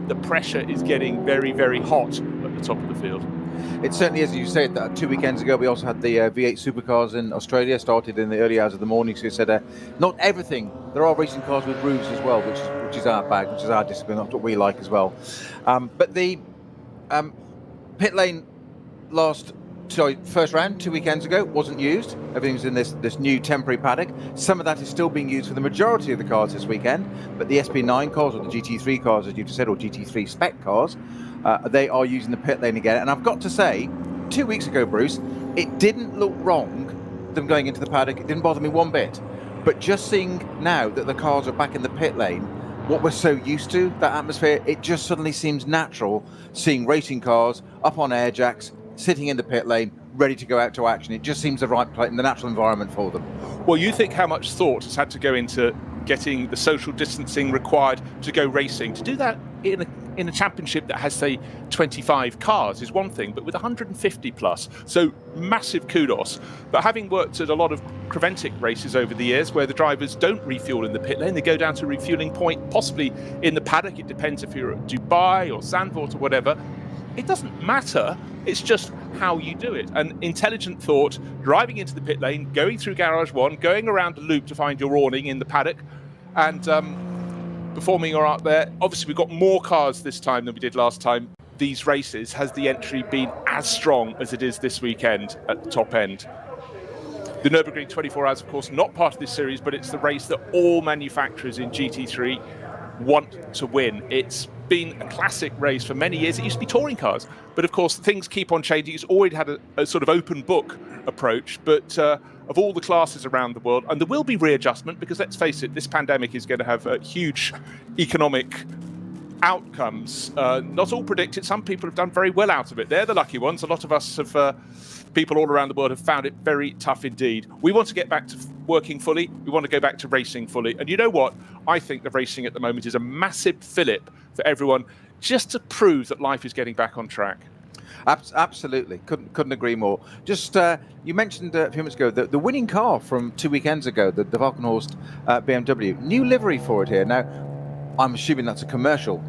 the pressure is getting very, very hot at the top of the field. It certainly is. You said that 2 weekends ago, we also had the V8 supercars in Australia, started in the early hours of the morning. So you said not everything. There are racing cars with roofs as well, which is our bag, which is our discipline. That's what we like as well. But the pit lane first round 2 weekends ago wasn't used. Everything's in this new temporary paddock. Some of that is still being used for the majority of the cars this weekend, but the SP9 cars or the GT3 cars, as you've said, or GT3 spec cars, they are using the pit lane again. And I've got to say, 2 weeks ago, Bruce, it didn't look wrong, them going into the paddock. It didn't bother me one bit. But just seeing now that the cars are back in the pit lane, what we're so used to, that atmosphere, it just suddenly seems natural seeing racing cars up on air jacks, sitting in the pit lane, ready to go out to action. It just seems the right place, the natural environment for them. Well, you think how much thought has had to go into getting the social distancing required to go racing. To do that in a championship that has, say, 25 cars is one thing, but with 150 plus, so massive kudos. But having worked at a lot of Creventic races over the years where the drivers don't refuel in the pit lane, they go down to a refueling point, possibly in the paddock. It depends if you're at Dubai or Zandvoort or whatever. It doesn't matter. It's just how you do it. And intelligent thought, driving into the pit lane, going through Garage 1, going around the loop to find your awning in the paddock, and performing all right there. Obviously, we've got more cars this time than we did last time. These races, has the entry been as strong as it is this weekend at the top end? The Nürburgring 24 Hours, of course, not part of this series, but it's the race that all manufacturers in GT3 want to win. It's been a classic race for many years. It used to be touring cars, but of course things keep on changing. It's always had a sort of open book approach, but of all the classes around the world, and there will be readjustment, because let's face it, this pandemic is going to have huge economic outcomes. Not all predicted. Some people have done very well out of it. They're the lucky ones. A lot of us have, people all around the world have found it very tough indeed. We want to get back to working fully. We want to go back to racing fully. And you know what? I think the racing at the moment is a massive fillip for everyone, just to prove that life is getting back on track. Absolutely, couldn't agree more. Just you mentioned a few minutes ago the winning car from 2 weekends ago, the Valkenhorst BMW, new livery for it here. Now, I'm assuming that's a commercial.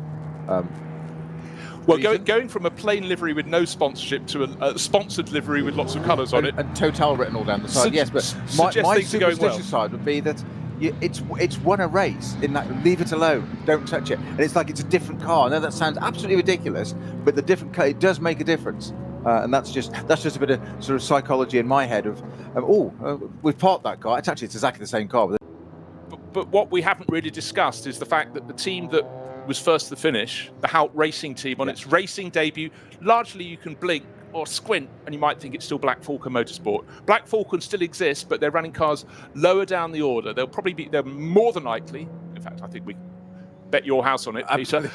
Well, going from a plain livery with no sponsorship to a sponsored livery with lots of colours on it, and Total written all down the side. Yes, but my superstitious side would be that it's won a race in that. Leave it alone, don't touch it. And it's like it's a different car. I know that sounds absolutely ridiculous, but the different car, it does make a difference. And that's just a bit of sort of psychology in my head of we've parked that car. It's exactly the same car. But what we haven't really discussed is the fact that the team that was first to the finish, the Hout Racing team, on its racing debut, largely you can blink or squint and you might think it's still Black Falcon Motorsport. Black Falcon still exists, but they're running cars lower down the order. They're more than likely, in fact, I think we bet your house on it, Peter,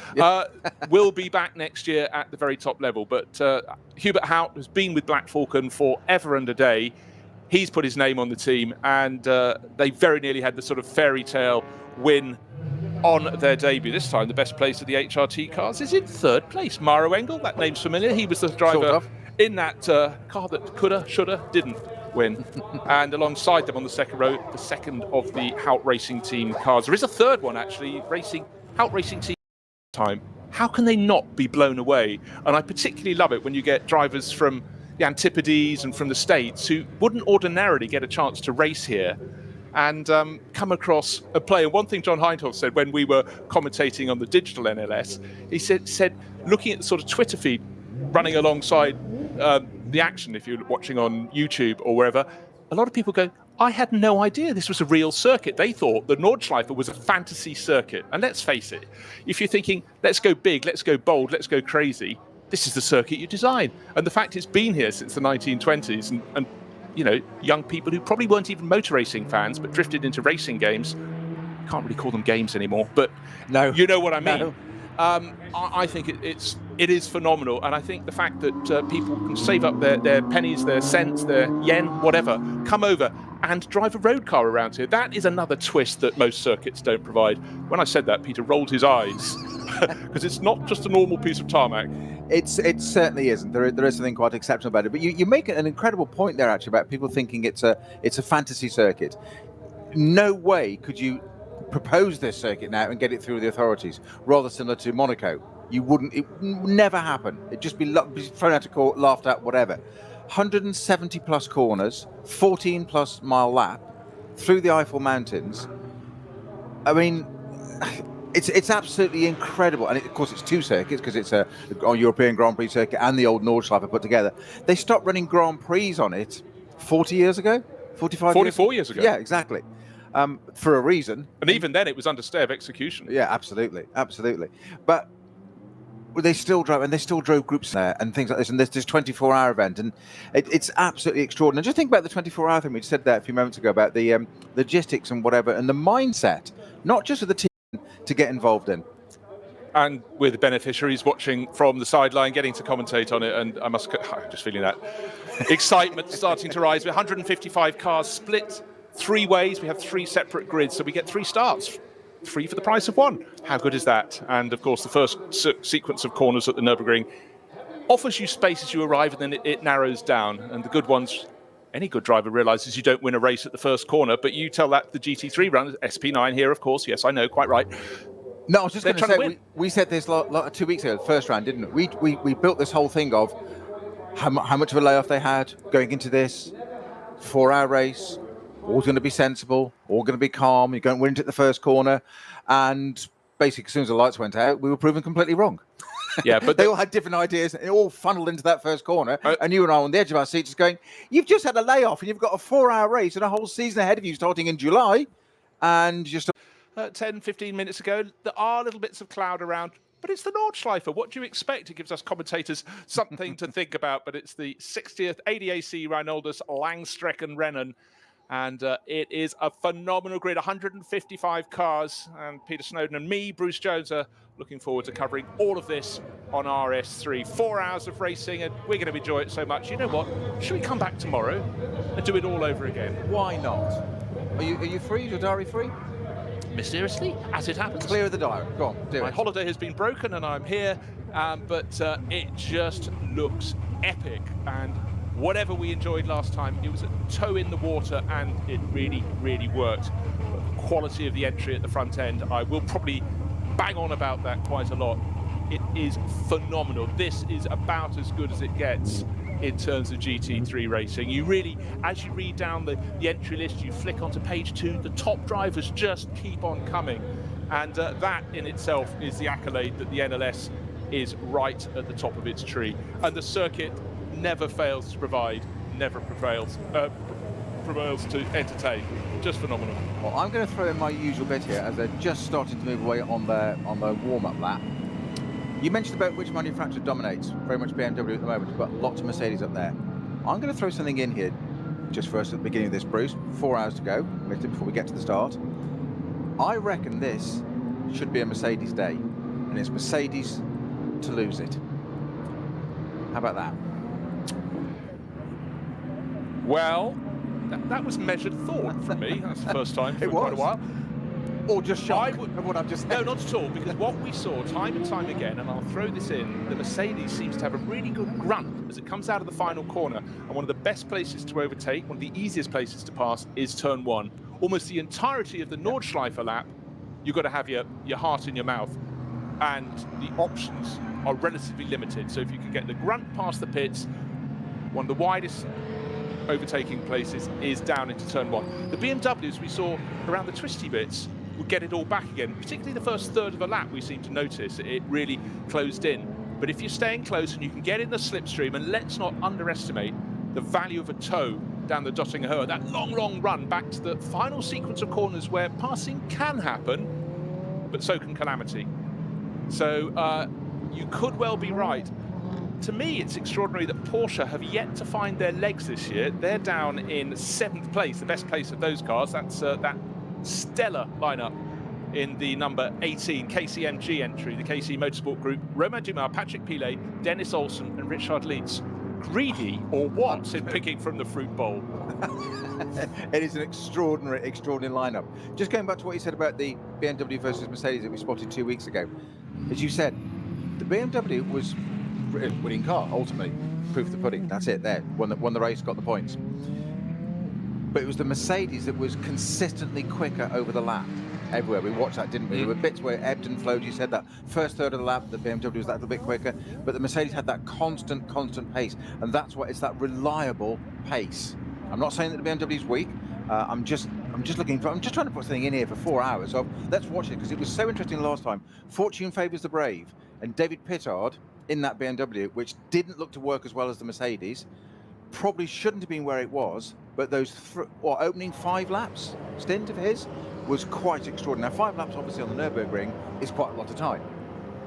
will be back next year at the very top level. But Hubert Hout has been with Black Falcon forever and a day. He's put his name on the team, and they very nearly had the sort of fairy tale win on their debut. This time, the best place of the HRT cars is in third place. Maro Engel, that name's familiar. He was the driver in that car that coulda, shoulda, didn't win. And alongside them on the second row, the second of the Hout Racing Team cars. There is a third one, actually, Hout Racing Team time. How can they not be blown away? And I particularly love it when you get drivers from the Antipodes and from the States who wouldn't ordinarily get a chance to race here and come across a play. And one thing John Hindhoff said when we were commentating on the digital NLS, he said looking at the sort of Twitter feed running alongside the action, if you're watching on YouTube or wherever, a lot of people go, I had no idea this was a real circuit. They thought the Nordschleife was a fantasy circuit. And let's face it, if you're thinking, let's go big, let's go bold, let's go crazy, this is the circuit you design. And the fact it's been here since the 1920s and you know, young people who probably weren't even motor racing fans but drifted into racing games. Can't really call them games anymore, but no, you know what I mean. No. I think it is phenomenal, and I think the fact that people can save up their pennies, their cents, their yen, whatever, come over and drive a road car around here. That is another twist that most circuits don't provide. When I said that, Peter rolled his eyes because it's not just a normal piece of tarmac. It certainly isn't. There is something quite exceptional about it. But you make an incredible point there, actually, about people thinking it's a fantasy circuit. No way could you propose this circuit now and get it through the authorities. Rather similar to Monaco. You wouldn't. It would never happen. It'd just be thrown out of court, laughed at, whatever. 170 plus corners, 14 plus mile lap through the Eiffel Mountains. I mean, it's absolutely incredible. And of course, it's two circuits because it's a European Grand Prix circuit and the old Nordschleife put together. They stopped running Grand Prix on it 40 years ago, 44 years ago. Yeah, exactly. For a reason. And even then, it was under stay of execution. Yeah, absolutely. But they still drove groups there and things like this, and there's this 24-hour event, and it's absolutely extraordinary. Just think about the 24-hour thing we said there a few moments ago about the logistics and whatever, and the mindset, not just of the team, to get involved in. And we're the beneficiaries watching from the sideline, getting to commentate on it, and I'm just feeling that excitement starting to rise. 155 cars split 3 ways. We have 3 separate grids, so we get 3 starts. 3 for the price of 1. How good is that? And of course, the first sequence of corners at the Nürburgring offers you space as you arrive, and then it narrows down. And the good ones, any good driver realizes you don't win a race at the first corner, but you tell that the GT3 runners, SP9 here, of course. Yes, I know, quite right. No, I was just going to say, we said this 2 weeks ago, the first round, didn't we? We built this whole thing of how much of a layoff they had going into this 4-hour race. All's going to be sensible, all going to be calm. You're going to win it at the first corner. And basically, as soon as the lights went out, we were proven completely wrong. Yeah, but they all had different ideas. And it all funneled into that first corner. And you and I on the edge of our seats just going, you've just had a layoff and you've got a 4-hour race and a whole season ahead of you starting in July. And just 10, 15 minutes ago, there are little bits of cloud around. But it's the Nordschleife. What do you expect? It gives us commentators something to think about. But it's the 60th ADAC Reinoldus-Langstreckenrennen. And it is a phenomenal grid, 155 cars. And Peter Snowden and me, Bruce Jones, are looking forward to covering all of this on RS3. 4 hours of racing, and we're going to enjoy it so much. You know what? Should we come back tomorrow and do it all over again? Why not? Are you free? Is your diary free? Mysteriously, as it happens. Clear the diary. Go on, do it. My holiday has been broken and I'm here, but it just looks epic. And whatever we enjoyed last time, it was a toe in the water, and it really, really worked. The quality of the entry at the front end, I will probably bang on about that quite a lot. It is phenomenal. This is about as good as it gets in terms of GT3 racing. You really, as you read down the entry list, you flick onto page 2, the top drivers just keep on coming. And that in itself is the accolade that the NLS is right at the top of its tree. And the circuit never fails to provide, never prevails to entertain. Just phenomenal. Well, I'm going to throw in my usual bit here as they're just starting to move away on their warm-up lap. You mentioned about which manufacturer dominates. Very much BMW at the moment, but lots of Mercedes up there. I'm going to throw something in here just for us at the beginning of this, Bruce. 4 hours to go, before we get to the start. I reckon this should be a Mercedes day, and it's Mercedes to lose it. How about that? Well, that was measured thought from me. That's the first time for quite a while. Or just shock of what I've just said. No, not at all, because what we saw time and time again, and I'll throw this in, the Mercedes seems to have a really good grunt as it comes out of the final corner. And one of the best places to overtake, one of the easiest places to pass, is turn 1. Almost the entirety of the Nordschleife lap, you've got to have your heart in your mouth. And the options are relatively limited. So if you can get the grunt past the pits, one of the widest overtaking places is down into turn 1. The BMWs we saw around the twisty bits would get it all back again, particularly the first third of a lap. We seem to notice it really closed in. But if you're staying close and you can get in the slipstream, and let's not underestimate the value of a toe down the Dottinger Höhe, that long run back to the final sequence of corners where passing can happen, but so can calamity. So you could well be right. To me, it's extraordinary that Porsche have yet to find their legs this year. They're down in 7th place, the best place of those cars. That's that stellar lineup in the number 18 KCMG entry, the KC Motorsport Group. Romain Dumas, Patrick Pilet, Dennis Olsen and Richard Leeds. Greedy or what in picking from the fruit bowl? It is an extraordinary lineup. Just going back to what you said about the BMW versus Mercedes that we spotted 2 weeks ago. As you said, the BMW was a winning car, ultimately. Proof of the pudding. That's it there. Won the race, got the points. But it was the Mercedes that was consistently quicker over the lap. everywhere. We watched that, didn't we? There were bits where it ebbed and flowed. You said that first third of the lap, the BMW was that little bit quicker, but the Mercedes had that constant pace, and that's what it's that reliable pace. I'm not saying that the BMW is weak. I'm just trying to put something in here for 4 hours. So let's watch it, because it was so interesting last time. Fortune favours the brave, and David Pittard in that BMW, which didn't look to work as well as the Mercedes, probably shouldn't have been where it was, but those opening 5 laps stint of his was quite extraordinary. Now, 5 laps obviously on the Nürburgring is quite a lot of time,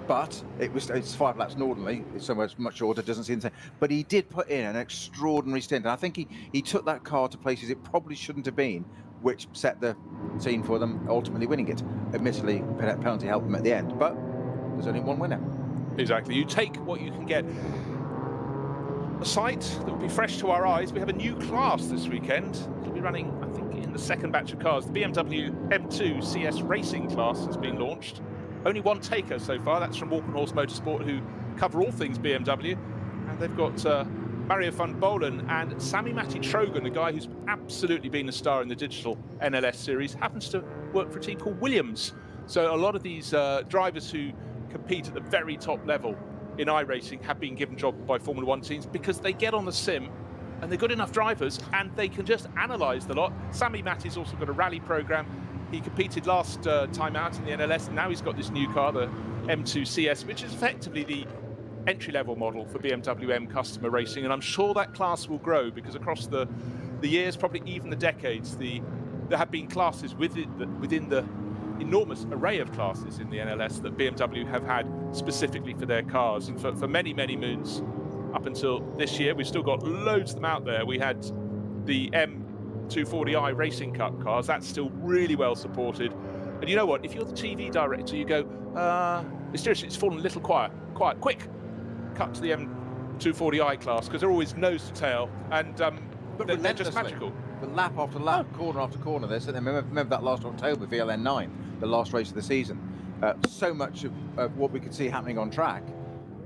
but it's 5 laps normally. It's so much shorter, doesn't seem the same. But he did put in an extraordinary stint, and I think he took that car to places it probably shouldn't have been, which set the scene for them ultimately winning it. Admittedly, penalty helped them at the end, but there's only one winner. Exactly. You take what you can get. A sight that will be fresh to our eyes. We have a new class this weekend. It'll be running, I think, in the second batch of cars. The BMW M2 CS Racing class has been launched. Only one taker so far. That's from Walkenhorst Motorsport, who cover all things BMW. And they've got Mario van Bolen and Sami Matti Trogan, a guy who's absolutely been a star in the digital NLS series, happens to work for a team called Williams. So a lot of these drivers who compete at the very top level in iRacing have been given jobs by Formula One teams, because they get on the sim and they're good enough drivers and they can just analyse the lot. Sami Matti's also got a rally programme. He competed last time out in the NLS, and now he's got this new car, the M2 CS, which is effectively the entry-level model for BMW M customer racing. And I'm sure that class will grow, because across the years, probably even the decades, there have been classes within the enormous array of classes in the NLS that BMW have had specifically for their cars. And for many, many moons up until this year, we've still got loads of them out there. We had the M240i Racing Cup cars. That's still really well supported. And you know what? If you're the TV director, you go, seriously, it's fallen a little quiet, quick, cut to the M240i class, because they're always nose to tail, and they're just magical. But lap after lap, corner after corner, and remember that last October, VLN 9, the last race of the season. So much of what we could see happening on track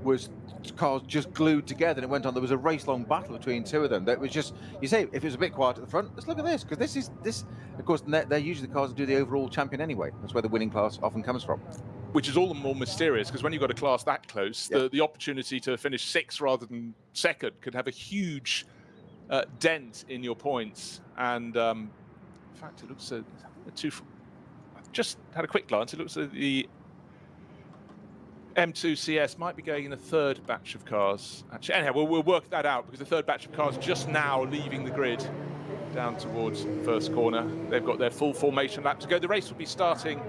was cars just glued together, and it went on. There was a race-long battle between two of them. That was just, you say, if it was a bit quiet at the front, let's look at this, because this, of course, they're usually the cars that do the overall champion anyway. That's where the winning class often comes from. Which is all the more mysterious, because when you've got a class that close, the opportunity to finish 6th rather than 2nd could have a huge dent in your points. And in fact, it looks I've just had a quick glance. It looks like the M2 CS might be going in the 3rd batch of cars. Actually, anyhow, we'll work that out, because the 3rd batch of cars just now leaving the grid down towards the first corner. They've got their full formation lap to go. The race will be starting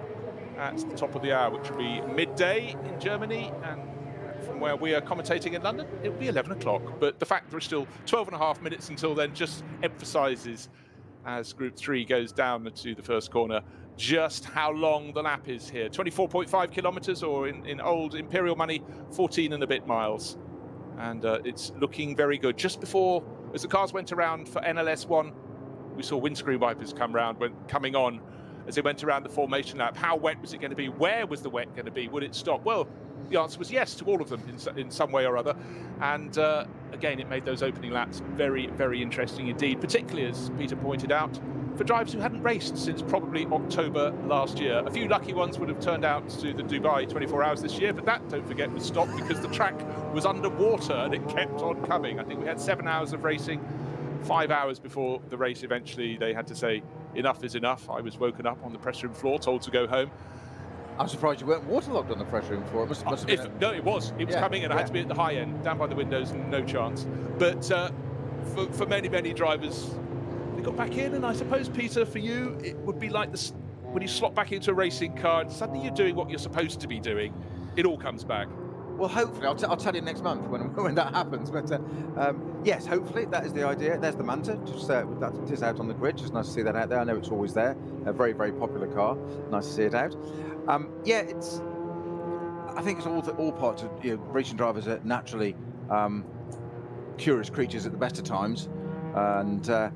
at the top of the hour, which will be midday in Germany, and from where we are commentating in London, it will be 11 o'clock. But the fact there are still 12.5 minutes until then just emphasises, as Group 3 goes down to the first corner, just how long the lap is here. 24.5 kilometres, or in old Imperial money, 14 and a bit miles. And it's looking very good. Just before, as the cars went around for NLS 1, we saw windscreen wipers coming on as they went around the formation lap. How wet was it going to be? Where was the wet going to be? Would it stop? Well, the answer was yes to all of them in some way or other. And again, it made those opening laps very, very interesting indeed, particularly, as Peter pointed out, for drivers who hadn't raced since probably October last year. A few lucky ones would have turned out to the Dubai 24 Hours this year, but that, don't forget, was stopped because the track was underwater and it kept on coming. I think we had 7 hours of racing. 5 hours before the race, eventually they had to say enough is enough. I was woken up on the press room floor, told to go home. I'm surprised you weren't waterlogged on the press room floor. It must have been no, it was coming, and I had to be at the high end, down by the windows, no chance. But for many, many drivers, they got back in, and I suppose, Peter, for you, it would be like this when you slot back into a racing car and suddenly you're doing what you're supposed to be doing. It all comes back. Well, hopefully, I'll tell you next month when that happens. But yes, hopefully that is the idea. There's the Manta, that is out on the grid. Just nice to see that out there. I know it's always there. A very, very popular car. Nice to see it out. I think it's all parts of racing drivers are naturally curious creatures at the best of times, and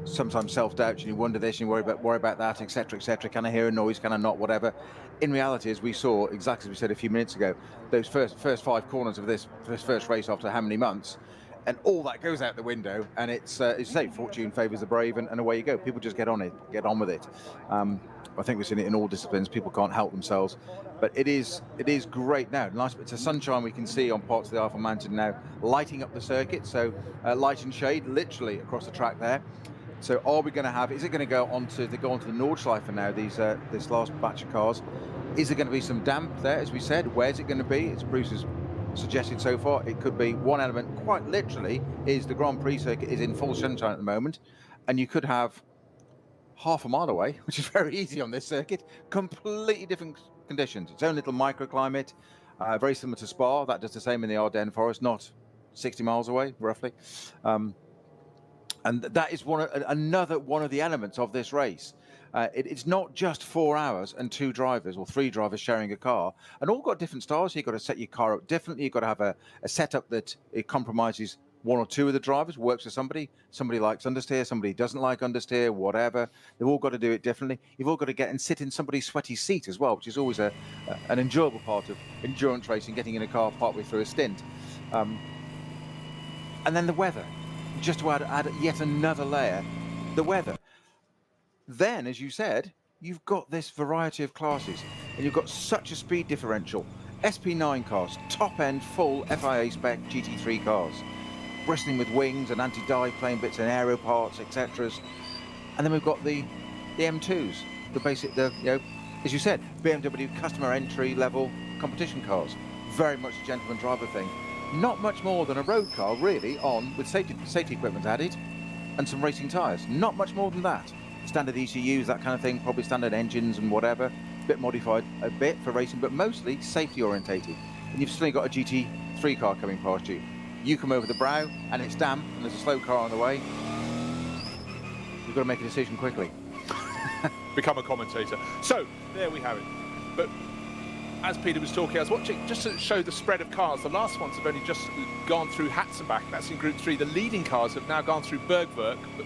sometimes self-doubt, and you wonder this and you worry about that, etc., etc. Can I hear a noise? Can I not? Whatever. In reality, as we saw, exactly as we said a few minutes ago, those first 5 corners of this first race after how many months, and all that goes out the window, and it's as you say, fortune favours the brave, and away you go. People just get on with it. I think we've seen it in all disciplines. People can't help themselves, but it is great now. Nice bits of sunshine we can see on parts of the Eiffel Mountain now, lighting up the circuit. So light and shade, literally across the track there. So are we going to have? Is it going to go onto the Nordschleife now? This last batch of cars. Is there going to be some damp there, as we said? Where's it going to be? As Bruce has suggested so far, it could be one element. Quite literally, is the Grand Prix circuit is in full sunshine at the moment, and you could have half a mile away, which is very easy on this circuit, completely different conditions. Its own little microclimate, very similar to Spa. That does the same in the Ardennes Forest, not 60 miles away, roughly. And that is another one of the elements of this race. It's not just 4 hours and 2 drivers or 3 drivers sharing a car, and all got different styles. So you've got to set your car up differently. You've got to have a setup that it compromises 1 or 2 of the drivers, works for somebody. Somebody likes understeer, somebody doesn't like understeer, whatever. They've all got to do it differently. You've all got to get and sit in somebody's sweaty seat as well, which is always an enjoyable part of endurance racing, getting in a car partway through a stint. And then the weather, just to add yet another layer, the weather. Then, as you said, you've got this variety of classes, and you've got such a speed differential. SP9 cars, top-end, full FIA spec GT3 cars, bristling with wings and anti-dive plane bits and aero parts, etc. And then we've got the M2s, the basic, as you said, BMW customer entry level competition cars. Very much a gentleman driver thing. Not much more than a road car, really, on with safety equipment added and some racing tyres. Not much more than that. Standard ECUs, that kind of thing, probably standard engines and whatever. Bit modified a bit for racing, but mostly safety orientated. And you've still got a GT3 car coming past you. You come over the brow and it's damp and there's a slow car on the way. You've got to make a decision quickly. Become a commentator. So there we have it. But as Peter was talking, I was watching just to show the spread of cars. The last ones have only just gone through Hatzenbach. That's in Group 3. The leading cars have now gone through Bergwerk, but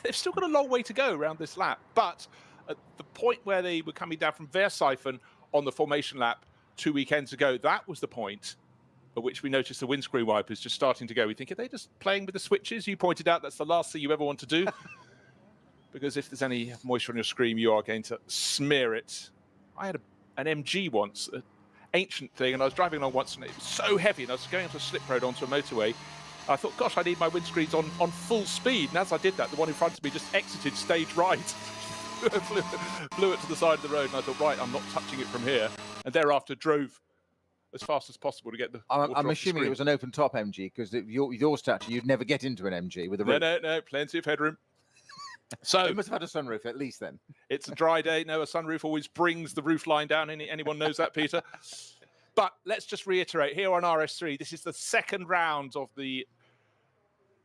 they've still got a long way to go around this lap. But at the point where they were coming down from Versifen on the formation lap 2 weekends ago, that was the point at which we noticed the windscreen wipers just starting to go. We think, are they just playing with the switches? You pointed out that's the last thing you ever want to do. Because if there's any moisture on your screen, you are going to smear it. I had an MG once, an ancient thing, and I was driving along once, and it was so heavy, and I was going onto a slip road onto a motorway. I thought, gosh, I need my windscreens on full speed. And as I did that, the one in front of me just exited stage right, flew it to the side of the road, and I thought, right, I'm not touching it from here. And thereafter drove as fast as possible to get the I'm assuming it was an open-top MG, because your stature, you'd never get into an MG with a roof. No, plenty of headroom. So it must have had a sunroof at least then. It's a dry day. No, a sunroof always brings the roof line down. Anyone knows that, Peter? But let's just reiterate, here on RS3, this is the second round of the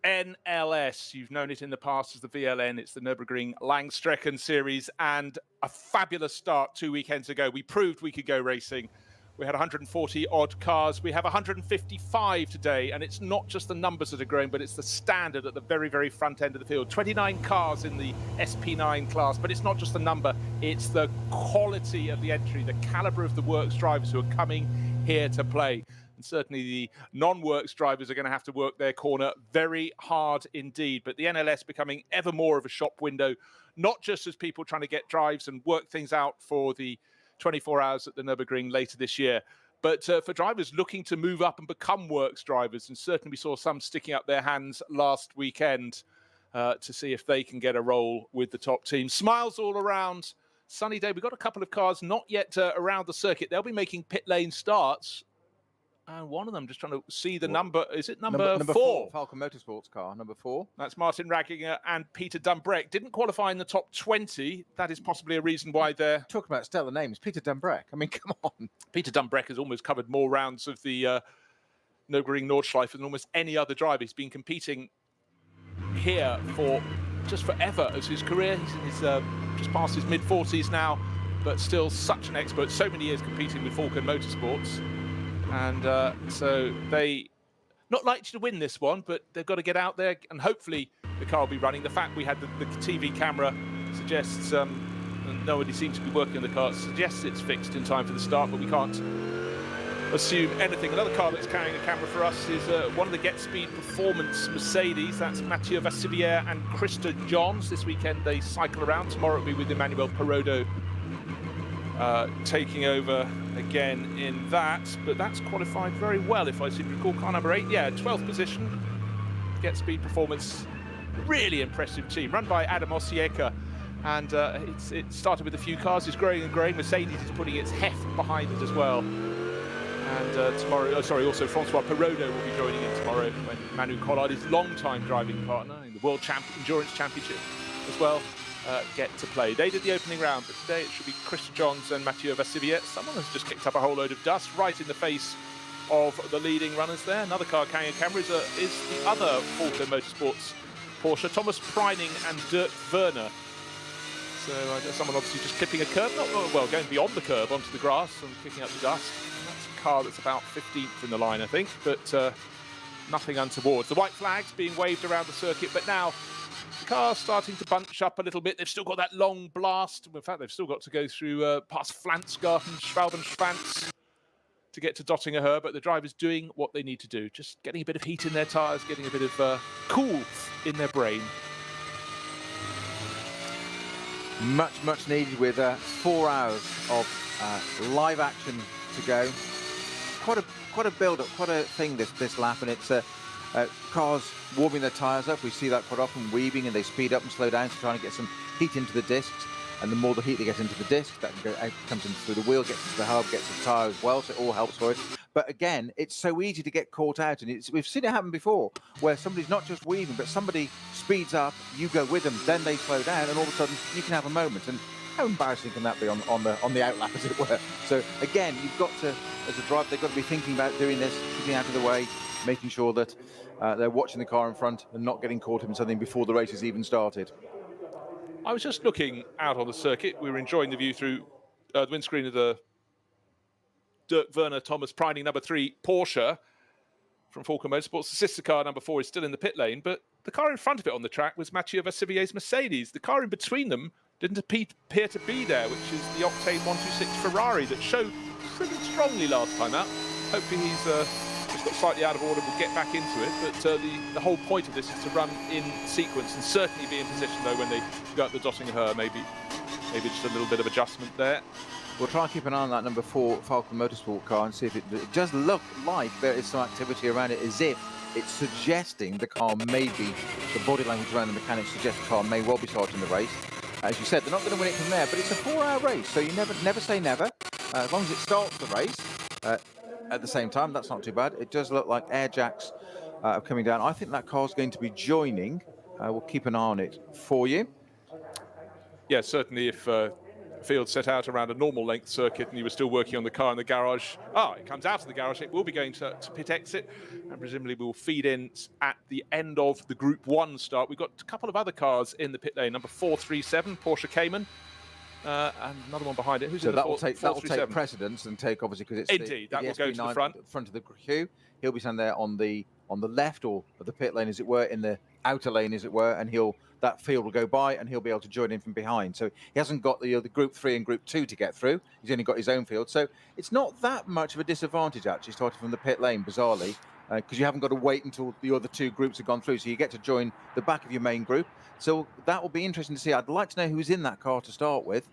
NLS. You've known it in the past as the VLN. It's the Nürburgring Langstrecken series, and a fabulous start 2 weekends ago. We proved we could go racing. We had 140 odd cars. We have 155 today, and it's not just the numbers that are growing, but it's the standard at the very, very front end of the field. 29 cars in the SP9 class, but it's not just the number, it's the quality of the entry, the caliber of the works drivers who are coming here to play. And certainly the non-works drivers are going to have to work their corner very hard indeed. But the NLS becoming ever more of a shop window, not just as people trying to get drives and work things out for the 24 hours at the Nürburgring later this year, but for drivers looking to move up and become works drivers. And certainly we saw some sticking up their hands last weekend to see if they can get a role with the top team. Smiles all around. Sunny day. We've got a couple of cars not yet around the circuit. They'll be making pit lane starts. And one of them, just trying to see the number. Is it number 4? Falcon Motorsports car, number 4. That's Martin Ragginger and Peter Dumbreck. Didn't qualify in the top 20. That is possibly a reason why they're... Talking about stellar names, Peter Dumbreck. I mean, come on. Peter Dumbreck has almost covered more rounds of the Nürburgring Nordschleife than almost any other driver. He's been competing here for just forever as his career. He's in his, just past his mid-40s now, but still such an expert. So many years competing with Falcon Motorsports. And so they not likely to win this one, but they've got to get out there, and hopefully the car will be running. The fact we had the TV camera suggests, and nobody seems to be working on the car, suggests it's fixed in time for the start, but we can't assume anything. Another car that's carrying a camera for us is one of the Get Speed Performance Mercedes. That's Mathieu Vassivière and Krista Johns. This weekend they cycle around. Tomorrow it'll be with Emmanuel Perodo taking over again in that. But that's qualified very well, if I seem to recall. Car number 8, yeah, 12th position. Get Speed Performance, really impressive team, run by Adam Osieka. And it started with a few cars, it's growing and growing. Mercedes is putting its heft behind it as well. And tomorrow, also Francois Perodo will be joining in tomorrow when Manu Collard, his long-time driving partner in the World Endurance Championship as well, get to play. They did the opening round, but today it should be Chris Johns and Mathieu Vassivière. Someone has just kicked up a whole load of dust right in the face of the leading runners there. Another car carrying a camera is the other Falco Motorsports Porsche, Thomas Preining and Dirk Werner. So someone obviously just clipping a curb, going beyond the curb onto the grass and kicking up the dust. That's a car that's about 15th in the line, I think, but nothing untoward. The white flag's being waved around the circuit, but now the car's starting to bunch up a little bit. They've still got that long blast. In fact, they've still got to go through past Flansgarten, Schwalbenschwanz to get to Dottinger, but the driver's doing what they need to do, just getting a bit of heat in their tyres, getting a bit of cool in their brain. Much needed with 4 hours of live action to go. Quite a build-up, quite a thing this lap, and it's cars warming their tyres up. We see that quite often, weaving, and they speed up and slow down to try and get some heat into the discs. And the more the heat they get into the disc, that comes in through the wheel, gets into the hub, gets the tyre as well, so it all helps for it. But again, it's so easy to get caught out, and we've seen it happen before, where somebody's not just weaving, but somebody speeds up, you go with them, then they slow down, and all of a sudden you can have a moment. And how embarrassing can that be on the outlap, as it were? So again, you've got to, as a driver, they've got to be thinking about doing this, keeping out of the way, making sure that they're watching the car in front and not getting caught in something before the race has even started. I was just looking out on the circuit. We were enjoying the view through the windscreen of the Dirk Werner Thomas Preining number 3 Porsche from Falco Motorsports. The sister car number 4 is still in the pit lane, but the car in front of it on the track was Mathieu Vassivier's Mercedes. The car in between them didn't appear to be there, which is the Octane 126 Ferrari that showed pretty strongly last time out. Hopefully he's just got slightly out of order, we'll get back into it, but the whole point of this is to run in sequence and certainly be in position though when they go up the Dottinger, maybe just a little bit of adjustment there. We'll try and keep an eye on that number 4 Falcon Motorsport car and see if it does look like there is some activity around it, as if it's suggesting the car may be, the body language around the mechanics suggests the car may well be starting the race. As you said, they're not going to win it from there, but it's a 4-hour race, so you never say never. As long as it starts the race, at the same time, that's not too bad. It does look like air jacks are coming down. I think that car's going to be joining. We'll keep an eye on it for you. Yeah, certainly if field set out around a normal length circuit and you were still working on the car in the garage, it comes out of the garage, it will be going to pit exit and presumably will feed in at the end of the Group 1 start. We've got a couple of other cars in the pit lane, number 437, Porsche Cayman. And another one behind it. Who's so in that will take precedence and take, obviously, because it's indeed that will go to the front of the queue. He'll be standing there on the left or the pit lane, as it were, in the outer lane, as it were, and that field will go by and he'll be able to join in from behind. So he hasn't got the Group 3 and Group 2 to get through. He's only got his own field, so it's not that much of a disadvantage actually starting from the pit lane, bizarrely, because you haven't got to wait until the other 2 groups have gone through, so you get to join the back of your main group. So that will be interesting to see. I'd like to know who's in that car to start with.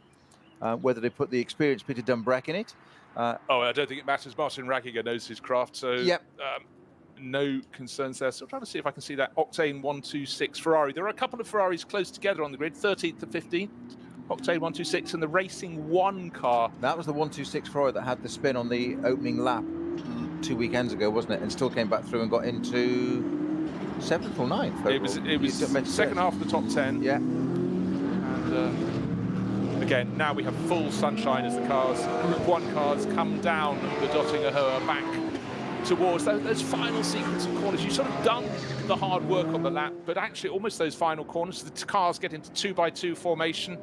Whether they put the experienced Peter Dumbrek in it. I don't think it matters. Martin Ragiger knows his craft, so yep. No concerns there. So I'm trying to see if I can see that Octane 126 Ferrari. There are a couple of Ferraris close together on the grid, 13th and 15th. Octane 126 and the Racing 1 car. That was the 126 Ferrari that had the spin on the opening lap 2 weekends ago, wasn't it? And still came back through and got into 7th or 9th. It was second half of the top 10. Yeah. And again, now we have full sunshine as the Group 1 cars come down the Dottinger back towards those final sequence of corners. You've sort of done the hard work on the lap, but actually almost those final corners, the cars get into 2x2 formation.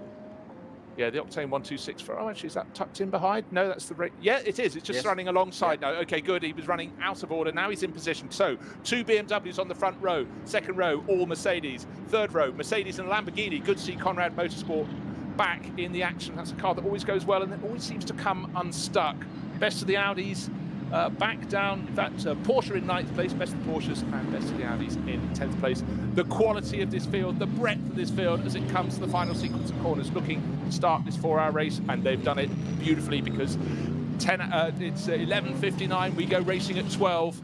Yeah, the Octane 126 for, actually, is that tucked in behind? No, that's the yeah, it is. It's just running alongside now. Okay, good. He was running out of order. Now he's in position. So 2 BMWs on the front row, second row, all Mercedes, third row, Mercedes and Lamborghini. Good to see Conrad Motorsport back in the action. That's a car that always goes well and it always seems to come unstuck. Best of the Audis back down. In fact, Porsche in 9th place, best of the Porsches and best of the Audis in 10th place. The quality of this field, the breadth of this field as it comes to the final sequence of corners, looking to start this 4-hour race, and they've done it beautifully because it's 11:59. We go racing at 12,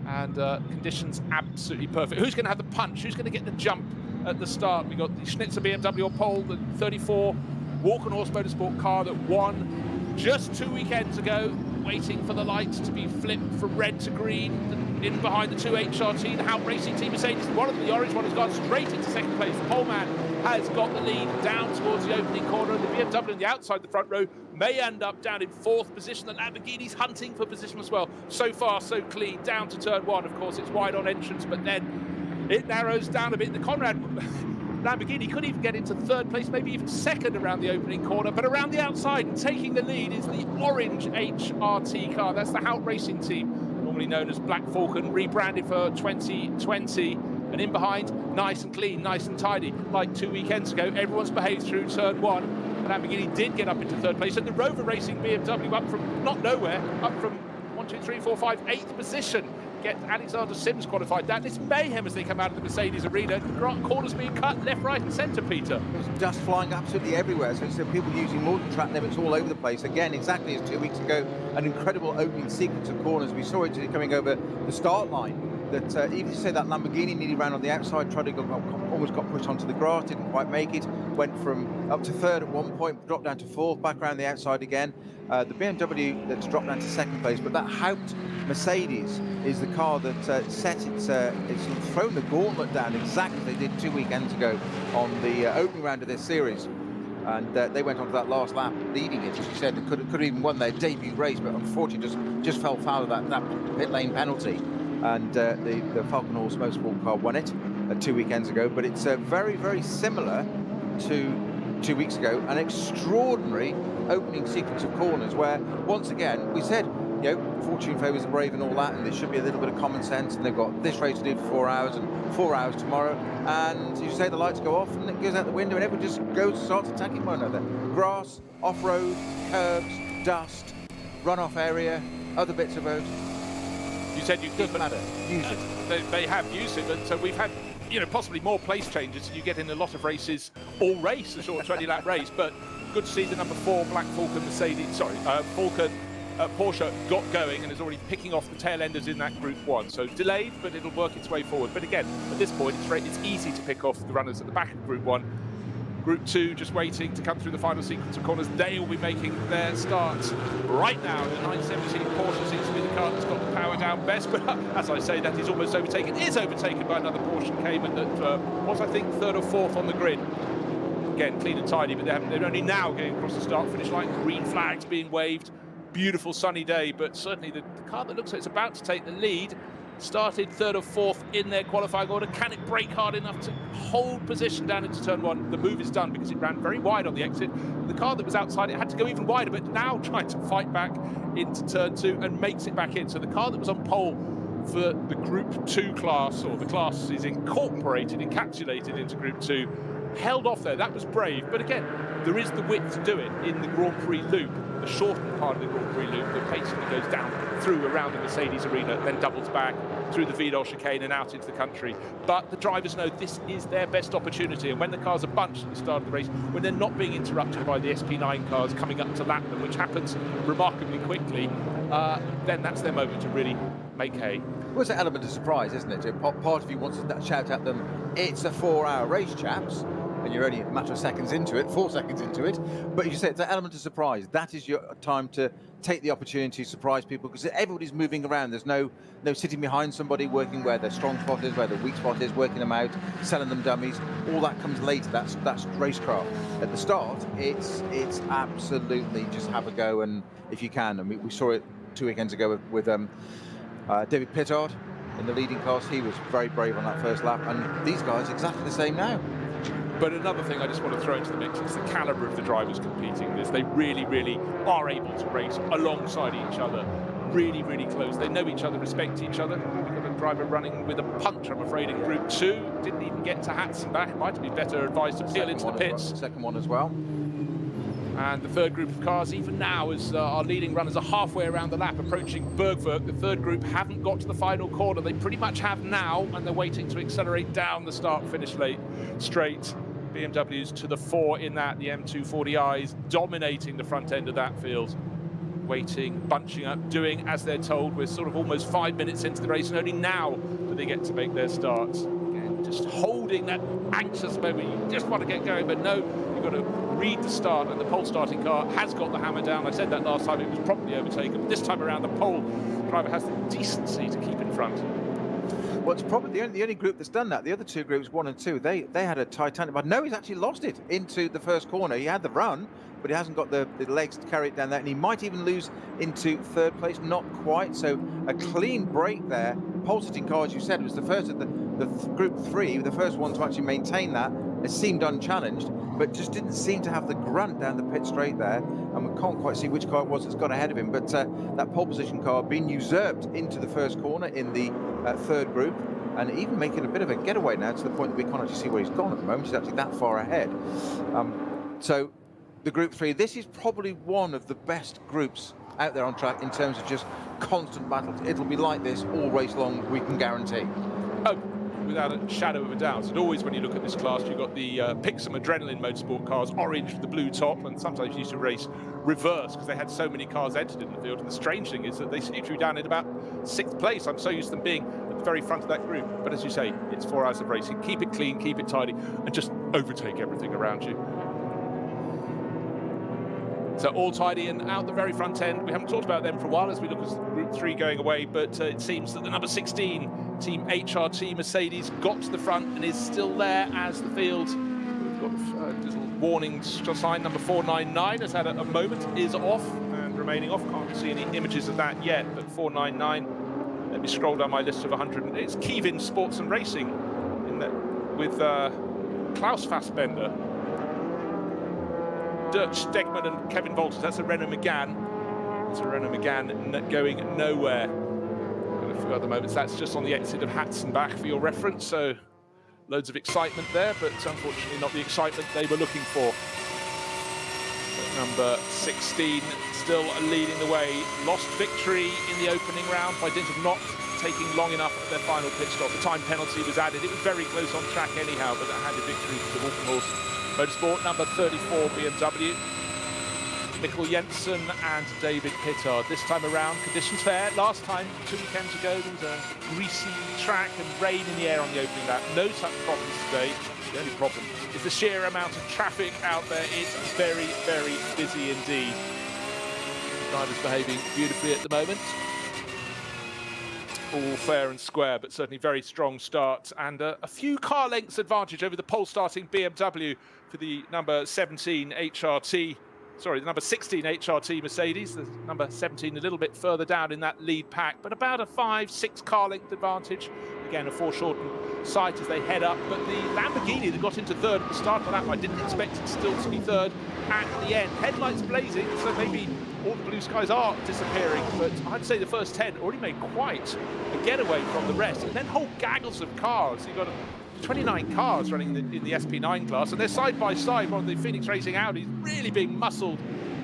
and conditions absolutely perfect. Who's going to have the punch? Who's going to get the jump at the start? We got the Schnitzer BMW on pole, the 34 Walk-on-Horse Motorsport car that won just 2 weekends ago, waiting for the lights to be flipped from red to green. In behind the 2 HRT, the Hout Racing Team Mercedes, one of them, the orange one, has gone straight into second place. The pole man has got the lead down towards the opening corner, and the BMW on the outside, the front row, may end up down in 4th position. The Lamborghini's hunting for position as well. So far, so clean. Down to turn 1, of course, it's wide on entrance, but then it narrows down a bit. The Conrad Lamborghini could even get into 3rd place, maybe even 2nd around the opening corner, but around the outside and taking the lead is the orange HRT car. That's the Hout Racing Team, normally known as Black Falcon, rebranded for 2020. And in behind, nice and clean, nice and tidy, like 2 weekends ago. Everyone's behaved through turn 1. The Lamborghini did get up into 3rd place, and the Rover Racing BMW up from not nowhere, up from 1, 2, 3, 4, 5, 8th position. Get Alexander Sims qualified that. It's mayhem as they come out of the Mercedes arena. Corners being cut left, right and centre, Peter. There's dust flying absolutely everywhere, so it's people using more than track limits all over the place. Again, exactly as 2 weeks ago, an incredible opening sequence of corners. We saw it coming over the start line. That even to say that Lamborghini nearly ran on the outside, tried to almost got pushed onto the grass, didn't quite make it, went from up to 3rd at one point, dropped down to 4th, back around the outside again. The BMW that's dropped down to 2nd place, but that Hout Mercedes is the car that it's thrown the gauntlet down exactly as they did 2 weekends ago on the opening round of this series. And they went on to that last lap leading it, as you said. They could have even won their debut race, but unfortunately just fell foul of that pit lane penalty. And the Falcon Horse Motorsport car won it 2 weekends ago. But it's very, very similar to 2 weeks ago. An extraordinary opening sequence of corners where, once again, we said, you know, fortune favours the brave and all that, and there should be a little bit of common sense, and they've got this race to do for 4 hours and 4 hours tomorrow, and you say the lights go off and it goes out the window and everyone just starts attacking one another. Grass, off-road, curbs, dust, runoff area, other bits of road. You said you doesn't matter. Use it. They have used it, and so we've had, you know, possibly more place changes. You get in a lot of races all race, a short 20-lap race, but good to see the number 4 Black Falcon Porsche got going and is already picking off the tail enders in that Group 1. So delayed, but it'll work its way forward. But again, at this point, it's easy to pick off the runners at the back of Group 1. Group 2 just waiting to come through the final sequence of corners. They will be making their starts right now. The 917 Porsche seems to be the car that's got the power down best, but as I say, that is almost overtaken. Is overtaken by another Porsche Cayman that was, I think, 3rd or 4th on the grid. Again, clean and tidy, but they're only now getting across the start-finish line. Green flags being waved. Beautiful sunny day, but certainly the car that looks like it's about to take the lead started 3rd or 4th in their qualifying order. Can it brake hard enough to hold position down into turn 1? The move is done because it ran very wide on the exit. The car that was outside it had to go even wider, but now trying to fight back into turn 2 and makes it back in. So the car that was on pole for the Group 2 class, or the class is encapsulated into Group 2, held off there. That was brave, but again, there is the width to do it in the Grand Prix loop, the shortened part of the Grand Prix loop that basically goes down through around the Mercedes arena, then doubles back through the Vidal chicane and out into the country. But the drivers know this is their best opportunity, and when the cars are bunched at the start of the race, when they're not being interrupted by the SP9 cars coming up to lap them, which happens remarkably quickly, then that's their moment to really make hay. Well, it's an element of surprise, isn't it? Part of you wants to shout at them, it's a 4-hour race, chaps, and you're only a matter of seconds into it, 4 seconds into it, but you say it's an element of surprise. That is your time to take the opportunity to surprise people, because everybody's moving around. There's no sitting behind somebody working where their strong spot is, where the weak spot is, working them out, selling them dummies. All that comes later. That's racecraft. At the start, it's absolutely just have a go, and if you can. And we saw it 2 weekends ago with David Pittard in the leading class. He was very brave on that first lap, and these guys exactly the same now. But another thing I just want to throw into the mix is the calibre of the drivers competing in this. They really, really are able to race alongside each other, really, really close. They know each other, respect each other. We've got a driver running with a punch, I'm afraid, in Group 2. Didn't even get to Hatson back. Might have been better advised to peel into the pits. Second one as well. And the third group of cars, even now, as our leading runners are halfway around the lap, approaching Bergwerk, the third group haven't got to the final corner. They pretty much have now, and they're waiting to accelerate down the start-finish straight. BMWs to the fore in that, the M240Is dominating the front end of that field. Waiting, bunching up, doing as they're told. We're sort of almost 5 minutes into the race, and only now do they get to make their starts. Again, just holding that anxious moment. You just want to get going, but no, you've got to read the start, and the pole starting car has got the hammer down. I said that last time, it was properly overtaken, but this time around the pole driver has the decency to keep in front. Well, it's probably the only group that's done that. The other two groups, 1 and 2, they had a titanic. But no, he's actually lost it into the first corner. He had the run, but he hasn't got the legs to carry it down there, and he might even lose into third place. Not quite. So a clean break there. Pole sitting car, as you said, was the first of the group 3, the first one to actually maintain that. It seemed unchallenged, but just didn't seem to have the grunt down the pit straight there, and we can't quite see which car it was that's got ahead of him. But that pole position car being usurped into the first corner in the third group, and even making a bit of a getaway now to the point that we can't actually see where he's gone at the moment. He's actually that far ahead. So the group 3, this is probably one of the best groups out there on track in terms of just constant battles. It'll be like this all race long, we can guarantee. Oh, without a shadow of a doubt. And always when you look at this class, you've got the Pixum Adrenaline Motorsport cars, orange with the blue top, and sometimes you used to race reverse because they had so many cars entered in the field. And the strange thing is that they seem to be down in about 6th place. I'm so used to them being at the very front of that group. But as you say, it's 4 hours of racing. Keep it clean, keep it tidy, and just overtake everything around you. So all tidy and out the very front end. We haven't talked about them for a while as we look at Group 3 going away, but it seems that the number 16 Team HRT Mercedes got to the front and is still there as the field. We've got a little warning sign. Number 499 has had a moment, is off and remaining off. Can't see any images of that yet, but 499. Let me scroll down my list of 100. It's Kevin Sports and Racing in that, with Klaus Fassbender, Dirk Stegman and Kevin Walters. That's a Renault Megane. It's a Renault Megane going nowhere. And a few other moments. That's just on the exit of Hatzenbach for your reference. So loads of excitement there, but unfortunately not the excitement they were looking for. But number 16 still leading the way. Lost victory in the opening round by dint of not taking long enough at their final pit stop. The time penalty was added. It was very close on track anyhow, but that handed victory to the Walkenhorst Motorsport. Number 34 BMW, Mikkel Jensen and David Pittard. This time around, conditions fair. Last time, 2 weekends ago, there was a greasy track and rain in the air on the opening lap. No such problems today. The only problem is the sheer amount of traffic out there. It's very, very busy indeed. The drivers behaving beautifully at the moment. All fair and square, but certainly very strong start, and a few car lengths advantage over the pole starting BMW for the number 17 HRT. Sorry, the number 16 HRT Mercedes. The number 17 a little bit further down in that lead pack, but about a 5-6 car length advantage. Again, a foreshortened sight as they head up, but the Lamborghini that got into third at the start of that, I didn't expect it still to be third at the end. Headlights blazing, so maybe all the blue skies are disappearing, but I'd say the first 10 already made quite a getaway from the rest, and then whole gaggles of cars. You've got 29 cars running in the SP9 class, and they're side by side. One of the Phoenix Racing Audis really being muscled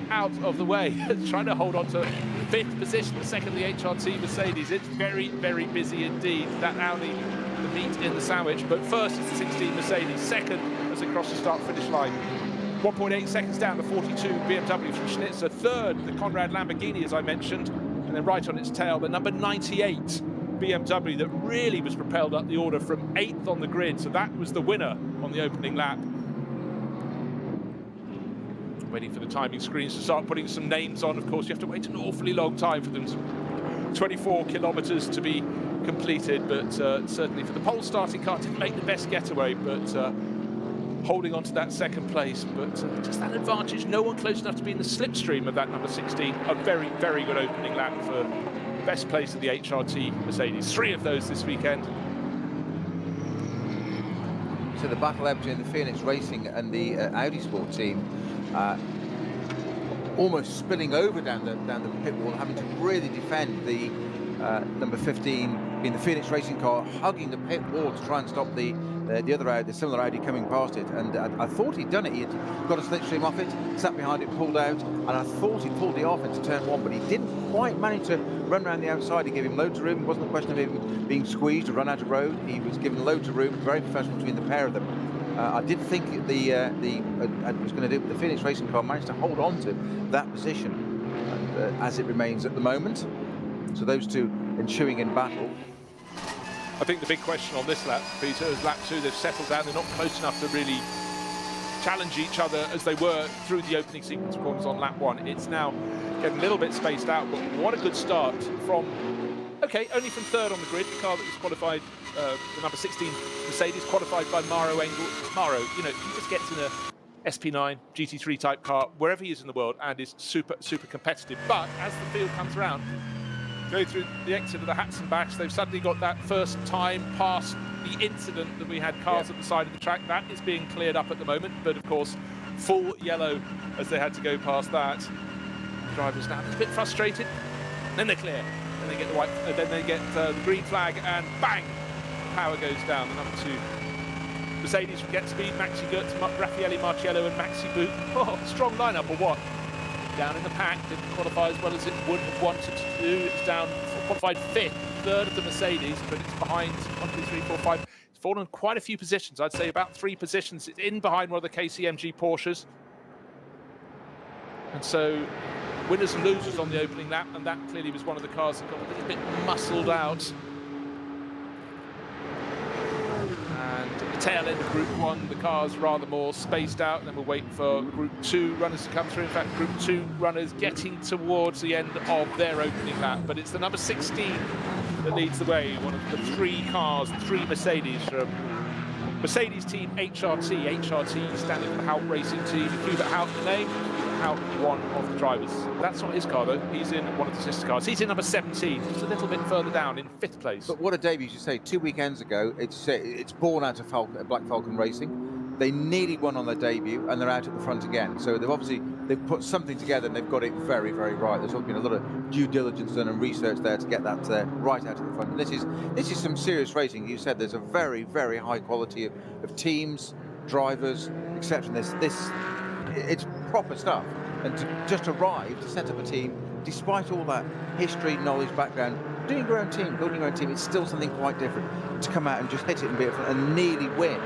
out of the way, trying to hold on to 5th position, the second the HRT Mercedes. It's very, very busy indeed, that Audi, the meat in the sandwich. But first is the 16 Mercedes, second as they cross the start-finish line. 1.8 seconds down, the 42 BMW from Schnitzer. Third, the Conrad Lamborghini, as I mentioned. And then right on its tail, the number 98 BMW that really was propelled up the order from 8th on the grid. So that was the winner on the opening lap. Waiting for the timing screens to start putting some names on. Of course, you have to wait an awfully long time for them. 24 kilometres to be completed, but certainly for the pole starting car, didn't make the best getaway, but holding on to that second place, but just that advantage. No one close enough to be in the slipstream of that number 16. A very, very good opening lap for best place of the HRT Mercedes. 3 of those this weekend. So the battle out between the Phoenix Racing and the Audi Sport team, almost spilling over down the pit wall, having to really defend the number 15 being the Phoenix Racing car, hugging the pit wall to try and stop the the other Audi, the similar Audi coming past it, and I thought he'd done it. He'd got a slipstream off it, sat behind it, pulled out, and I thought he pulled it off into turn 1, but he didn't quite manage to run around the outside. He gave him loads of room. It wasn't a question of him being squeezed or run out of road. He was given loads of room. Very professional between the pair of them. I did think was going to do the Phoenix racing car managed to hold on to that position, and, as it remains at the moment. So those two ensuing in battle. I think the big question on this lap, Peter, is lap 2. They've settled down. They're not close enough to really challenge each other as they were through the opening sequence of corners on lap 1. It's now getting a little bit spaced out, but what a good start from, okay, only from third on the grid, the car that was qualified, the number 16 Mercedes, qualified by Mauro Engel. Mauro, you know, he just gets in a SP9 GT3 type car wherever he is in the world and is super competitive. But as the field comes around, going through the exit of the Hatzenbachs, they've suddenly got that first time past the incident that we had cars at the side of the track. That is being cleared up at the moment, but of course full yellow as they had to go past that. The drivers now a bit frustrated, then they're clear, then they get the white, then they get the green flag, and bang, power goes down. The number 2 Mercedes from Get Speed, Maxi Goetz, Raffaele Marciello and Maxi Boot. Oh, strong lineup or what? Down in the pack, didn't qualify as well as it would have wanted to do. It's down, qualified 5th, third of the Mercedes, but it's behind 1, 2, 3, 4, 5. It's fallen quite a few positions. I'd say about 3 positions. It's in behind one of the KCMG Porsches. And so winners and losers on the opening lap, and that clearly was one of the cars that got a little bit muscled out. And at the tail end of Group 1, the car's rather more spaced out, and then we'll wait for Group 2 runners to come through. In fact, Group 2 runners getting towards the end of their opening lap, but it's the number 16 that leads the way, one of the 3 cars, 3 Mercedes from Mercedes team HRT. HRT standing for the Hout Racing Team. Hubert Hout, the name. Hout, one of the drivers. That's not his car though. He's in one of the sister cars. He's in number 17, just a little bit further down in 5th place. But what a debut, as you say, 2 weekends ago. It's born out of Black Falcon Racing. They nearly won on their debut, and they're out at the front again. So they've put something together, and they've got it very, very right. There's been a lot of due diligence done and research there to get that right out at the front. And this is some serious racing. You said there's a very, very high quality of teams, drivers, etc. It's proper stuff. And to just arrive to set up a team, despite all that history, knowledge, background, doing your own team, building your own team, it's still something quite different. To come out and just hit it and be and nearly win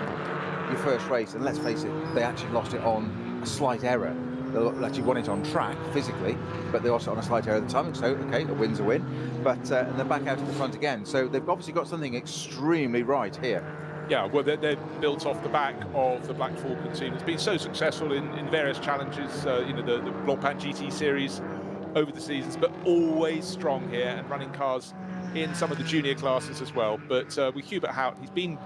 your first race, and let's face it, they actually lost it on a slight error. They actually won it on track physically, but they lost it on a slight error at the time. So okay, a win's a win, but and they're back out at the front again. So they've obviously got something extremely right here. Yeah, well, they're built off the back of the Black Falcon team. It's been so successful in various challenges, you know, the Blancpain GT series over the seasons, but always strong here and running cars in some of the junior classes as well. But with Hubert Hout, he's been,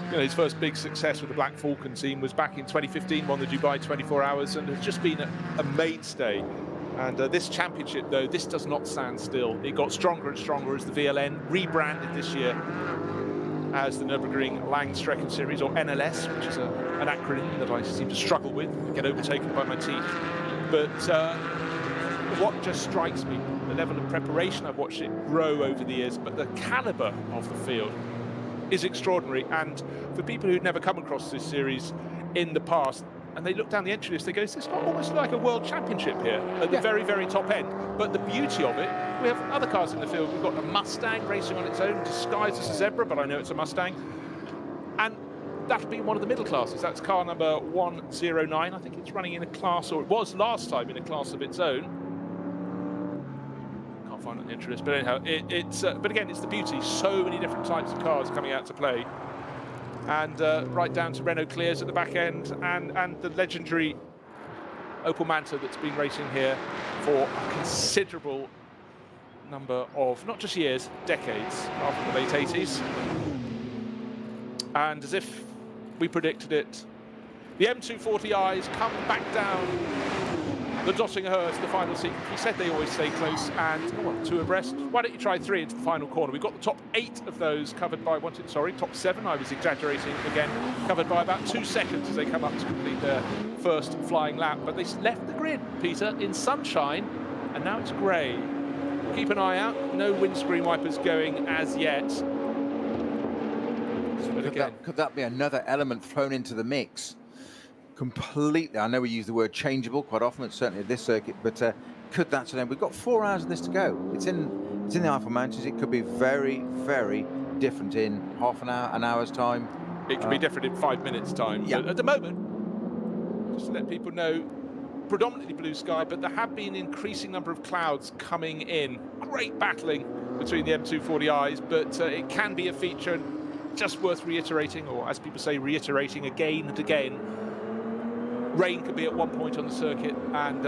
you know, his first big success with the Black Falcon team was back in 2015, won the Dubai 24 Hours, and has just been a mainstay. And this championship, though, this does not stand still. It got stronger and stronger as the VLN rebranded this year as the Nürburgring Langstrecken Series, or NLS, which is an acronym that I seem to struggle with, get overtaken by my teeth. But what just strikes me, the level of preparation, I've watched it grow over the years, but the caliber of the field is extraordinary. And for people who'd never come across this series in the past, and they look down the entry list, they go, it's almost like a world championship here at the very, very top end. But the beauty of it, we have other cars in the field. We've got a Mustang racing on its own, disguised as a Zebra, but I know it's a Mustang. And that'll be one of the middle classes. That's car number 109. I think it's running in a class, or it was last time in a class of its own. Can't find it on the entry list, but anyhow, but again, it's the beauty. So many different types of cars coming out to play. And right down to Renault Clears at the back end, and the legendary Opel Manta that's been racing here for a considerable number of, not just years, decades, after the late 80s. And as if we predicted it, the M240Is come back down the Dottinghurst, the final sequence. We said they always stay close, and 2 abreast. Why don't you try 3 into the final corner? We've got the top 8 of those covered by, top 7, I was exaggerating again, covered by about 2 seconds as they come up to complete their first flying lap. But they left the grid, Peter, in sunshine, and now it's grey. Keep an eye out, no windscreen wipers going as yet. But again, Could that be another element thrown into the mix? Completely. I know we use the word changeable quite often, certainly at this circuit, but could that so then we've got 4 hours of this to go. It's in the Eifel Mountains. It could be very, very different in half an hour, an hour's time. it can be different in 5 minutes' time. Yeah. But at the moment, just to let people know, predominantly blue sky, but there have been an increasing number of clouds coming in. Great battling between the M240Is, but it can be a feature just worth reiterating, or as people say, reiterating again and again. Rain could be at one point on the circuit, and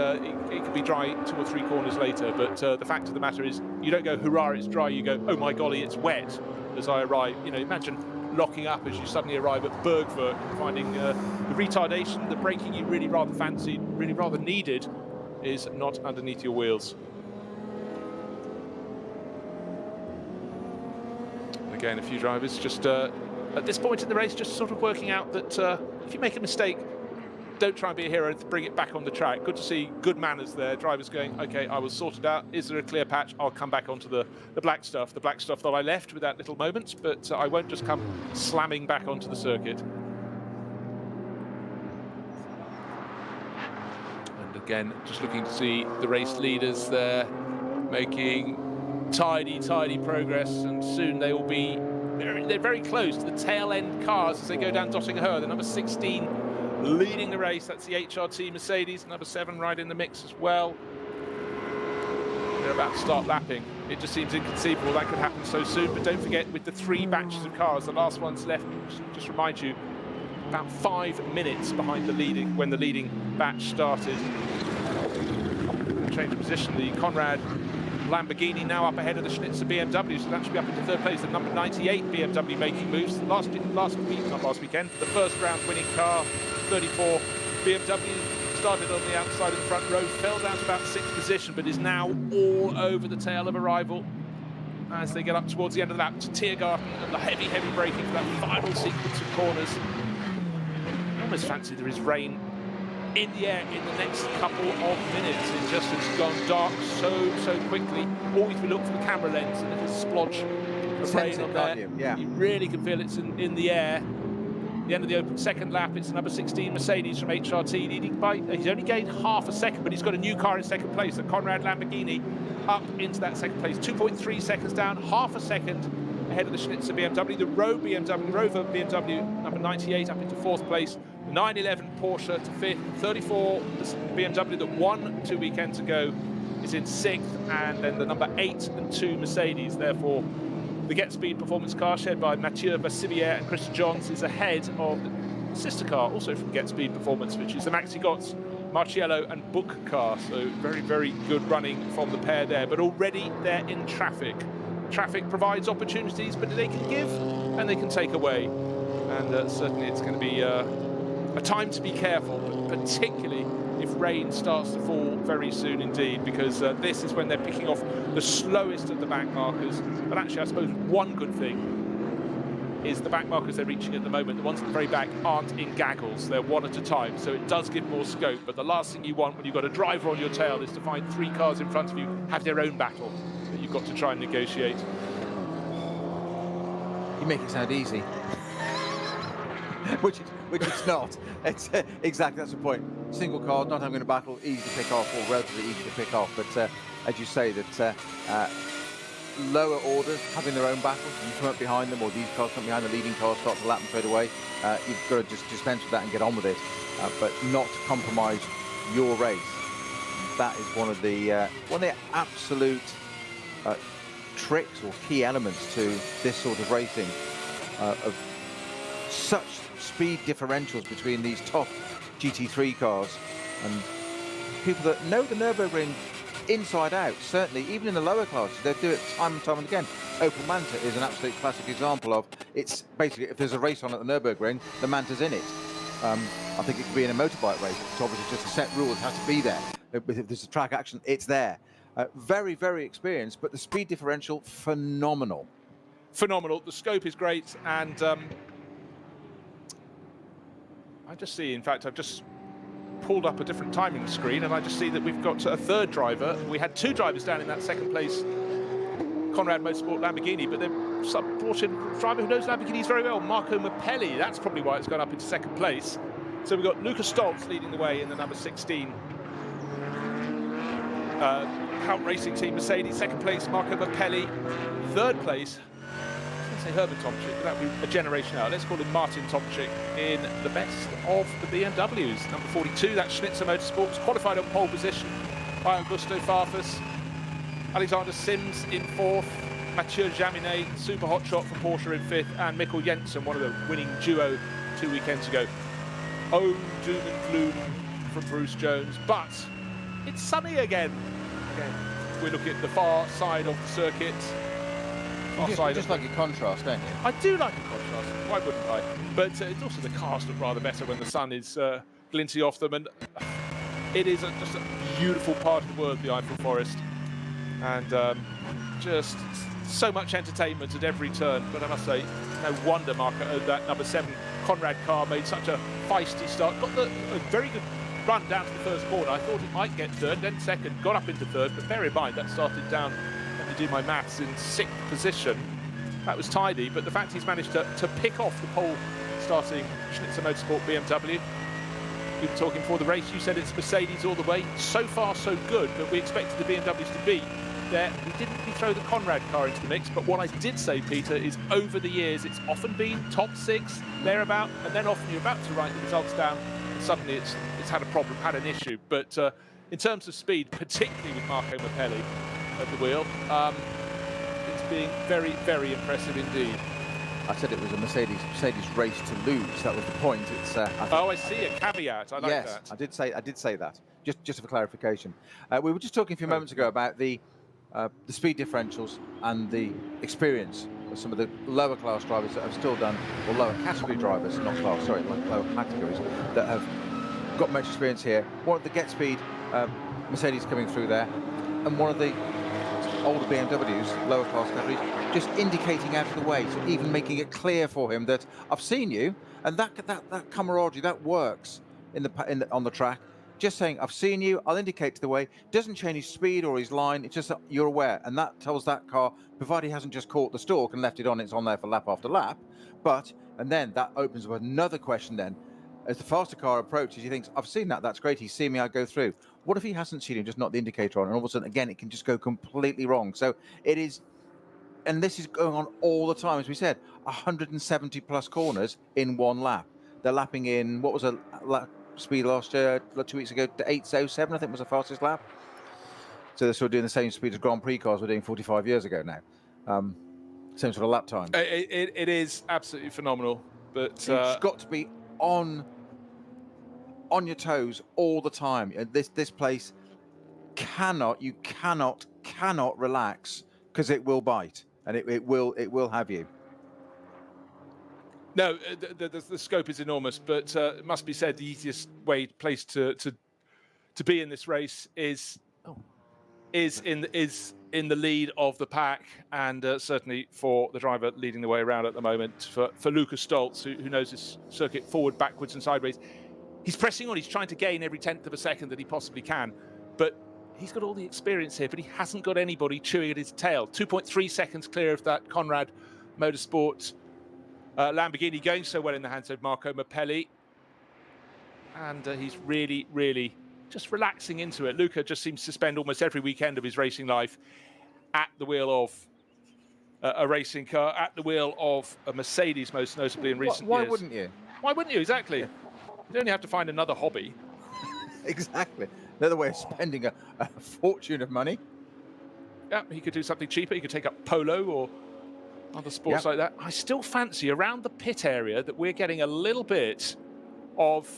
it could be dry 2 or 3 corners later. But the fact of the matter is, you don't go, hurrah, it's dry. You go, oh my golly, it's wet as I arrive. You know, imagine locking up as you suddenly arrive at Bergwerk and finding the retardation, the braking you really rather fancied, really rather needed, is not underneath your wheels. And again, a few drivers just at this point in the race, just sort of working out that if you make a mistake, don't try and be a hero to bring it back on the track. Good to see good manners there. Drivers going, okay, I will sort it out. Is there a clear patch? I'll come back onto the black stuff that I left with that little moment, but I won't just come slamming back onto the circuit. And again, just looking to see the race leaders there making tidy progress, and soon they will be they're very close to the tail end cars as they go down Dottingher. The number 16 leading the race, that's the HRT Mercedes, number 7 right in the mix as well. They're about to start lapping. It just seems inconceivable that could happen so soon, but don't forget, with the 3 batches of cars, the last one's left, just remind you, about 5 minutes behind the leading, when the leading batch started. Change of position, the Conrad Lamborghini now up ahead of the Schnitzer BMW, so that should be up into 3rd place. The number 98 BMW making moves. The the first round winning car, 34 BMW, started on the outside of the front row, fell down to about 6th position, but is now all over the tail of arrival as they get up towards the end of the lap to Tiergarten, and the heavy braking for that final sequence of corners. I almost fancy there is rain in the air in the next couple of minutes. It just has gone dark so quickly. Always we look for the camera lens, and there's a splodge of rain on there. You really can feel it's in the air. The end of the open second lap, it's the number 16 Mercedes from HRT leading by, he's only gained half a second, but he's got a new car in second place, the Conrad Lamborghini, up into that second place, 2.3 seconds down, half a second ahead of the Schnitzer BMW, the Rover BMW, number 98 up into 4th place, the 911 Porsche to 5th, 34 BMW that won 2 weekends ago is in 6th, and then the number 8 and 2 Mercedes, therefore the Get Speed performance car shared by Mathieu Vassilière and Chris Johns is ahead of the sister car, also from Get Speed Performance, which is the Maxi Götz, Marciello and Book car. So very good running from the pair there, but already they're in traffic. Traffic provides opportunities, but they can give and they can take away. And certainly it's going to be a time to be careful, but particularly if rain starts to fall very soon indeed, because this is when they're picking off the slowest of the back markers. But actually, I suppose one good thing is the back markers they're reaching at the moment, the ones at the very back, aren't in gaggles. They're one at a time, so it does give more scope. But the last thing you want when you've got a driver on your tail is to find 3 cars in front of you have their own battle that you've got to try and negotiate. You make it sound easy. which it's not. It's exactly, that's the point. Single car, not having a battle, easy to pick off, or relatively easy to pick off. But as you say, that lower orders having their own battles, you come up behind them, or these cars come behind the leading cars, start to lap them straight away. You've got to just dispense with that and get on with it, but not compromise your race. That is one of the absolute tricks or key elements to this sort of racing, of such speed differentials between these top GT3 cars, and people that know the Nürburgring inside out, certainly even in the lower classes, they do it time and time and again. Opel Manta is an absolute classic example of, it's basically, if there's a race on at the Nürburgring, the Manta's in it. I think it could be in a motorbike race. It's obviously just a set rule, it has to be there. If there's a track action, it's there. Very experienced, but the speed differential, phenomenal. The scope is great, and I just see, in fact, I've just pulled up a different timing screen, and I just see that we've got a 3rd driver. We had 2 drivers down in that 2nd place Conrad Motorsport Lamborghini, but they're brought in a driver who knows Lamborghinis very well, Marco Mappelli. That's probably why it's gone up into second place. So we've got Luca Stoltz leading the way in the number 16 Hout Racing Team Mercedes. Second place, Marco Mappelli. Third place, I was going to say Herbert Tomczyk, but that would be a generation out. Let's call him Martin Tomczyk in the best of the BMWs. Number 42, that's Schnitzer Motorsports, qualified on pole position by Augusto Farfus. Alexander Sims in fourth, Mathieu Jaminet, super hot shot for Porsche in fifth, and Mikkel Jensen, one of the winning duo 2 weekends ago. Oh, doom and gloom from Bruce Jones, but it's sunny again. We look at the far side of the circuit. You just like a contrast, don't you? I do like a contrast, why wouldn't I? But it's also the cars look rather better when the sun is glinting off them, and it is just a beautiful part of the world, the Eiffel Forest. And just so much entertainment at every turn. But I must say, no wonder Marco, that number 7 Conrad car made such a feisty start. Got a very good run down to the first corner. I thought it might get third, then second, got up into third. But bear in mind, that started down, let me do my maths, in 6th position. That was tidy, but the fact he's managed to pick off the pole starting Schnitzer Motorsport BMW. We were talking before the race, you said it's Mercedes all the way. So far, so good, but we expected the BMWs to be there. We didn't really throw the Conrad car into the mix, but what I did say, Peter, is over the years it's often been top 6, thereabout, and then often you're about to write the results down, and suddenly it's had a problem, had an issue. But in terms of speed, particularly with Marco Mappelli at the wheel, it's being very, very impressive indeed. I said it was a Mercedes race to lose. That was the point. It's. I see a caveat. I like yes, that. I did say that. Just for clarification, we were just talking a few moments ago about the speed differentials and the experience of some of the lower class drivers that have still done, or lower category drivers, not class, sorry, lower categories, that have got much experience here. One of the Get Speed Mercedes coming through there, and one of the older BMWs, lower class categories, just indicating out of the way, so even making it clear for him that I've seen you, and that camaraderie, that works on the track. Just saying, I've seen you, I'll indicate to the way, doesn't change his speed or his line, it's just that you're aware, and that tells that car, provided he hasn't just caught the stalk and left it on, it's on there for lap after lap, and then that opens up another question then. As the faster car approaches, he thinks, I've seen that, that's great, he's seen me, I'll go through. What if he hasn't seen you, just not the indicator on, and all of a sudden, again, it can just go completely wrong. So it is, and this is going on all the time, as we said, 170 plus corners in one lap. They're lapping in, what was a lap speed last year, 2 weeks ago, to 8:07, I think was the fastest lap. So they're sort of doing the same speed as Grand Prix cars were doing 45 years ago now. Same sort of lap time. It is absolutely phenomenal. But you've got to be on your toes all the time. This place cannot relax, because it will bite, and it will have you. No, the scope is enormous, but it must be said the easiest place to be in this race is in the lead of the pack, and certainly for the driver leading the way around at the moment, for Luca Stoltz, who knows this circuit forward, backwards and sideways. He's pressing on, he's trying to gain every 10th of a second that he possibly can, but he's got all the experience here, but he hasn't got anybody chewing at his tail. 2.3 seconds clear of that Conrad Motorsport Lamborghini, going so well in the hands of Marco Mappelli, and he's really, really just relaxing into it. Luca just seems to spend almost every weekend of his racing life at the wheel of a racing car, at the wheel of a Mercedes, most notably in recent years. Why wouldn't you? Why wouldn't you? Exactly. Yeah. You only have to find another hobby. Exactly. Another way of spending a fortune of money. Yeah, he could do something cheaper. He could take up polo or other sports like that. I still fancy around the pit area that we're getting a little bit of,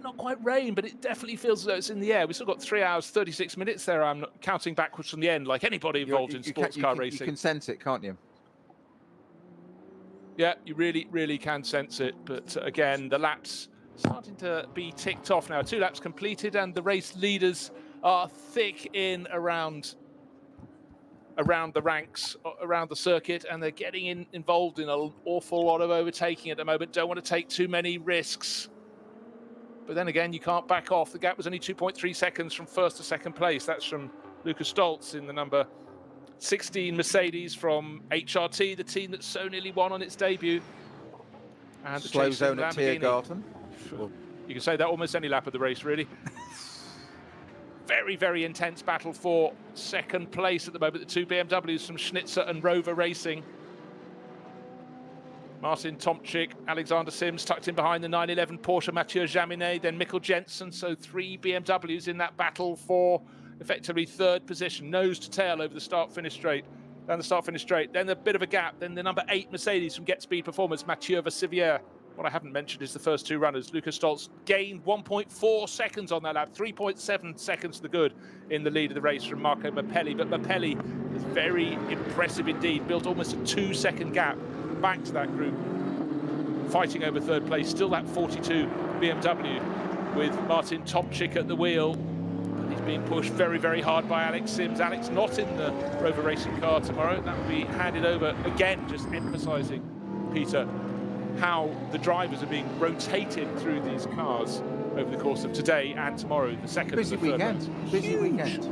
not quite rain, but it definitely feels as though it's in the air. We've still got 3 hours, 36 minutes there. I'm counting backwards from the end, like anybody involved in sports car racing. You can sense it, can't you? Yeah, you really, really can sense it. But again, the laps starting to be ticked off now. 2 laps completed, and the race leaders are thick in around the ranks, around the circuit, and they're getting involved in an awful lot of overtaking at the moment. Don't want to take too many risks. But then again, you can't back off. The gap was only 2.3 seconds from first to second place. That's from Luca Stoltz in the number 16 Mercedes from HRT, the team that so nearly won on its debut. And the slow zone at Lamborghini. Tiergarten. You can say that almost any lap of the race, really. Very, very intense battle for second place at the moment. The two BMWs from Schnitzer and Rover Racing. Martin Tomczyk, Alexander Sims tucked in behind the 911 Porsche, Mathieu Jaminet, then Mikkel Jensen. So 3 BMWs in that battle for effectively third position, nose to tail over the start-finish straight. Down the start-finish straight, then a bit of a gap, then the number 8 Mercedes from Get Speed Performance, Mathieu Vassivière. What I haven't mentioned is the first 2 runners. Lucas Stoltz gained 1.4 seconds on that lap, 3.7 seconds to the good in the lead of the race from Marco Mappelli. But Mappelli is very impressive indeed, built almost a 2-second gap back to that group, fighting over third place. Still that 42 BMW with Martin Tomczyk at the wheel. But he's being pushed very, very hard by Alex Sims. Alex not in the Rover Racing car tomorrow. That will be handed over again, just emphasising, Peter, how the drivers are being rotated through these cars over the course of today and tomorrow, the second Busy and the third weekend. rounds. Busy weekend.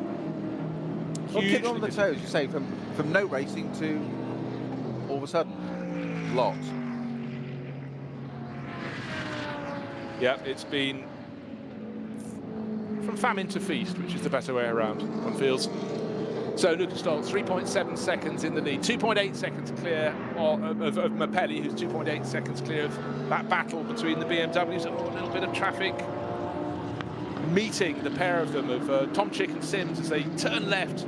Well, kick on the toes, you say, from no racing to all of a sudden, lots. Yeah, it's been from famine to feast, which is the better way around, one feels. So Lucas Stoltz, 3.7 seconds in the lead, 2.8 seconds clear of Mappelli, who's 2.8 seconds clear of that battle between the BMWs. A little bit of traffic meeting the pair of them, of Tomczyk and Sims, as they turn left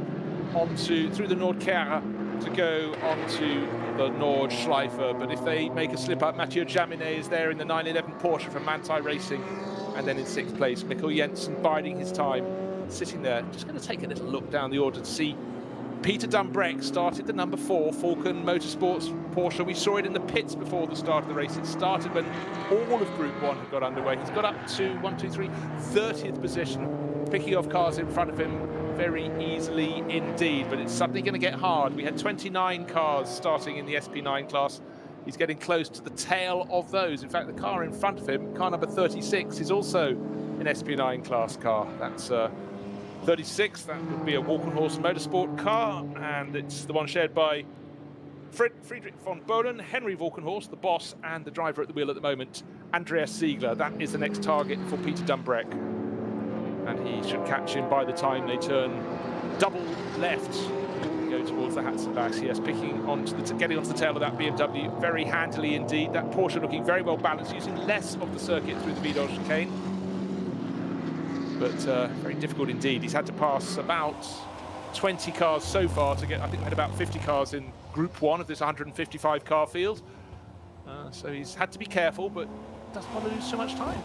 through the Nordkere to go onto the Nordschleife. But if they make a slip up, Mathieu Jaminet is there in the 911 Porsche from Manthey Racing. And then in 6th place, Mikkel Jensen biding his time, sitting there. Just going to take a little look down the order to see Peter Dumbreck started the number 4 Falcon Motorsports Porsche. We saw it in the pits before the start of the race. It started when all of Group 1 had got underway. He's got up to 30th position, picking off cars in front of him very easily indeed. But it's suddenly going to get hard. We had 29 cars starting in the SP9 class. He's getting close to the tail of those. In fact, the car in front of him, car number 36, is also an SP9 class car. That's 36, that would be a Walkenhorst Motorsport car, and it's the one shared by Friedrich von Bohlen, Henry Walkenhorst, the boss, and the driver at the wheel at the moment, Andreas Ziegler. That is the next target for Peter Dumbreck. And he should catch him by the time they turn double left, go towards the Hatzenbachs. Yes, getting onto the tail of that BMW very handily indeed. That Porsche looking very well balanced, using less of the circuit through the Vidal chicane. But very difficult indeed. He's had to pass about 20 cars so far to get, I think we had about 50 cars in Group 1 of this 155 car field. So he's had to be careful, but doesn't want to lose so much time.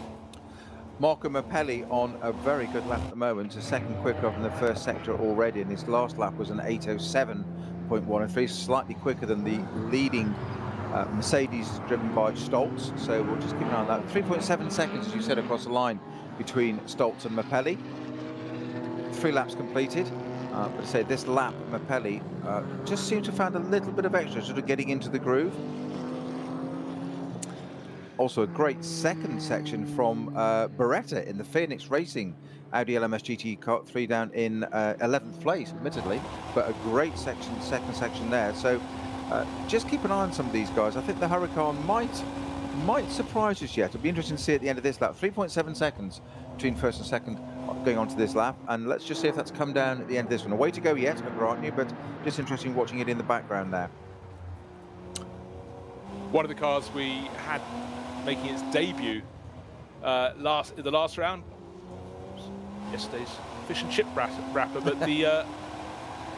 Marco Mappelli on a very good lap at the moment, a second quicker in the first sector already, and his last lap was an 8:07.103, slightly quicker than the leading Mercedes driven by Stoltz. So we'll just keep an eye on that. 3.7 seconds, as you said, across the line between Stoltz and Mappelli. 3 laps completed. But I say this lap, Mappelli just seemed to have found a little bit of extra, sort of getting into the groove. Also a great second section from Beretta in the Phoenix Racing Audi LMS GT Kart 3 down in 11th place, admittedly, but a great second section there. So just keep an eye on some of these guys. I think the Huracan might surprise us yet. It'll be interesting to see at the end of this lap. 3.7 seconds between first and second going on to this lap, and let's just see if that's come down at the end of this one. A way to go yet, I grant you, but just interesting watching it in the background there. One of the cars we had making its debut the last round, yesterday's fish and chip wrapper, but the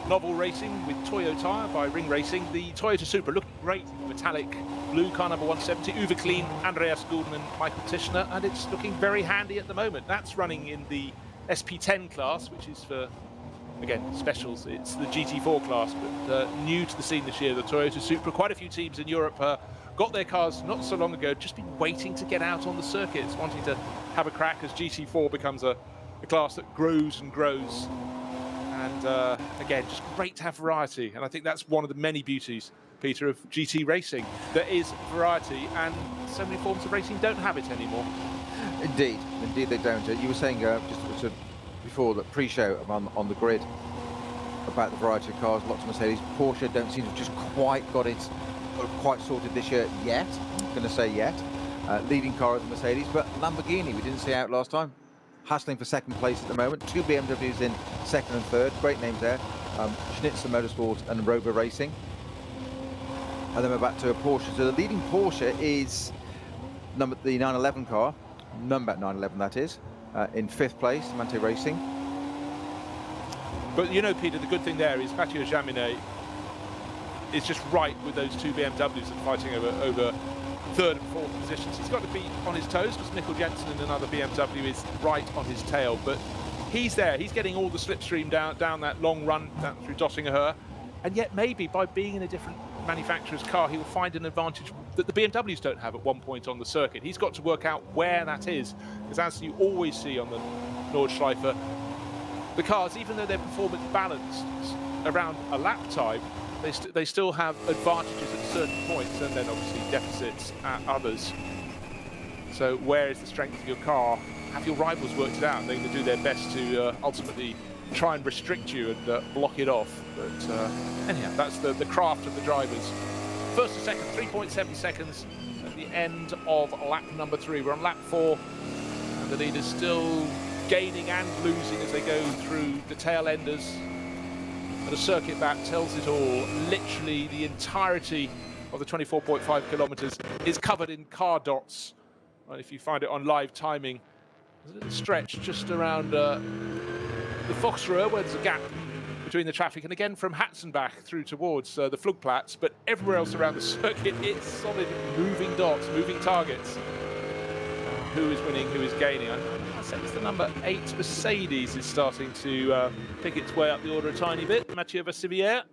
novel racing with Toyo Tyre by Ring Racing, the Toyota Supra looking great, metallic blue, car number 170, Uwe Kleen, Andreas Gulden and Michael Tischner, and it's looking very handy at the moment. That's running in the SP10 class, which is for, again, specials. It's the GT4 class, but new to the scene this year, the Toyota Supra. Quite a few teams in Europe got their cars not so long ago, just been waiting to get out on the circuits, wanting to have a crack as GT4 becomes a class that grows and grows. And again, just great to have variety. And I think that's one of the many beauties, Peter, of GT racing. There is variety, and so many forms of racing don't have it anymore. Indeed they don't. You were saying just before the pre-show on the grid, about the variety of cars, lots of Mercedes. Porsche don't seem to have just quite got it quite sorted this year yet. I'm going to say yet. Leading car of the Mercedes, but Lamborghini, we didn't see out last time, hassling for second place at the moment. 2 BMWs in second and third, great names there. Schnitzer Motorsport and Rover Racing. And then we're back to a Porsche. So the leading Porsche is the 911 car, number 911 that is, in 5th place, Mante Racing. But you know, Peter, the good thing there is Mathieu Jaminet is just right with those 2 BMWs that are fighting over 3rd and 4th positions. He's got to be on his toes because Mikkel Jensen in another BMW is right on his tail. But he's there. He's getting all the slipstream down that long run down through Dottingerhöhe. And yet maybe by being in a different manufacturer's car, he will find an advantage that the BMWs don't have at one point on the circuit. He's got to work out where that is. Because as you always see on the Nordschleife, the cars, even though they're performance balanced around a lap time, they still have advantages at certain points and then obviously deficits at others. So where is the strength of your car? Have your rivals worked it out? They're going to do their best to ultimately try and restrict you and block it off. But anyhow, that's the craft of the drivers. First to second, 3.7 seconds at the end of lap number 3. We're on lap 4, and the leaders still gaining and losing as they go through the tail enders. And a circuit map tells it all. Literally the entirety of the 24.5 kilometers is covered in car dots. And if you find it on live timing, there's a little stretch just around the Foxruhe where there's a gap between the traffic, and again from Hatzenbach through towards the Flugplatz, but everywhere else around the circuit it's solid moving dots, moving targets. Who is winning, who is gaining? I sense the number 8 Mercedes is starting to pick its way up the order a tiny bit. Mathieu Vassivière,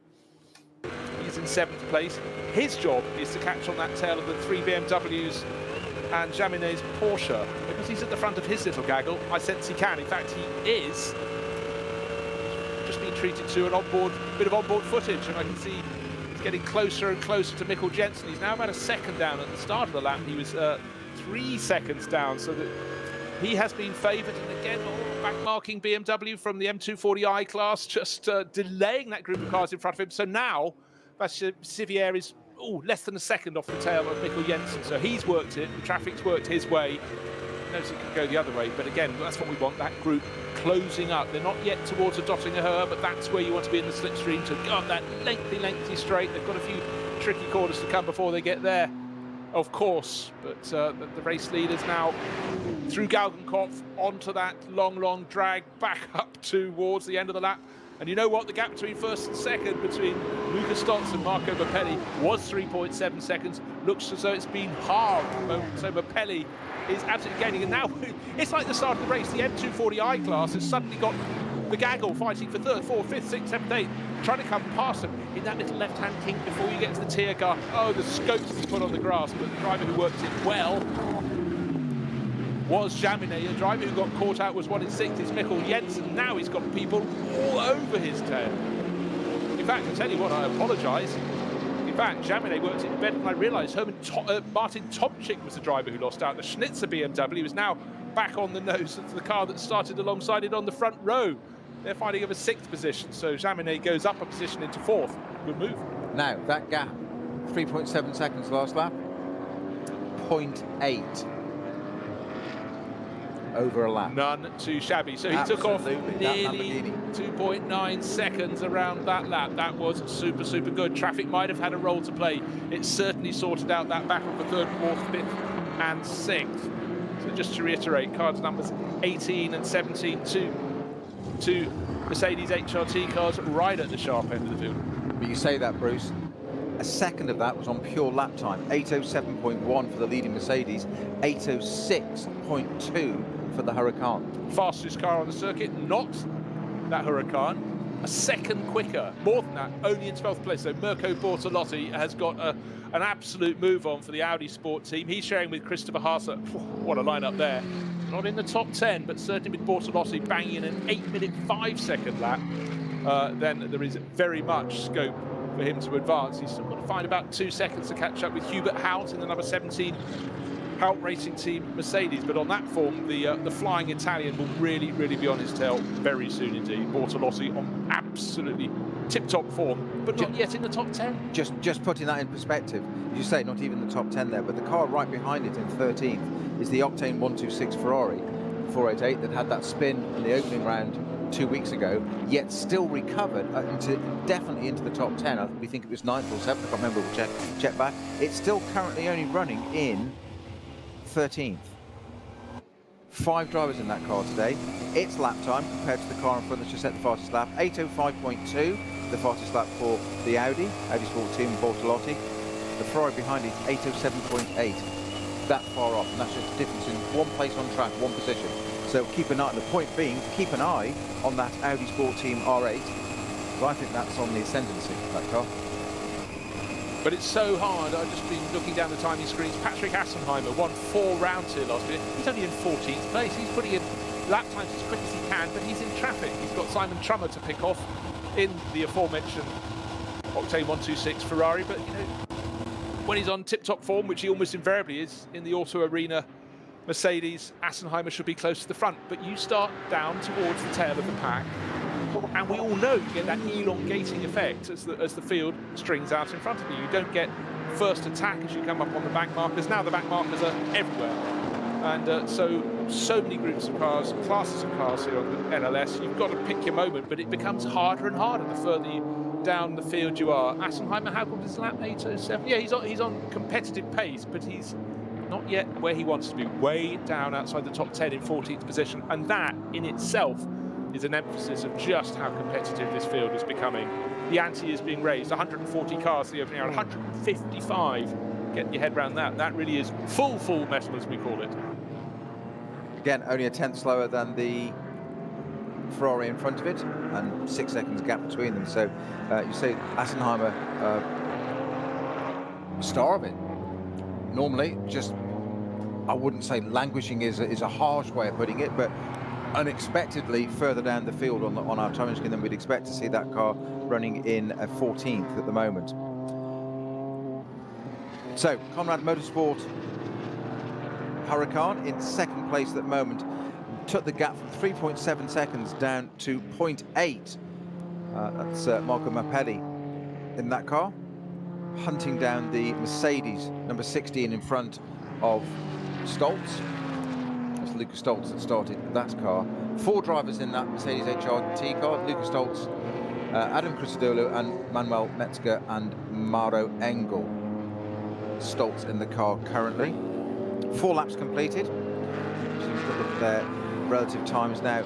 he's in 7th place. His job is to catch on that tail of the 3 BMWs and Jaminet's Porsche, because he's at the front of his little gaggle. I sense he can. In fact, he is. Just been treated to an bit of onboard footage, and I can see he's getting closer and closer to Mikkel Jensen. He's now about a second down. At the start of the lap, he was 3 seconds down, so that he has been favoured. And again, back-marking BMW from the M240i class, just delaying that group of cars in front of him. So now, Vassivière is less than a second off the tail of Mikkel Jensen. So he's worked it, the traffic's worked his way. He knows it can go the other way, but again, that's what we want, that group closing up. They're not yet towards a Dottingerhöhe, but that's where you want to be in the slipstream, to go up that lengthy straight. They've got a few tricky corners to come before they get there, of course. But the race leaders now through Galgenkopf onto that long drag back up towards the end of the lap. And you know what? The gap between first and second between Luca Stotz and Marco Mappelli was 3.7 seconds. Looks as though it's been halved. So Mappelli is absolutely gaining. And now it's like the start of the race. The M240i class has suddenly got the gaggle fighting for 3rd, 4th, 5th, 6th, 7th, 8th, trying to come past them in that little left-hand kink before you get to the tier car. Oh, the scopes he's put on the grass, but the driver who worked it well was Jaminet. The driver who got caught out was 1 in 6. It's Mikkel Jensen. Now he's got people all over his tail. In fact, I'll tell you what, I apologise. In fact, Jaminet worked it better than I realised. Martin Tomczyk was the driver who lost out. The Schnitzer BMW is now back on the nose of the car that started alongside it on the front row. They're fighting over 6th position, so Jaminet goes up a position into 4th. Good move. Now, that gap, 3.7 seconds last lap, 0.8 over a lap. None too shabby. So he took off nearly 2.9 seconds around that lap. That was super good. Traffic might have had a role to play. It certainly sorted out that battle for 3rd, 4th, 5th and 6th. So just to reiterate, cards numbers 18 and 17, two Mercedes HRT cars right at the sharp end of the field. But you say that, Bruce. A second of that was on pure lap time. 8:07.1 for the leading Mercedes, 8:06.2 for the Huracan. Fastest car on the circuit, not that Huracan. A second quicker, more than that, only in 12th place. So Mirko Bortolotti has got an absolute move on for the Audi Sport team. He's sharing with Christopher Haase. What a lineup there. Not in the top 10, but certainly with Bortolotti banging in an 8-minute 5-second lap, then there is very much scope for him to advance. He's still got to find about 2 seconds to catch up with Hubert Hout in the number 17 Hout Racing Team Mercedes. But on that form, the flying Italian will really be on his tail very soon indeed. Bortolotti on absolutely tip-top form, but not yet in the top 10. Just putting that in perspective, as you say, not even the top 10 there, but the car right behind it in 13th is the Octane 126 Ferrari 488 that had that spin in the opening round 2 weeks ago, yet still recovered definitely into the top 10. We think it was 9th or 7th, I can't remember, we'll check back. It's still currently only running in 13th. 5 drivers in that car today. Its lap time compared to the car in front that's just set the fastest lap, 8:05.2, the fastest lap for the Audi Sport Team Bortolotti. The Ferrari behind it, 8:07.8. That far off, and that's just a difference in one place on track, one position. So keep an eye, and the point being, keep an eye on that Audi Sport Team R8, because I think that's on the ascendancy, that car. But it's so hard. I've just been looking down the timing screens. Patrick Assenheimer won 4 rounds here last year. He's only in 14th place. He's putting in lap times as quick as he can, but he's in traffic. He's got Simon Trummer to pick off in the aforementioned Octane 126 Ferrari. But, you know, when he's on tip-top form, which he almost invariably is in the Auto Arena Mercedes, Assenheimer should be close to the front. But you start down towards the tail of the pack, and we all know you get that elongating effect as the field strings out in front of you. You don't get first attack as you come up on the back markers. Now the back markers are everywhere. And so many groups of cars, classes of cars here on the NLS. You've got to pick your moment, but it becomes harder and harder the further you down the field you are. Assenheimer, how good is lap? 8:07. Yeah, he's on competitive pace, but he's not yet where he wants to be. Way down outside the top 10 in 14th position, and that in itself is an emphasis of just how competitive this field is becoming. The ante is being raised. 140 cars the opening round, 155. Get your head around that. That really is full metal, as we call it. Again, only a tenth slower than the Ferrari in front of it, and 6 seconds gap between them. So you say Assenheimer, star of it. Normally, just, I wouldn't say languishing is a harsh way of putting it, but unexpectedly further down the field on our timing screen than we'd expect to see that car running in 14th at the moment. So Conrad Motorsport Huracan in second place at the moment, took the gap from 3.7 seconds down to 0.8. That's Marco Mappelli in that car, hunting down the Mercedes number 16 in front of Stoltz. That's Lucas Stoltz that started that car. 4 drivers in that Mercedes HRT car: Lucas Stoltz, Adam Christodoulou, and Manuel Metzger and Mauro Engel. Stoltz in the car currently. 4 laps completed. Just look at their relative times now.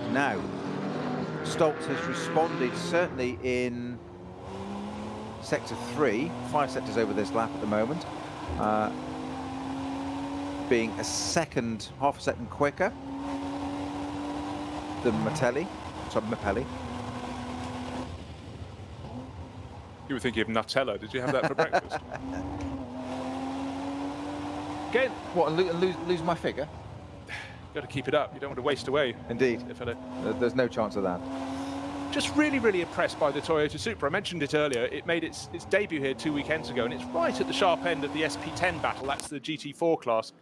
Stoltz has responded certainly in sector 3, 5 sectors over this lap at the moment, being half a second quicker than Mappelli. You were thinking of Nutella. Did you have that for breakfast? Again, what, and lose my figure? Got to keep it up. You don't want to waste away. Indeed. There's no chance of that. Just really impressed by the Toyota Supra. I mentioned it earlier. It made its debut here 2 weekends ago, and it's right at the sharp end of the SP10 battle. That's the GT4 class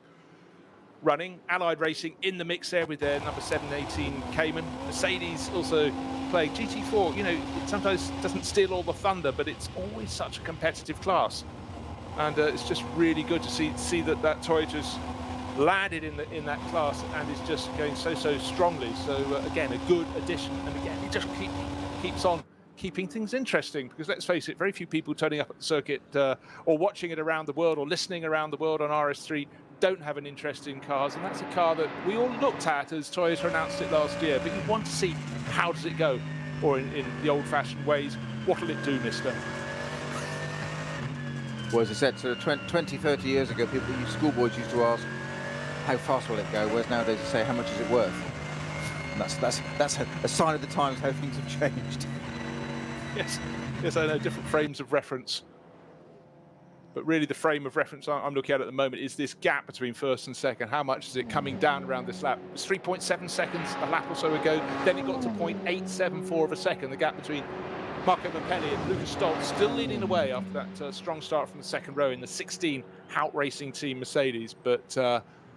running. Allied Racing in the mix there with their number 718 Cayman. Mercedes also playing GT4. You know, it sometimes doesn't steal all the thunder, but it's always such a competitive class. And it's just really good to see that Toyota's landed in that class and is just going so strongly. So again, a good addition, and again, it just keeps on keeping things interesting, because let's face it, very few people turning up at the circuit or watching it around the world or listening around the world on RS3 don't have an interest in cars, and that's a car that we all looked at as Toyota announced it last year, but you want to see how does it go, or in the old-fashioned ways, what'll it do, mister? Well, as I said, sort of 20, 30 years ago, schoolboys used to ask, how fast will it go? Whereas nowadays they say, how much is it worth? And that's a sign of the times, how things have changed. Yes, I know, different frames of reference. But really the frame of reference I'm looking at the moment is this gap between first and second. How much is it coming down around this lap? It was 3.7 seconds a lap or so ago. Then it got to 0.874 of a second, the gap between Marco Mappelli and Lucas Stoltz, still leading the way after that strong start from the second row in the 16 Hout Racing Team Mercedes. But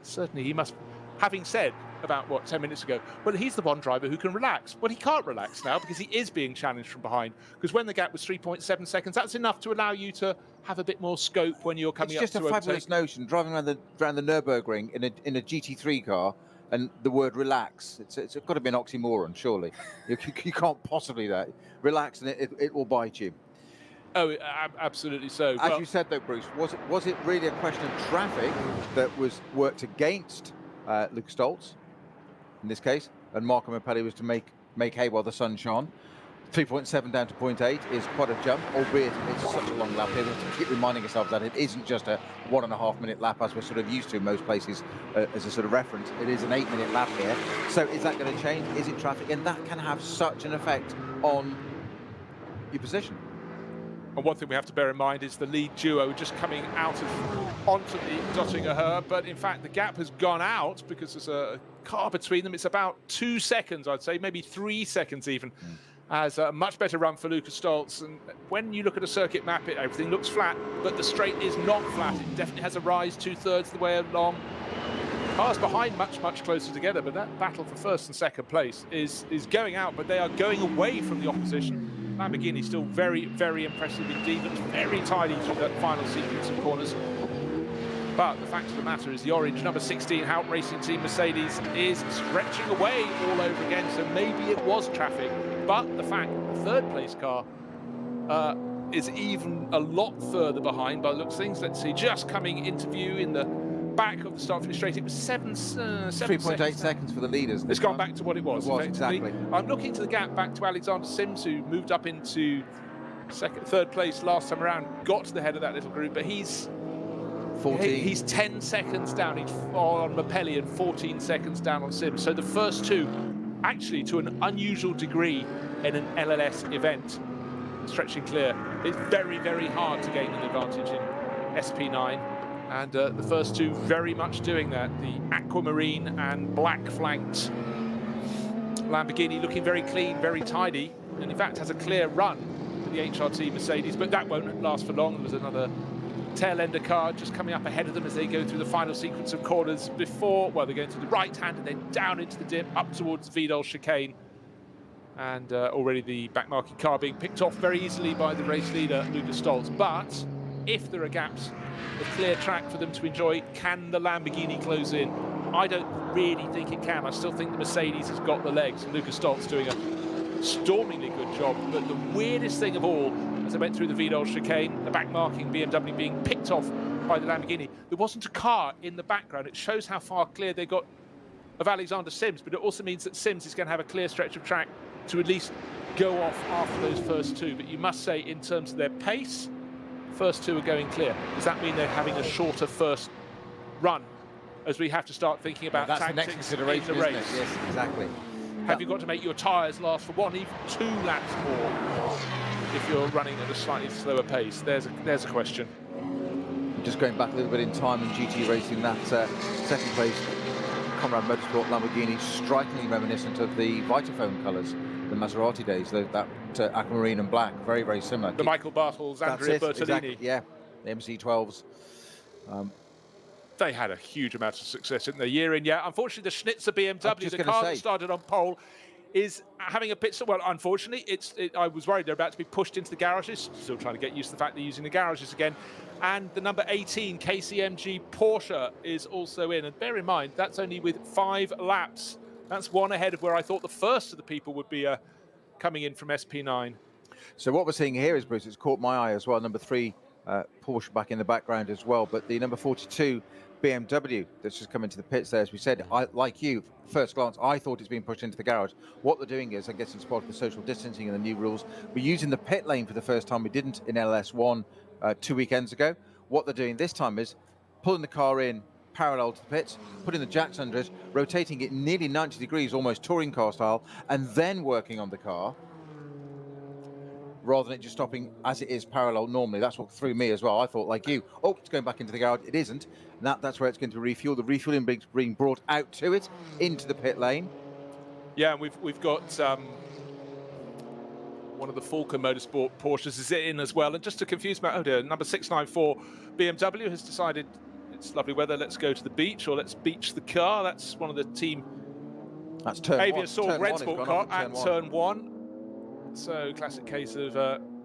certainly he must having said about, 10 minutes ago, well, he's the one driver who can relax. Well, he can't relax now because he is being challenged from behind. Because when the gap was 3.7 seconds, that's enough to allow you to have a bit more scope when you're coming up to It's just a fabulous notion, driving around the Nürburgring in a GT3 car, and the word relax. It's got to be an oxymoron, surely. you can't possibly that. Relax and it will bite you. Oh, absolutely so. As you said, though, Bruce, was it really a question of traffic that was worked against Luke Stoltz in this case, and Marco Mappelli was to make hay while the sun shone? 3.7 down to 0.8 is quite a jump, albeit it's such a long lap. We have to keep reminding ourselves that it isn't just a 1.5 minute lap as we're sort of used to in most places as a sort of reference. It is an 8 minute lap here. So is that going to change? Is it traffic? And that can have such an effect on your position. And one thing we have to bear in mind is the lead duo just coming out onto the Dottinger, but in fact the gap has gone out because there's a car between them. It's about 2 seconds, I'd say, maybe 3 seconds even. As a much better run for Lukas Stoltz. And when you look at a circuit map, everything looks flat, but the straight is not flat. It definitely has a rise 2/3 the way along. Cars behind much closer together, but that battle for first and second place is going out, but they are going away from the opposition. Lamborghini still very impressive indeed, but very tidy through that final sequence of corners. But the fact of the matter is the orange number 16 Hout Racing Team Mercedes is stretching away all over again, so maybe it was traffic. But the fact that the third place car is even a lot further behind by the looks of things. Let's see, just coming into view in the back of the start finish straight. It was 3.8 seconds for the leaders. It's gone back to what it was. Exactly. I'm looking to the gap back to Alexander Sims, who moved up into third place last time around, got to the head of that little group, but he's 14. He's 10 seconds down. He's on Mappelli and 14 seconds down on Sims. So the first two, actually to an unusual degree in an LLS event, stretching clear. It's very hard to gain an advantage in SP9. And the first two very much doing that. The aquamarine and black flanked Lamborghini looking very clean, very tidy, and in fact has a clear run for the HRT Mercedes, but that won't last for long. There's another tail-ender car just coming up ahead of them as they go through the final sequence of corners before, well, they're going to the right hand and then down into the dip up towards Vidal chicane. And already the backmarking car being picked off very easily by the race leader, Lukas Stoltz. But if there are gaps of clear track for them to enjoy, can the Lamborghini close in? I don't really think it can. I still think the Mercedes has got the legs. Lukas Stoltz doing a stormingly good job. But the weirdest thing of all, as I went through the Vidal chicane, the backmarking BMW being picked off by the Lamborghini, there wasn't a car in the background. It shows how far clear they got of Alexander Sims, but it also means that Sims is going to have a clear stretch of track to at least go off after those first two. But you must say, in terms of their pace, first two are going clear. Does that mean they're having a shorter first run, as we have to start thinking about that's tactics the next consideration, in the race? isn't it? Yes, exactly. Have you got to make your tyres last for 1, even 2 laps more if you're running at a slightly slower pace? There's a question. Just going back a little bit in time in GT racing, that second place Conrad Motorsport Lamborghini, strikingly reminiscent of the Vitaphone colours, the Maserati days, that aquamarine and black, very similar. The Michael Bartels, Andrea Bertolini. Exactly, yeah, the MC12s. They had a huge amount of success in the year in. Yeah, unfortunately, the Schnitzer BMW, the car that started on pole, is having a pit stop. Well, unfortunately, I was worried they're about to be pushed into the garages. Still trying to get used to the fact they're using the garages again. And the number 18 KCMG Porsche is also in. And bear in mind, that's only with 5 laps. That's one ahead of where I thought the first of the people would be coming in from SP9. So what we're seeing here is, Bruce, it's caught my eye as well. Number 3 Porsche back in the background as well. But the number 42 BMW that's just come into the pits there, as we said, like you, first glance, I thought it's being pushed into the garage. What they're doing is, I guess it's part of the social distancing and the new rules, we're using the pit lane for the first time. We didn't in LS1 2 weekends ago. What they're doing this time is pulling the car in parallel to the pits, putting the jacks under it, rotating it nearly 90 degrees, almost touring car style, and then working on the car, rather than it just stopping as it is parallel normally. That's what threw me as well. I thought, like you, oh, it's going back into the garage. It isn't. And that's where it's going to refuel. The refueling being brought out to it, into the pit lane. Yeah, and we've got one of the Falcon Motorsport Porsches is in as well. And just to confuse me, oh dear, number 694 BMW has decided It's lovely weather. Let's go to the beach, or let's beach the car. That's one of the team That's turn one. Aviasaur Turn Red one, Sport it's car gone off at turn 1. So classic case of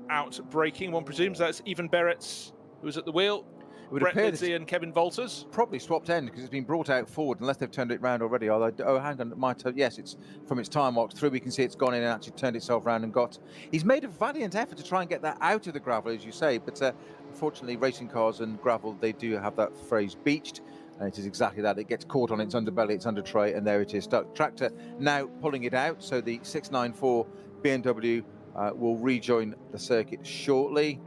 out braking, one presumes. That's Evan Barrett's, who was at the wheel. It would Brett appear Lindsay and Kevin Walters. probably swapped end because it's been brought out forward, unless they've turned it round already. Although, oh, hang on, it might have. Yes, it's from its time walk through. We can see it's gone in and actually turned itself round and got. He's made a valiant effort to try and get that out of the gravel, as you say, but unfortunately, racing cars and gravel, they do have that phrase beached. And it is exactly that. It gets caught on its underbelly, its under tray, and there it is stuck. Tractor now pulling it out. So the 694 BMW will rejoin the circuit shortly.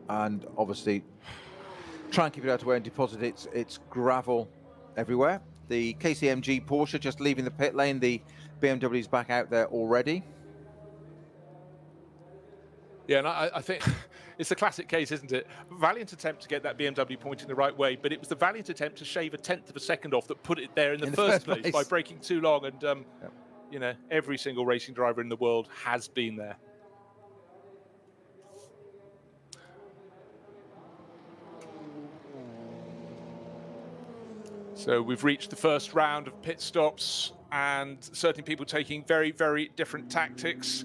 And obviously try and keep it out of the way and deposit its gravel everywhere. The KCMG Porsche just leaving the pit lane. The BMW's back out there already. Yeah, and I think it's a classic case, isn't it? Valiant attempt to get that BMW pointing the right way, but it was the valiant attempt to shave 1/10 of a second off that put it there in the first place by braking too long. And, you know, every single racing driver in the world has been there. So we've reached the first round of pit stops, and certainly people taking very, very different tactics.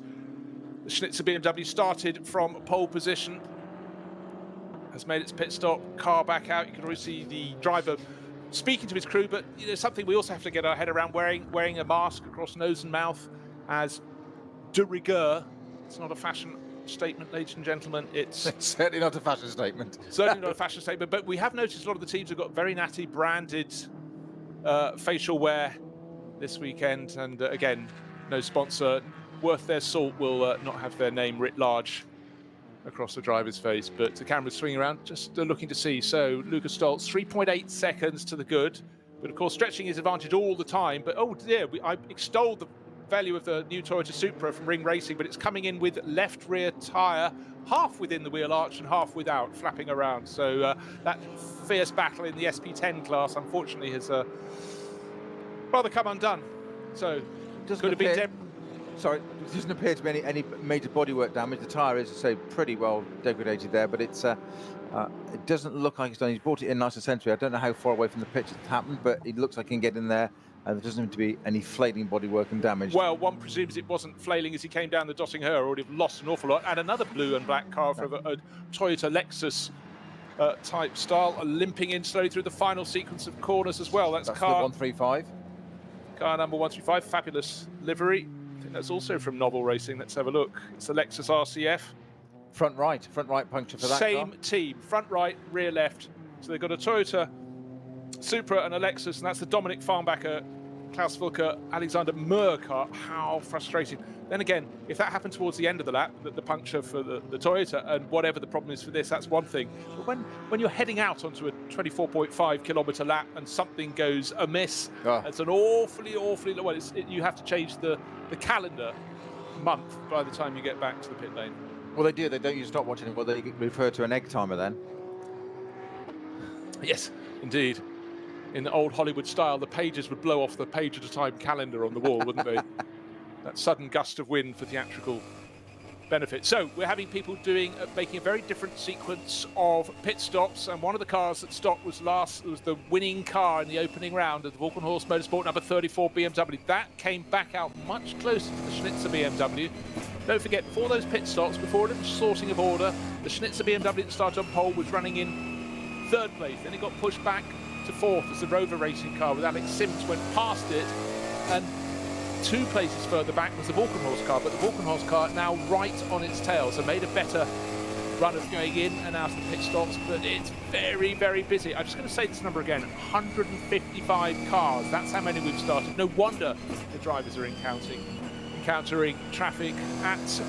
The Schnitzer BMW started from pole position, has made its pit stop, car back out. You can already see the driver speaking to his crew, but you know, something we also have to get our head around, wearing a mask across nose and mouth as de rigueur. It's not a fashion statement, ladies and gentlemen. It's certainly not a fashion statement. Certainly not a fashion statement, but we have noticed a lot of the teams have got very natty branded facial wear this weekend, and again, no sponsor worth their salt will not have their name writ large across the driver's face, but the camera's swinging around, just looking to see. So Lucas Stoltz, 3.8 seconds to the good, but of course stretching his advantage all the time. But oh dear, I extolled the value of the new Toyota Supra from Ring Racing, but it's coming in with left rear tyre, half within the wheel arch and half without, flapping around. So that fierce battle in the SP10 class, unfortunately, has rather come undone. So could have been sorry, there doesn't appear to be any major bodywork damage. The tyre is, say, pretty well degraded there, but it's it doesn't look like it's done. He's brought it in nice and centrally. I don't know how far away from the pitch it's happened, but it looks like he can get in there. There doesn't seem to be any flailing bodywork and damage. Well, one presumes it wasn't flailing as he came down the Dotting Her, or would have lost an awful lot. And another blue and black car for a Toyota Lexus type style, limping in slowly through the final sequence of corners as well. That's car 135. Car number 135, fabulous livery. I think that's also from Novel Racing. Let's have a look. It's the Lexus RCF. Front right puncture for that Same car. team, front right, rear left. So they've got a Toyota Supra and a Lexus, and that's the Dominic Farnbacher, Klaus Wilke, Alexander Moore car. How frustrating. Then again, if that happened towards the end of the lap, the puncture for the Toyota, and whatever the problem is for this, that's one thing. But when you're heading out onto a 24.5 kilometre lap and something goes amiss, it's an awfully, well, you have to change the calendar month by the time you get back to the pit lane. Well, they do. They don't use stopwatch anymore. They refer to an egg timer then. Yes, indeed. In the old Hollywood style, the pages would blow off the page-at-a-time calendar on the wall, wouldn't they? That sudden gust of wind for theatrical benefit. So we're having people making a very different sequence of pit stops, and one of the cars that stopped was the winning car in the opening round of the Walkenhorst Motorsport number 34 BMW. That came back out much closer to the Schnitzer BMW. Don't forget, before those pit stops, before a little sorting of order, the Schnitzer BMW that started on pole was running in third place. Then it got pushed back to fourth as the Rover Racing car with Alex Sims went past it, and 2 places further back was the Walkenhorst car, but the Walkenhorst car now right on its tail, so made a better run of going in and out of the pit stops, but it's very, very busy. I'm just going to say this number again, 155 cars, that's how many we've started. No wonder the drivers are encountering traffic at,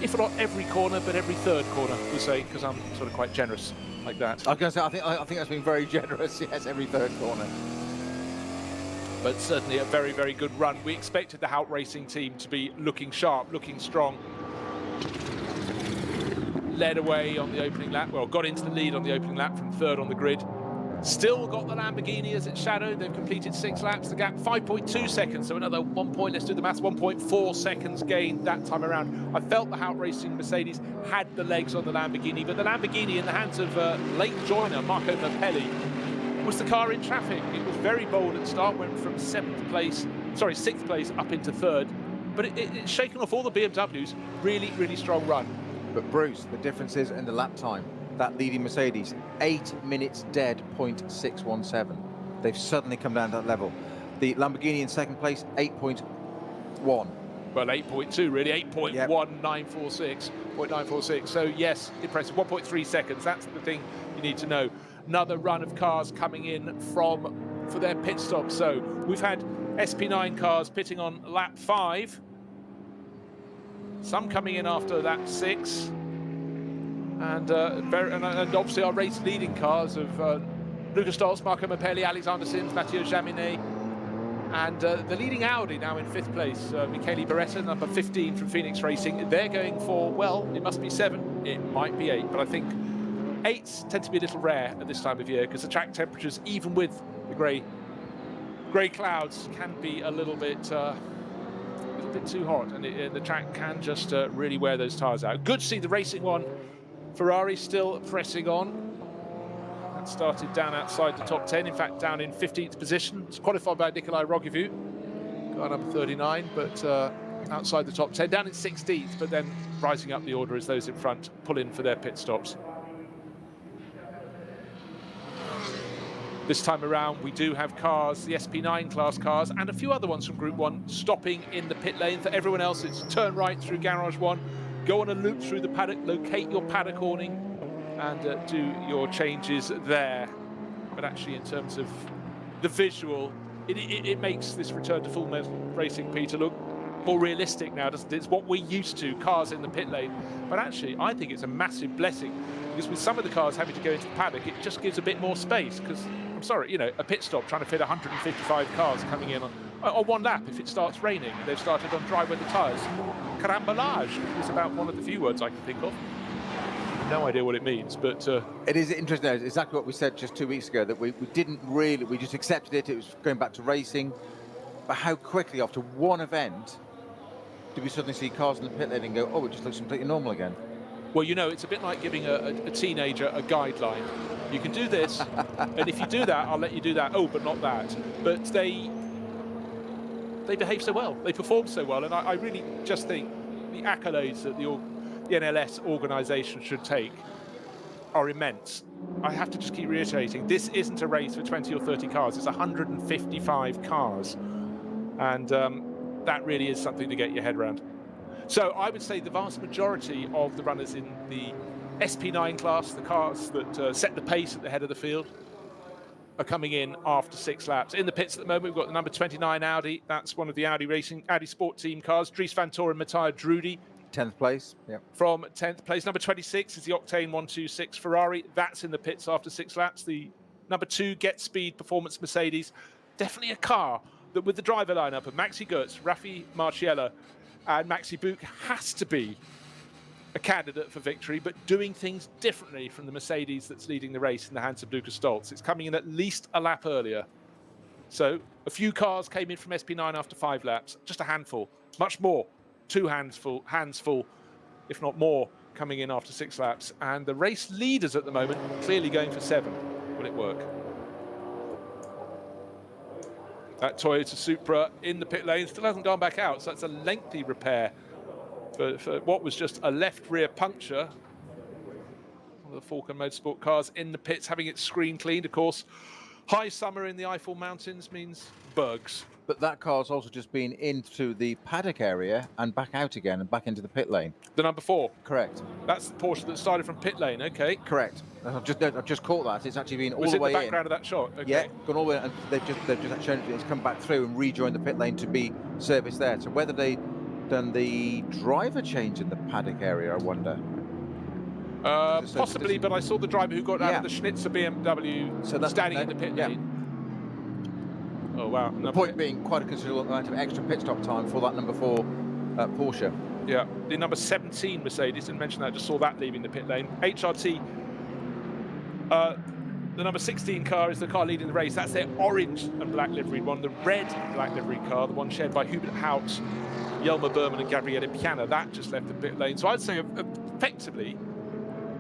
if not every corner, but every third corner, we'll say, because I'm sort of quite generous like that. I was going to say, I think that's been very generous, yes, every third corner. But certainly a very, very good run. We expected the Hout Racing team to be looking sharp, looking strong. Led away on the opening lap, well, got into the lead on the opening lap from third on the grid. Still got the Lamborghini as its shadow. They've completed 6 laps. The gap 5.2 seconds, so another 1 point. Let's do the maths. 1.4 seconds gained that time around. I felt the Hout Racing Mercedes had the legs on the Lamborghini, but the Lamborghini in the hands of late joiner Marco Mappelli Was the car in traffic? It was very bold at the start, went from 6th place up into 3rd, but it's shaken off all the BMWs. Really, really strong run. But Bruce, the difference is in the lap time. That leading Mercedes, 8 minutes dead, 0.617. They've suddenly come down to that level. The Lamborghini in 2nd place, 8.1. Well, 8.2 really, 8.1946, 0.946. So yes, impressive. 1.3 seconds. That's the thing you need to know. Another run of cars coming in for their pit stop. So we've had SP9 cars pitting on lap 5. Some coming in after lap 6. And obviously our race leading cars of Lucas Stoltz, Marco Mappelli, Alexander Sims, Matteo Jaminet, and the leading Audi now in 5th place, Michele Beretta, number 15 from Phoenix Racing. They're going for, well, it must be 7, it might be 8, but I think 8s tend to be a little rare at this time of year because the track temperatures, even with the grey clouds, can be a little bit too hot, and the track can just really wear those tyres out. Good to see the racing one. Ferrari still pressing on. That started down outside the top 10, in fact down in 15th position. It's qualified by Nikolai Rogovu, car number 39, but outside the top 10, down in 16th, but then rising up the order as those in front pull in for their pit stops. This time around we do have cars, the SP9 class cars, and a few other ones from Group 1 stopping in the pit lane. For everyone else, it's turn right through Garage 1, go on a loop through the paddock, locate your paddock awning, and do your changes there. But actually, in terms of the visual, it makes this return to full racing, Peter, look more realistic now, doesn't it? It's what we're used to, cars in the pit lane. But actually, I think it's a massive blessing, because with some of the cars having to go into the paddock, it just gives a bit more space, because, I'm sorry, you know, a pit stop trying to fit 155 cars coming in on one lap if it starts raining. They've started on dry weather tyres. Carambolage is about one of the few words I can think of. No idea what it means, but it is interesting. It's exactly what we said just 2 weeks ago, that we just accepted it. It was going back to racing. But how quickly after one event do we suddenly see cars in the pit lane and go, oh, it just looks completely normal again? Well, you know, it's a bit like giving a teenager a guideline. You can do this, and if you do that, I'll let you do that. Oh, but not that. But they behave so well, they perform so well, and I really just think the accolades that the NLS organisation should take are immense. I have to just keep reiterating, this isn't a race for 20 or 30 cars, it's 155 cars, and that really is something to get your head around. So I would say the vast majority of the runners in the SP9 class, the cars that set the pace at the head of the field, are coming in after 6 laps. In the pits at the moment, we've got the number 29 Audi. That's one of the Audi Sport Team cars. Dries van Toor and Matthias Drudi. 10th place, yeah. From 10th place. Number 26 is the Octane 126 Ferrari. That's in the pits after 6 laps. The number 2 Get Speed Performance Mercedes. Definitely a car that, with the driver lineup of Maxi Goetz, Raffi Marciella, and Maxi Buch, has to be a candidate for victory, but doing things differently from the Mercedes that's leading the race in the hands of Lucas Stoltz. It's coming in at least a lap earlier. So a few cars came in from SP9 after 5 laps, just a handful, much more, 2 hands full, if not more, coming in after 6 laps. And the race leaders at the moment clearly going for 7. Will it work? That Toyota Supra in the pit lane still hasn't gone back out, so that's a lengthy repair for what was just a left rear puncture. One of the Falcon Motorsport cars in the pits having its screen cleaned. Of course, high summer in the Eifel Mountains means bugs. But that car's also just been into the paddock area and back out again and back into the pit lane. The number 4? Correct. That's the Porsche that started from pit lane, okay. Correct. I've just caught that. It's actually been all the way in. Was it the background of that shot? Okay. Yeah, gone all the way in, and they've just shown it's come back through and rejoined the pit lane to be serviced there. So whether they done the driver change in the paddock area, I wonder. Possibly, but I saw the driver who got out of the Schnitzer BMW standing in the pit lane. Oh, wow. The point being quite a considerable amount of extra pit stop time for that number 4 Porsche. Yeah, the number 17 Mercedes, didn't mention that, I just saw that leaving the pit lane. HRT, the number 16 car is the car leading the race. That's their orange and black liveried one. The red and black livery car, the one shared by Hubert Haut, Jelmer Berman and Gabriele Piana, that just left the pit lane. So I'd say effectively,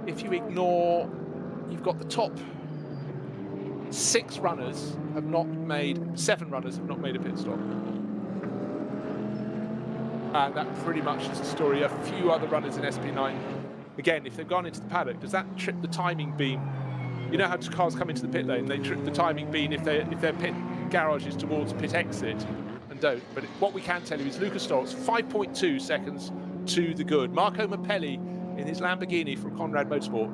if you ignore, you've got the top 7 runners have not made a pit stop. And that pretty much is the story. A few other runners in SP9. Again, if they've gone into the paddock, does that trip the timing beam? You know how cars come into the pit lane, they trip the timing beam if their pit garage is towards pit exit and don't. But what we can tell you is Lucas Stoltz, 5.2 seconds to the good. Marco Mappelli in his Lamborghini from Conrad Motorsport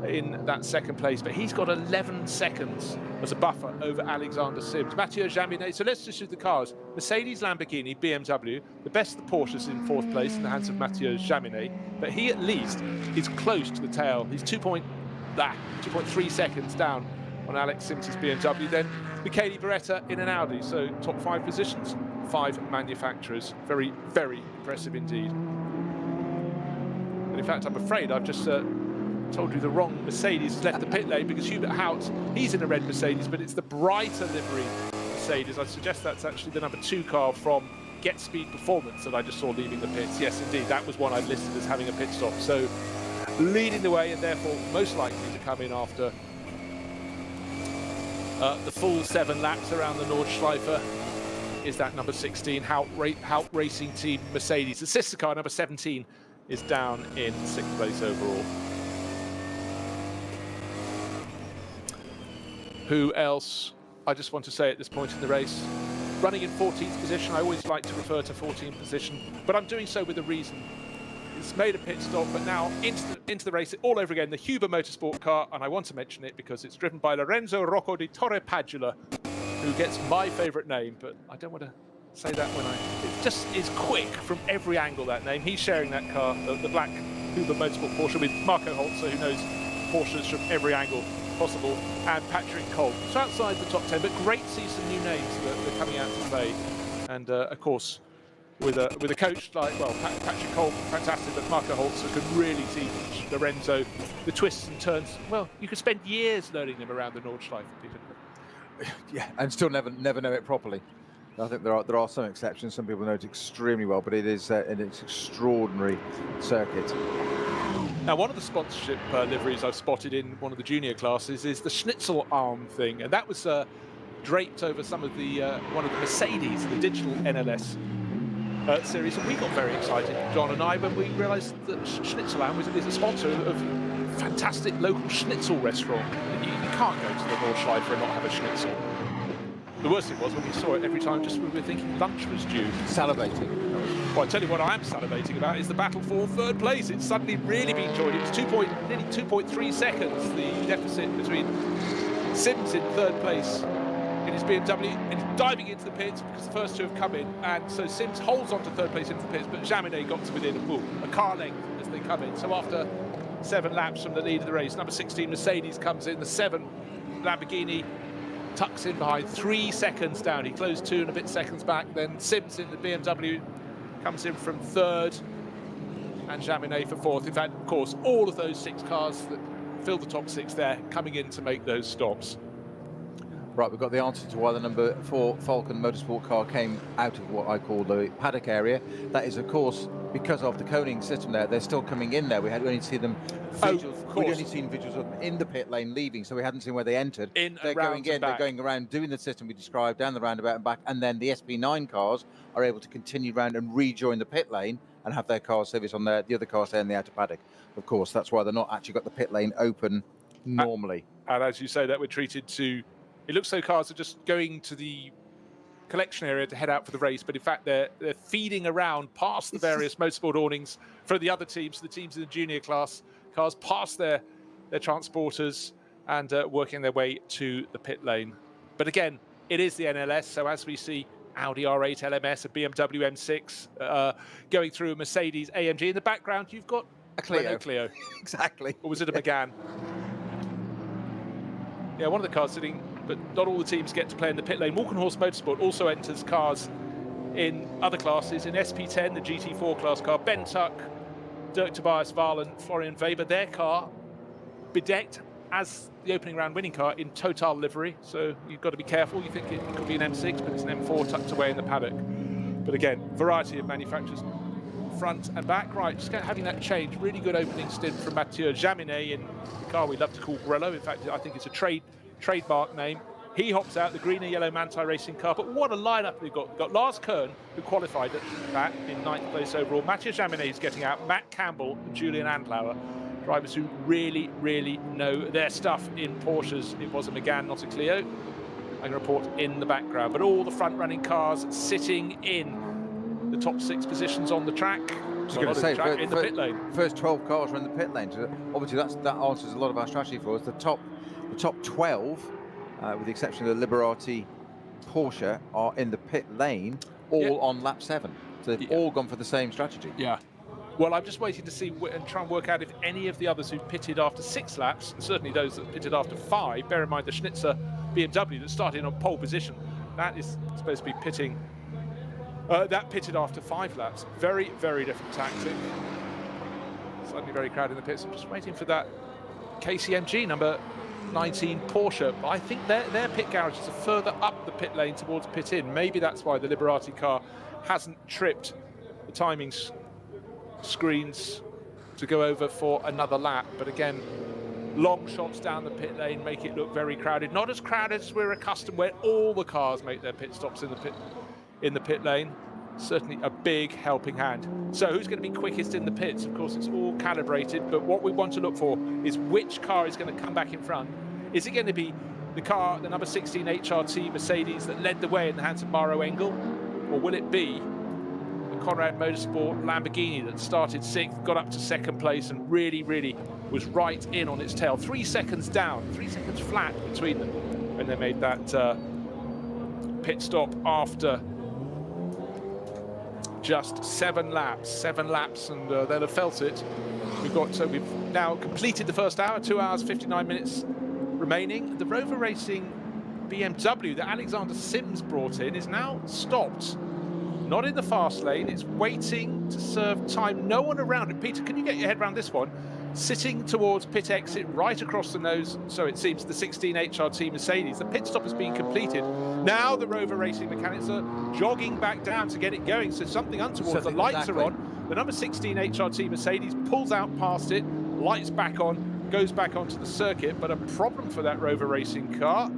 in that second place, but he's got 11 seconds as a buffer over Alexander Sims. Mathieu Jaminet, so let's just do the cars. Mercedes, Lamborghini, BMW, the best of the Porsches in 4th place in the hands of Mathieu Jaminet, but he at least is close to the tail. He's 2.3 seconds down on Alex Sims' BMW. Then Michele Beretta in an Audi, so top 5 positions, 5 manufacturers. Very, very impressive indeed. And in fact, I'm afraid I've just told you the wrong Mercedes has left the pit lane, because Hubert Hout, he's in a red Mercedes, but it's the brighter livery Mercedes. I suggest that's actually the number 2 car from Get Speed Performance that I just saw leaving the pits. Yes, indeed, that was one I listed as having a pit stop. So leading the way, and therefore most likely to come in after the full 7 laps around the Nordschleife, is that number 16 Hout Racing Team Mercedes. The sister car, number 17, is down in 6th place overall. Who else I just want to say at this point in the race? Running in 14th position, I always like to refer to 14th position, but I'm doing so with a reason. It's made a pit stop, but now into the race all over again, the Huber Motorsport car, and I want to mention it because it's driven by Lorenzo Rocco di Torre Padula, who gets my favourite name, but I don't want to say that when it just is quick from every angle, that name. He's sharing that car, the black Huber Motorsport Porsche, with Marco Holzer, who knows Porsches from every angle possible, and Patrick Kolb. So outside the top 10, but great to see some new names that are coming out to play. And of course, with a coach like, well, Patrick Kolb, fantastic, but Marco Holzer can really teach Lorenzo the twists and turns. Well, you could spend years learning them around the Nordschleife, Peter. Yeah, and still never know it properly. I think there are some exceptions. Some people know it extremely well, but it is an extraordinary circuit. Now, one of the sponsorship liveries I've spotted in one of the junior classes is the Schnitzel arm thing, and that was draped over some of the one of the Mercedes, the digital NLS series, and we got very excited, John and I, when we realised that Schnitzel arm is a sponsor of a fantastic local Schnitzel restaurant. You can't go to the Nordschleife and not have a Schnitzel. The worst thing was when we saw it every time, just when we were thinking lunch was due. Salivating. Well, I tell you what I am salivating about is the battle for 3rd place. It's suddenly really been joined. It's nearly 2.3 seconds, the deficit between Sims in 3rd place in his BMW, and he's diving into the pits because the first 2 have come in, and so Sims holds on to 3rd place into the pits, but Jaminet got to within a car length as they come in. So after 7 laps from the lead of the race, number 16 Mercedes comes in, the 7 Lamborghini tucks in behind, 3 seconds down. He closed 2 and a bit seconds back. Then Sims in the BMW comes in from 3rd, and Jaminet for 4th. In fact, of course, all of those 6 cars that fill the top 6 there coming in to make those stops. Right, we've got the answer to why the number 4 Falcon Motorsport car came out of what I call the paddock area. That is, of course, because of the coning system there. They're still coming in there. We had only seen them visuals. We'd only seen visuals of them in the pit lane leaving, so we hadn't seen where they entered. They're going in, they're going around doing the system we described, down the roundabout and back, and then the SP9 cars are able to continue round and rejoin the pit lane and have their car service on the other cars there in the outer paddock. Of course, that's why they're not actually got the pit lane open normally. And as you say, that we're treated to, it looks so cars are just going to the collection area to head out for the race, but in fact they're feeding around past the various motorsport awnings for the other teams, the teams in the junior class cars, past their transporters, and working their way to the pit lane. But again, it is the NLS, so as we see Audi R8 LMS, a BMW M6 going through a Mercedes AMG in the background, you've got a Clio. Renault Clio. Exactly. Or was it a Megane? Yeah, one of the cars sitting, but not all the teams get to play in the pit lane. Walkenhorst Motorsport also enters cars in other classes. In SP10, the GT4 class car, Ben Tuck, Dirk Tobias Wahl and Florian Weber, their car bedecked as the opening round winning car in Total livery. So you've got to be careful. You think it could be an M6, but it's an M4 tucked away in the paddock. But again, variety of manufacturers, front and back. Right, just having that change. Really good opening stint from Mathieu Jaminet in the car we love to call Grello. In fact, I think it's a trademark name. He hops out, the green and yellow Manti Racing car. But what a lineup they've got. We've got Lars Kern, who qualified at that in 9th place overall. Mathieu Jaminet is getting out. Matt Campbell and Julian Andlauer, drivers who really, really know their stuff in Porsches. It was a Megane, not a Clio. I'm going to report in the background. But all the front-running cars sitting in the top 6 positions on the track. I was going to say, in the pit lane. First 12 cars are in the pit lane. So obviously, that answers a lot of our strategy for us. The top 12, with the exception of the Liberati Porsche, are in the pit lane, all on lap 7. So they've all gone for the same strategy. Yeah. Well, I'm just waiting to see and try and work out if any of the others who pitted after 6 laps, and certainly those that pitted after 5, bear in mind the Schnitzer BMW that started on pole position, that is supposed to be pitting. That pitted after 5 laps. Very, very different tactic. Suddenly very crowded in the pits. I'm just waiting for that KCMG number 19 Porsche. But I think their pit garages are further up the pit lane towards pit in. Maybe that's why the Liberati car hasn't tripped the timing screens to go over for another lap. But again, long shots down the pit lane make it look very crowded. Not as crowded as we're accustomed, where all the cars make their pit stops in the pit lane. Certainly a big helping hand. So who's going to be quickest in the pits? Of course, it's all calibrated, but what we want to look for is which car is going to come back in front. Is it going to be the car, the number 16 HRT Mercedes that led the way in the hands of Maro Engel? Or will it be the Conrad Motorsport Lamborghini that started 6th, got up to 2nd place and really, really was right in on its tail? 3 seconds down, 3 seconds flat between them when they made that pit stop after just 7 laps, and they'll have felt it. We've now completed the first hour, 2 hours, 59 minutes remaining. The Rover Racing BMW that Alexander Sims brought in is now stopped. Not in the fast lane, it's waiting to serve time. No one around it. Peter, can you get your head around this one? Sitting towards pit exit, right across the nose, so it seems, the 16 HRT Mercedes. The pit stop has been completed. Now the Rover Racing mechanics are jogging back down to get it going, so something untoward. The lights are on. The number 16 HRT Mercedes pulls out past it, lights back on, goes back onto the circuit, but a problem for that Rover Racing car.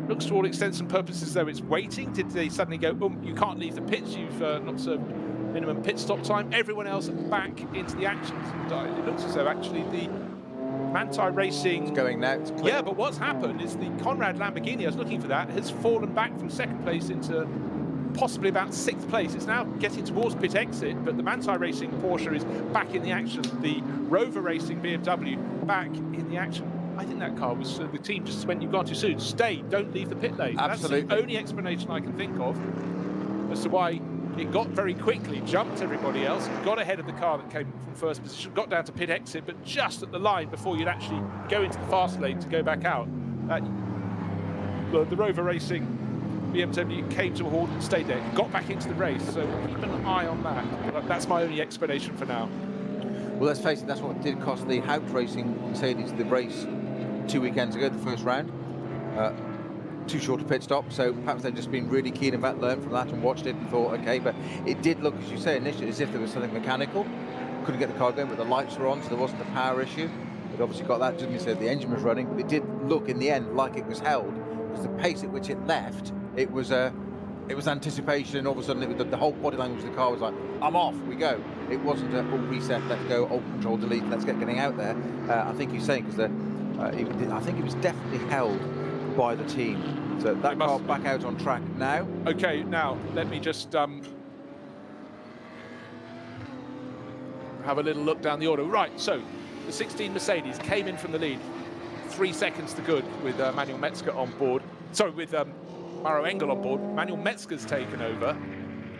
Looks to all intents and purposes though it's waiting. Did they suddenly go, you can't leave the pits, you've not served minimum pit stop time? Everyone else back into the action. It looks as though actually the Manti Racing... It's going now. It's clear. Yeah, but what's happened is the Conrad Lamborghini, I was looking for that, has fallen back from 2nd place into possibly about 6th place. It's now getting towards pit exit, but the Manti Racing Porsche is back in the action. The Rover Racing BMW back in the action. I think that car was, the team just went, you've gone too soon. Stay, don't leave the pit lane. Absolutely. That's the only explanation I can think of as to why it got very quickly, jumped everybody else, got ahead of the car that came from 1st position, got down to pit exit, but just at the line before you'd actually go into the fast lane to go back out. The Rover Racing BMW came to a halt and stayed there, got back into the race, so keep an eye on that. But that's my only explanation for now. Well, let's face it, that's what did cost the Haupt Racing Mercedes the race 2 weekends ago, the first round. Too short a pit stop, so perhaps they've just been really keen about, learned from that and watched it and thought, okay, but it did look, as you say initially, as if there was something mechanical. Couldn't get the car going, but the lights were on, so there wasn't a power issue. It obviously got that, didn't say the engine was running, but it did look in the end like it was held, because the pace at which it left, it was anticipation, and all of a sudden it was the whole body language of the car was like, I'm off, we go. It wasn't a reset, let's go, control, delete, let's get getting out there. I think he's saying, because I think it was definitely held by the team. So that car back out on track now. Okay, now let me just have a little look down the order. Right, so the 16 Mercedes came in from the lead, 3 seconds to good with Manuel Metzger on board. Sorry, with Maro Engel on board. Manuel Metzger's taken over.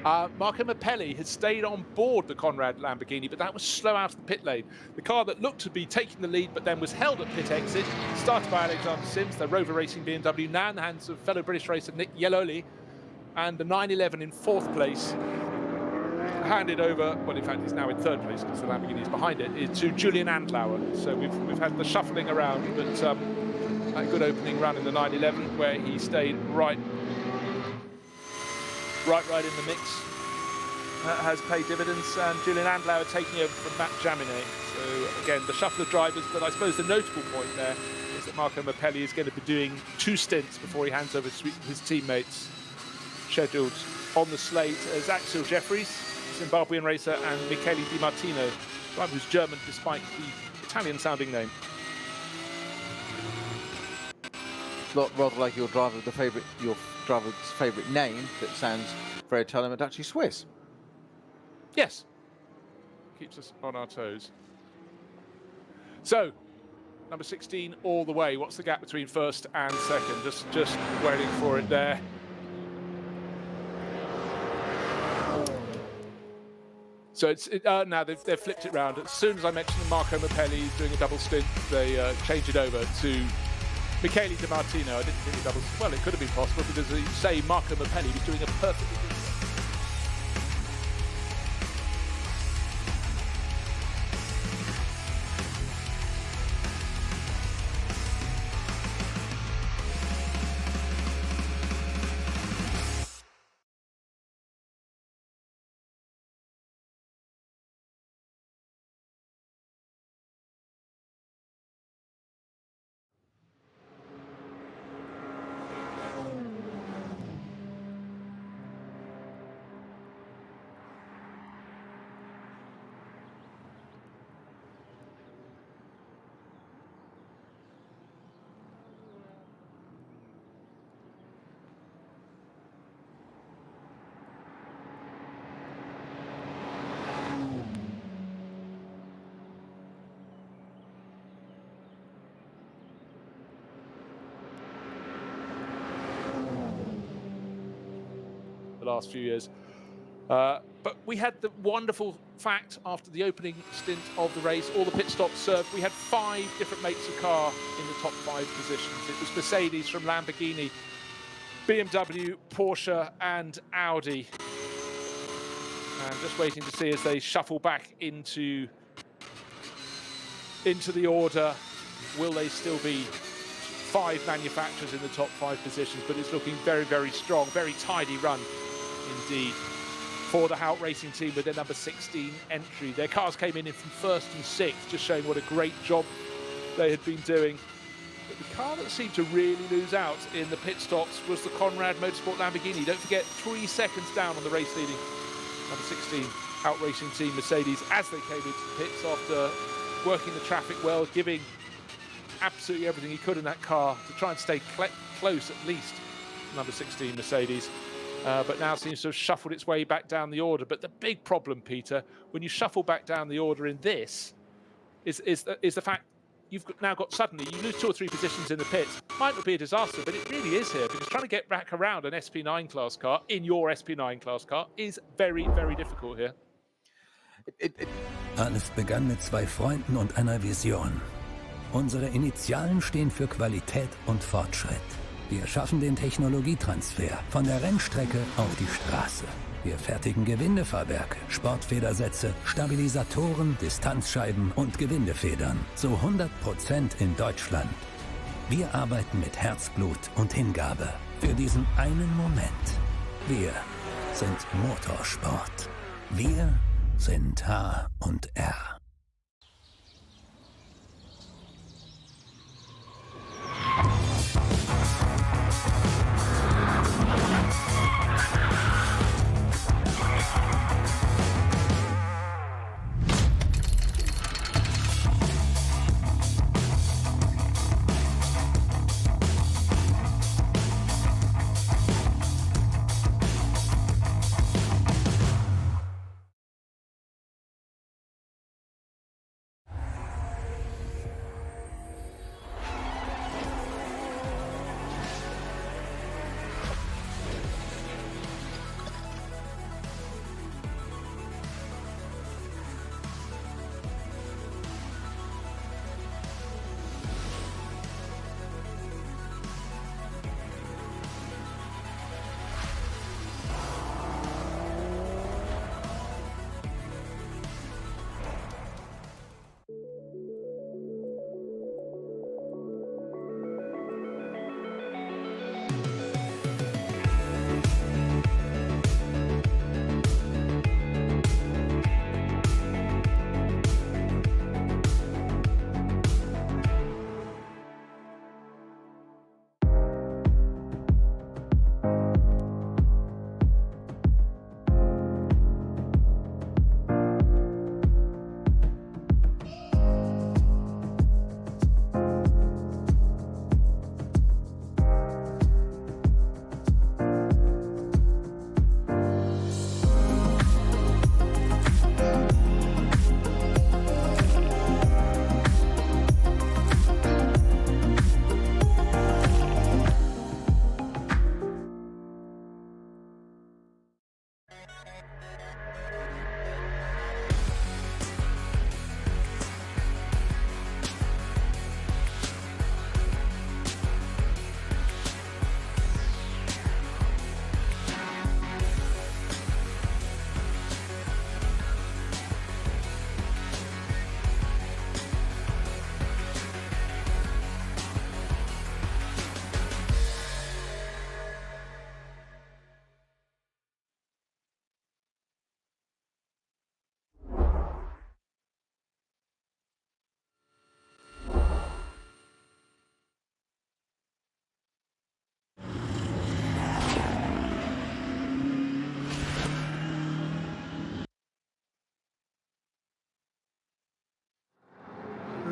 Marco Mappelli has stayed on board the Conrad Lamborghini, but that was slow out of the pit lane. The car that looked to be taking the lead, but then was held at pit exit, started by Alexander Sims, the Rover Racing BMW, now in the hands of fellow British racer Nick Yeloli, and the 911 in 4th place, handed over, well, in fact, he's now in 3rd place because the Lamborghini is behind it, is to Julian Andlauer. So we've had the shuffling around, but a good opening run in the 911 where he stayed right in the mix. That has paid dividends, and Julian Andlauer taking over from Matt Jaminet. So again, the shuffle of drivers, but I suppose the notable point there is that Marco Mappelli is going to be doing 2 stints before he hands over to his teammates. Scheduled on the slate as Axel Jeffries, Zimbabwean racer, and Michele Di Martino, driver who's German despite the Italian-sounding name. Rather like your driver's favourite name that sounds very Italian, but actually Swiss. Yes, keeps us on our toes. So, number 16 all the way. What's the gap between first and second? Just waiting for it there. So now they've flipped it round. As soon as I mentioned Marco Mappelli doing a double stint, they changed it over to Michele Di Martino. I didn't think a double. Well, it could have been possible because you say Marco Mappelli was doing a perfectly good. Last few years. But we had the wonderful fact after the opening stint of the race, all the pit stops served. We had 5 different makes of car in the top 5 positions. It was Mercedes from Lamborghini, BMW, Porsche, and Audi. And just waiting to see as they shuffle back into the order, will they still be 5 manufacturers in the top 5 positions? But it's looking very, very strong, very tidy run indeed for the Hout Racing team with their number 16 entry. Their cars came in from 1st and 6th, just showing what a great job they had been doing. But the car that seemed to really lose out in the pit stops was the Conrad Motorsport Lamborghini. Don't forget, 3 seconds down on the race leading number 16 Hout Racing team Mercedes as they came into the pits after working the traffic well, giving absolutely everything he could in that car to try and stay close at least to number 16 Mercedes. But now seems to have shuffled its way back down the order. But the big problem, Peter, when you shuffle back down the order in this, is the fact you've now got suddenly, you lose 2 or 3 positions in the pits. Might not be a disaster, but it really is here, because trying to get back around an SP9 class car in your SP9 class car is very, very difficult here. Alles begann mit 2 Freunden und einer Vision. Unsere Initialen stehen für Qualität und Fortschritt. Wir schaffen den Technologietransfer von der Rennstrecke auf die Straße. Wir fertigen Gewindefahrwerke, Sportfedersätze, Stabilisatoren, Distanzscheiben und Gewindefedern zu 100% in Deutschland. Wir arbeiten mit Herzblut und Hingabe für diesen einen Moment. Wir sind Motorsport. Wir sind H&R.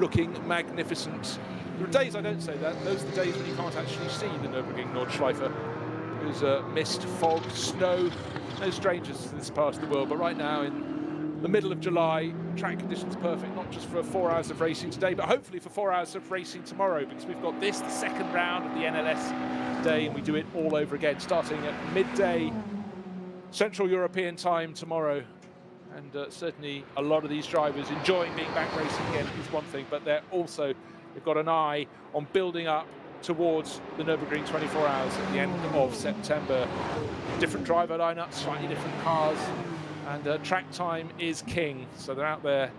looking magnificent. There are days I don't say that. Those are the days when you can't actually see the Nürburgring Nordschleife. There's mist, fog, snow, no strangers to this part of the world. But right now, in the middle of July, track conditions perfect, not just for 4 hours of racing today, but hopefully for 4 hours of racing tomorrow, because we've got this, the second round of the NLS today, and we do it all over again, starting at midday Central European time tomorrow. And certainly a lot of these drivers enjoying being back racing again is one thing, but they've got an eye on building up towards the Nürburgring 24 hours at the end of September. Different driver lineups, slightly different cars, and track time is king. So they're out there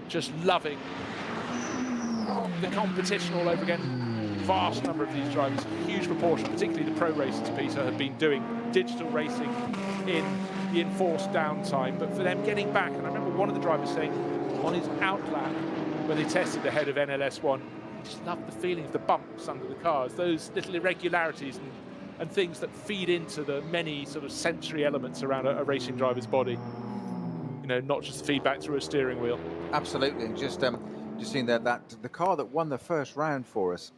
just loving the competition all over again. Vast number of these drivers, a huge proportion, particularly the pro racers, Peter, have been doing digital racing in the enforced downtime. But for them getting back, and I remember one of the drivers saying on his out lap when they tested ahead of NLS1, he just loved the feeling of the bumps under the cars, those little irregularities and things that feed into the many sort of sensory elements around a racing driver's body. You know, not just feedback through a steering wheel. Absolutely, and just seeing that the car that won the first round for us,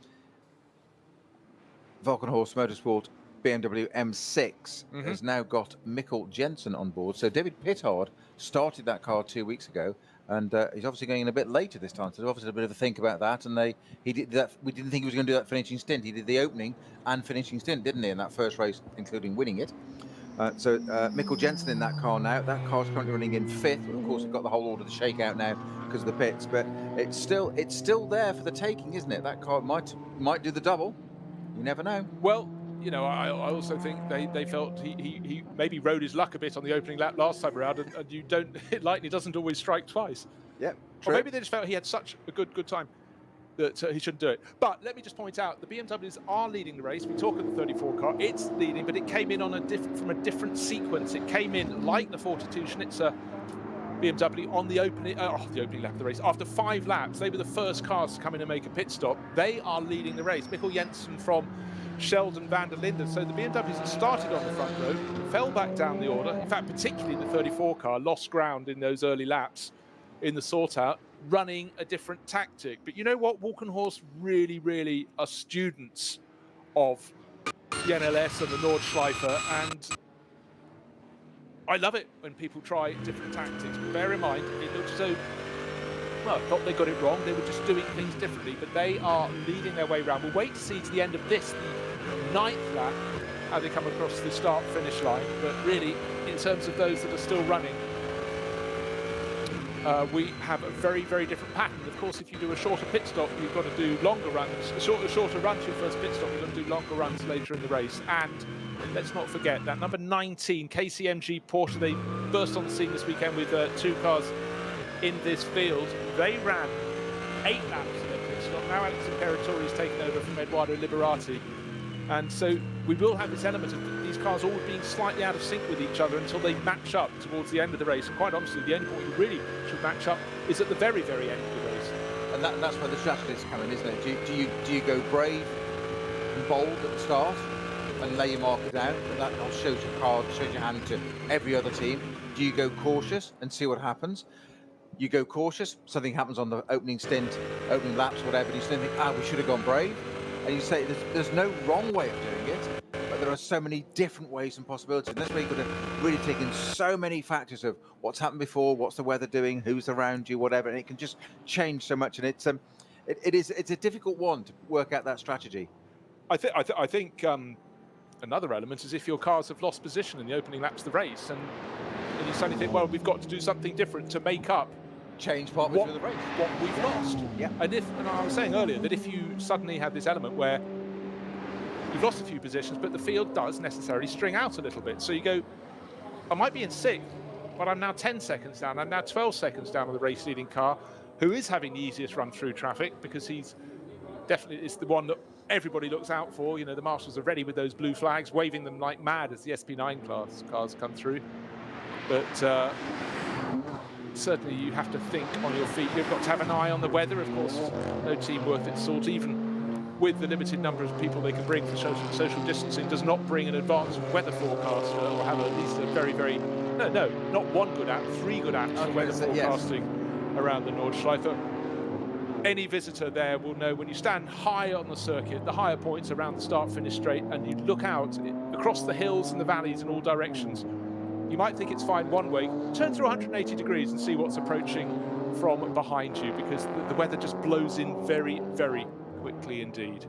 Valkenhorst Motorsport BMW M6, has now got Mikkel Jensen on board. So David Pittard started that car 2 weeks ago, and he's obviously going in a bit later this time. So obviously a bit of a think about that. And he did that. We didn't think he was going to do that finishing stint. He did the opening and finishing stint, didn't he, in that first race, including winning it. So Mikkel Jensen in that car now. That car's currently running in 5th. Of course, we've got the whole order of the shakeout now because of the pits, but it's still there for the taking, isn't it? That car might do the double. You never know. Well, you know, I also think they felt he maybe rode his luck a bit on the opening lap last time around, and you don't, lightning doesn't always strike twice. Yep. Or maybe they just felt he had such a good time that he shouldn't do it. But let me just point out, the BMWs are leading the race. We talk of the 34 car, it's leading, but it came in on from a different sequence. It came in like the 42 Schnitzer BMW on the opening lap of the race. After 5 laps, they were the first cars to come in and make a pit stop. They are leading the race. Mikkel Jensen from Sheldon van der Linden. So the BMWs that started on the front row fell back down the order. In fact, particularly the 34 car lost ground in those early laps in the sort out, running a different tactic. But you know what? Walkenhorst really are students of the NLS and the Nordschleife, and I love it when people try different tactics. But bear in mind, it looks as though, well, not they got it wrong, they were just doing things differently, but they are leading their way around. We'll wait to see to the end of this, the 9th lap, how they come across the start-finish line. But really, in terms of those that are still running, we have a very different pattern. Of course, if you do a shorter pit stop, you've got to do longer runs. A shorter run to your first pit stop, you've got to do longer runs later in the race. And let's not forget that number 19, KCMG Porsche, they burst on the scene this weekend with 2 cars in this field. They ran 8 laps of their pit stop. Now Alex Imperatori is taken over from Eduardo Liberati. And so we will have this element of these cars all being slightly out of sync with each other until they match up towards the end of the race. And quite honestly, the only point you really should match up is at the very end of the race. And that's where the strategies come in, isn't it? Do you go brave and bold at the start and lay your marker down? That shows your card, shows your hand to every other team. Do you go cautious and see what happens? You go cautious, something happens on the opening stint, opening laps, whatever, and you still think, we should have gone brave. And you say there's no wrong way of doing it, but there are so many different ways and possibilities. And that's where you've got to really take in so many factors of what's happened before, what's the weather doing, who's around you, whatever, and it can just change so much. And it's a difficult one to work out that strategy. I think another element is if your cars have lost position in the opening laps of the race, and you suddenly think, well, we've got to do something different to make up. Change partway through the race. What we've lost. Yeah. And I was saying earlier that if you suddenly have this element where you've lost a few positions, but the field does necessarily string out a little bit. So you go, I might be in 6th, but I'm now 10 seconds down. I'm now 12 seconds down on the race leading car, who is having the easiest run through traffic because he's definitely is the one that everybody looks out for. You know, the marshals are ready with those blue flags, waving them like mad as the SP9 class cars come through. But certainly you have to think on your feet. You've got to have an eye on the weather, of course. No team worth its salt, even with the limited number of people they can bring for social distancing, does not bring an advanced weather forecaster or have at least a not one good app, 3 good apps for weather forecasting around the Nordschleife. any visitor there will know when you stand high on the circuit, the higher points around the start-finish straight, and you look out across the hills and the valleys in all directions, you might think it's fine one way. Turn through 180 degrees and see what's approaching from behind you, because the weather just blows in very, very quickly indeed.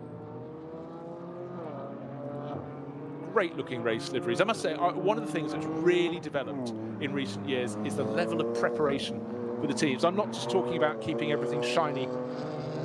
Great looking race liveries. I must say, one of the things that's really developed in recent years is the level of preparation for the teams. I'm not just talking about keeping everything shiny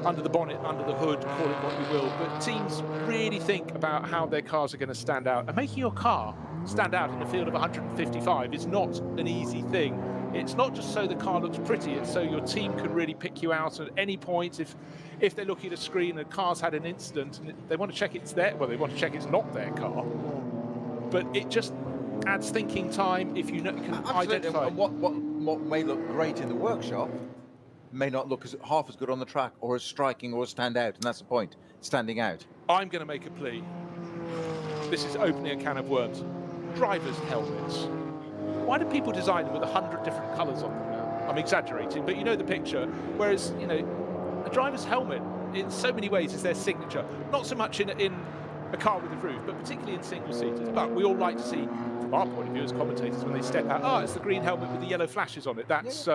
under the bonnet, under the hood, call it what you will, but teams really think about how their cars are going to stand out. And making your car stand out in a field of 155 is not an easy thing. It's not just so the car looks pretty, it's so your team can really pick you out at any point. If they're looking at a screen and the car's had an incident and they want to check it's their, well, they want to check it's not their car. But it just adds thinking time if you know, can identify. What may look great in the workshop may not look half as good on the track, or as striking, or as stand out, and that's the point, standing out. I'm going to make a plea. This is opening a can of worms. Drivers' helmets. Why do people design them with 100 different colours on them now? I'm exaggerating, but you know the picture. Whereas, you know, a driver's helmet, in so many ways, is their signature. Not so much in a car with a roof, but particularly in single-seaters. But we all like to see, from our point of view as commentators, when they step out, oh, it's the green helmet with the yellow flashes on it. That's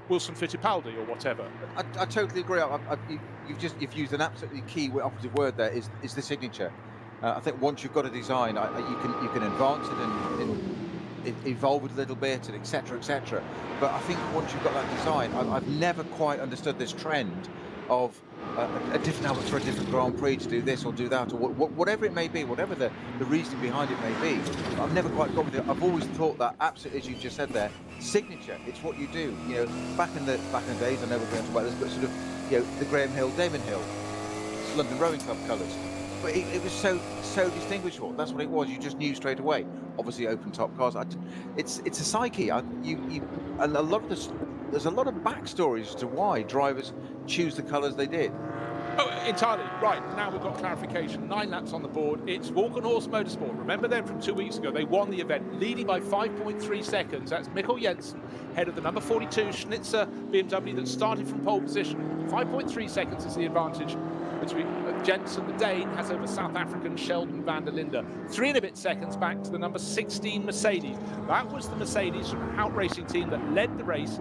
Wilson Fittipaldi or whatever. I totally agree. You've used an absolutely key operative word there, is the signature. I think once you've got a design, you can advance it and evolve it a little bit, and etc. But I think once you've got that design, I've never quite understood this trend of a different helmet for a different Grand Prix to do this or do that, or whatever it may be, whatever the reasoning behind it may be. I've never quite got with it. I've always thought that, absolutely, as you just said there, signature. It's what you do. You know, back in the days, I know we're going to talk about this, but sort of, you know, the Graham Hill, Damon Hill, London Rowing Club colours. But it was so distinguishable. That's what it was. You just knew straight away. Obviously, open top cars. It's a psyche. And a lot of there's a lot of backstories as to why drivers choose the colours they did. Oh, entirely. Right, now we've got clarification. 9 laps on the board. It's Walkenhorst Motorsport. Remember them from 2 weeks ago. They won the event, leading by 5.3 seconds. That's Mikkel Jensen, head of the number 42 Schnitzer BMW that started from pole position. 5.3 seconds is the advantage between Jensen, the Dane, has over South African Sheldon van der Linde. 3 and a bit seconds back to the number 16 Mercedes. That was the Mercedes from the Hout Racing team that led the race,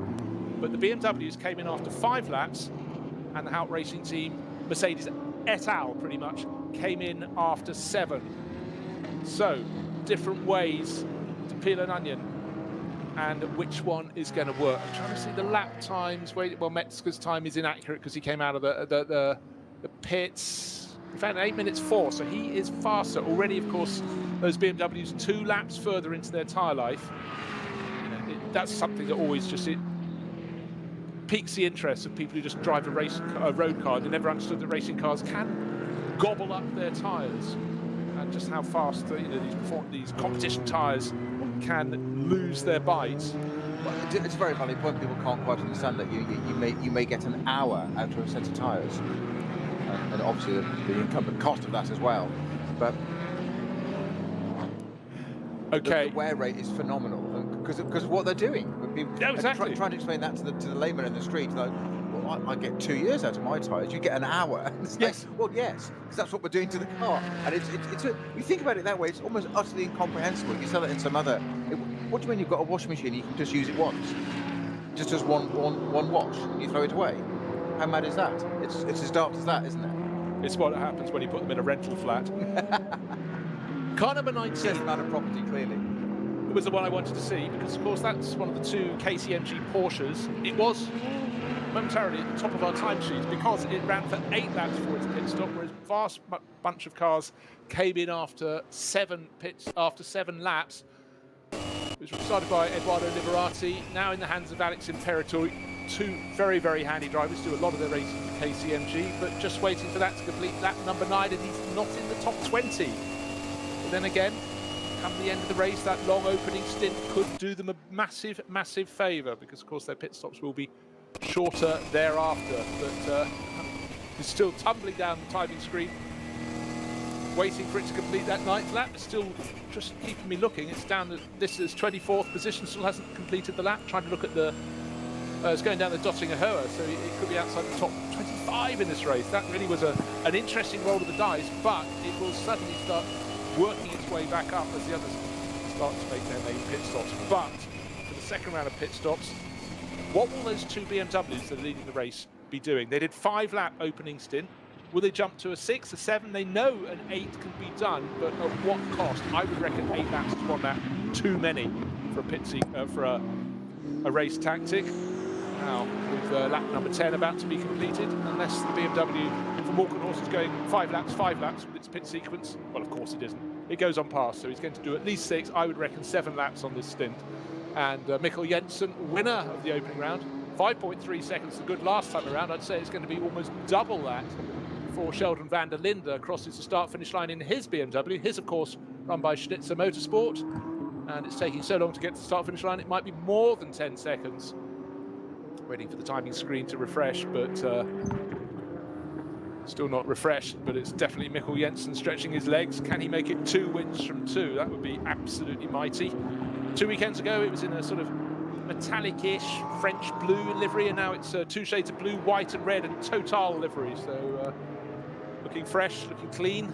but the BMWs came in after 5 laps, and the Hout Racing team, Mercedes et al. Pretty much, came in after 7. So, different ways to peel an onion, and which one is going to work. I'm trying to see the lap times. Well, Metzger's time is inaccurate because he came out of the pits. In fact, 8 minutes 4, so he is faster. Already, of course, those BMWs 2 laps further into their tyre life. That's something that always just piques the interest of people who just drive a road car. They never understood that racing cars can gobble up their tyres, and just how fast these competition tyres can lose their bites. Well, it's a very valid point. People can't quite understand that you may get an hour out of a set of tyres, and obviously the incumbent cost of that as well. But okay, the wear rate is phenomenal because of what they're doing. People, exactly. Trying to explain that to the layman in the street, like, well, I get 2 years out of my tyres. You get an hour. Yes. Like, well, yes, because that's what we're doing to the car. And you think about it that way, it's almost utterly incomprehensible. You sell it in some other. What do you mean you've got a washing machine? You can just use it once, just as one wash, and you throw it away. How mad is that? It's as daft as that, isn't it? It's what happens when you put them in a rental flat. Car number 19. Just amount of property, clearly. It was the one I wanted to see because, of course, that's one of the 2 KCMG Porsches. It was momentarily at the top of our timesheets because it ran for 8 laps for its pit stop, whereas a vast bunch of cars came in after 7 laps. It was started by Edoardo Liberati, now in the hands of Alex Imperatore. 2 very, very handy drivers, do a lot of their racing for KCMG, but just waiting for that to complete lap number 9, and he's not in the top 20. But then again, come the end of the race, that long opening stint could do them a massive, massive favour because, of course, their pit stops will be shorter thereafter. But he's still tumbling down the timing screen, waiting for it to complete that 9th lap. It's still just keeping me looking. It's down. This is 24th position. Still hasn't completed the lap. Trying to look at the It's going down the Dottinger Höhe, so it could be outside the top 25 in this race. That really was an interesting roll of the dice, but it will suddenly start working its way back up as the others start to make their main pit stops. But for the second round of pit stops, what will those two BMWs that are leading the race be doing? They did 5-lap opening stint. Will they jump to a 6, a 7? They know an 8 can be done, but at what cost? I would reckon 8 laps is 1 lap too many for a for a race tactic. Now, with lap number 10 about to be completed, unless the BMW from Walkenhorst is going 5 laps with its pit sequence. Well, of course it isn't. It goes on past, so he's going to do at least 6. I would reckon 7 laps on this stint. And Mikkel Jensen, winner of the opening round, 5.3 seconds the good last time around. I'd say it's going to be almost double that for Sheldon van der Linde, crosses the start-finish line in his BMW. His, of course, run by Schnitzer Motorsport. And it's taking so long to get to the start-finish line, it might be more than 10 seconds. Waiting for the timing screen to refresh, but still not refreshed. But it's definitely Mikkel Jensen stretching his legs. Can he make it 2 wins from 2? That would be absolutely mighty. 2 weekends ago, it was in a sort of metallic-ish French blue livery, and now it's 2 shades of blue, white and red, and Total livery. So looking fresh, looking clean,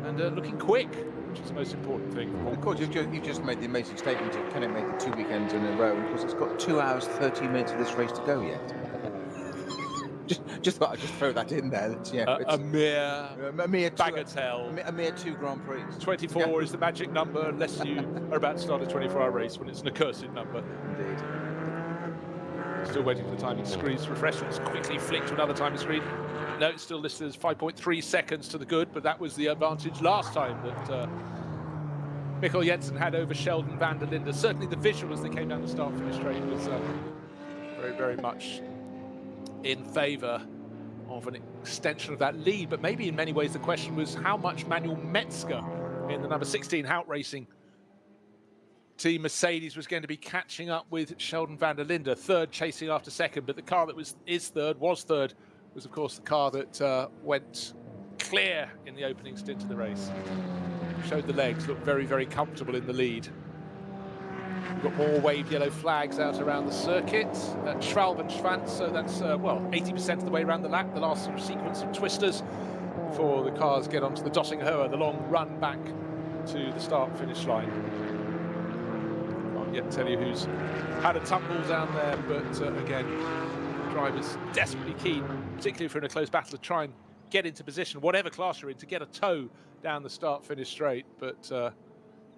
and looking quick, which is the most important thing. Of course, you've just made the amazing statement of can it make it 2 weekends in a row, because it's got 2 hours 30 minutes of this race to go yet. Just thought I'd just throw that in there. It's, yeah, a mere bagatelle. A mere 2 Grand Prix. 24 is the magic number, unless you are about to start a 24-hour race, when it's an accursed number. Indeed. Still waiting for the timing screen to refresh. Let's quickly flick to another timing screen. No, it's still listed as 5.3 seconds to the good, but that was the advantage last time that Mikkel Jensen had over Sheldon van der Linde. Certainly the visual as they came down the start-finish straight was very, very much in favour of an extension of that lead. But maybe in many ways the question was how much Manuel Metzger in the number 16 Hout Racing team Mercedes was going to be catching up with Sheldon van der Linde, third chasing after second. But the car that was third, was of course the car that went clear in the opening stint of the race. Showed the legs, looked very, very comfortable in the lead. We've got more waved yellow flags out around the circuit at Schwalbenschwanz, so that's, well, 80% of the way around the lap, the last sort of sequence of twisters before the cars get onto the Dottinger Höhe, the long run back to the start-finish line. Can't yet tell you who's had a tumble down there, but again, drivers desperately keen, particularly if you're in a close battle, to try and get into position, whatever class you're in, to get a tow down the start-finish straight. But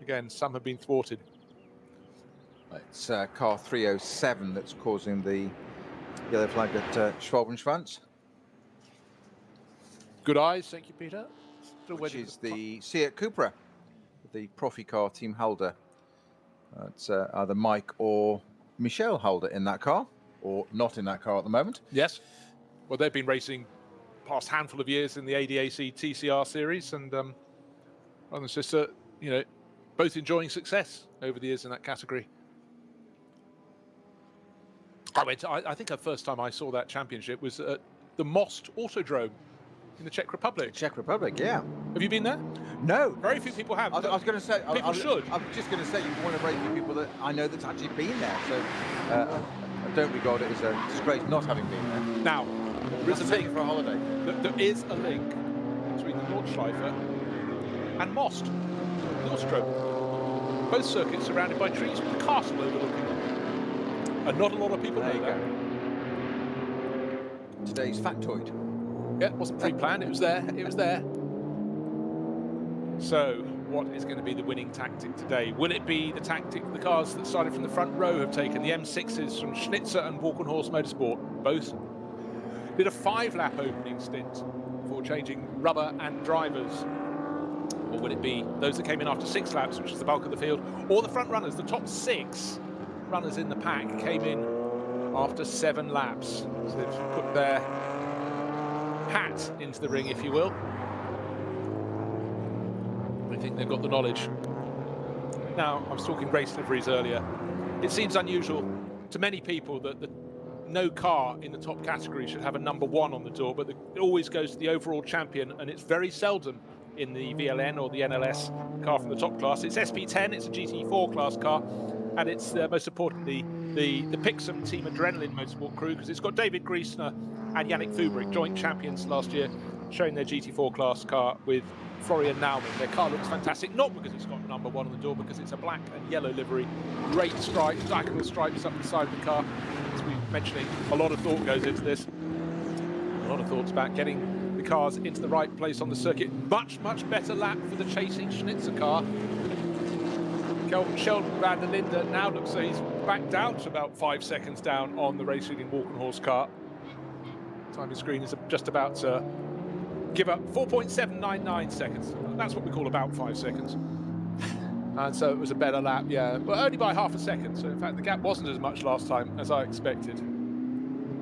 again, some have been thwarted. It's car 307 that's causing the yellow flag at Schwalbenschwanz. Good eyes, thank you, Peter. Still which is the Seat Cupra, the Profi car team Halder. It's either Mike or Michel Halder in that car, or not in that car at the moment. Yes. Well, they've been racing past handful of years in the ADAC TCR series, and it's just you know, both enjoying success over the years in that category. I think the first time I saw that championship was at the Most Autodrome in the Czech Republic. Czech Republic, yeah. Have you been there? No. Very few people have. I was going to say, people should. I'm just going to say you're one of very few people that I know that's actually been there. So I don't regard it as a disgrace not having been there. Now, there is a link for a holiday. There is a link between the Nordschleife and Most, the Autodrome. Both circuits surrounded by trees with the castle overlooking them. And not a lot of people know that. Today's factoid. Yeah, it wasn't pre-planned, it was there, it was there. So, what is going to be the winning tactic today? Will it be the tactic the cars that started from the front row have taken, the M6s from Schnitzer and Walkenhorst Motorsport? Both did a 5-lap opening stint before changing rubber and drivers. Or will it be those that came in after 6 laps, which is the bulk of the field, or the front runners, the top 6 runners in the pack came in after 7 laps. So they've put their hat into the ring, if you will. I think they've got the knowledge. Now, I was talking race liveries earlier. It seems unusual to many people that no car in the top category should have a number 1 on the door, but it always goes to the overall champion, and it's very seldom in the VLN or the NLS car from the top class. It's SP10, it's a GT4 class car, and it's most importantly the Pixum Team Adrenaline Motorsport crew, because it's got David Griesner and Yannick Fubrick, joint champions last year, showing their GT4 class car with Florian Naumann. Their car looks fantastic, not because it's got number 1 on the door, because it's a black and yellow livery, great stripes, diagonal stripes up the side of the car. As we were mentioning, a lot of thought goes into this. A lot of thoughts about getting the cars into the right place on the circuit. Much better lap for the chasing Schnitzer car. Sheldon van der Linde now looks like he's back down to about 5 seconds down on the Race Leading Walkenhorst car. Timing screen is just about to give up 4.799 seconds. That's what we call about 5 seconds. And so it was a better lap, yeah, but only by half a second. So in fact, the gap wasn't as much last time as I expected.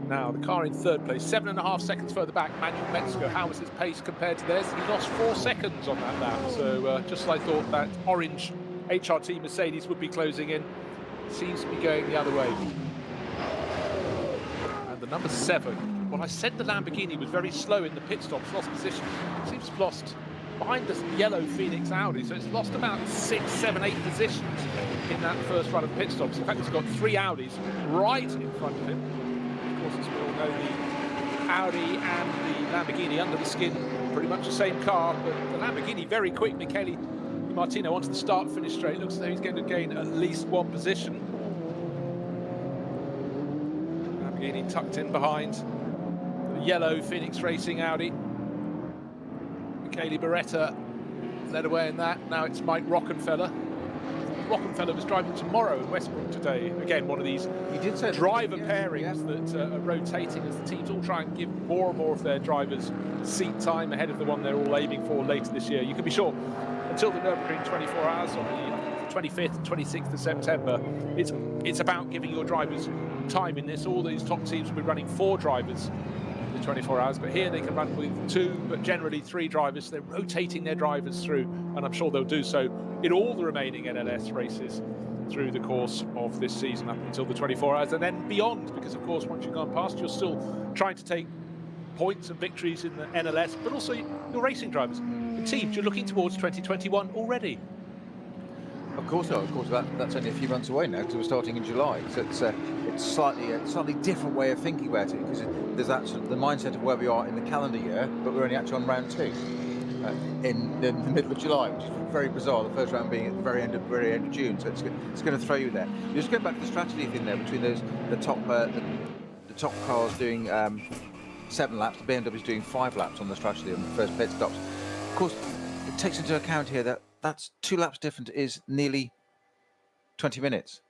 Now, the car in third place, 7.5 seconds further back, Manuel Metzger. How was his pace compared to theirs? He lost 4 seconds on that lap. So just as I thought that orange HRT Mercedes would be closing in, seems to be going the other way. And the number 7, well, I said the Lamborghini was very slow in the pit stops, lost position. Seems to have lost behind the yellow Phoenix Audi, so it's lost about 6, 7, 8 positions in that first run of pit stops. In fact, it's got 3 Audis right in front of him. Of course, as we all know, the Audi and the Lamborghini under the skin, pretty much the same car, but the Lamborghini very quick. Michele Di Martino onto the start-finish straight. Looks as though he's going to gain at least 1 position. Lamborghini tucked in behind the yellow Phoenix Racing Audi. Michele Beretta led away in that. Now it's Mike Rockenfeller. Rockenfeller was driving tomorrow in Westbrook today. Again, one of these driver pairings that are rotating as the teams all try and give more and more of their drivers seat time ahead of the one they're all aiming for later this year. You can be sure, until the Nürburgring 24 hours on the 25th and 26th of September, it's about giving your drivers time in this. All these top teams will be running 4 drivers 24 hours, but here they can run with 2, but generally 3 drivers. So they're rotating their drivers through, and I'm sure they'll do so in all the remaining NLS races through the course of this season up until the 24 hours, and then beyond, because of course once you've gone past, you're still trying to take points and victories in the NLS, but also your racing drivers and teams. You're looking towards 2021 already. Of course not. Of course, that's only a few months away now, because we're starting in July. So it's slightly different way of thinking about it, because there's that sort of the mindset of where we are in the calendar year, but we're only actually on round 2 in the middle of July, which is very bizarre. The first round being at the very end of June. So it's going to throw you there. Just going back to the strategy thing there between the top cars doing 7 laps, the BMW's doing 5 laps on the strategy on the first pit stops. Of course, it takes into account here that that's 2 laps different is nearly 20 minutes.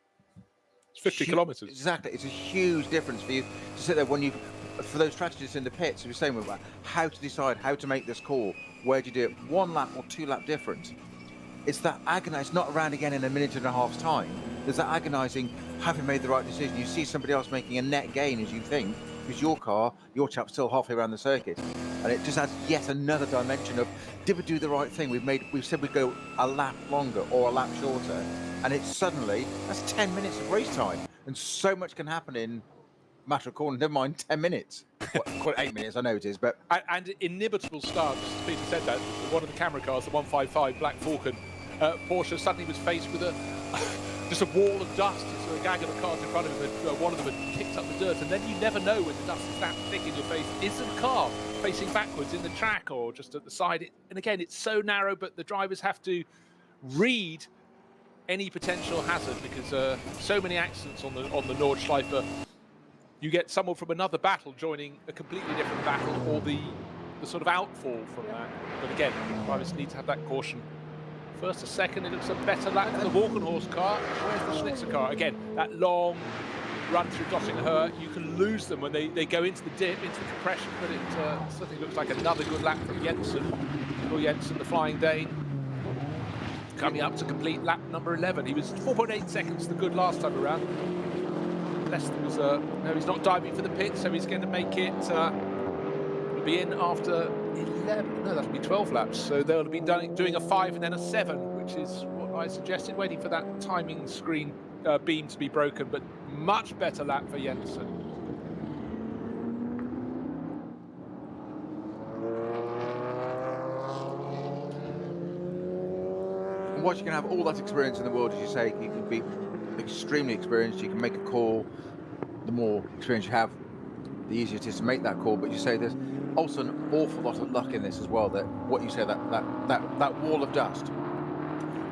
It's 50 kilometres. Exactly. It's a huge difference for you to sit there for those strategists in the pits who are saying about how to decide how to make this call. Where do you do it? 1 lap or 2 lap difference. It's that agonising. It's not around again in a minute and a half's time. There's that agonising, having made the right decision. You see somebody else making a net gain as you think, because your chap's still halfway around the circuit. And it just adds yet another dimension of, did we do the right thing? We've said we'd go a lap longer or a lap shorter, and it's suddenly, that's 10 minutes of race time. And so much can happen in a matter of corner, never mind 10 minutes. Quite 8 minutes, I know it is, but... And inimitable start, just Peter said that, one of the camera cars, the 155 Black Falcon, Porsche suddenly was faced with just a wall of dust. So a gang of the cars in front of him, one of them had kicked up the dirt, and then you never know when the dust is that thick in your face. Is the car facing backwards in the track or just at the side? And again, it's so narrow, but the drivers have to read any potential hazard, because so many accidents on the Nordschleife. You get someone from another battle joining a completely different battle, or the sort of outfall from that. But again, drivers need to have that caution. First or second, it looks a better lap than the Walkenhorst car. Where's the Schnitzer car? Again, that long run through Dottingher, you can lose them when they go into the dip, into the compression, but it certainly looks like another good lap from Jensen. Will Jensen, the Flying Dane, coming up to complete lap number 11. He was 4.8 seconds the good last time around. Lester was, no, he's not diving for the pit, so he's going to make it, he'll be in after 11, no, that'll be 12 laps. So they'll be doing a 5 and then a 7, which is what I suggested, waiting for that timing screen beam to be broken, but much better lap for Jensen. And once you can have all that experience in the world, as you say, you can be extremely experienced. You can make a call. The more experience you have, the easier it is to make that call. But you say there's also an awful lot of luck in this as well. That what you say, that wall of dust.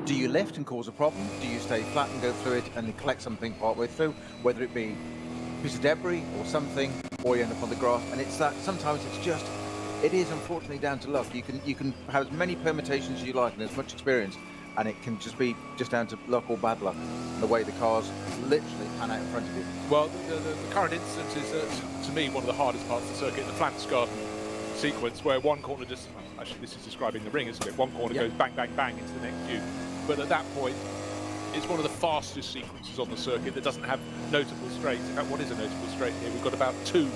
Do you lift and cause a problem? Do you stay flat and go through it and then collect something partway through, whether it be a piece of debris or something, or you end up on the grass? And it's that sometimes it is unfortunately down to luck. You can have as many permutations as you like and as much experience, and it can just be down to luck or bad luck, the way the cars literally pan out in front of you. Well, the current instance is, to me, one of the hardest parts of the circuit, the Flanksgarden sequence, where one corner just, actually this is describing the ring, isn't it? One corner goes bang, bang, bang into the next few. But at that point, it's one of the fastest sequences on the circuit that doesn't have notable straights. In fact, what is a notable straight here? We've got about 2,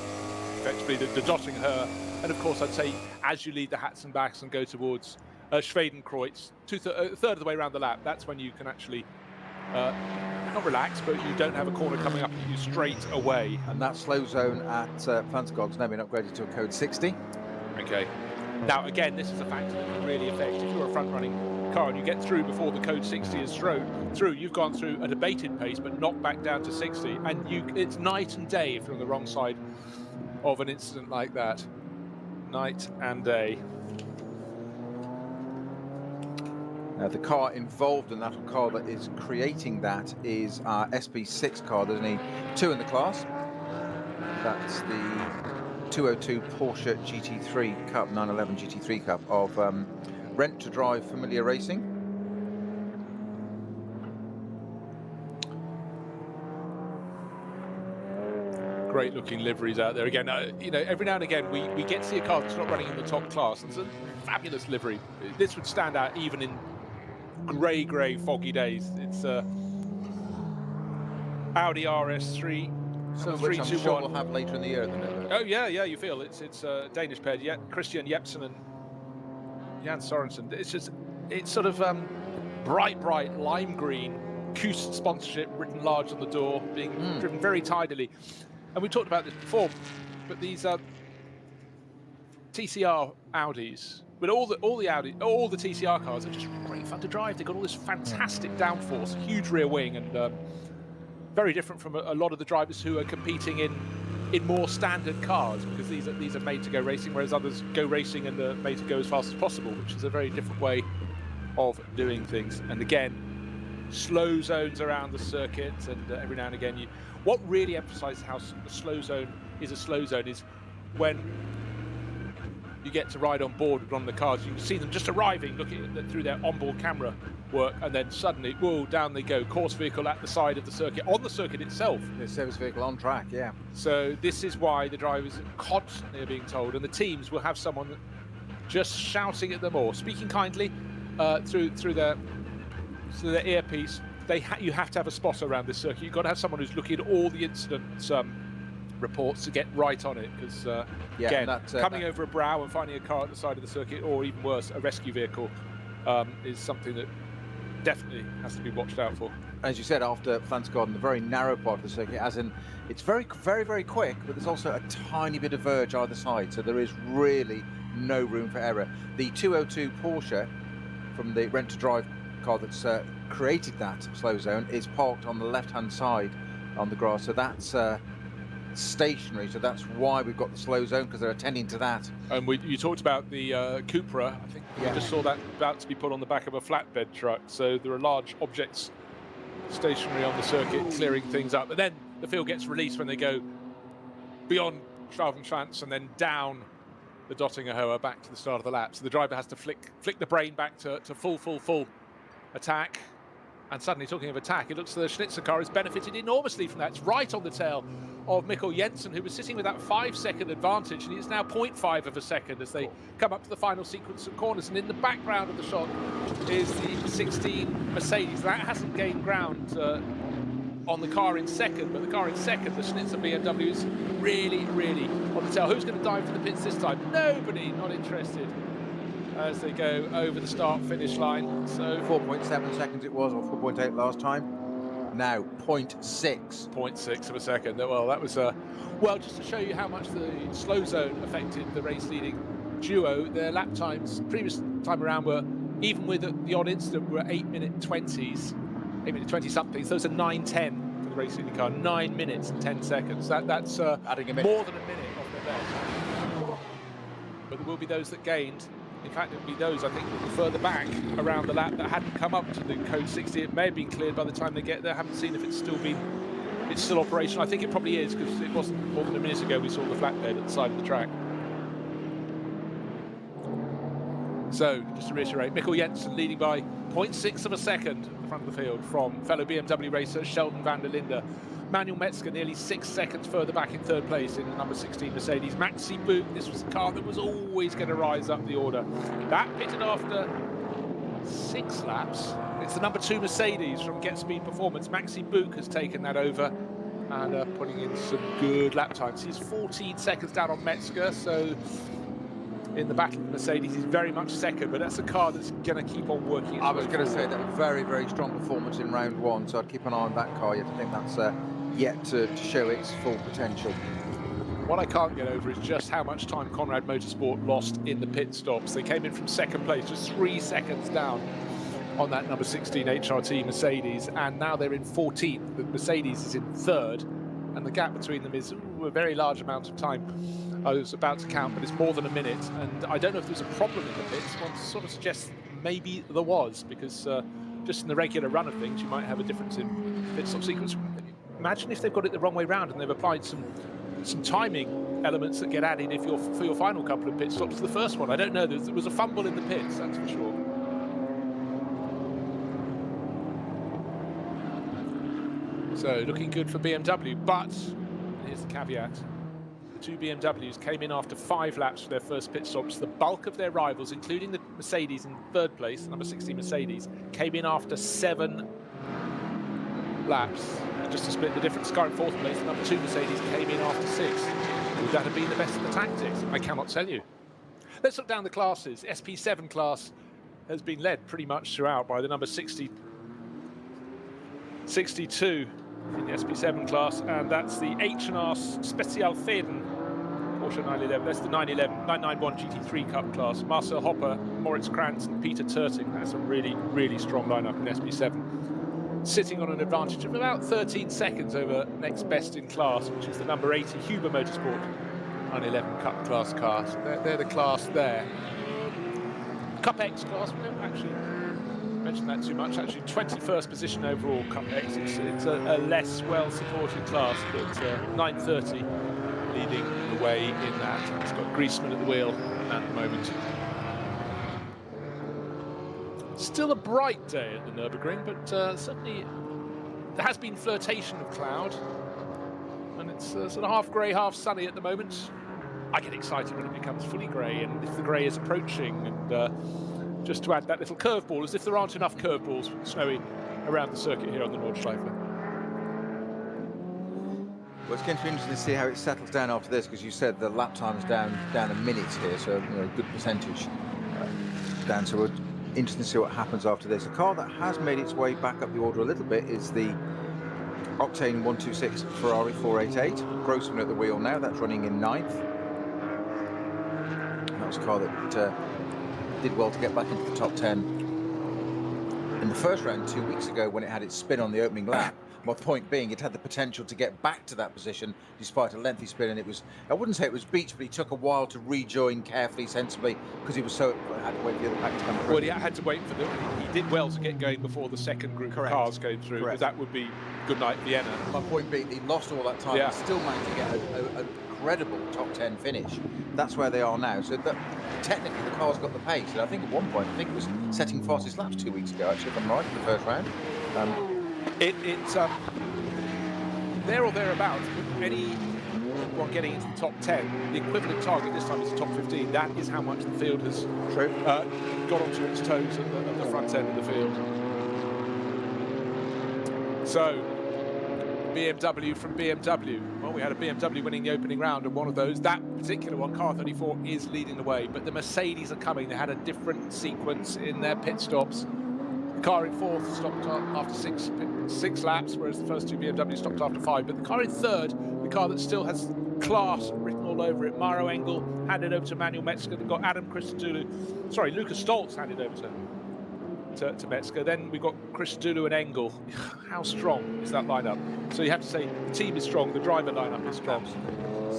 effectively, the Dottinger. And of course, I'd say as you lead the Hatzenbachs and go towards Schwedenkreuz, a third of the way around the lap, that's when you can actually not relax, but you don't have a corner coming up at you straight away. And that slow zone at Flanskog's now been upgraded to a code 60. Okay. Now, again, this is a factor that can really affect if you're a front-running car and you get through before the code 60 is through. You've gone through at a bated pace, but knocked back down to 60, and it's night and day if you're on the wrong side of an incident like that. Night and day. Now, the car involved in that, car that is creating that, is our SP6 car. There's only 2 in the class. That's the 202 Porsche GT3 Cup, 911 GT3 Cup of Rent to Drive Familiar Racing. Great looking liveries out there. Again, every now and again we get to see a car that's not running in the top class. It's a fabulous livery. This would stand out even in grey, foggy days. It's Audi RS3. So which I'm sure we'll have later in the year. Oh yeah, you feel it's Danish pair, Christian Jepsen and Jan Sorensen. It's sort of bright lime green, Kust sponsorship written large on the door, being driven very tidily. And we talked about this before, but these TCR Audis, but all the TCR cars are just great fun to drive. They've got all this fantastic downforce, huge rear wing, and very different from a lot of the drivers who are competing in more standard cars, because these are made to go racing, whereas others go racing and are made to go as fast as possible, which is a very different way of doing things. And again, slow zones around the circuit, and every now and again, what really emphasises how a slow zone is when you get to ride on board with one of the cars. You can see them just arriving, looking through their onboard camera work, and then suddenly, whoa, down they go. Course vehicle at the side of the circuit, on the circuit itself. The service vehicle on track, yeah. So this is why the drivers constantly are being told, and the teams will have someone just shouting at them or speaking kindly through their earpiece. You have to have a spotter around this circuit. You've got to have someone who's looking at all the incident reports to get right on it, because coming over a brow and finding a car at the side of the circuit, or even worse, a rescue vehicle, is something that definitely has to be watched out for. As you said, after Flanskogden, the very narrow part of the circuit, as in it's very quick, but there's also a tiny bit of verge either side, so there is really no room for error. The 202 Porsche from the Rent to Drive car that's created that slow zone is parked on the left-hand side on the grass, so that's stationary, so that's why we've got the slow zone, because they're attending to that. And you talked about the Cupra. I think we just saw that about to be put on the back of a flatbed truck, so there are large objects stationary on the circuit clearing things up, but then the field gets released when they go beyond Schauvenschanz and then down the Dottinger Hohe back to the start of the lap, so the driver has to flick the brain back to full attack. And suddenly, talking of attack, it looks like the Schnitzer car has benefited enormously from that. It's right on the tail of Mikkel Jensen, who was sitting with that 5-second advantage, and it's now 0.5 of a second as they come up to the final sequence of corners. And in the background of the shot is the 16 Mercedes. That hasn't gained ground on the car in second, but the car in second, the Schnitzer BMW, is really on the tail. Who's going to dive for the pits this time? Nobody, not interested, as they go over the start-finish line. So 4.7 seconds it was, or 4.8 last time. Now 0.6. 0.6 of a second. Well, that was just to show you how much the slow zone affected the race-leading duo. Their lap times previous time around were, even with the odd incident, were 8-minute 20s. 8 minute 20-somethings. Those are 9:10 for the racing car. 9 minutes and 10 seconds. That's Adding a minute. more than a minute off their best. But there will be those that gained. In fact, it will be those, I think, that were further back around the lap that hadn't come up to the code 60. It may have been cleared by the time they get there. I haven't seen if it's still operational. I think it probably is, because it wasn't more than a minute ago we saw the flatbed at the side of the track. So, just to reiterate, Mikkel Jensen leading by 0.6 of a second at the front of the field from fellow BMW racer Sheldon van der Linde. Manuel Metzger nearly 6 seconds further back in third place in the number 16 Mercedes. Maxi Book, this was a car that was always going to rise up the order. That pitted after 6 laps. It's the number 2 Mercedes from Get Speed Performance. Maxi Book has taken that over and putting in some good lap times. He's 14 seconds down on Metzger, so in the battle of Mercedes, he's very much second, but that's a car that's going to keep on working. I was going to say that very, very strong performance in round 1, so I'd keep an eye on that car. You have to think that's yet to show its full potential. What I can't get over is just how much time Conrad Motorsport lost in the pit stops. They came in from second place, just 3 seconds down on that number 16 HRT Mercedes, and now they're in 14th. The Mercedes is in third, and the gap between them is a very large amount of time. I was about to count, but it's more than a minute, and I don't know if there's a problem in the pits. One sort of suggests maybe there was, because just in the regular run of things, you might have a difference in pit stop sequence. Imagine if they've got it the wrong way round and they've applied some timing elements that get added for your final couple of pit stops to the first one. I don't know. There was a fumble in the pits, that's for sure. So looking good for BMW, but here's the caveat. The 2 BMWs came in after 5 laps for their first pit stops. The bulk of their rivals, including the Mercedes in third place, the number 16 Mercedes, came in after 7 laps. Just to split the difference, car in fourth place, the number 2 Mercedes came in after 6. Would that have been the best of the tactics? I cannot tell you. Let's look down the classes. SP7 class has been led pretty much throughout by the number 62 in the SP7 class, and that's the H&R Spezialfäden Porsche 911. That's the 991 GT3 Cup class. Marcel Hopper, Moritz Kranz, and Peter Turting. That's a really, really strong lineup in SP7. Sitting on an advantage of about 13 seconds over next best in class, which is the number 80 Huber Motorsport 911 Cup class car. So they're the class there. Cup X class, we don't actually mention that too much. Actually, 21st position overall Cup X. It's a less well-supported class, but 930 leading the way in that. It's got Griezmann at the wheel at the moment. Still a bright day at the Nürburgring, but certainly there has been flirtation of cloud, and it's sort of half grey, half sunny at the moment. I get excited when it becomes fully grey, and if the grey is approaching, and just to add that little curveball, as if there aren't enough curveballs snowy around the circuit here on the Nordschleife. Well, it's going to be interesting to see how it settles down after this, because you said the lap time's down a minute here, so a good percentage down. So we're interesting to see what happens after this. A car that has made its way back up the order a little bit is the Octane 126 Ferrari 488. Grossman at the wheel now, that's running in 9th. That was a car that did well to get back into the top 10 in the first round 2 weeks ago when it had its spin on the opening lap. My point being, it had the potential to get back to that position despite a lengthy spin, and it was, I wouldn't say it was beached, but he took a while to rejoin carefully, sensibly, because he was so, had to wait for the other pack to come through. Well, he had to wait for he did well to get going before the second group of cars came through, because that would be good night Vienna. My point being, he lost all that time, and still managed to get a incredible top 10 finish. That's where they are now. So that, technically the car's got the pace, and I think at one point, I think it was setting fastest laps 2 weeks ago, actually, if I'm right, in the first round. It's there or thereabouts. Anyone getting into the top 10, the equivalent target this time is the top 15. That is how much the field has got onto its toes at the front end of the field. So, BMW from BMW. Well, we had a BMW winning the opening round, and one of those, that particular one, car 34, is leading the way. But the Mercedes are coming. They had a different sequence in their pit stops. The car in fourth stopped after six laps, whereas the first 2 BMWs stopped after 5. But the car in third, the car that still has class written all over it, Maro Engel handed over to Manuel Metzger. They've got Lucas Stoltz handed over to to Metzger. Then we've got Chris Dulu and Engel. How strong is that lineup? So you have to say the team is strong, the driver lineup is strong.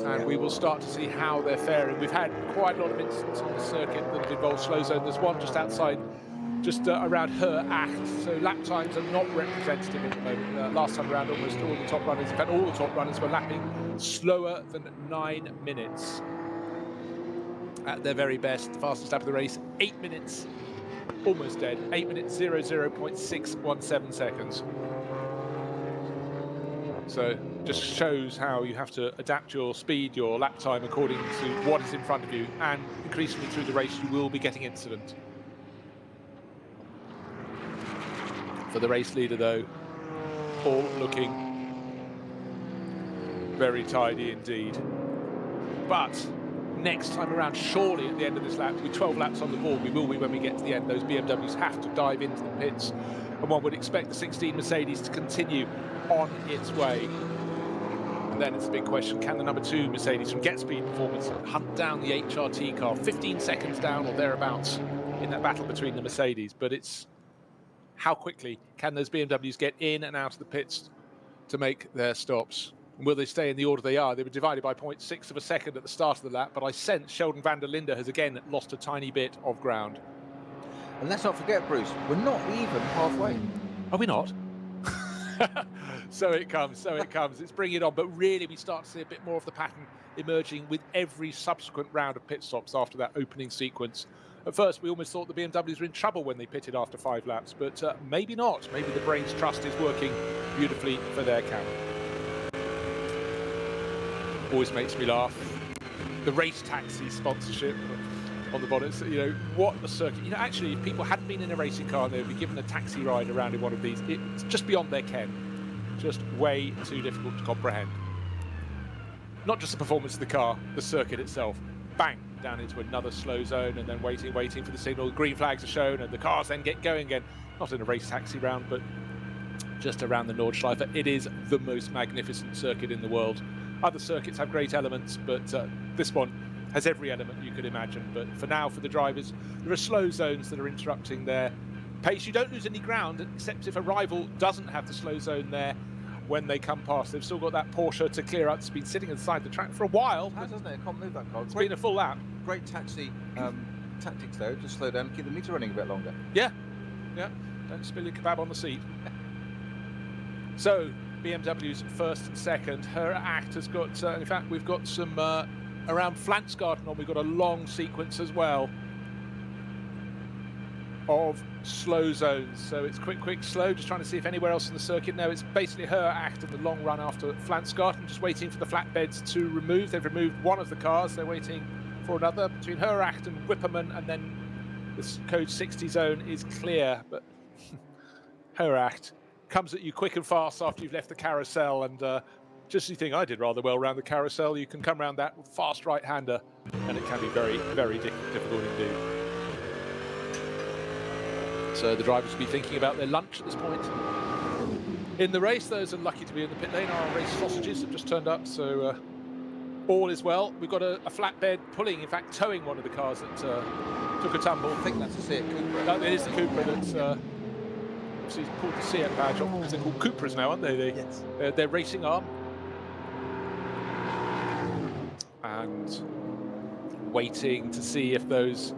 And we will start to see how they're faring. We've had quite a lot of incidents on the circuit that have involved slow zone. There's one just outside, just around her act. So lap times are not representative at the moment. Last time around, almost all the top runners, in fact, all the top runners were lapping slower than 9 minutes. At their very best, the fastest lap of the race, 8 minutes, almost dead. 8 minutes, 00.617 seconds. So just shows how you have to adapt your speed, your lap time according to what is in front of you, and increasingly through the race you will be getting incident. For the race leader though, all looking very tidy indeed. But next time around, surely at the end of this lap, with 12 laps on the board, we will be when we get to the end, those BMWs have to dive into the pits, and one would expect the 16 Mercedes to continue on its way. And then it's a big question, can the number 2 Mercedes from Get Speed Performance hunt down the HRT car? 15 seconds down or thereabouts in that battle between the Mercedes, but it's how quickly can those BMWs get in and out of the pits to make their stops? And will they stay in the order they are? They were divided by 0.6 of a second at the start of the lap, but I sense Sheldon van der Linde has again lost a tiny bit of ground. And let's not forget, Bruce, we're not even halfway. Are we not? So it comes, so it comes. It's bringing it on, but really we start to see a bit more of the pattern emerging with every subsequent round of pit stops after that opening sequence. At first, we almost thought the BMWs were in trouble when they pitted after 5 laps, but maybe not. Maybe the brain's trust is working beautifully for their camp. Always makes me laugh. The race taxi sponsorship on the bonnets, you know, what a circuit. You know, actually, if people hadn't been in a racing car and they would be given a taxi ride around in one of these, it's just beyond their ken. Just way too difficult to comprehend. Not just the performance of the car, the circuit itself. Bang, down into another slow zone, and then waiting for the signal. Green flags are shown, and the cars then get going again. Not in a race taxi round, but just around the Nordschleife. It is the most magnificent circuit in the world. Other circuits have great elements, but this one has every element you could imagine. But for now, for the drivers, there are slow zones that are interrupting their pace. You don't lose any ground, except if a rival doesn't have the slow zone there when they come past. They've still got that Porsche to clear out. It's been sitting inside the track for a while. It has, hasn't it? I can't move that car. It's been a full lap. Great taxi tactics, though. Just slow down, keep the meter running a bit longer. Yeah, yeah. Don't spill your kebab on the seat. So, BMW's first and second. Her act has got, in fact, we've got some around Flansgarten on. We've got a long sequence as well of slow zones. So it's quick, slow, just trying to see if anywhere else in the circuit. No, it's basically her act in the long run after Flansgarten, just waiting for the flatbeds to remove. They've removed one of the cars. They're waiting for another between her act and Wipperman, and then this code 60 zone is clear, but her act comes at you quick and fast after you've left the carousel, and just you think I did rather well around the carousel. You can come around that fast right-hander, and it can be very, very difficult indeed. So the drivers will be thinking about their lunch at this point. In the race, those are lucky to be in the pit lane. Our race sausages have just turned up, so all is well. We've got a flatbed pulling, in fact, towing one of the cars that took a tumble. I think that's the Seat Cupra. No, it is the Cupra that's she's pulled the Seat badge off, because they're called Cupras now, aren't they? Yes. Their racing arm. And waiting to see if those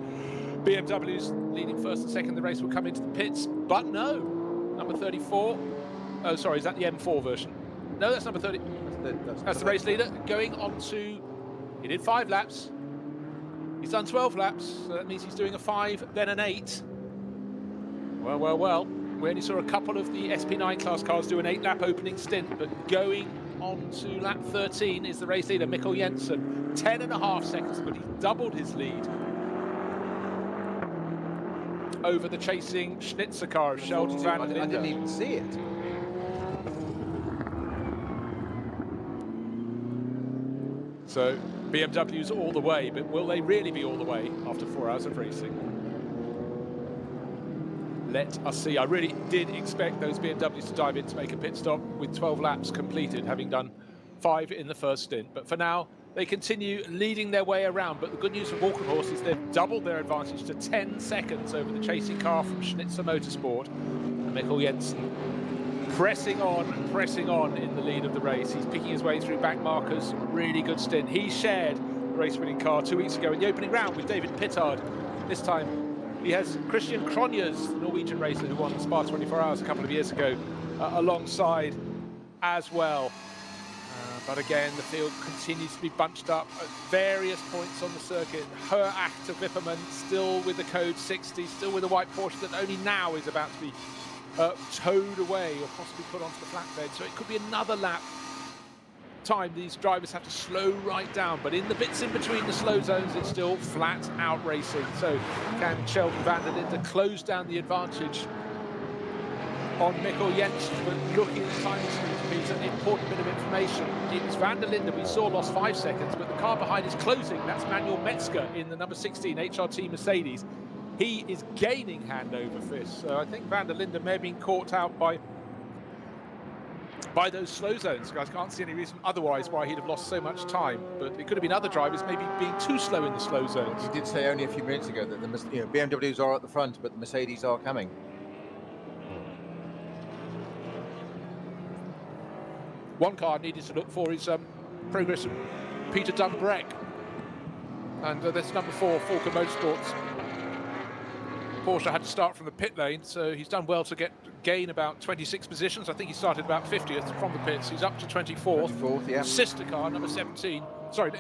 BMWs leading first and second in the race will come into the pits, but no. Number 34. Oh, sorry, is that the M4 version? No, that's number 30. That's the race leader going on to. He did 5 laps. He's done 12 laps, so that means he's doing a 5, then an 8. Well. We only saw a couple of the SP9 class cars do an 8-lap opening stint, but going on to lap 13 is the race leader, Mikkel Jensen. 10.5 seconds, but he's doubled his lead over the chasing Schnitzer car of Sheldon van der Linde. I didn't even see it. So BMW's all the way, but will they really be all the way after 4 hours of racing? Let us see. I really did expect those BMWs to dive in to make a pit stop with 12 laps completed, having done 5 in the first stint. But for now, They continue leading their way around, but the good news for Walkenhorst is they've doubled their advantage to 10 seconds over the chasing car from Schnitzer Motorsport. And Mikkel Jensen pressing on in the lead of the race. He's picking his way through back markers. Really good stint. He shared the race-winning car 2 weeks ago in the opening round with David Pittard. This time he has Christian Cronjes, the Norwegian racer who won Spa 24 Hours a couple of years ago, alongside as well. But again, the field continues to be bunched up at various points on the circuit. Her Acta Wippermann still with the code 60, still with a white Porsche that only now is about to be towed away or possibly put onto the flatbed. So it could be another lap time. These drivers have to slow right down. But in the bits in between the slow zones, it's still flat out racing. So can Sheldon van der Linde close down the advantage on Mikkel Jensen? But looking at the timing screen, it's an important bit of information. It was van der Linde we saw lost 5 seconds, but the car behind is closing. That's Manuel Metzger in the number 16 HRT Mercedes. He is gaining handover fist. So I think van der Linde may have been caught out by those slow zones. I can't see any reason otherwise why he'd have lost so much time. But it could have been other drivers maybe being too slow in the slow zones. You did say only a few minutes ago that the BMWs are at the front, but the Mercedes are coming. One car needed to look for is progress of Peter Dunbreck. And that's number 4, Falken Motorsports. Porsche had to start from the pit lane, so he's done well to gain about 26 positions. I think he started about 50th from the pits. He's up to 24th. 24th, yeah. Sister car, number 17,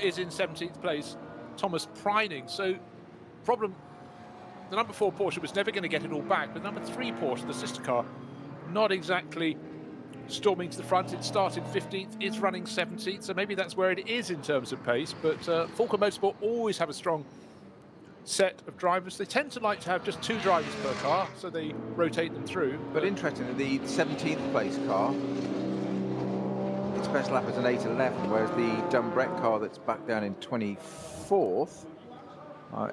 is in 17th place, Thomas Preining. So, problem, the number 4 Porsche was never going to get it all back, but number 3 Porsche, the sister car, not exactly storming to the front. It started 15th, it's running 17th, so maybe that's where it is in terms of pace. But Falken Motorsport always have a strong set of drivers. They tend to like to have just 2 drivers per car, so they rotate them through. But interestingly, the 17th place car, its best lap is an 8:11, whereas the Dunbreck car that's back down in 24th,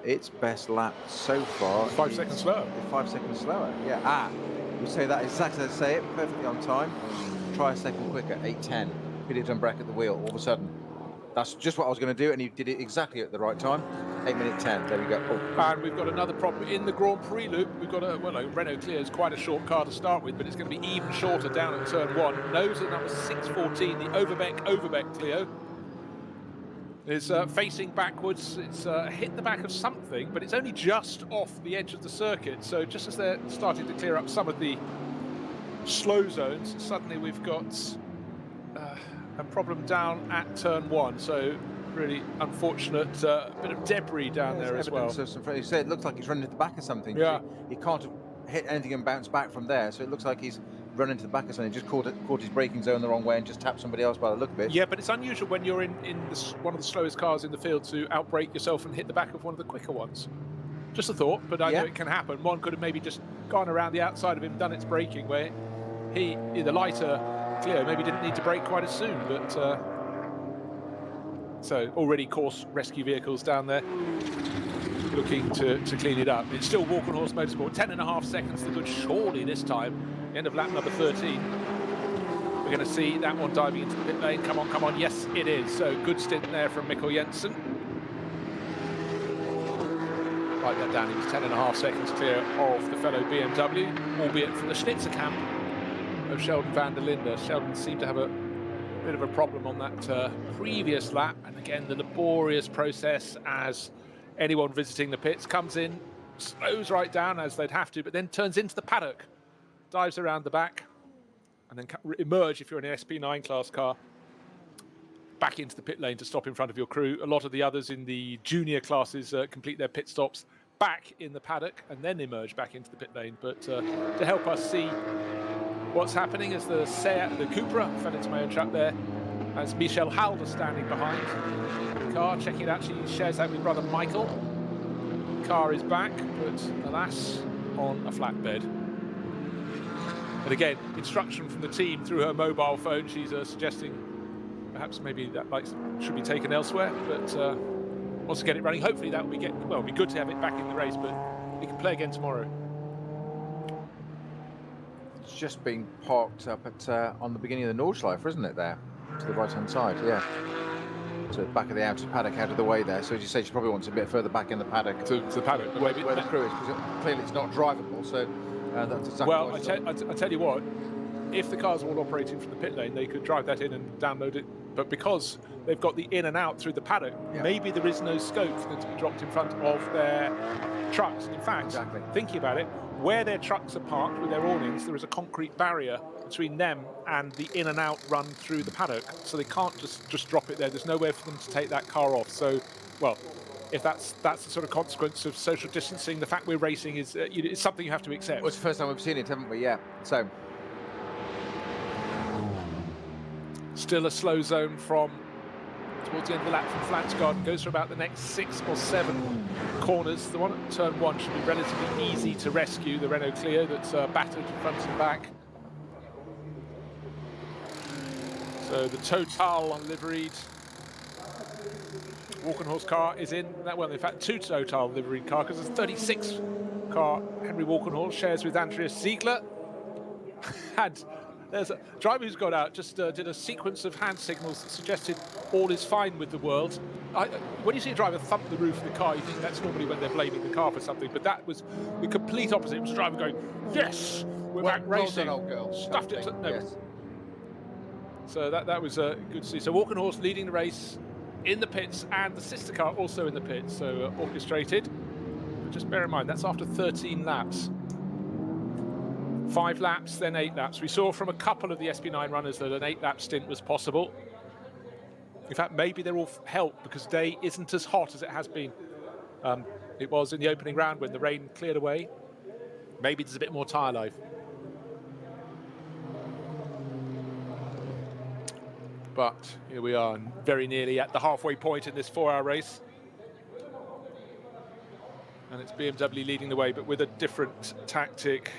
its best lap so far 5 seconds slower. 5 seconds slower, yeah. We say that exactly as I say it, perfectly on time. Try a second quicker, 8:10. Peter Dunbreck at the wheel, all of a sudden. That's just what I was going to do, and he did it exactly at the right time. 8:10. There we go. Oh. And we've got another problem in the Grand Prix loop. We've got a Renault Clio is quite a short car to start with, but it's going to be even shorter down at turn 1. Nose at number 614, the Overbeck Clio is facing backwards. It's hit the back of something, but it's only just off the edge of the circuit. So just as they're starting to clear up some of the slow zones, suddenly we've got a problem down at turn 1. So really unfortunate bit of debris down there as well. He said it looks like he's running into the back of something. Yeah. He can't have hit anything and bounced back from there, so it looks like he's run into the back of something, just caught his braking zone the wrong way and just tapped somebody else by the look of it. Yeah, but it's unusual when you're in one of the slowest cars in the field to outbrake yourself and hit the back of one of the quicker ones. Just a thought, but I know it can happen. One could have maybe just gone around the outside of him, done its braking, where the lighter Clio maybe didn't need to brake quite as soon, but so already course rescue vehicles down there looking to clean it up. It's still Walkenhorst Motorsport, 10.5 seconds to good, surely this time. End of lap number 13. We're going to see that one diving into the pit lane. Come on, yes it is. So good stint there from Mikkel Jensen. Write that down, he was 10.5 seconds clear of the fellow BMW, albeit from the Schnitzer camp of Sheldon van der Linde. Sheldon seemed to have a bit of a problem on that previous lap, and again the laborious process as anyone visiting the pits comes in, slows right down as they'd have to, but then turns into the paddock, dives around the back, and then emerge if you're in an SP9 class car back into the pit lane to stop in front of your crew. A lot of the others in the junior classes complete their pit stops back in the paddock and then emerge back into the pit lane. But to help us see what's happening as the Cupra fell into my own trap there, as Michel Halder standing behind the car, checking it out. She shares that with brother Michael. The car is back, but alas, on a flatbed. And again, instruction from the team through her mobile phone. She's suggesting perhaps maybe that light should be taken elsewhere, but wants to get it running. Hopefully that will it'll be good to have it back in the race, but we can play again tomorrow. It's just been parked up at on the beginning of the Nordschleife, isn't it, there? To the right-hand side, yeah. So back of the outer paddock, out of the way there. So as you say, she probably wants a bit further back in the paddock. To the paddock. Where the crew is, because clearly it's not drivable. So that's exactly well, I tell you what, if the cars were all operating from the pit lane, they could drive that in and download it. But because they've got the in and out through the paddock, maybe there is no scope for them to be dropped in front of their trucks. And in fact, thinking about it, where their trucks are parked with their awnings, there is a concrete barrier between them and the in and out run through the paddock. So they can't just drop it there. There's nowhere for them to take that car off. So, well, if that's the sort of consequence of social distancing, the fact we're racing is it's something you have to accept. Well, it's the first time we've seen it, haven't we? Yeah. So still a slow zone from towards the end of the lap from Flansgarden. Goes for about the next 6 or 7 corners. The one at turn 1 should be relatively easy to rescue. The Renault Clio that's battered front and back. So the Total liveried Walkenhorst car is in. Well, in fact, 2 Total liveried car, because there's 36 car Henry Walkenhorst shares with Andreas Ziegler. And there's a driver who's got out, just did a sequence of hand signals that suggested all is fine with the world. When you see a driver thump the roof of the car, you think that's normally when they're blaming the car for something, but that was the complete opposite. It was a driver going, yes, we're back racing. Well done, old girl. Stuffed it. No. Yes. So that was good to see. So Walkenhorst leading the race in the pits, and the sister car also in the pits, so orchestrated. But just bear in mind, that's after 13 laps. 5 laps, then 8 laps. We saw from a couple of the SP9 runners that an 8-lap stint was possible. In fact, maybe they're all helped because day isn't as hot as it has been. It was in the opening round when the rain cleared away. Maybe there's a bit more tyre life. But here we are, very nearly at the halfway point in this 4-hour race. And it's BMW leading the way, but with a different tactic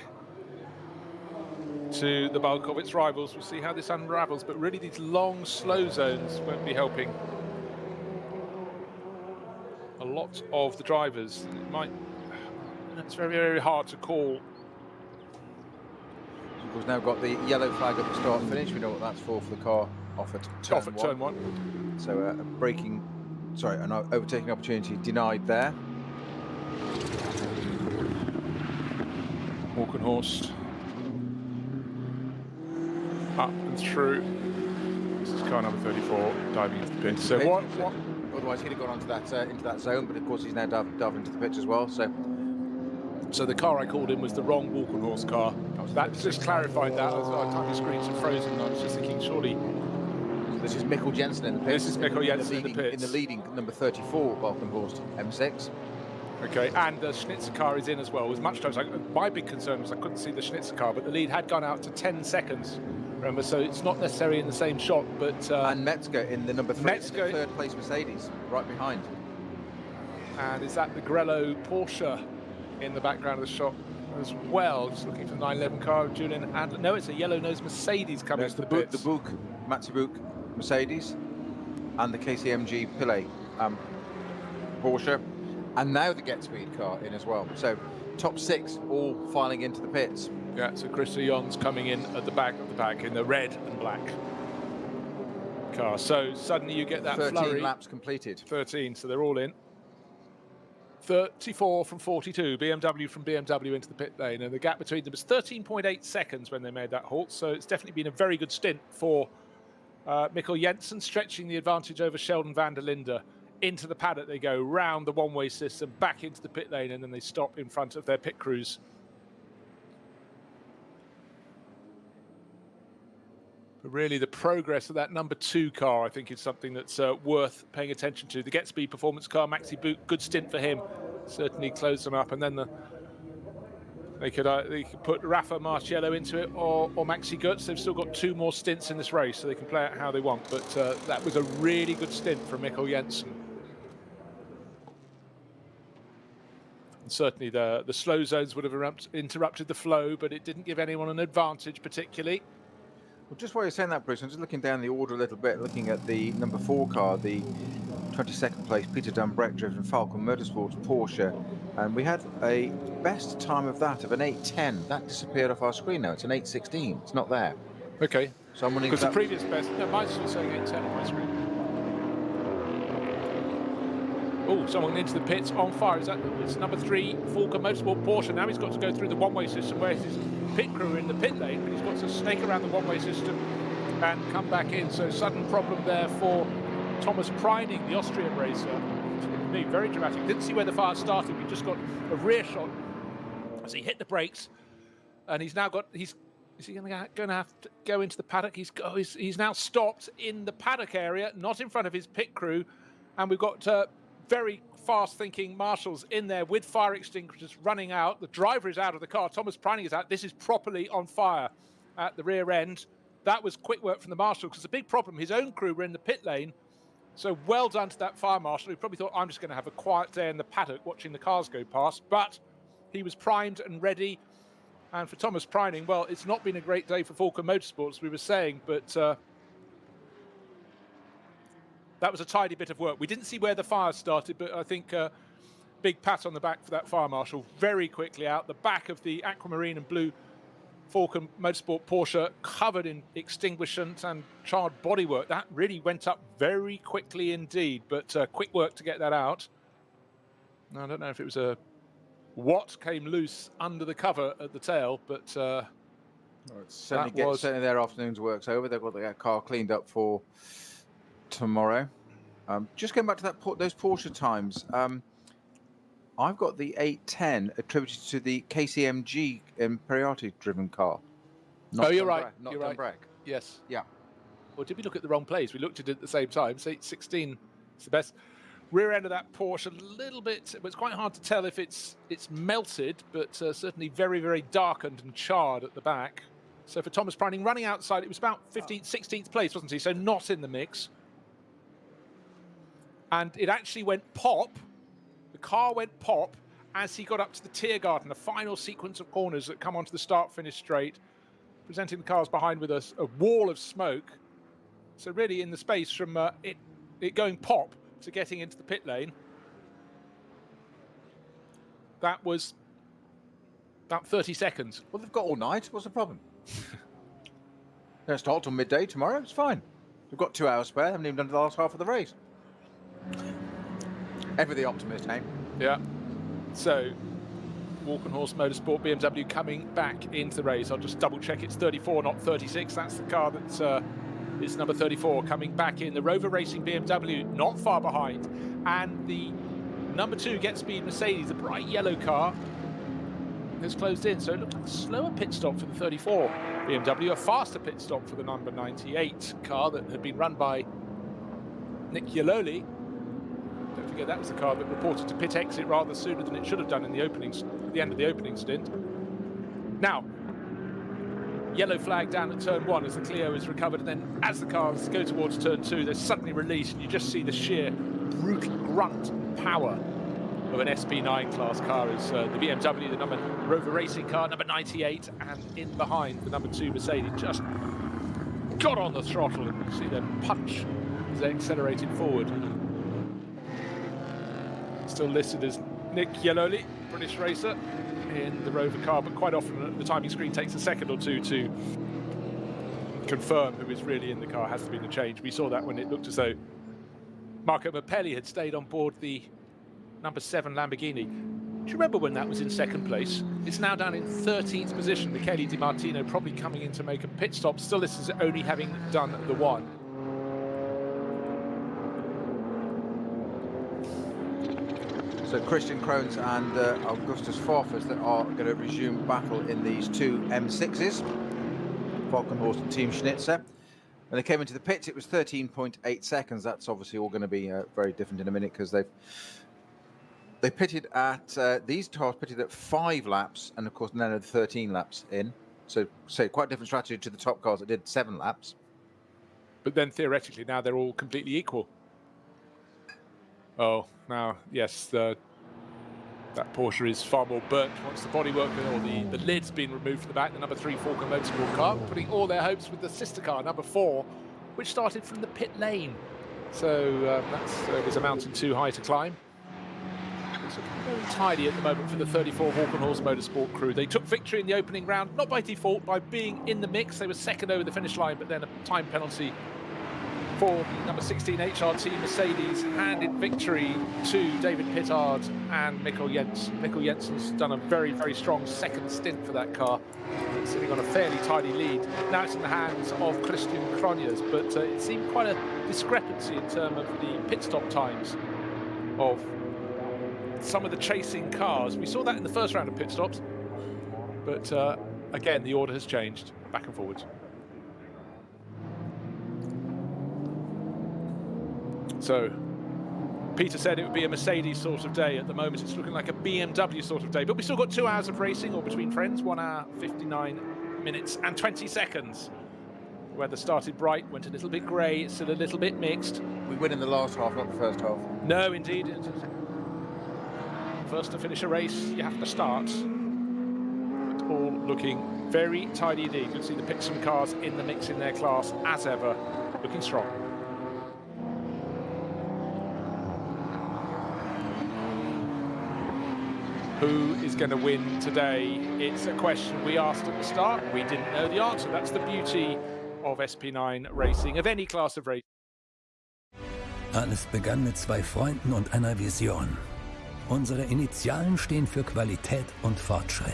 to the bulk of its rivals. We'll see how this unravels, but really these long, slow zones won't be helping a lot of the drivers. It's very, very hard to call. We've now got the yellow flag at the start finish. We know what that's for the car off at turn 1. So an overtaking opportunity denied there. Walkenhorst up and through. This is car number 34 diving into the pit. So what? Otherwise he'd have gone onto that into that zone, but of course he's now dived into the pitch as well. So the car I called in was the wrong Walkenhorst car. That just clarified that. I time the screens are frozen, and I was just thinking, surely. This is Mikkel Jensen in the pits. This is Mikkel Jensen in the pits. In the leading number 34 Walkenhorst M6. Okay, and the Schnitzer car is in as well. It was much closer. My big concern was I couldn't see the Schnitzer car, but the lead had gone out to 10 seconds. Remember, so it's not necessarily in the same shot, but... and Metzger in the number 3, the third place Mercedes, right behind. And is that the Grello Porsche in the background of the shot as well? Just looking for the 911 car of Julian Adler. No, it's a yellow-nosed Mercedes coming to the pits. The Matsubook Mercedes and the KCMG Pillay Porsche, and now the Get Speed car in as well. So top 6 all filing into the pits. Yeah, so Chris Lyon's coming in at the back of the pack in the red and black car. So suddenly you get that 13 flurry. laps completed. 13, so they're all in. 34 from 42, BMW from BMW into the pit lane, and the gap between them was 13.8 seconds when they made that halt, so it's definitely been a very good stint for Mikkel Jensen, stretching the advantage over Sheldon van der Linde. Into the paddock they go, round the one-way system, back into the pit lane, and then they stop in front of their pit crews. But really, the progress of that number 2 car, I think, is something that's worth paying attention to. The Get Speed performance car, Maxi Boot, good stint for him. Certainly closed them up. And then they could put Rafa Marciello into it or Maxi Götz. They've still got 2 more stints in this race, so they can play it how they want. But that was a really good stint from Mikkel Jensen. And certainly the slow zones would have interrupted the flow, but it didn't give anyone an advantage particularly. Well, just while you're saying that, Bruce, I'm just looking down the order a little bit, looking at the number 4 car, the 22nd place Peter Dambrecht driven Falcon Motorsports Porsche, and we had a best time of that of an 8:10. That disappeared off our screen now. It's an 8:16. It's not there. Okay. So I'm wondering because the previous best, no, mine's still saying 8:10 on my screen. Oh, someone into the pits on fire. It's number 3, Falcon Motorsport Porsche. Now he's got to go through the one-way system. Where's his pit crew in the pit lane? But he's got to snake around the one-way system and come back in. So sudden problem there for Thomas Preining, the Austrian racer. Very dramatic. Didn't see where the fire started. We just got a rear shot as he hit the brakes, and he's now got. Is he going to have to go into the paddock? He's now stopped in the paddock area, not in front of his pit crew, and we've got very fast-thinking marshals in there with fire extinguishers running out. The driver is out of the car. Thomas Preining is out. This is properly on fire at the rear end. That was quick work from the marshal, because the big problem, his own crew were in the pit lane. So well done to that fire marshal, who probably thought, I'm just going to have a quiet day in the paddock watching the cars go past. But he was primed and ready. And for Thomas Preining, well, it's not been a great day for Falcon Motorsports, we were saying, but that was a tidy bit of work. We didn't see where the fire started, but I think big pat on the back for that fire marshal. Very quickly out. The back of the aquamarine and blue Falcon Motorsport Porsche covered in extinguishant and charred bodywork. That really went up very quickly indeed, but quick work to get that out. I don't know if it was what came loose under the cover at the tail, but it's certainly their afternoon's work's over. They've got their car cleaned up for tomorrow. Just going back to those Porsche times. I've got the 810 attributed to the KCMG Imperiati-driven car. You're right. Not Dunbrack. Yes. Yeah. Or did we look at the wrong place? We looked at it at the same time. So 816 is the best. Rear end of that Porsche, a little bit. It's quite hard to tell if it's melted, but certainly very, very darkened and charred at the back. So for Thomas Preining, running outside, it was about 15th, 16th place, wasn't he? So not in the mix. And it actually went pop. The car went pop as he got up to the Tiergarten, the final sequence of corners that come onto the start-finish straight, presenting the cars behind with a wall of smoke. So really in the space from it going pop to getting into the pit lane, that was about 30 seconds. Well, they've got all night. What's the problem? They'll start till midday tomorrow. It's fine. We've got 2 hours spare. Haven't even done the last half of the race. Ever the optimist, hey? Yeah. So, Walkenhorst Motorsport BMW coming back into the race. I'll just double check it's 34, not 36. That's the car that is number 34 coming back in. The Rover Racing BMW not far behind. And the number 2 Get Speed Mercedes, the bright yellow car, has closed in. So it looked like a slower pit stop for the 34 BMW, a faster pit stop for the number 98 car that had been run by Nick Yaloli. Don't forget that was the car that reported to pit exit rather sooner than it should have done in the the end of the opening stint. Now, yellow flag down at turn 1 as the Clio is recovered, and then as the cars go towards turn 2, they're suddenly released, and you just see the sheer brutal grunt power of an SP9 class car as the BMW, the number Rover Racing car, number 98, and in behind the number 2 Mercedes just got on the throttle, and you see them punch as they accelerated forward. Still listed as Nick Yaloli, British racer, in the Rover car, but quite often the timing screen takes a second or two to confirm who is really in the car. Has to be the change. We saw that when it looked as though Marco Mappelli had stayed on board the number 7 Lamborghini. Do you remember when that was in second place? It's now down in 13th position. Michele Di Martino probably coming in to make a pit stop. Still listed as only having done the 1. So Christian Krohns and Augustus Forfers that are going to resume battle in these 2 M6s. Falkenhorst and Team Schnitzer. When they came into the pits, it was 13.8 seconds. That's obviously all going to be very different in a minute, because they pitted at these cars pitted at 5 laps, and of course then had 13 laps in. So quite different strategy to the top cars that did 7 laps. But then theoretically now they're all completely equal. Oh, now, yes, that Porsche is far more burnt once the bodywork or the lid's been removed from the back. The number 3 Falcon Motorsport car, putting all their hopes with the sister car, number 4, which started from the pit lane. So that was a mountain too high to climb. It's very tidy at the moment for the 34 Walkenhorst Motorsport crew. They took victory in the opening round, not by default, by being in the mix. They were second over the finish line, but then a time penalty for the number 16 HRT Mercedes handed victory to David Pittard and Mikkel Jensen. Mikkel Jensen's done a very, very strong second stint for that car, sitting on a fairly tidy lead. Now it's in the hands of Christian Cronjes, but it seemed quite a discrepancy in terms of the pit stop times of some of the chasing cars. We saw that in the first round of pit stops, but again, the order has changed back and forwards. So Peter said it would be a Mercedes sort of day. At the moment it's looking like a BMW sort of day, but we still got 2 hours of racing, or between friends, 1 hour 59 minutes and 20 seconds. The weather started bright, went a little bit grey, it's still a little bit mixed. We win in the last half, not the first half. No, indeed. First to finish a race, you have to start. But all looking very tidy indeed. You can see the Pixum cars in the mix in their class, as ever, looking strong. Who is going to win today? It's a question we asked at the start. We didn't know the answer. That's the beauty of SP9 Racing, of any class of racing. Alles begann mit 2 Freunden und einer Vision. Unsere Initialen stehen für Qualität und Fortschritt.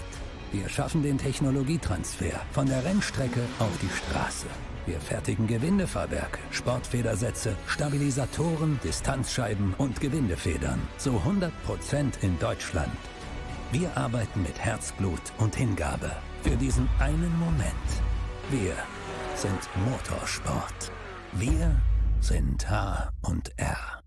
Wir schaffen den Technologietransfer von der Rennstrecke auf die Straße. Wir fertigen Gewindefahrwerke, Sportfedersätze, Stabilisatoren, Distanzscheiben und Gewindefedern. Zu 100% in Deutschland. Wir arbeiten mit Herzblut und Hingabe für diesen einen Moment. Wir sind Motorsport. Wir sind H&R.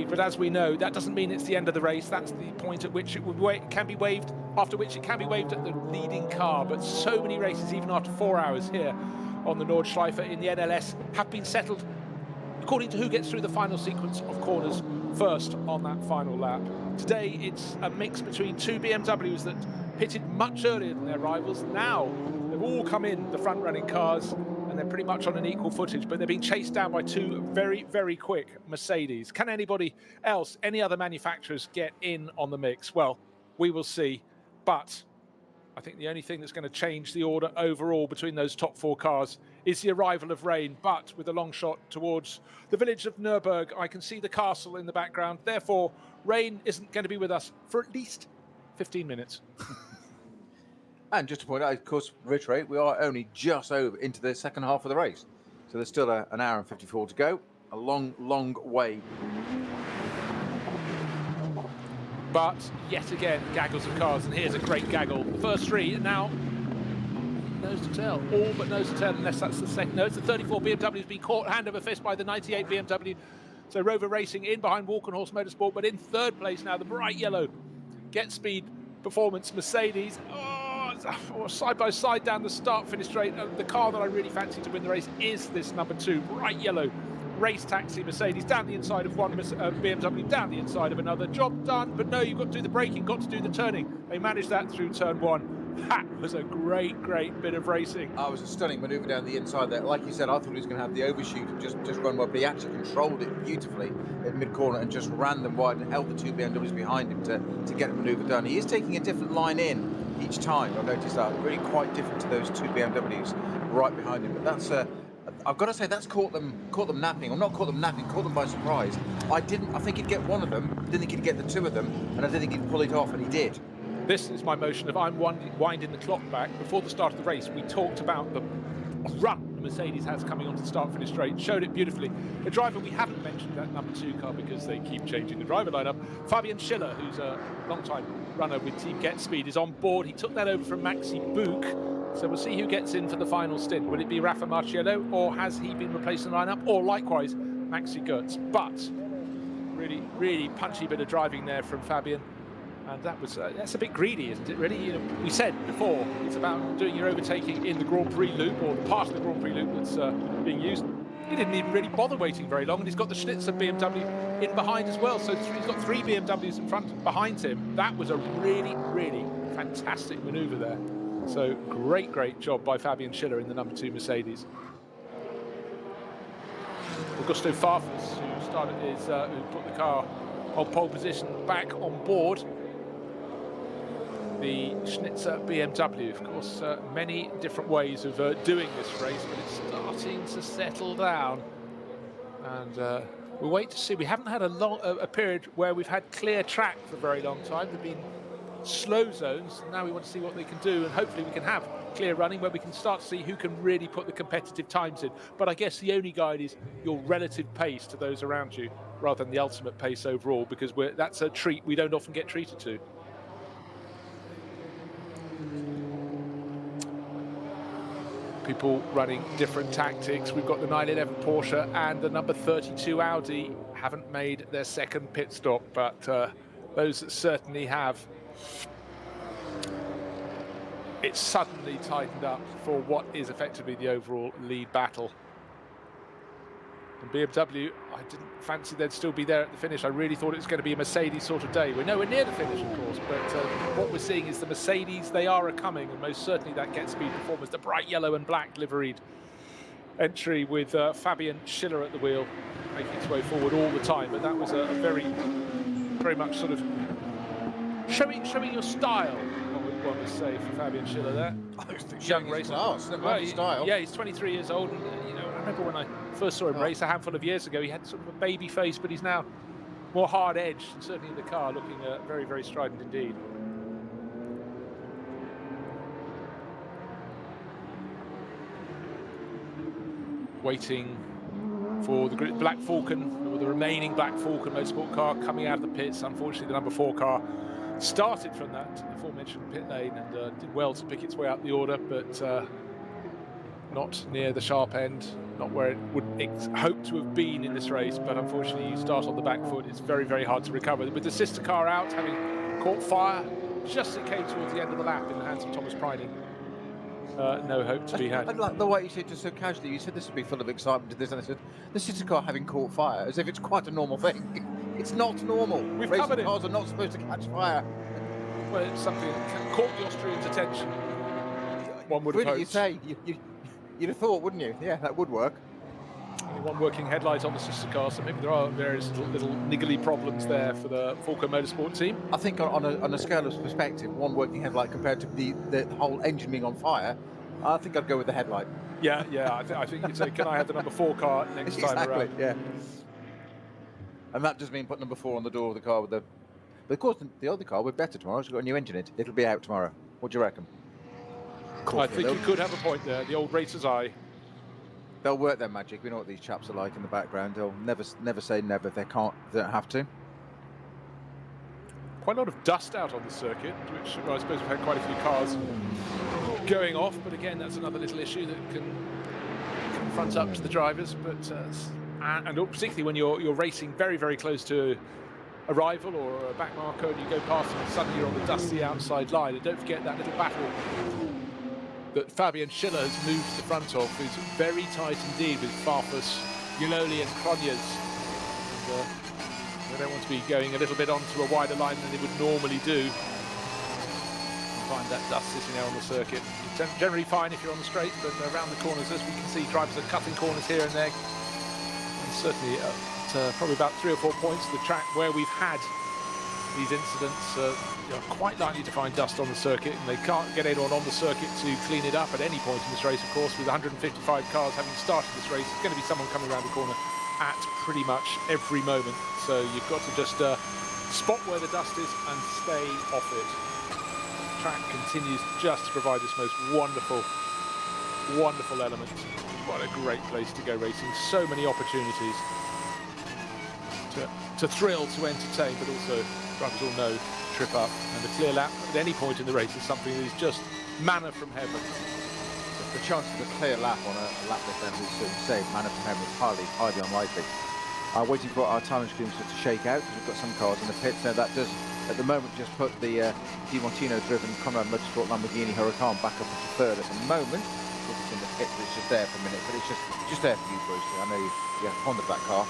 But as we know, that doesn't mean it's the end of the race. That's the point at which it can be waved, after which it can be waved at the leading car. But so many races, even after 4 hours here on the Nordschleife in the NLS, have been settled according to who gets through the final sequence of corners first on that final lap. Today, it's a mix between 2 BMWs that pitted much earlier than their rivals. Now they've all come in, the front-running cars, and they're pretty much on an equal footage, but they're being chased down by two very, very quick Mercedes. Can anybody else, any other manufacturers, get in on the mix? Well, we will see, but I think the only thing that's going to change the order overall between those top 4 cars is the arrival of rain. But with a long shot towards the village of Nürburgring, I can see the castle in the background. Therefore, rain isn't going to be with us for at least 15 minutes. And just to point out, of course, reiterate, we are only just over into the second half of the race. So there's still an hour and 54 to go. A long, long way. But yet again, gaggles of cars, and here's a great gaggle. The first 3 now nose to tail, all but nose to tail, unless that's the second. No, it's the 34 BMW has been caught hand over fist by the 98 BMW. So Rover Racing in behind Walkenhorst Motorsport, but in third place now, the bright yellow Get Speed Performance Mercedes. Side by side down the start-finish straight. The car that I really fancy to win the race is this number 2, bright yellow Race Taxi Mercedes, down the inside of one BMW, down the inside of another. Job done, but no, you've got to do the braking, got to do the turning. They managed that through turn 1. That was a great, great bit of racing. It was a stunning manoeuvre down the inside there. Like you said, I thought he was going to have the overshoot and just run well, but he actually controlled it beautifully at mid-corner and just ran them wide and held the 2 BMWs behind him to get the manoeuvre done. He is taking a different line in each time. I've noticed that. Really quite different to those 2 BMWs right behind him. But that's I've got to say, that's caught them napping. Or not caught them napping, caught them by surprise. I think he'd get one of them, didn't think he'd get the 2 of them, and I didn't think he'd pull it off, and he did. This is my motion of I'm winding the clock back. Before the start of the race, we talked about the run the Mercedes has coming onto the start-finish straight, showed it beautifully. A driver we haven't mentioned, that number 2 car, because they keep changing the driver lineup. Fabian Schiller, who's a long-time runner with Team Get Speed, is on board. He took that over from Maxi Buch. So we'll see who gets in for the final stint. Will it be Rafa Marciello, or has he been replaced in the lineup, or likewise Maxi Goetz? But really, really punchy bit of driving there from Fabian, and that's a bit greedy, isn't it? Really, we said before it's about doing your overtaking in the Grand Prix loop, or part of the Grand Prix loop that's being used. He didn't even really bother waiting very long, and he's got the Schnitzer BMW in behind as well. So he's got 3 BMWs in front behind him. That was a really, really fantastic manoeuvre there. So great job by Fabian Schiller in the number 2 Mercedes. Augusto Farfus, who put the car on pole position, back on board the Schnitzer BMW. Of course, many different ways of doing this race, but it's starting to settle down. And we'll wait to see. We haven't had a period where we've had clear track for a very long time. There've been slow zones. Now we want to see what they can do, and hopefully we can have clear running where we can start to see who can really put the competitive times in. But I guess the only guide is your relative pace to those around you rather than the ultimate pace overall, because that's a treat we don't often get treated to. People running different tactics. We've got the 911 Porsche and the number 32 Audi haven't made their second pit stop, but those that certainly have, it's suddenly tightened up for what is effectively the overall lead battle. And BMW, I didn't fancy they'd still be there at the finish. I really thought it was going to be a Mercedes sort of day. We're nowhere near the finish, of course, but what we're seeing is the Mercedes, they are a-coming, and most certainly that Get Speed Performance, the bright yellow and black liveried entry with Fabian Schiller at the wheel, making its way forward all the time. But that was a very much sort of showing your style, what we want to say, for Fabian Schiller there. Young racer. Style. Yeah, he's 23 years old, and I remember when I first saw him race a handful of years ago, he had sort of a baby face, but he's now more hard-edged, and certainly in the car, looking very, very strident indeed. Waiting for the Black Falcon, or the remaining Black Falcon motorsport car coming out of the pits. Unfortunately, the number 4 car started from that aforementioned pit lane and did well to pick its way up the order, but not near the sharp end, not where it would hope to have been in this race. But unfortunately, you start on the back foot, it's very, very hard to recover. With the sister car out, having caught fire just as it came towards the end of the lap in the hands of Thomas Preining. No hope to be had. I like the way you said just so casually, you said this would be full of excitement, and I said, the sister car having caught fire, as if it's quite a normal thing. It's not normal. We've covered it. Cars are not supposed to catch fire. Well, it's something that caught the Austrians' attention. One would have Really, hoped. you'd have thought, wouldn't you? Yeah, that would work. Only one working headlight on the sister car, so maybe there are various little niggly problems there for the Falco Motorsport team. I think on a scale of perspective, one working headlight compared to the whole engine being on fire, I think I'd go with the headlight. Yeah, I think you'd say, can I have the number 4 car next time around? Yeah. And that does mean put number 4 on the door of the car with the... But of course, the other car will be better tomorrow. It's got a new engine in it. It'll be out tomorrow. What do you reckon? I think you could have a point there, the old racer's eye. They'll work their magic. We know what these chaps are like in the background. They'll never say never if they can't. They don't have to. Quite a lot of dust out on the circuit, which I suppose we've had quite a few cars going off, but again, that's another little issue that can front up to the drivers. But and particularly when you're racing very, very close to a rival or a back marker, and you go past them, and suddenly you're on the dusty outside line. And don't forget that little battle that Fabian Schiller has moved to the front of, who's very tight indeed with Farfus, Yuloli and Cronjes. They don't want to be going a little bit onto a wider line than they would normally do. You find that dust sitting there on the circuit. It's generally fine if you're on the straight, but around the corners, as we can see, drivers are cutting corners here and there. And certainly at probably about 3 or 4 points of the track where we've had these incidents, you're quite likely to find dust on the circuit, and they can't get anyone on the circuit to clean it up at any point in this race. Of course, with 155 cars having started this race, there's going to be someone coming around the corner at pretty much every moment. So you've got to just spot where the dust is and stay off it. The track continues just to provide this most wonderful, wonderful element. What a great place to go racing. So many opportunities to thrill, to entertain, but also drivers all know trip up, and the clear lap at any point in the race is something that is just manna from heaven. The chance of a clear lap on a lap lift, as we say, manna from heaven is highly unlikely. Waiting for our timing screens to shake out, because we've got some cars in the pits. Now that does, at the moment, just put the Di Montino-driven Conrad Motorsport Lamborghini Huracan back up into third at the moment. It's in the pit, but it's just there for a minute. But it's just there for you, Bruce. I know you're fond of that car.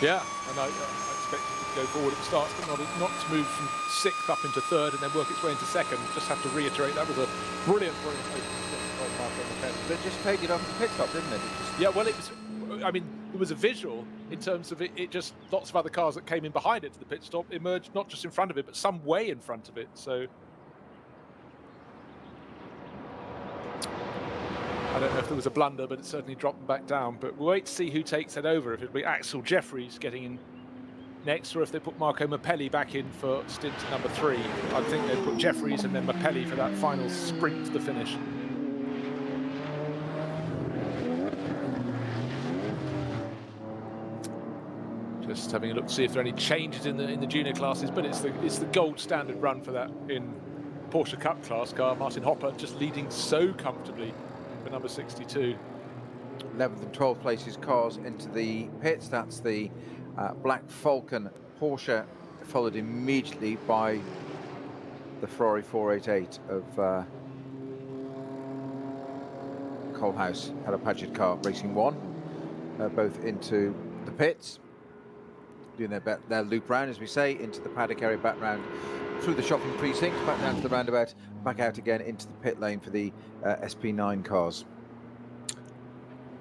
Yeah, and I expect it to go forward at the start, but not to move from 6th up into 3rd and then work its way into 2nd. Just have to reiterate, that was a brilliant opening. They just paid it off the pit stop, didn't it? Yeah, well, it was a visual in terms of it just lots of other cars that came in behind it to the pit stop emerged not just in front of it, but some way in front of it. So I don't know if there was a blunder, but it certainly dropped them back down. But we'll wait to see who takes it over, if it'll be Axel Jeffries getting in next, or if they put Marco Mappelli back in for stint number 3. I think they'd put Jeffries and then Mappelli for that final sprint to the finish. Just having a look to see if there are any changes in the junior classes, but it's the gold standard run for that in Porsche Cup class car. Martin Hopper just leading so comfortably for number 62. 11th and 12th places cars into the pits. That's the Black Falcon Porsche, followed immediately by the Ferrari 488 of Kohlhaas, had a Padgett car, Racing 1, both into the pits, doing their loop round, as we say, into the paddock area, back round through the shopping precinct, back down to the roundabout, back out again into the pit lane for the SP9 cars.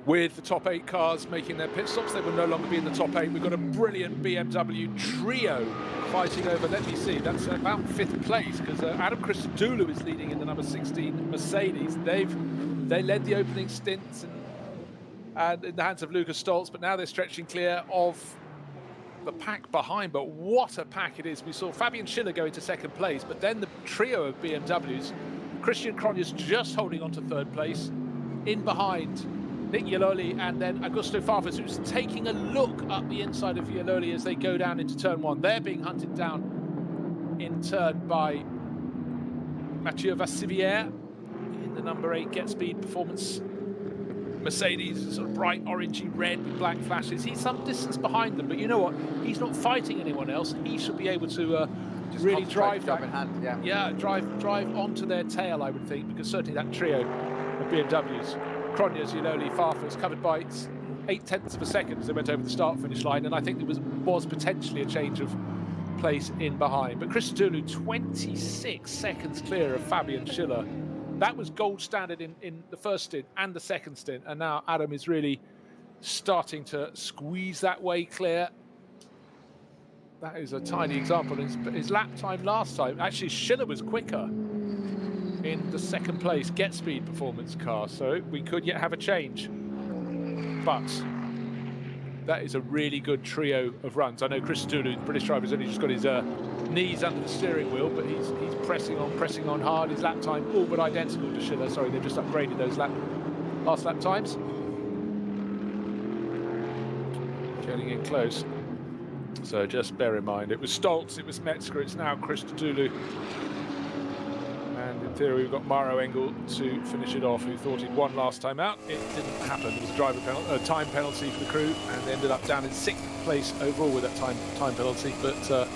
With the top 8 cars making their pit stops, they will no longer be in the top 8. We've got a brilliant BMW trio fighting over, let me see, that's about 5th place, because Adam Christodoulou is leading in the number 16 Mercedes. They led the opening stints and in the hands of Lucas Stoltz, but now they're stretching clear of the pack behind. But what a pack it is. We saw Fabian Schiller go into 2nd place, but then the trio of BMWs, Christian Cronjes just holding on to 3rd place, in behind Nick Yuloli and then Augusto Farfus, who's taking a look up the inside of Yuloli as they go down into turn 1. They're being hunted down in turn by Mathieu Vassivière in the number 8 Get Speed Performance Mercedes, sort of bright orangey red with black flashes. He's some distance behind them, but you know what? He's not fighting anyone else. He should be able to really drive that. In hand, yeah, drive onto their tail, I would think, because certainly that trio of BMWs, Cronjes, Yuloli, Farfus, covered by 8/10 of a second as they went over the start-finish line, and I think there was potentially a change of place in behind. But Christodoulou 26 seconds clear of Fabian Schiller. That was gold standard in the first stint and the second stint, and now Adam is really starting to squeeze that way clear. That is a tiny example. His lap time last time, actually Schiller was quicker in the second place Get Speed performance car, so we could yet have a change. But that is a really good trio of runs. I know Christodoulou, the British driver, has only just got his knees under the steering wheel, but he's pressing on hard. His lap time all but identical to Schiller. Sorry, they've just upgraded those last lap times. Getting in close. So just bear in mind, it was Stoltz, it was Metzger, it's now Christodoulou. And in theory, we've got Maro Engel to finish it off, who thought he'd won last time out. It didn't happen. It was a time penalty for the crew, and they ended up down in 6th place overall with that time penalty. But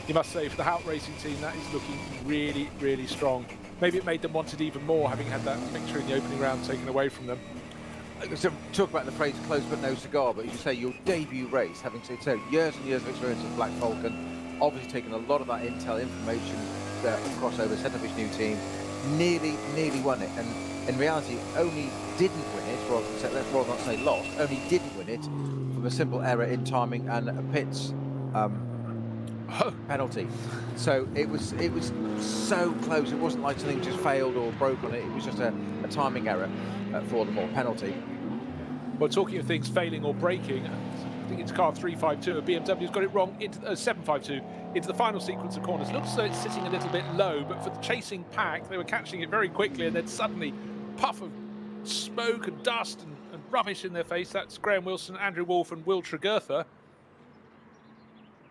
you must say, for the Hout Racing team, that is looking really, really strong. Maybe it made them want it even more, having had that victory in the opening round taken away from them. So talk about the phrase "close but no cigar," but as you say, your debut race, having said so, years and years of experience with Black Falcon, obviously taken a lot of that intel information across over, set up his new team, nearly won it, and in reality only didn't win it, let's rather not say lost, only didn't win it from a simple error in timing and a pits penalty. So it was so close. It wasn't like something just failed or broke on it. It was just a timing error for them, or penalty. Well, talking of things failing or breaking, I think it's car 352. BMW's got it wrong into 752 into the final sequence of corners. Looks as though it's sitting a little bit low, but for the chasing pack, they were catching it very quickly, and then suddenly puff of smoke and dust and rubbish in their face. That's Graham Wilson, Andrew Wolff, and Will Tregurtha.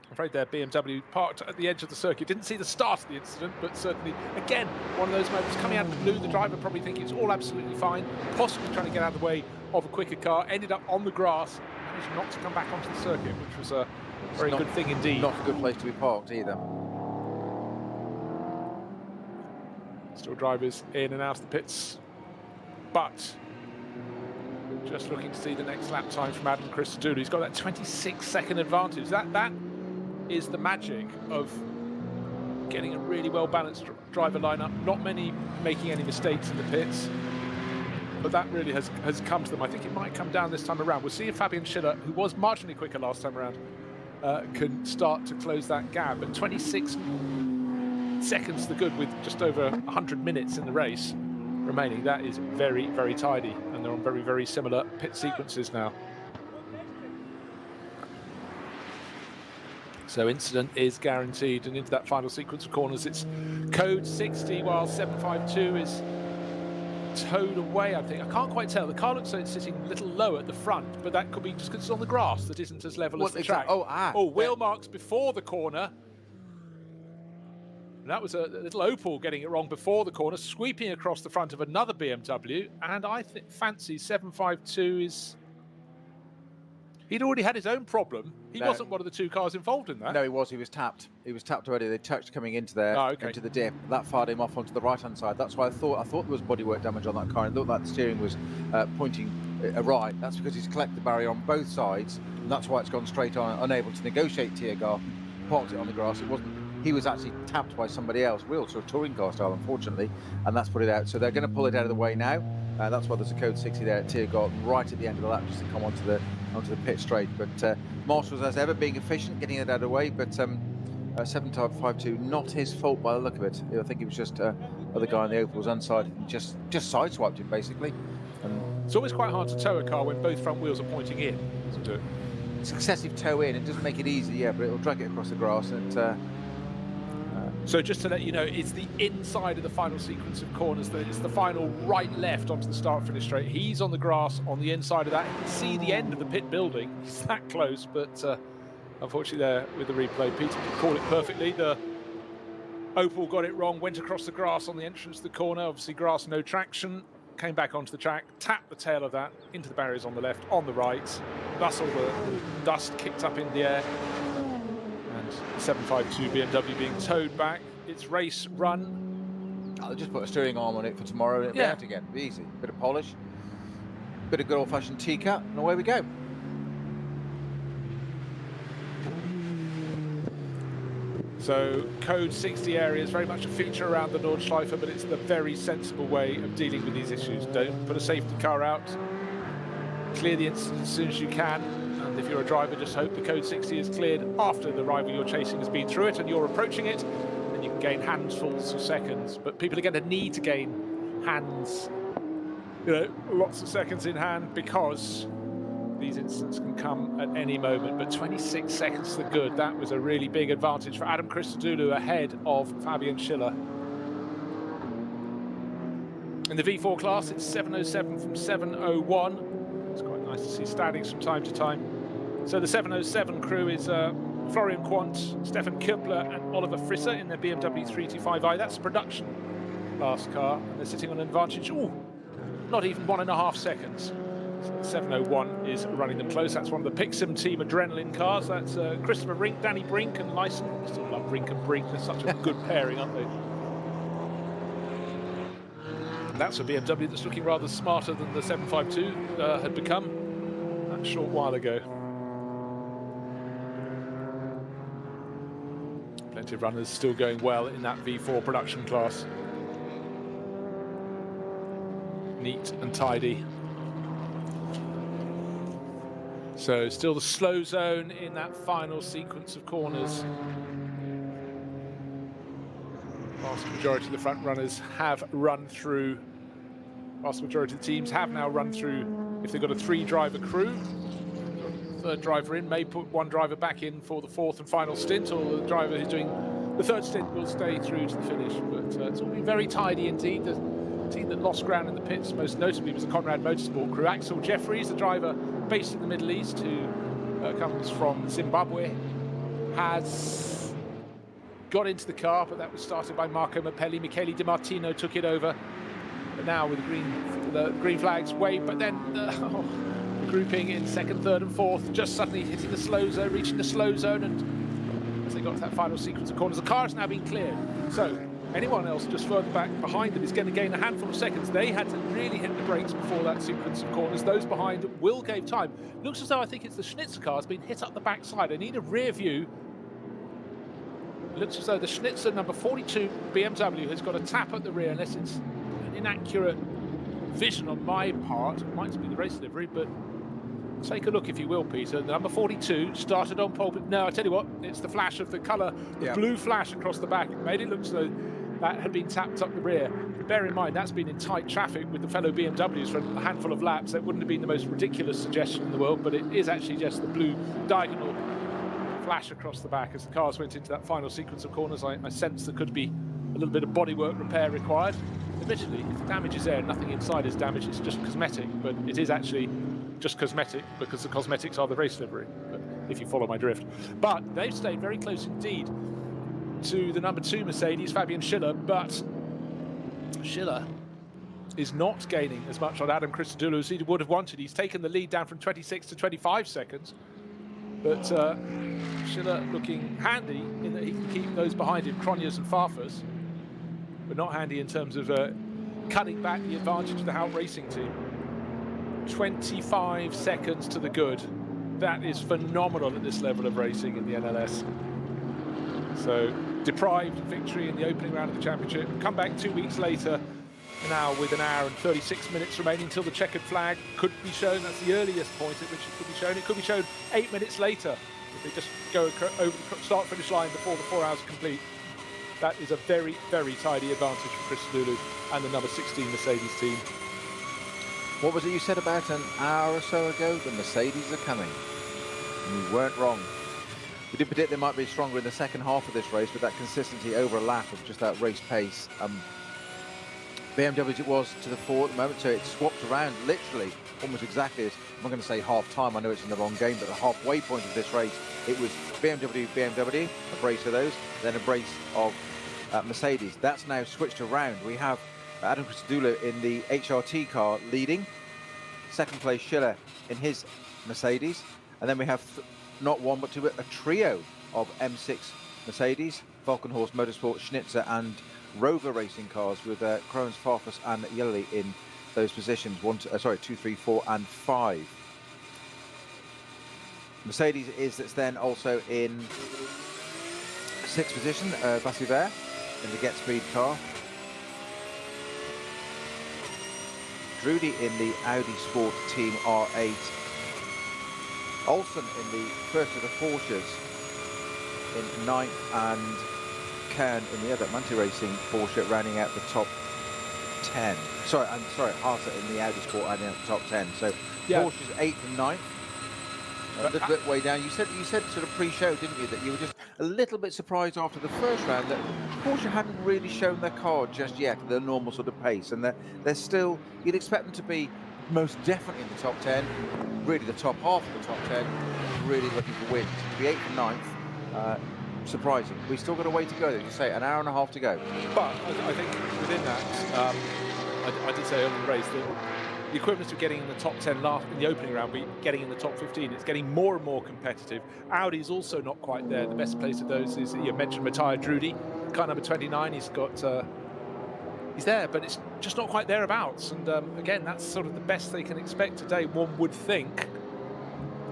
I'm afraid their BMW parked at the edge of the circuit. Didn't see the start of the incident, but certainly, again, one of those moments coming out of the blue. The driver probably thinking it's all absolutely fine, possibly trying to get out of the way of a quicker car, ended up on the grass, managed not to come back onto the circuit, which was a very good thing indeed. Not a good place to be parked either. Still drivers in and out of the pits, but just looking to see the next lap time from Adam Christodoulou. He's got that 26-second advantage. That is the magic of getting a really well-balanced driver lineup. Not many making any mistakes in the pits, but that really has come to them. I think it might come down this time around. We'll see if Fabian Schiller, who was marginally quicker last time around, can start to close that gap. But 26 seconds to the good with just over 100 minutes in the race remaining. That is very, very tidy, and they're on very, very similar pit sequences now. So incident is guaranteed, and into that final sequence of corners, it's code 60, while 752 is towed away, I think. I can't quite tell. The car looks like it's sitting a little low at the front, but that could be just because it's on the grass that isn't as level as the track. Wheel marks before the corner. And that was a little Opel getting it wrong before the corner, sweeping across the front of another BMW, and I fancy 752 is... He'd already had his own problem. He wasn't one of the two cars involved in that. No, he was. He was tapped. He was tapped already. They touched coming into there, into the dip. That fired him off onto the right-hand side. That's why I thought there was bodywork damage on that car. It looked like the steering was pointing right. That's because he's collected the barrier on both sides, and that's why it's gone straight on, unable to negotiate Tiergarten, parked it on the grass. It wasn't. He was actually tapped by somebody else. Wheels or touring car style, unfortunately, and that's put it out. So they're going to pull it out of the way now. That's why there's a code 60 there at Tiergarten, right at the end of the lap, just to come onto the pit straight. But Marshall's, as ever, being efficient, getting it out of the way. But 752, not his fault by the look of it. I think it was just other guy on the Opel was unsided and just sideswiped him, basically. And it's always quite hard to tow a car when both front wheels are pointing in, isn't it? Successive toe in, it doesn't make it easy, yeah, but it'll drag it across the grass. And so just to let you know, it's the inside of the final sequence of corners. It's the final right-left onto the start-finish straight. He's on the grass on the inside of that. You can see the end of the pit building. He's that close, but unfortunately there with the replay, Peter can call it perfectly. The Opel got it wrong, went across the grass on the entrance to the corner. Obviously grass, no traction. Came back onto the track, tapped the tail of that into the barriers on the left, on the right. Thus all the dust kicked up in the air. 752 BMW being towed back. It's race run. I'll just put a steering arm on it for tomorrow and it'll be out again. It'll be easy. Bit of polish, bit of good old-fashioned T-cut, and away we go. So code 60 area is very much a feature around the Nordschleife, but it's the very sensible way of dealing with these issues. Don't put a safety car out. Clear the incident as soon as you can. And if you're a driver, just hope the code 60 is cleared after the rival you're chasing has been through it and you're approaching it. Then you can gain handfuls of seconds. But people are going to need to gain hands, lots of seconds in hand, because these incidents can come at any moment. But 26 seconds to the good, that was a really big advantage for Adam Christodoulou ahead of Fabian Schiller. In the V4 class, it's 7:07 from 7:01. It's quite nice to see standings from time to time. So the 7:07 crew is Florian Quant, Stefan Köppler and Oliver Frisser in their BMW 325i. That's a production class car, and they're sitting on an advantage, not even 1.5 seconds. So the 7:01 is running them close. That's one of the Pixum team adrenaline cars. That's Christopher Rink, Danny Brink and Lyson. I still love Rink and Brink. They're such a good pairing, aren't they? And that's a BMW that's looking rather smarter than the 752 had become a short while ago. Plenty of runners still going well in that V4 production class. Neat and tidy. So still the slow zone in that final sequence of corners. Vast majority of the front runners have run through. Vast majority of the teams have now run through. If they've got a 3-driver crew, third driver in may put one driver back in for the 4th and final stint, or the driver who's doing the 3rd stint will stay through to the finish. But it's all been very tidy indeed. The team that lost ground in the pits most notably was the Conrad Motorsport crew. Axel Jeffries, the driver based in the Middle East, who comes from Zimbabwe, has got into the car, but that was started by Marco Mappelli. Michele Di Martino took it over. But now with the green flags waved, but then the grouping in 2nd, 3rd and 4th, just suddenly hitting the slow zone, reaching the slow zone, and as they got to that final sequence of corners, the car has now been cleared. So anyone else just further back behind them is going to gain a handful of seconds. They had to really hit the brakes before that sequence of corners. Those behind will gain time. Looks as though I think it's the Schnitzer car has been hit up the backside. I need a rear view. It looks as though the Schnitzer number 42 BMW has got a tap at the rear, unless it's an inaccurate vision on my part. It might be the race livery, but take a look if you will, Peter. The number 42 started on pole. No, I tell you what, it's the flash of the colour, the blue flash across the back. It made it look as though that had been tapped up the rear. Bear in mind, that's been in tight traffic with the fellow BMWs for a handful of laps. That wouldn't have been the most ridiculous suggestion in the world, but it is actually just the blue diagonal flash across the back. As the cars went into that final sequence of corners, I sensed there could be a little bit of bodywork repair required. Admittedly, if the damage is there, nothing inside is damaged, it's just cosmetic, but it is actually just cosmetic because the cosmetics are the race livery, if you follow my drift. But they've stayed very close indeed to the number 2 Mercedes, Fabian Schiller, but Schiller is not gaining as much on Adam Christodoulou as he would have wanted. He's taken the lead down from 26 to 25 seconds, but Schiller looking handy in that he can keep those behind him, Cronjes and Farfus, but not handy in terms of cutting back the advantage of the Hout Racing team. 25 seconds to the good. That is phenomenal at this level of racing in the NLS. So deprived victory in the opening round of the championship. Come back 2 weeks later, now with 1 hour and 36 minutes remaining until the checkered flag could be shown. That's the earliest point at which it could be shown. It could be shown 8 minutes later if they just go over the start-finish line before the 4 hours are complete. That is a very, very tidy advantage for Christodoulou and the number 16 Mercedes team. What was it you said about an hour or so ago? The Mercedes are coming. And you weren't wrong. We did predict they might be stronger in the second half of this race with that consistency over a lap of just that race pace. BMW it was to the fore at the moment, so it swapped around literally almost exactly as, I'm not going to say half time, I know it's in the wrong game, but the halfway point of this race, it was BMW, a brace of those, then a brace of Mercedes. That's now switched around. We have Adam Christodoulou in the HRT car leading, second place Schiller in his Mercedes, and then we have not one but two, a trio of M6 Mercedes, Falkenhorst Motorsport, Schnitzer and Rover racing cars with Krohns, Farfus and Yelli in those positions, 2, 3, 4 and 5. Mercedes is that's then also in 6th position, Vassiver in the Get Speed car. Drudy in the Audi Sport Team R8. Olsen in the first of the Porsches in 9th, and Kern in the other multi-racing Porsche rounding out the top 10. Harter in the Audi Sport rounding out the top 10. So yeah. Porsche's 8th and 9th. A little bit way down. You said sort of pre-show, didn't you, that you were just a little bit surprised after the first round that Porsche hadn't really shown their card just yet at the normal sort of pace, and they're still, you'd expect them to be most definitely in the top 10, really the top half of the top 10, really looking for wins. To be 8th and 9th, surprising. We still got a way to go, as you say, an hour and a half to go. But I think within that, I did say earlier in the race that the equivalent of getting in the top 10 in the opening round, but getting in the top 15, it's getting more and more competitive. Audi's also not quite there. The best place of those is, you mentioned Matthias Drudy, car number 29. He's got, he's there, but it's just not quite thereabouts. And again, that's sort of the best they can expect today. One would think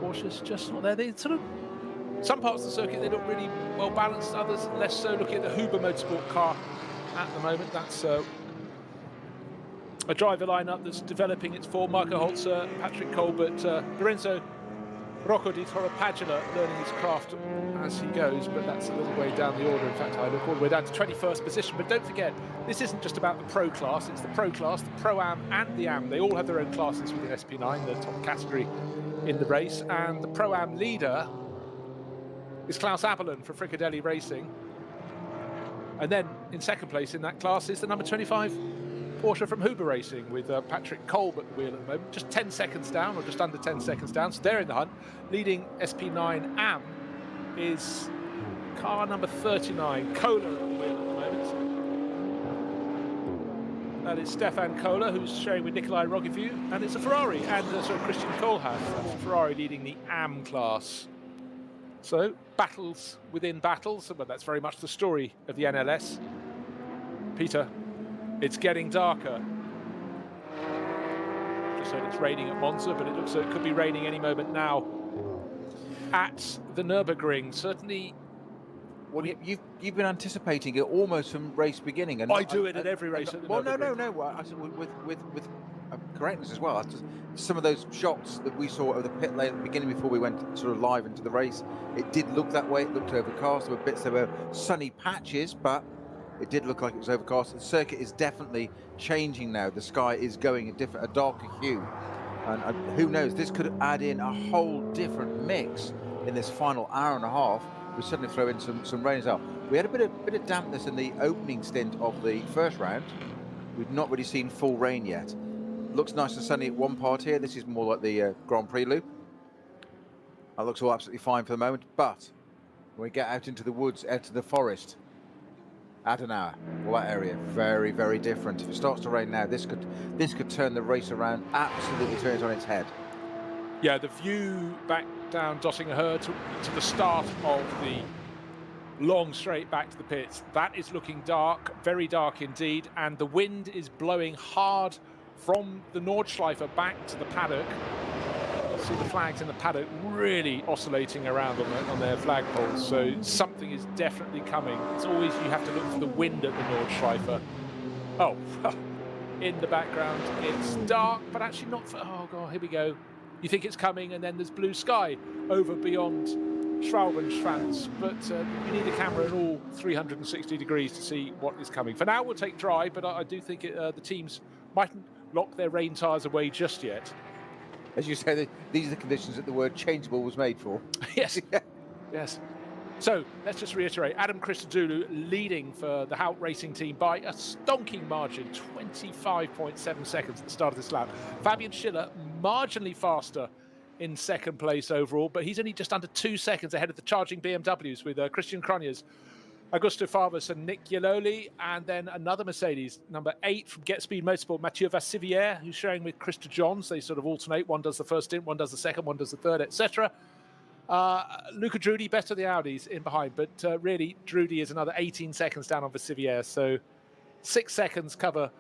Porsche's just not there. They sort of, some parts of the circuit, they look really well balanced. Others less so. Looking at the Huber Motorsport car at the moment, that's a driver lineup that's developing its form. Marco Holzer, Patrick Colbert, Lorenzo Rocco di Torrepadula learning his craft as he goes, but that's a little way down the order. In fact, I look all the way down to 21st position. But don't forget, this isn't just about the Pro class, it's the Pro class, the Pro-Am and the Am. They all have their own classes within SP9, the top category in the race. And the Pro-Am leader is Klaus Abelin for Fricadelli Racing. And then in second place in that class is the number 25 Porsche from Huber Racing with Patrick Kolb at the wheel at the moment, just 10 seconds down, or just under 10 seconds down, so they're in the hunt. Leading SP9 Am is car number 39, Kohler at the wheel at the moment. That is Stefan Kohler, who's sharing with Nikolai Rogivu, and it's a Ferrari, and Christian Kohlhaas, that's a Ferrari leading the Am class. So, battles within battles, but that's very much the story of the NLS. Peter, it's getting darker. Just said it's raining at Monza, but it looks like it could be raining any moment now at the Nürburgring. Certainly. Well, you've been anticipating it almost from race beginning, and I do it at every race. At the Nürburgring. No. I said with correctness as well. Some of those shots that we saw of the pit lane at the beginning before we went sort of live into the race, it did look that way. It looked overcast. There were bits, there were sunny patches, but it did look like it was overcast. The circuit is definitely changing now. The sky is going a darker hue, and who knows? This could add in a whole different mix in this final hour and a half. We suddenly throw in some rain as well. We had a bit of dampness in the opening stint of the first round. We've not really seen full rain yet. Looks nice and sunny at one part here. This is more like the Grand Prix loop. That looks all absolutely fine for the moment. But when we get out into the woods, out to the forest, Adenauer, well, that area, very, very different. If it starts to rain now, this could turn the race around, absolutely turn it on its head. Yeah, the view back down Dottinghur to the start of the long straight back to the pits, that is looking dark, very dark indeed, and the wind is blowing hard from the Nordschleife back to the paddock. See the flags in the paddock really oscillating around on their flagpoles, so something is definitely coming. It's always, you have to look for the wind at the Nordschleife. Oh, in the background it's dark, but actually not for, oh god, here we go. You think it's coming, and then there's blue sky over beyond Schraubenschwanz, but you need a camera in all 360 degrees to see what is coming. For now, we'll take dry, but I do think the teams mightn't lock their rain tyres away just yet. As you say, these are the conditions that the word changeable was made for. Yes, yes. So let's just reiterate, Adam Christodoulou leading for the Hout Racing team by a stonking margin, 25.7 seconds at the start of this lap. Fabian Schiller marginally faster in second place overall, but he's only just under 2 seconds ahead of the charging BMWs with Christian Cronjes, Augusto Favas and Nick Yeloli, and then another Mercedes, number 8 from Get Speed Motorsport, Mathieu Vassivière, who's sharing with Christa Johns. They sort of alternate. One does the first stint, one does the second, one does the third, etc. Luca Drudy, better the Audis in behind, but really Drudy is another 18 seconds down on Vassivière, so 6 seconds cover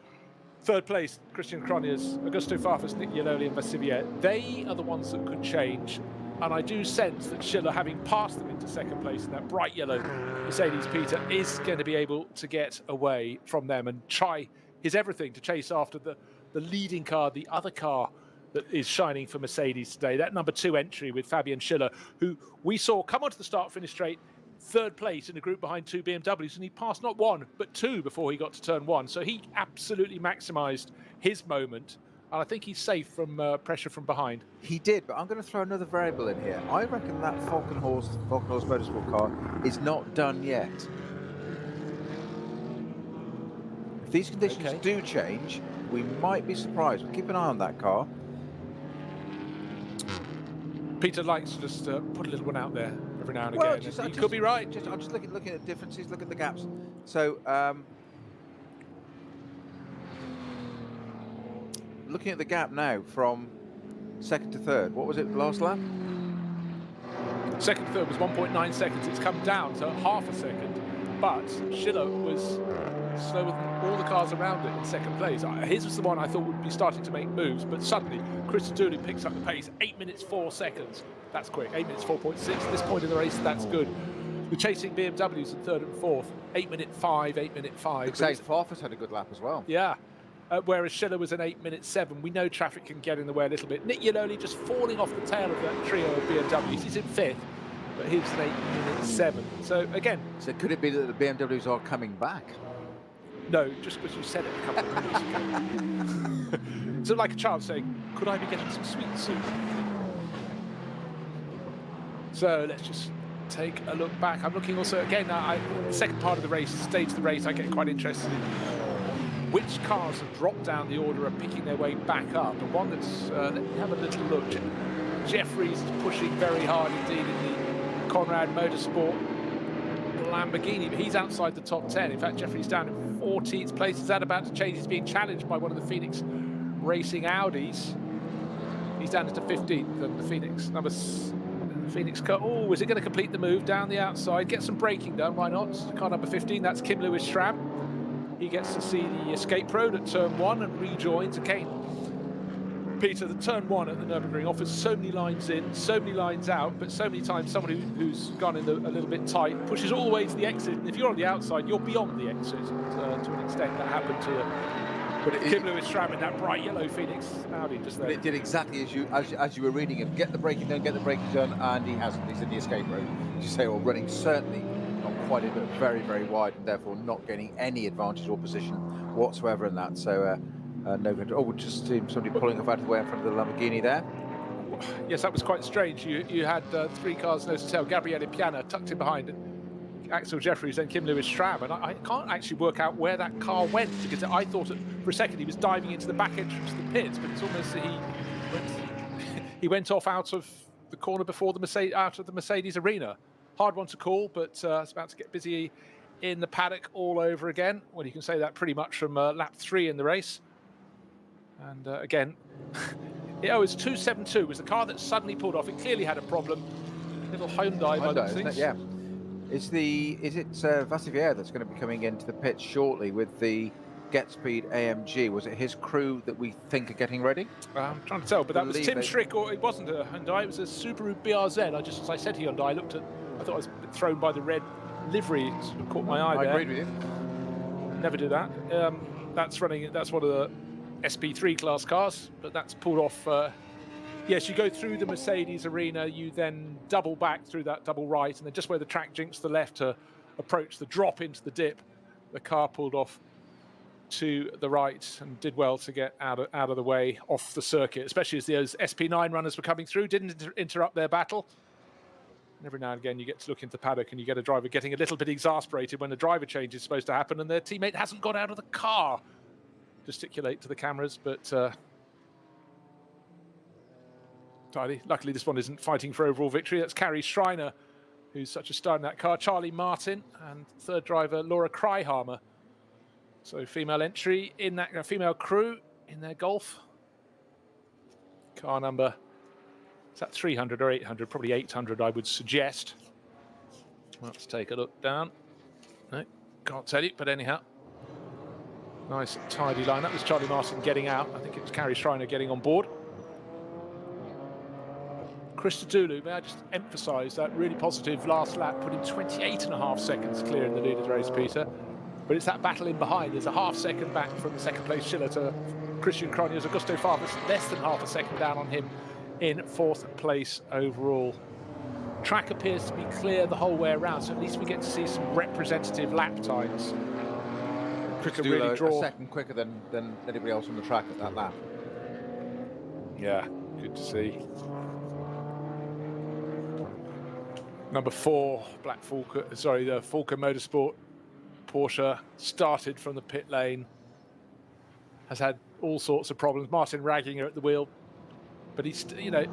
third place. Christian Cronjes, Augusto Farfus, Nick Yeloli and Vassivière. They are the ones that could change And I do sense that Schiller, having passed them into second place in that bright yellow Mercedes, Peter, is going to be able to get away from them and try his everything to chase after the leading car, the other car that is shining for Mercedes today. That number 2 entry with Fabian Schiller, who we saw come onto the start-finish straight, third place in a group behind 2 BMWs, and he passed not 1, but 2 before he got to turn 1. So he absolutely maximised his moment. And I think he's safe from pressure from behind. He did, but I'm going to throw another variable in here. I reckon that Falcon Horse Motorsport car is not done yet. If these conditions do change, we might be surprised. We'll keep an eye on that car. Peter likes to just put a little one out there every now and Well, again. You could be right. I'm just looking at differences, look at the gaps. So, looking at the gap now from second to third, what was it last lap? Second to third was 1.9 seconds. It's come down to half a second, but Schiller was slower than all the cars around it in second place. His was the one I thought would be starting to make moves, but suddenly Chris Dooley picks up the pace. 8 minutes 4 seconds. That's quick. 8 minutes 4.6 at this point in the race. That's good. We're chasing BMWs in third and fourth. 8 minute 5, 8 minute 5. Farfus had a good lap as well. Yeah. Whereas Schiller was an 8 minute 7. We know traffic can get in the way a little bit. Nick Iannoli just falling off the tail of that trio of BMWs. He's in fifth, but he was an 8 minute 7. So again, so could it be that the BMWs are coming back? No, just because you said it a couple of minutes ago. So like a child saying, could I be getting some sweets soon? So let's just take a look back. I'm looking also, again, the second part of the race, stage of the race, I get quite interested in which cars have dropped down the order are picking their way back up. And one that's, let me have a little look. Jeffries is pushing very hard indeed in the Conrad Motorsport Lamborghini, but he's outside the top 10. In fact, Jeffries down in 14th place. Is that about to change? He's being challenged by one of the Phoenix Racing Audis. He's down into 15th, and the Phoenix car. Oh, is it going to complete the move down the outside? Get some braking done, why not? Car number 15, that's Kim Lewis-Schramm. He gets to see the escape road at turn 1 and rejoins again. Peter, the turn 1 at the Nürburgring offers so many lines in, so many lines out, but so many times somebody who's gone in a little bit tight pushes all the way to the exit. And if you're on the outside, you're beyond the exit. To an extent, that happened to Kim Lewis-Schramm in that bright yellow Phoenix Audi just there. It did exactly as you were reading it. Get the braking done, and he hasn't. He's in the escape road. As you say, or running certainly not quite in, but very, very wide, and therefore not gaining any advantage or position whatsoever in that. So. No good. Oh, we'll just see somebody pulling off out of the way in front of the Lamborghini there. Yes, that was quite strange. You had 3 cars nose to tail. Gabriele Piana tucked in behind Axel Jeffries, then Kim Lewis-Schramm, and I can't actually work out where that car went, because I thought for a second he was diving into the back entrance of the pits, but it's almost that he went off out of the corner before out of the Mercedes arena. Hard one to call, but it's about to get busy in the paddock all over again. Well, you can say that pretty much from lap 3 in the race. And again, it was 272 was the car that suddenly pulled off. It clearly had a problem. Little Hyundai by the things. Yeah. Is it Vassivier that's going to be coming into the pit shortly with the GetSpeed AMG? Was it his crew that we think are getting ready? I'm trying to tell, but that was Tim Schrick, or it wasn't a Hyundai. It was a Subaru BRZ. As I said Hyundai, I thought I was thrown by the red livery. It sort of caught my eye there. I agreed with you. Never do that. That's one of the SP3 class cars, but that's pulled off. Yes, you go through the Mercedes arena, you then double back through that double right, and then just where the track jinks to the left to approach the drop into the dip, the car pulled off to the right and did well to get out of the way off the circuit, especially as those SP9 runners were coming through, didn't interrupt their battle. And every now and again you get to look into the paddock and you get a driver getting a little bit exasperated when the driver change is supposed to happen and their teammate hasn't got out of the car. Gesticulate to the cameras, but luckily this one isn't fighting for overall victory. That's Carrie Schreiner, who's such a star in that car, Charlie Martin, and third driver Laura Kryhammer. So female entry in that female crew in their Golf. Car number, is that 300 or 800? Probably 800, I would suggest. Let's take a look down. No, can't tell you, but anyhow. Nice tidy line. That was Charlie Martin getting out. I think it was Carrie Schreiner getting on board. Christodoulou, may I just emphasise that really positive last lap, put him 28.5 seconds clear in the lead of the race, Peter. But it's that battle in behind. There's a half second back from second place Schiller to Christian Cronjes. Augusto Favas less than half a second down on him in 4th place overall. Track appears to be clear the whole way around, so at least we get to see some representative lap times. Really a second quicker than anybody else on the track at that lap. Yeah, good to see. Number 4, the Falken Motorsport Porsche started from the pit lane. Has had all sorts of problems. Martin Ragginger at the wheel, but he's, you know,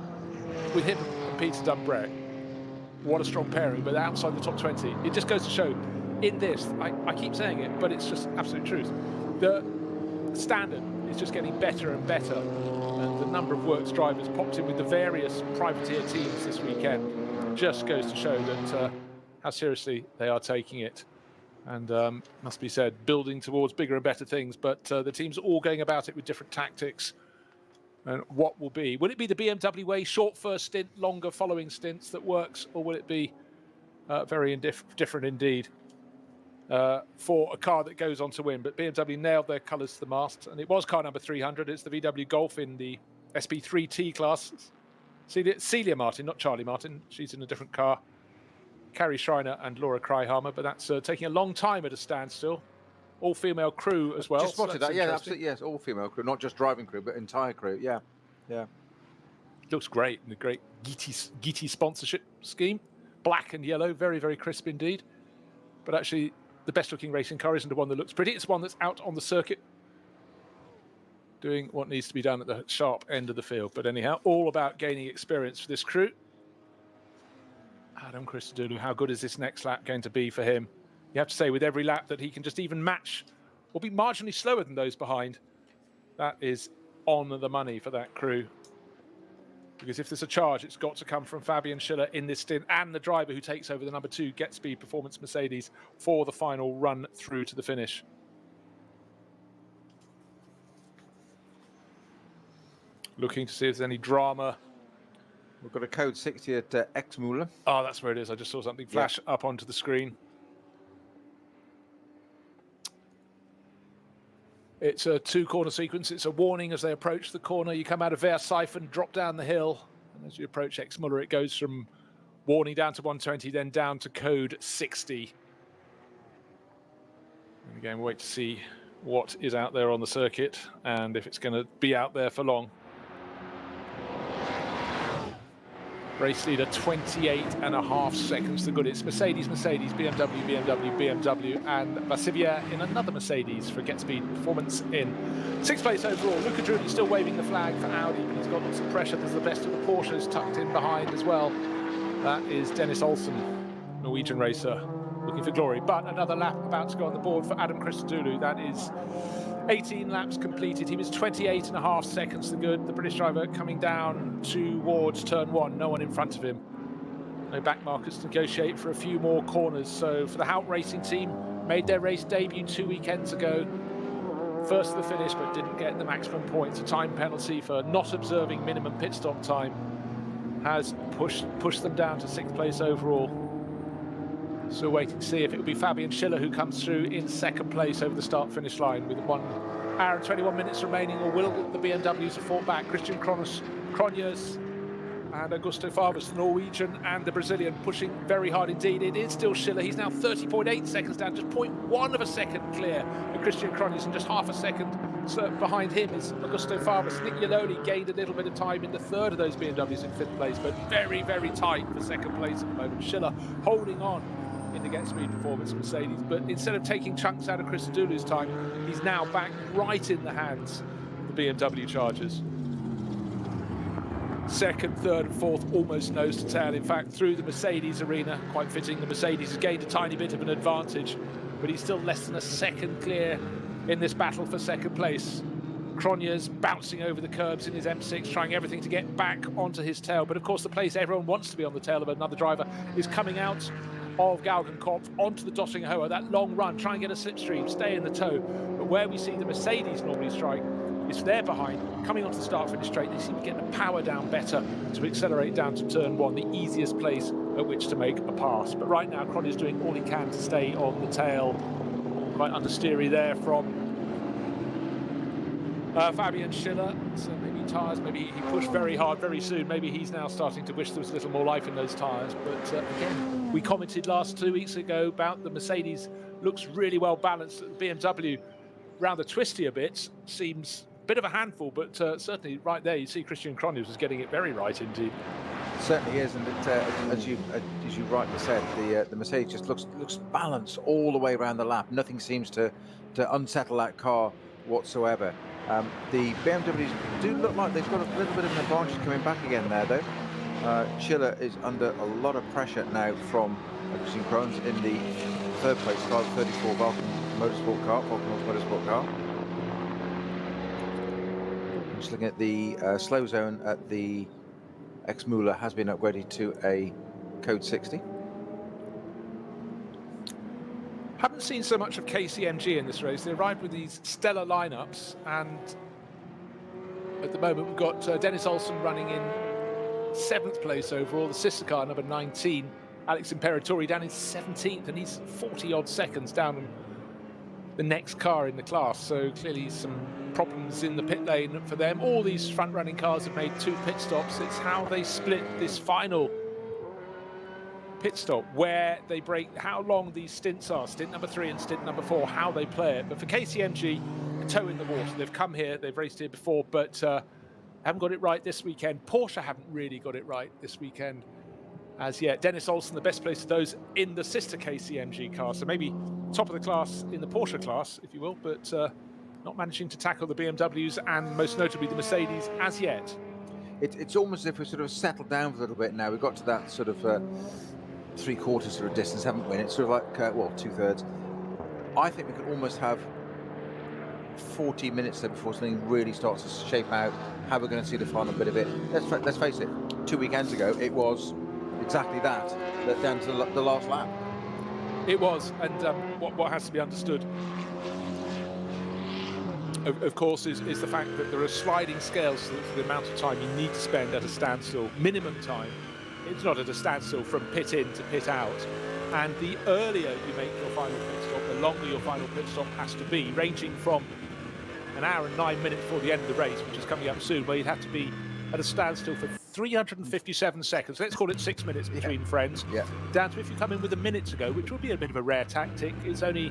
with him and Peter Dunbrek, what a strong pairing. But outside the top 20, it just goes to show. In this, I keep saying it, but it's just absolute truth. The standard is just getting better and better, and the number of works drivers popped in with the various privateer teams this weekend just goes to show that how seriously they are taking it. And must be said, building towards bigger and better things, but the teams are all going about it with different tactics. And what will it be the BMW way, short first stint, longer following stints that works, or will it be very different indeed? For a car that goes on to win, but BMW nailed their colours to the mast, and it was car number 300. It's the VW Golf in the SP3T class. Celia Martin, not Charlie Martin. She's in a different car. Carrie Schreiner and Laura Kryhammer, but that's taking a long time at a standstill. All-female crew as well. Just spotted that, yeah, absolutely, yes, all-female crew, not just driving crew, but entire crew, yeah. Looks great, and a great Geety sponsorship scheme. Black and yellow, very, very crisp indeed. But actually, the best-looking racing car isn't the one that looks pretty. It's one that's out on the circuit doing what needs to be done at the sharp end of the field. But anyhow, all about gaining experience for this crew. Adam Christodoulou, how good is this next lap going to be for him? You have to say with every lap that he can just even match or be marginally slower than those behind. That is on the money for that crew. Because if there's a charge, it's got to come from Fabian Schiller in this stint and the driver who takes over the number 2 Get Speed Performance Mercedes for the final run through to the finish. Looking to see if there's any drama. We've got a code 60 at Exmühle. Oh, that's where it is. I just saw something flash up onto the screen. It's a 2-corner sequence. It's a warning as they approach the corner. You come out of Versifen, drop down the hill. And as you approach Exmüller, it goes from warning down to 120, then down to code 60. And again, we'll wait to see what is out there on the circuit and if it's going to be out there for long. Race leader 28.5 seconds to good. It's Mercedes, BMW, and Vassivier in another Mercedes for Get Speed Performance in 6th place overall. Luca Druni still waving the flag for Audi, but he's got lots of pressure. There's the best of the Porsches tucked in behind as well. That is Dennis Olsen, Norwegian racer, looking for glory. But another lap about to go on the board for Adam Christodoulou. That is 18 laps completed. He was 28.5 seconds to good. The British driver coming down towards turn 1. No one in front of him. No back markers to negotiate for a few more corners. So for the Hout Racing team, made their race debut 2 weekends ago. First to the finish, but didn't get the maximum points. A time penalty for not observing minimum pit stop time has pushed them down to 6th place overall. So waiting to see if it will be Fabian Schiller who comes through in 2nd place over the start-finish line with 1 hour and 21 minutes remaining, or will the BMWs have fought back? Christian Cronjes and Augusto Favas, the Norwegian and the Brazilian, pushing very hard indeed. It is still Schiller. He's now 30.8 seconds down, just 0.1 of a second clear of Christian Cronjes, and just half a second behind him is Augusto Favas. Nick Yaloli gained a little bit of time in the 3rd of those BMWs in 5th place, but very, very tight for 2nd place at the moment. Schiller holding on in the Get Speed Performance Mercedes, but instead of taking chunks out of Christodoulou's time, he's now back right in the hands of the BMW Chargers. 2nd, 3rd and 4th almost nose to tail. In fact, through the Mercedes arena, quite fitting, the Mercedes has gained a tiny bit of an advantage, but he's still less than a second clear in this battle for 2nd place. Cronjes bouncing over the curbs in his M6, trying everything to get back onto his tail, but of course the place everyone wants to be on the tail of another driver is coming out of Galgenkopf onto the Dottinger Hohe, that long run, try and get a slipstream, stay in the toe. But where we see the Mercedes normally strike, it's there behind, coming onto the start-finish straight. They seem to get the power down better to accelerate down to turn one, the easiest place at which to make a pass. But right now, Cronje is doing all he can to stay on the tail. Quite understeery there from Fabian Schiller. So maybe tyres, maybe he pushed very hard very soon. Maybe he's now starting to wish there was a little more life in those tyres. But again, we commented 2 weeks ago about the Mercedes looks really well balanced. The BMW, around the twistier bits, seems a bit of a handful, but certainly right there you see Christian Cronje was getting it very right indeed. Certainly is, and as you rightly said, the Mercedes just looks balanced all the way around the lap. Nothing seems to unsettle that car whatsoever. The BMWs do look like they've got a little bit of an advantage coming back again there, though. Schiller is under a lot of pressure now from Christian Cronje in the third place car, 34 Vulcan Motorsport car, Vulcan Motorsport car. Just looking at the slow zone at the X-Müller has been upgraded to a code 60. Haven't seen so much of KCMG in this race. They arrived with these stellar lineups, and at the moment we've got Dennis Olsen running in 7th place overall, the sister car number 19, Alex Imperatori, down in 17th, and he's 40 odd seconds down on the next car in the class. So clearly some problems in the pit lane for them. All these front running cars have made 2 pit stops. It's how they split this final pit stop, where they break, how long these stints are, stint number 3 and stint number 4, how they play it. But for KCMG, a toe in the water. They've come here, they've raced here before, but haven't got it right this weekend. Porsche haven't really got it right this weekend as yet. Dennis Olsen, the best place of those in the sister KCMG car, so maybe top of the class in the Porsche class, if you will, but not managing to tackle the BMWs and most notably the Mercedes as yet. It's almost as if we've sort of settled down for a little bit now. We've got to that sort of 3/4 sort of distance, haven't we? And it's sort of like, well, 2/3. I think we could almost have 40 minutes there before something really starts to shape out, how we're going to see the final bit of it. Let's face it, 2 weekends ago, it was exactly that down to the last lap. It was, and what has to be understood, of course, is the fact that there are sliding scales for the amount of time you need to spend at a standstill, minimum time. It's not at a standstill from pit in to pit out. And the earlier you make your final pit stop, the longer your final pit stop has to be, ranging from an hour and 9 minutes before the end of the race, which is coming up soon, where you'd have to be at a standstill for 357 seconds. Let's call it 6 minutes between friends. Yeah. Down to if you come in with a minute to go, which would be a bit of a rare tactic, it's only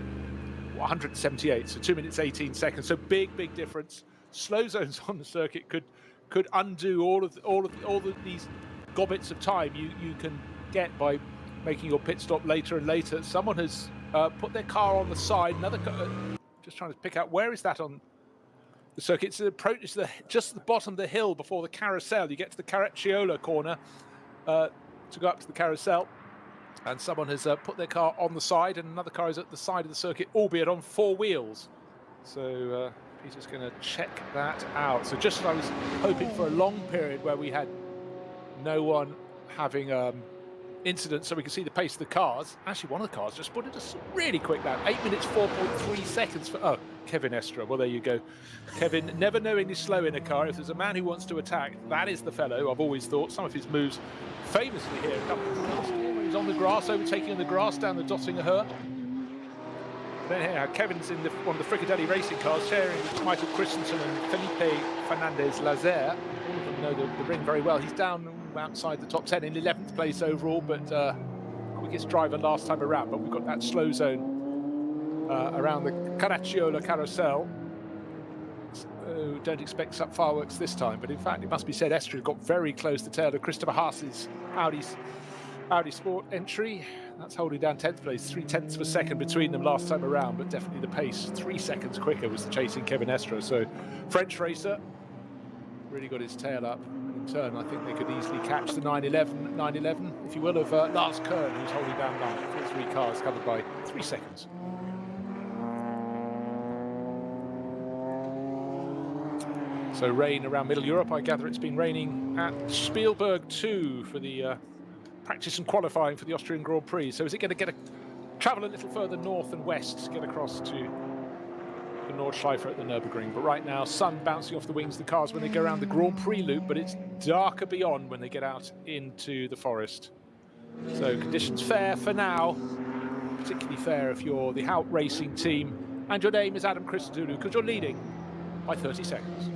178, so 2 minutes 18 seconds. So big difference. Slow zones on the circuit could undo all of these gobbets of time you can get by making your pit stop later and later. Someone has put their car on the side. Another car, just trying to pick out where is that on the circuit. It's just the bottom of the hill before the carousel. You get to the Caracciola corner to go up to the carousel, and someone has put their car on the side, and another car is at the side of the circuit, albeit on 4 wheels. So Peter's going to check that out. So just as I was hoping for a long period where we had no one having incidents, so we can see the pace of the cars. Actually, one of the cars just put it a really quick lap. 8 minutes 4.3 seconds for Kevin Estra. Well, there you go. Kevin, never knowingly slow in a car. If there's a man who wants to attack, that is the fellow. I've always thought some of his moves, famously here a couple of times, he's on the grass, overtaking the grass down the Dottinger Hohe. Then here, Kevin's in one of the Fricadelli racing cars, sharing with Michael Christensen and Felipe Fernandez-Lazer. All of them know the ring very well. He's down outside the top 10 in 11th place overall, but quickest driver last time around. But we've got that slow zone around the Caracciola carousel. So don't expect some fireworks this time, but in fact, it must be said, Estra got very close to the tail of Christopher Haas's Audi Sport entry. That's holding down 10th place, 0.3 of a second between them last time around, but definitely the pace 3 seconds quicker was the chasing Kevin Estra. So French racer really got his tail up. In turn, I think they could easily catch the 911, if you will, of Lars Kern, who's holding down line for 3 cars, covered by 3 seconds. So rain around Middle Europe. I gather it's been raining at Spielberg too for the practice and qualifying for the Austrian Grand Prix. So is it going to travel a little further north and west to get across to the Nordschleife at the Nürburgring? But right now, sun bouncing off the wings of the cars when they go around the Grand Prix loop, but it's darker beyond when they get out into the forest. So conditions fair for now, particularly fair if you're the Hout Racing team and your name is Adam Christodoulou, because you're leading by 30 seconds.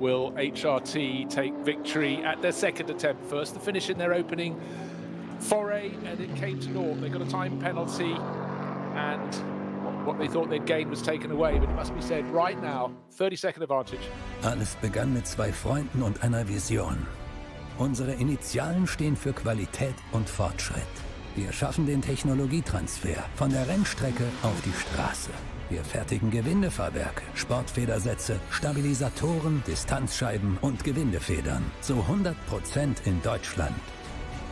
Will HRT take victory at their second attempt? First, the finish in their opening foray, and it came to naught. They got a time penalty, and what they thought they'd gain was taken away. But it must be said, right now, 30-second advantage. Alles begann mit zwei Freunden und einer Vision. Unsere Initialen stehen für Qualität und Fortschritt. Wir schaffen den Technologietransfer von der Rennstrecke auf die Straße. Wir fertigen Gewindefahrwerke, Sportfedersätze, Stabilisatoren, Distanzscheiben und Gewindefedern zu 100% in Deutschland.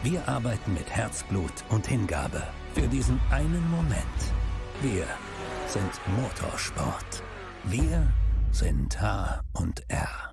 Wir arbeiten mit Herzblut und Hingabe für diesen einen Moment. Wir sind Motorsport. Wir sind H&R.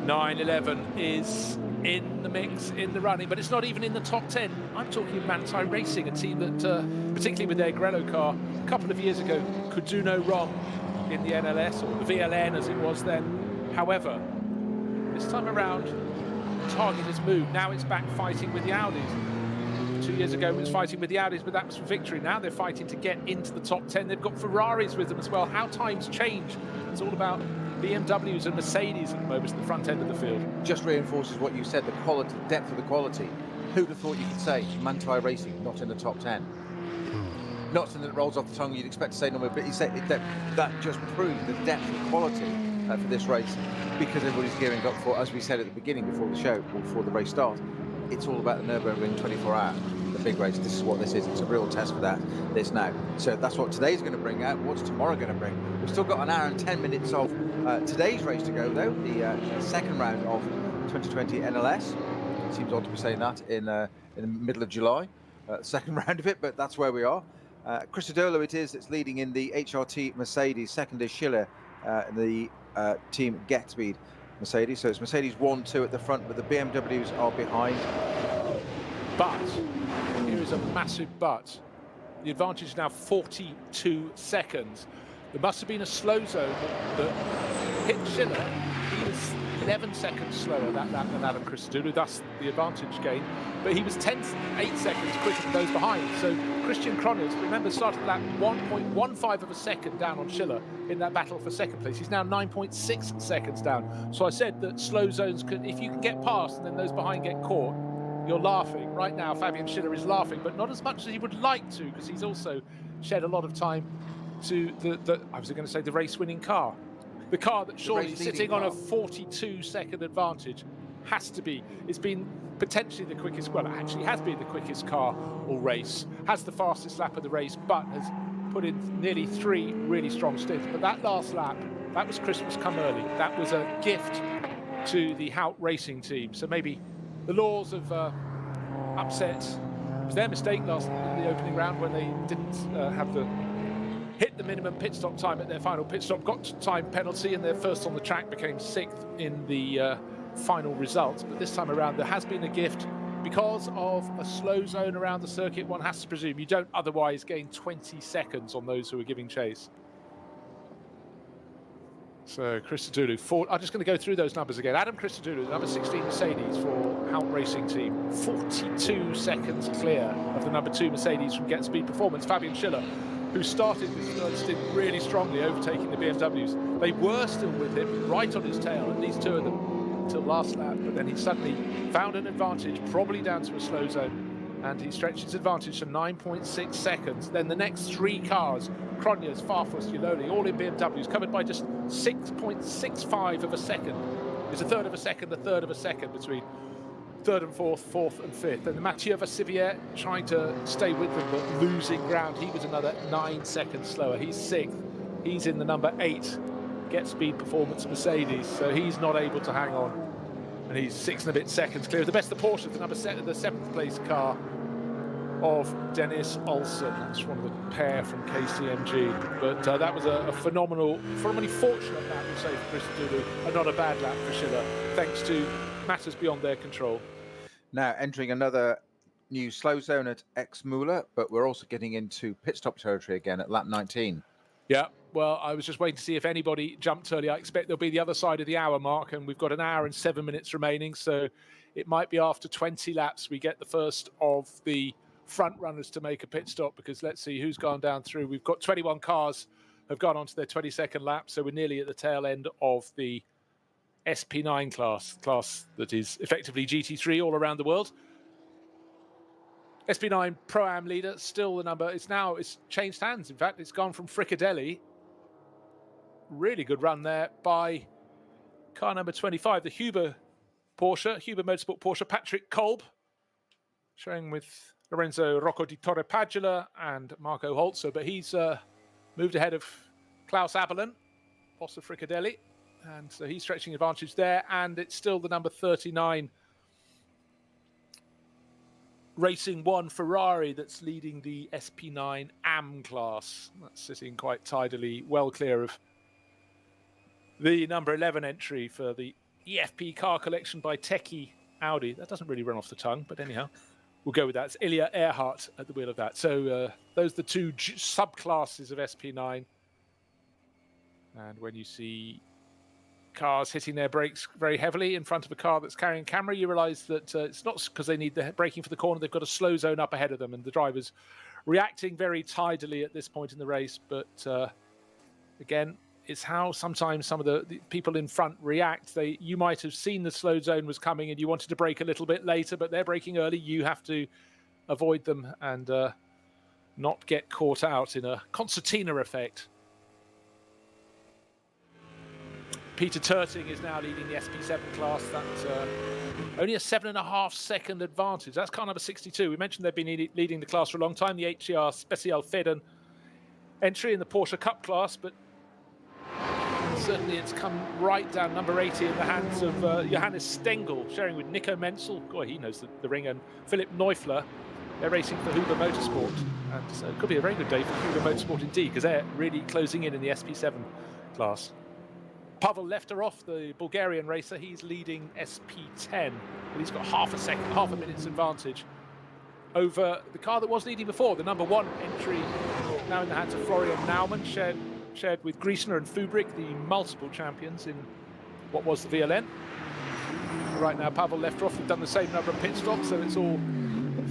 .911 is in the mix, in the running, but it's not even in the top 10. I'm talking of Manthey Racing, a team that, particularly with their Grello car, a couple of years ago could do no wrong in the NLS, or the VLN as it was then. However, this time around, the target has moved. Now it's back fighting with the Audis. 2 years ago it was fighting with the Audis, but that was for victory. Now they're fighting to get into the top 10. They've got Ferraris with them as well. How times change. It's all about BMWs and Mercedes at the moment at the front end of the field. Just reinforces what you said, the quality, depth of the quality. Who'd have thought you could say Manthey Racing not in the top 10? Not something that rolls off the tongue you'd expect to say normally, but you say that just proves the depth and quality for this race, because everybody's gearing up for, as we said at the beginning before the show, before the race starts, it's all about the Nürburgring 24 hour. The big race. This is what this is. It's a real test for this now. So that's what today's going to bring out. What's tomorrow going to bring? We've still got an hour and 10 minutes of today's race to go, though. The second round of 2020 NLS. It seems odd to be saying that in the middle of July. Second round of it, but that's where we are. Christodoulou it is that's leading in the HRT Mercedes. Second is Schiller in the team GetSpeed Mercedes. So it's Mercedes 1, 2 at the front, but the BMWs are behind. But here is a massive but. The advantage is now 42 seconds. There must have been a slow zone that hit Schiller. He was 11 seconds slower that lap than Adam Christodoulou, thus the advantage gain. But he was 8 seconds quicker than those behind. So Christian Cronjes, remember, started lap 1.15 of a second down on Schiller in that battle for second place. He's now 9.6 seconds down. So I said that slow zones could, if you can get past and then those behind get caught, you're laughing. Right now, Fabian Schiller is laughing, but not as much as he would like to, because he's also shed a lot of time to I was going to say the race-winning car. The car that surely sitting on a 42-second advantage has to be. It's been potentially the quickest, well, it actually has been the quickest car all race, has the fastest lap of the race, but has put in nearly 3 really strong stints. But that last lap, that was Christmas come early. That was a gift to the Hout Racing team. So maybe the laws of upset, it was their mistake in the opening round when they didn't hit the minimum pit stop time at their final pit stop, got time penalty, and their first on the track became 6th in the final results. But this time around there has been a gift because of a slow zone around the circuit. One has to presume you don't otherwise gain 20 seconds on those who are giving chase. So Christodoulou, I'm just going to go through those numbers again. Adam Christodoulou, number 16 Mercedes for Hout Racing Team, 42 seconds clear of the number 2 Mercedes from GetSpeed Performance. Fabian Schiller, who started this third stint really strongly, overtaking the BMWs. They were still with him, right on his tail, at least 2 of them, until last lap, but then he suddenly found an advantage, probably down to a slow zone, and he stretched his advantage to 9.6 seconds. Then the next 3 cars, Cronjes, Farfus, Yuloli, all in BMWs, covered by just 6.65 of a second. There's a third of a second between third and fourth and fifth. And Mathieu Vassivière trying to stay with them, but losing ground. He was another 9 seconds slower. He's 6th. He's in the number 8 GetSpeed Performance Mercedes, so he's not able to hang on. And he's 6 and a bit seconds clear. The best of Porsche, the number 7, the 7th place car of Dennis Olsen. That's one of the pair from KCMG. But that was a phenomenally fortunate lap, we'll say, for Christodoulou, and not a bad lap for Schiller, thanks to matters beyond their control. Now entering another new slow zone at Exmouler, but we're also getting into pit stop territory again at lap 19. Yeah, well, I was just waiting to see if anybody jumped early. I expect there'll be the other side of the hour mark, and we've got an hour and 7 minutes remaining, so it might be after 20 laps we get the first of the front runners to make a pit stop, because let's see who's gone down through. We've got 21 cars have gone onto their 22nd lap, so we're nearly at the tail end of the SP9 class that is effectively GT3 all around the world. SP9 Pro-Am leader, still the number. It's changed hands. In fact, it's gone from Fricadelli. Really good run there by car number 25, the Huber Motorsport Porsche, Patrick Kolb, showing with Lorenzo Rocco di Torrepadula and Marco Holzer, but he's moved ahead of Klaus Abelin, boss of Fricadelli. And so he's stretching advantage there, and it's still the number 39 Racing 1 Ferrari that's leading the SP9 AM class. That's sitting quite tidily, well clear of the number 11 entry for the EFP car collection by Techie Audi. That doesn't really run off the tongue, but anyhow, we'll go with that. It's Ilya Earhart at the wheel of that. So those are the 2 subclasses of SP9. And when you see cars hitting their brakes very heavily in front of a car that's carrying camera, you realise that it's not because they need the braking for the corner. They've got a slow zone up ahead of them, and the driver's reacting very tidily at this point in the race. But again, it's how sometimes some of the people in front react. You might have seen the slow zone was coming and you wanted to brake a little bit later, but they're braking early. You have to avoid them and not get caught out in a concertina effect. Peter Turting is now leading the SP7 class. That's only a 7.5 second advantage. That's car number 62. We mentioned they've been leading the class for a long time, the HCR Special Federn entry in the Porsche Cup class, but certainly it's come right down number 80 in the hands of Johannes Stengel, sharing with Nico Menzel. Boy, he knows the ring, and Philip Neufler. They're racing for Huber Motorsport, and so it could be a very good day for Huber Motorsport indeed, because they're really closing in the SP7 class. Pavel Lefterov, the Bulgarian racer, he's leading SP10, but he's got half a minute's advantage over the car that was leading before, the number 1 entry, now in the hands of Florian Naumann, shared with Griesner and Fubrick, the multiple champions in what was the VLN. Right now, Pavel Lefterov have done the same number of pit stops, so it's all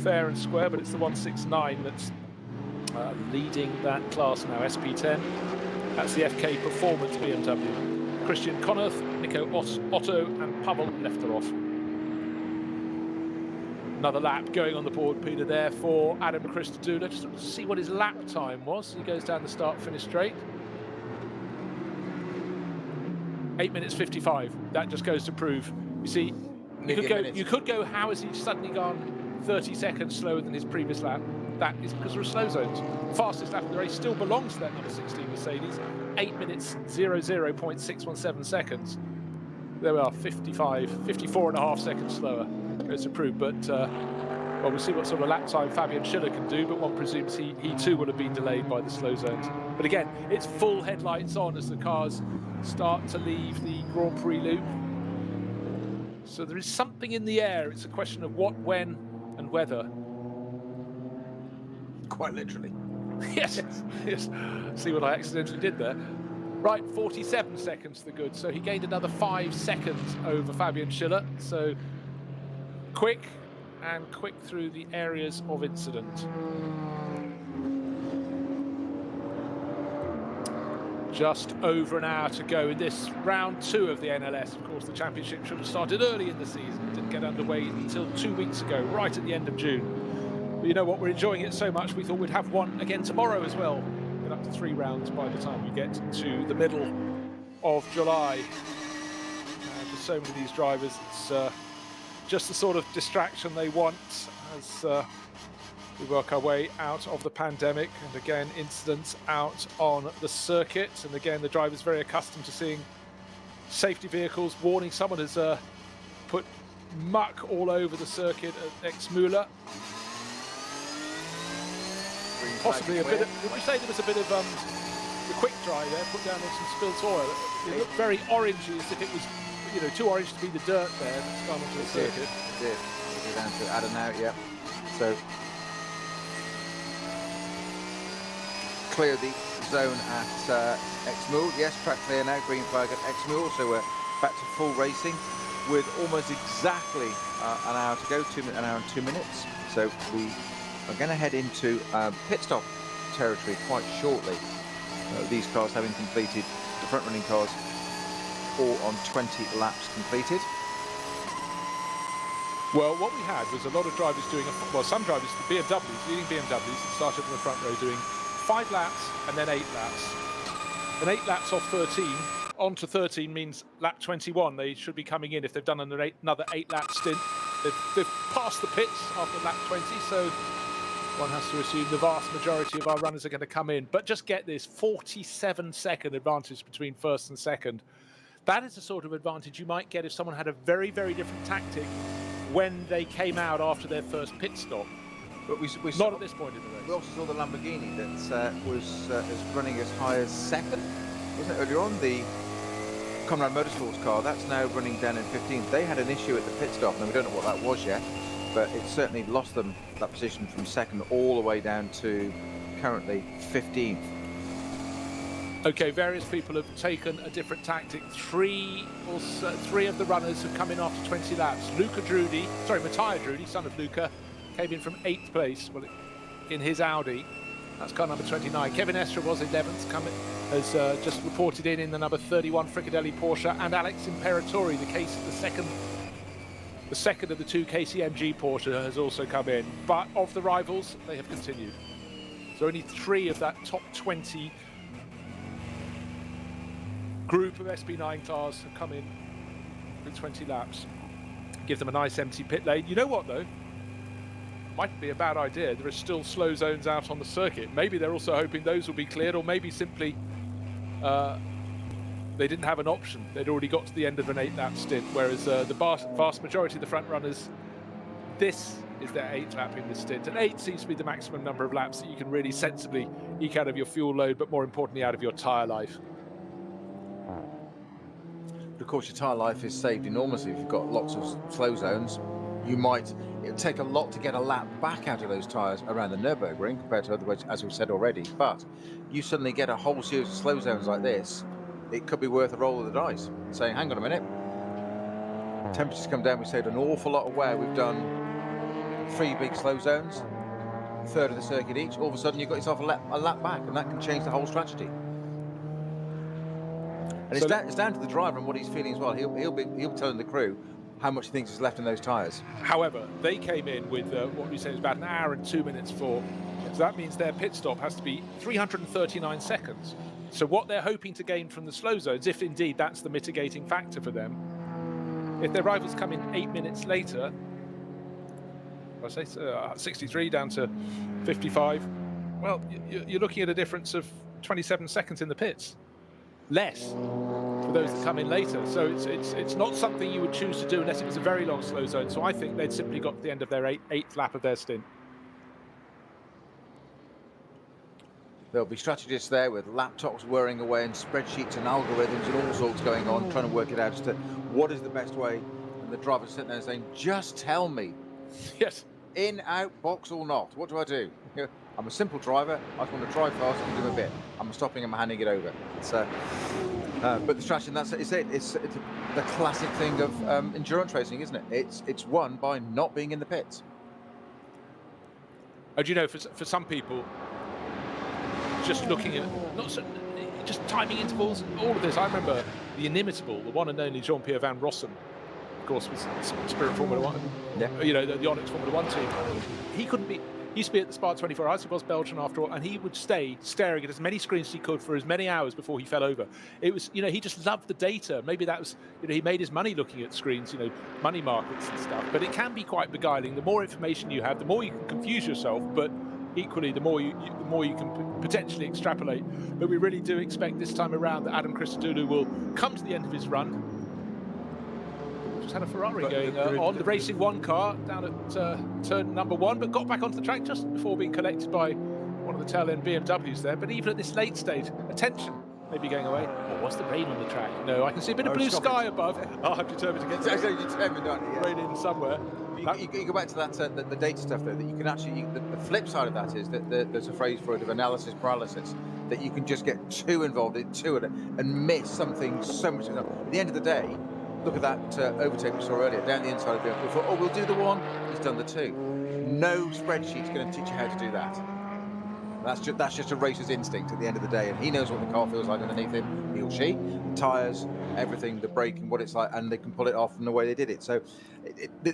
fair and square, but it's the 169 that's leading that class now, SP10. That's the FK Performance BMW. Christian Connerth, Nico Otto, and Pavel Lefterov. Another lap going on the board, Peter, there for Adam Christodoula. Just to see what his lap time was. He goes down the start-finish straight. 8 minutes 55. That just goes to prove. You see, you could go, how has he suddenly gone 30 seconds slower than his previous lap? That is because there are slow zones. Fastest lap of the race still belongs to that number 16 Mercedes. 8 minutes 00.617 seconds. There we are, 54.5 seconds slower. Goes to prove, but well, we'll see what sort of lap time Fabian Schiller can do, but one presumes he too will have been delayed by the slow zones. But again, it's full headlights on as the cars start to leave the Grand Prix loop. So there is something in the air. It's a question of what, when, and whether. Quite literally. Yes, yes. See what I accidentally did there. Right, 47 seconds to the good. So he gained another 5 seconds over Fabian Schiller. So quick through the areas of incident. Just over an hour to go in this round 2 of the NLS. Of course, the championship should have started early in the season. Didn't get underway until 2 weeks ago, right at the end of June. But you know what, we're enjoying it so much, we thought we'd have one again tomorrow as well. Get up to 3 rounds by the time we get to the middle of July. For so many of these drivers, it's just the sort of distraction they want as we work our way out of the pandemic, and again incidents out on the circuit, and again the driver's very accustomed to seeing safety vehicles warning. Someone has put muck all over the circuit at Exmüller. Possibly a bit of, would you say there was a bit of the quick dry there, put down on some spilt oil? It looked very orangey, as if it was, you know, too orange to be the dirt there that's gone onto the circuit. It did. Go down to Adenauer, yeah. So clear the zone at Exmühl. Yes, track clear now, green flag at Exmühl. So we're back to full racing with almost exactly an hour to go, an hour and 2 minutes. So we are going to head into pit stop territory quite shortly. These cars having completed, the front running cars, all on 20 laps completed. Well, what we had was a lot of drivers doing, some drivers, the BMWs, leading BMWs, that started in the front row doing 5 laps and then 8 laps. And 8 laps off 13, on to 13 means lap 21. They should be coming in if they've done another 8 lap stint. They've passed the pits after lap 20, so one has to assume the vast majority of our runners are going to come in. But just get this, 47-second advantage between first and second. That is the sort of advantage you might get if someone had a very, very different tactic when they came out after their first pit stop. But we not at this point in the race. We also saw the Lamborghini that was running as high as second, wasn't it, earlier on? The Conrad Motorsports car, that's now running down in 15th. They had an issue at the pit stop, and we don't know what that was yet, but it certainly lost them that position from second all the way down to currently 15th. Okay, various people have taken a different tactic. Three of the runners have come in after 20 laps. Matthias Drudy, son of Luca, came in from 8th place in his Audi. That's car number 29. Kevin Estre was 11th, has just reported in the number 31 Fricadelli Porsche, and Alex Imperatori, the second of the 2 KCMG Porsche, has also come in. But of the rivals, they have continued. So only 3 of that top 20 group of SB9 cars have come in with 20 laps. Give them a nice empty pit lane. You know what, though? Might be a bad idea. There are still slow zones out on the circuit. Maybe they're also hoping those will be cleared, or maybe simply they didn't have an option. They'd already got to the end of an 8-lap stint, whereas the vast majority of the front runners, this is their 8th lap in this stint. And 8 seems to be the maximum number of laps that you can really sensibly eke out of your fuel load, but more importantly, out of your tyre life. But of course, your tyre life is saved enormously if you've got lots of slow zones. It'll take a lot to get a lap back out of those tyres around the Nürburgring compared to otherwise, as we've said already. But you suddenly get a whole series of slow zones like this, it could be worth a roll of the dice and saying, hang on a minute, temperatures come down, we saved an awful lot of wear. We've done 3 big slow zones, a third of the circuit each. All of a sudden you've got yourself a lap back, and that can change the whole strategy. And so it's down to the driver and what he's feeling as well. He'll be telling the crew how much he thinks is left in those tyres. However, they came in with what we say is about an hour and 2 minutes for. So that means their pit stop has to be 339 seconds. So what they're hoping to gain from the slow zones, if indeed that's the mitigating factor for them, if their rivals come in 8 minutes later, I say 63 down to 55, well, you're looking at a difference of 27 seconds in the pits. Less for those that come in later. So it's not something you would choose to do unless it was a very long slow zone. So I think they'd simply got to the end of their eighth lap of their stint. There'll be strategists there with laptops whirring away and spreadsheets and algorithms and all sorts going on, trying to work it out as to what is the best way. And the driver's sitting there saying, just tell me. Yes. In, out, box or not. What do I do? You know, I'm a simple driver. I just want to drive fast and do a bit. I'm stopping and I'm handing it over. It's, but the strategy, it's the classic thing of endurance racing, isn't it? It's won by not being in the pits. And you know, for some people, just looking at just timing intervals, all of this. I remember the inimitable, the one and only Jean-Pierre Van Rossum, of course, was Spirit Formula One. Yeah. You know, the Onyx Formula One team. He couldn't be. He used to be at the Spa 24 Hours. He was Belgian after all, and he would stay staring at as many screens as he could for as many hours before he fell over. It was, you know, he just loved the data. Maybe that was, you know, he made his money looking at screens, you know, money markets and stuff. But it can be quite beguiling. The more information you have, the more you can confuse yourself. But equally, the more you can potentially extrapolate. But we really do expect this time around that Adam Christodoulou will come to the end of his run. Just had a Ferrari going on the Racing 1 car down at turn number 1, but got back onto the track just before being collected by one of the tail end BMWs there. But even at this late stage, attention may be going away. Oh, what's the rain on the track? No, I can see a bit of blue sky above. Oh, I'm determined to get rain in somewhere. You go back to that the data stuff though, that you can actually, the flip side of that is that there's a phrase for it of analysis paralysis, that you can just get too involved in and miss something so much. At the end of the day, look at that overtake we saw earlier down the inside of the vehicle. We thought, oh, we'll do the 1. He's done the 2. No spreadsheet's going to teach you how to do that. That's just a racer's instinct at the end of the day, and he knows what the car feels like underneath him. He or she, tyres, everything, the braking, what it's like, and they can pull it off in the way they did it. So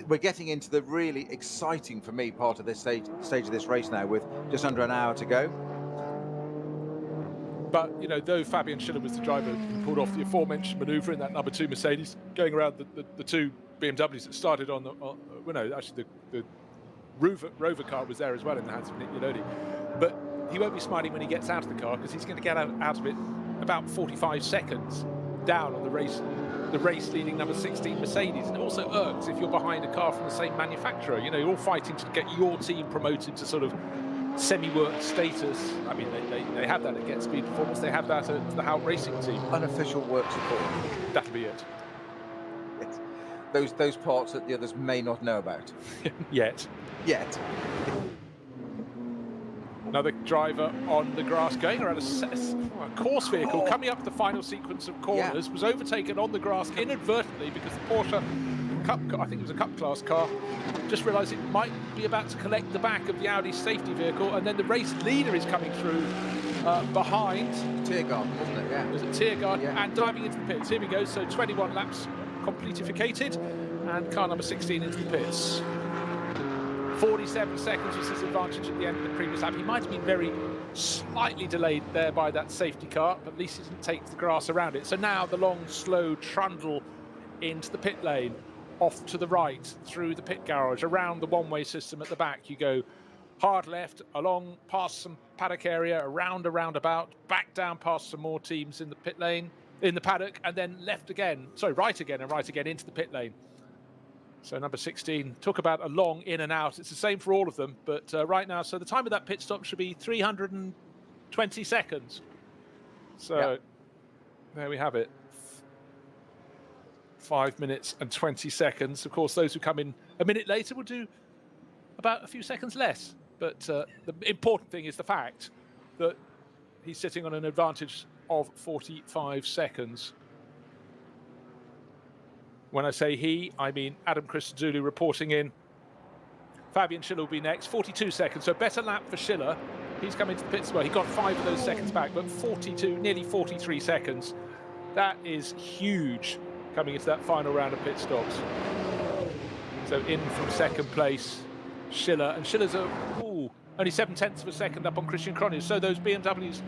we're getting into the really exciting, for me, part of this stage of this race now, with just under an hour to go. But, you know, though Fabian Schiller was the driver who pulled off the aforementioned manoeuvre in that number 2 Mercedes, going around the 2 BMWs that started on the, actually the Rover car was there as well in the hands of Nick Yalodi. But he won't be smiling when he gets out of the car, because he's going to get out of it about 45 seconds down on the race leading number 16 Mercedes. And it also irks if you're behind a car from the same manufacturer. You know, you're all fighting to get your team promoted to sort of semi-work status. I mean, they have that at Get Speed Performance. They have that at the Hout Racing team. Unofficial work support. That'll be it. Those parts that the others may not know about. Yet. Another driver on the grass going around a course vehicle coming up the final sequence of corners, was overtaken on the grass inadvertently because the Porsche Cup, I think it was a Cup class car, just realised it might be about to collect the back of the Audi safety vehicle, and then the race leader is coming through behind. Tiergarten, wasn't it? Yeah. Was it Tiergarten? Yeah. And diving into the pits. Here we go. So 21 laps completificated, and car number 16 into the pits. 47 seconds was his advantage at the end of the previous lap. He might have been very slightly delayed there by that safety car, but at least it didn't take the grass around it. So now the long, slow trundle into the pit lane, off to the right, through the pit garage, around the one-way system at the back. You go hard left, along past some paddock area, around a roundabout, back down past some more teams in the pit lane, in the paddock, and then left again, sorry, right again and right again into the pit lane. So number 16, talk about a long in and out. It's the same for all of them, but right now, so the time of that pit stop should be 320 seconds. So there we have it. 5 minutes and 20 seconds. Of course, those who come in a minute later will do about a few seconds less. But the important thing is the fact that he's sitting on an advantage of 45 seconds. When I say he, I mean Adam Christodoulou reporting in. Fabian Schiller will be next, 42 seconds, so better lap for Schiller. He's coming to the pits. Well, he got 5 of those seconds back, but 42, nearly 43 seconds. That is huge coming into that final round of pit stops. So in from second place, Schiller, and Schiller's only 0.7 of a second up on Christian Cronjes. So those BMWs,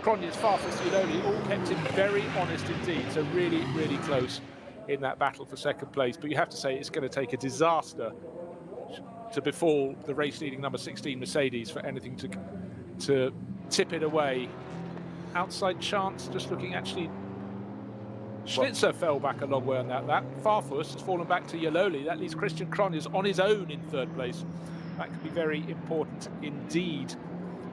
Cronjes, Farfus, Iannoli, all kept him very honest indeed. So really, really close in that battle for second place. But you have to say it's going to take a disaster to befall the race-leading number 16 Mercedes for anything to tip it away. Outside chance, just looking actually. Schlitzer fell back a long way on that lap. Farfus has fallen back to Iannoli. That leaves Christian Cronjes on his own in third place. That could be very important indeed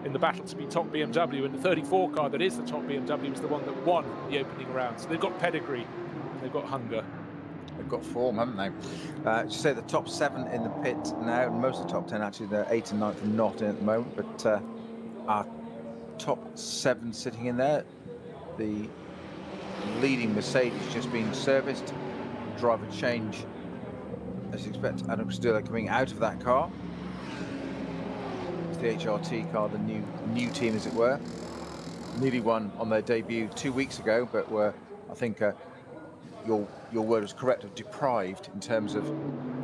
in the battle to be top BMW. And the 34 car that is the top BMW is the one that won the opening round. So they've got pedigree and they've got hunger. They've got form, haven't they? Just say the top 7 in the pit now. Most of the top 10 actually, the 8th and 9th are not in at the moment. But our top 7 sitting in there. The leading Mercedes just being serviced. Driver change, as you expect. Adam Christodoulou coming out of that car. It's the HRT car, the new team, as it were. Nearly won on their debut 2 weeks ago, but were, I think, your word was correct, of deprived in terms of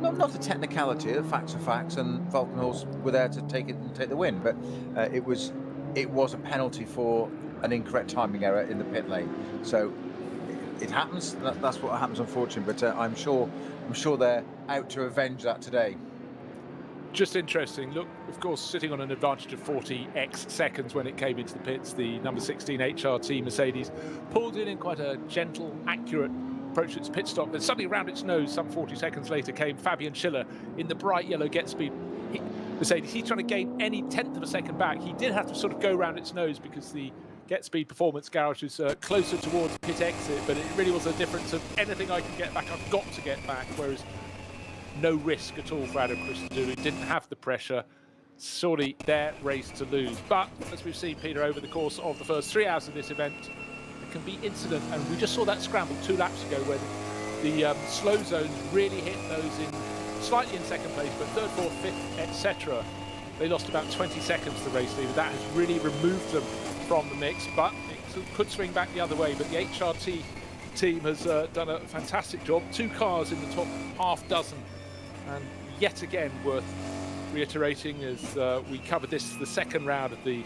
not the technicality. The facts are facts, and Valkenhorst were there to take it and take the win. But it was a penalty for an incorrect timing error in the pit lane. So it happens. That's what happens, unfortunately. But I'm sure they're out to avenge that today. Just interesting. Look, of course, sitting on an advantage of 40x seconds when it came into the pits, the number 16 HRT Mercedes pulled in quite a gentle, accurate approach to its pit stop. Then suddenly around its nose, some 40 seconds later, came Fabian Schiller in the bright yellow Get Speed Mercedes. He's trying to gain any 1/10 of a second back. He did have to sort of go around its nose because the Get Speed Performance garage is closer towards pit exit, but it really was a difference of anything I can get back, I've got to get back, whereas no risk at all for Adam Christodoulou. Didn't have the pressure. Sorely their race to lose. But as we've seen, Peter, over the course of the first 3 hours of this event, there can be incident, and we just saw that scramble 2 laps ago where the slow zones really hit those in slightly in second place, but third, fourth, fifth, etc. They lost about 20 seconds, the race leader. That has really removed them from the mix, but it could swing back the other way. But the HRT team has done a fantastic job. 2 cars in the top half dozen, and yet again worth reiterating as we covered this, the second round of the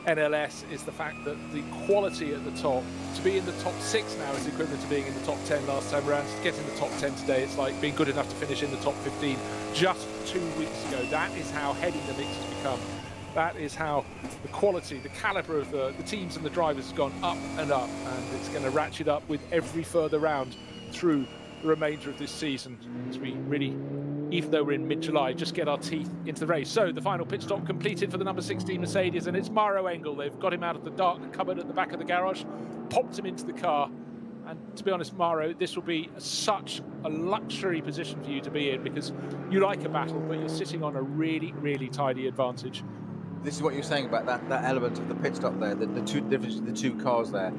NLS, is the fact that the quality at the top, to be in the top 6 now is equivalent to being in the top 10 last time around. To get in the top 10 today, it's like being good enough to finish in the top 15 just 2 weeks ago. That is how heady the mix has become. That is how the quality, the calibre of the teams and the drivers has gone up and up, and it's going to ratchet up with every further round through the remainder of this season, as we really, even though we're in mid-July, just get our teeth into the race. So the final pit stop completed for the number 16 Mercedes, and it's Mauro Engel. They've got him out of the dark cupboard at the back of the garage, popped him into the car, and to be honest, Mauro, this will be such a luxury position for you to be in, because you like a battle, but you're sitting on a really, really tidy advantage. This is what you're saying about that element of the pit stop there, the two difference, the 2 cars there.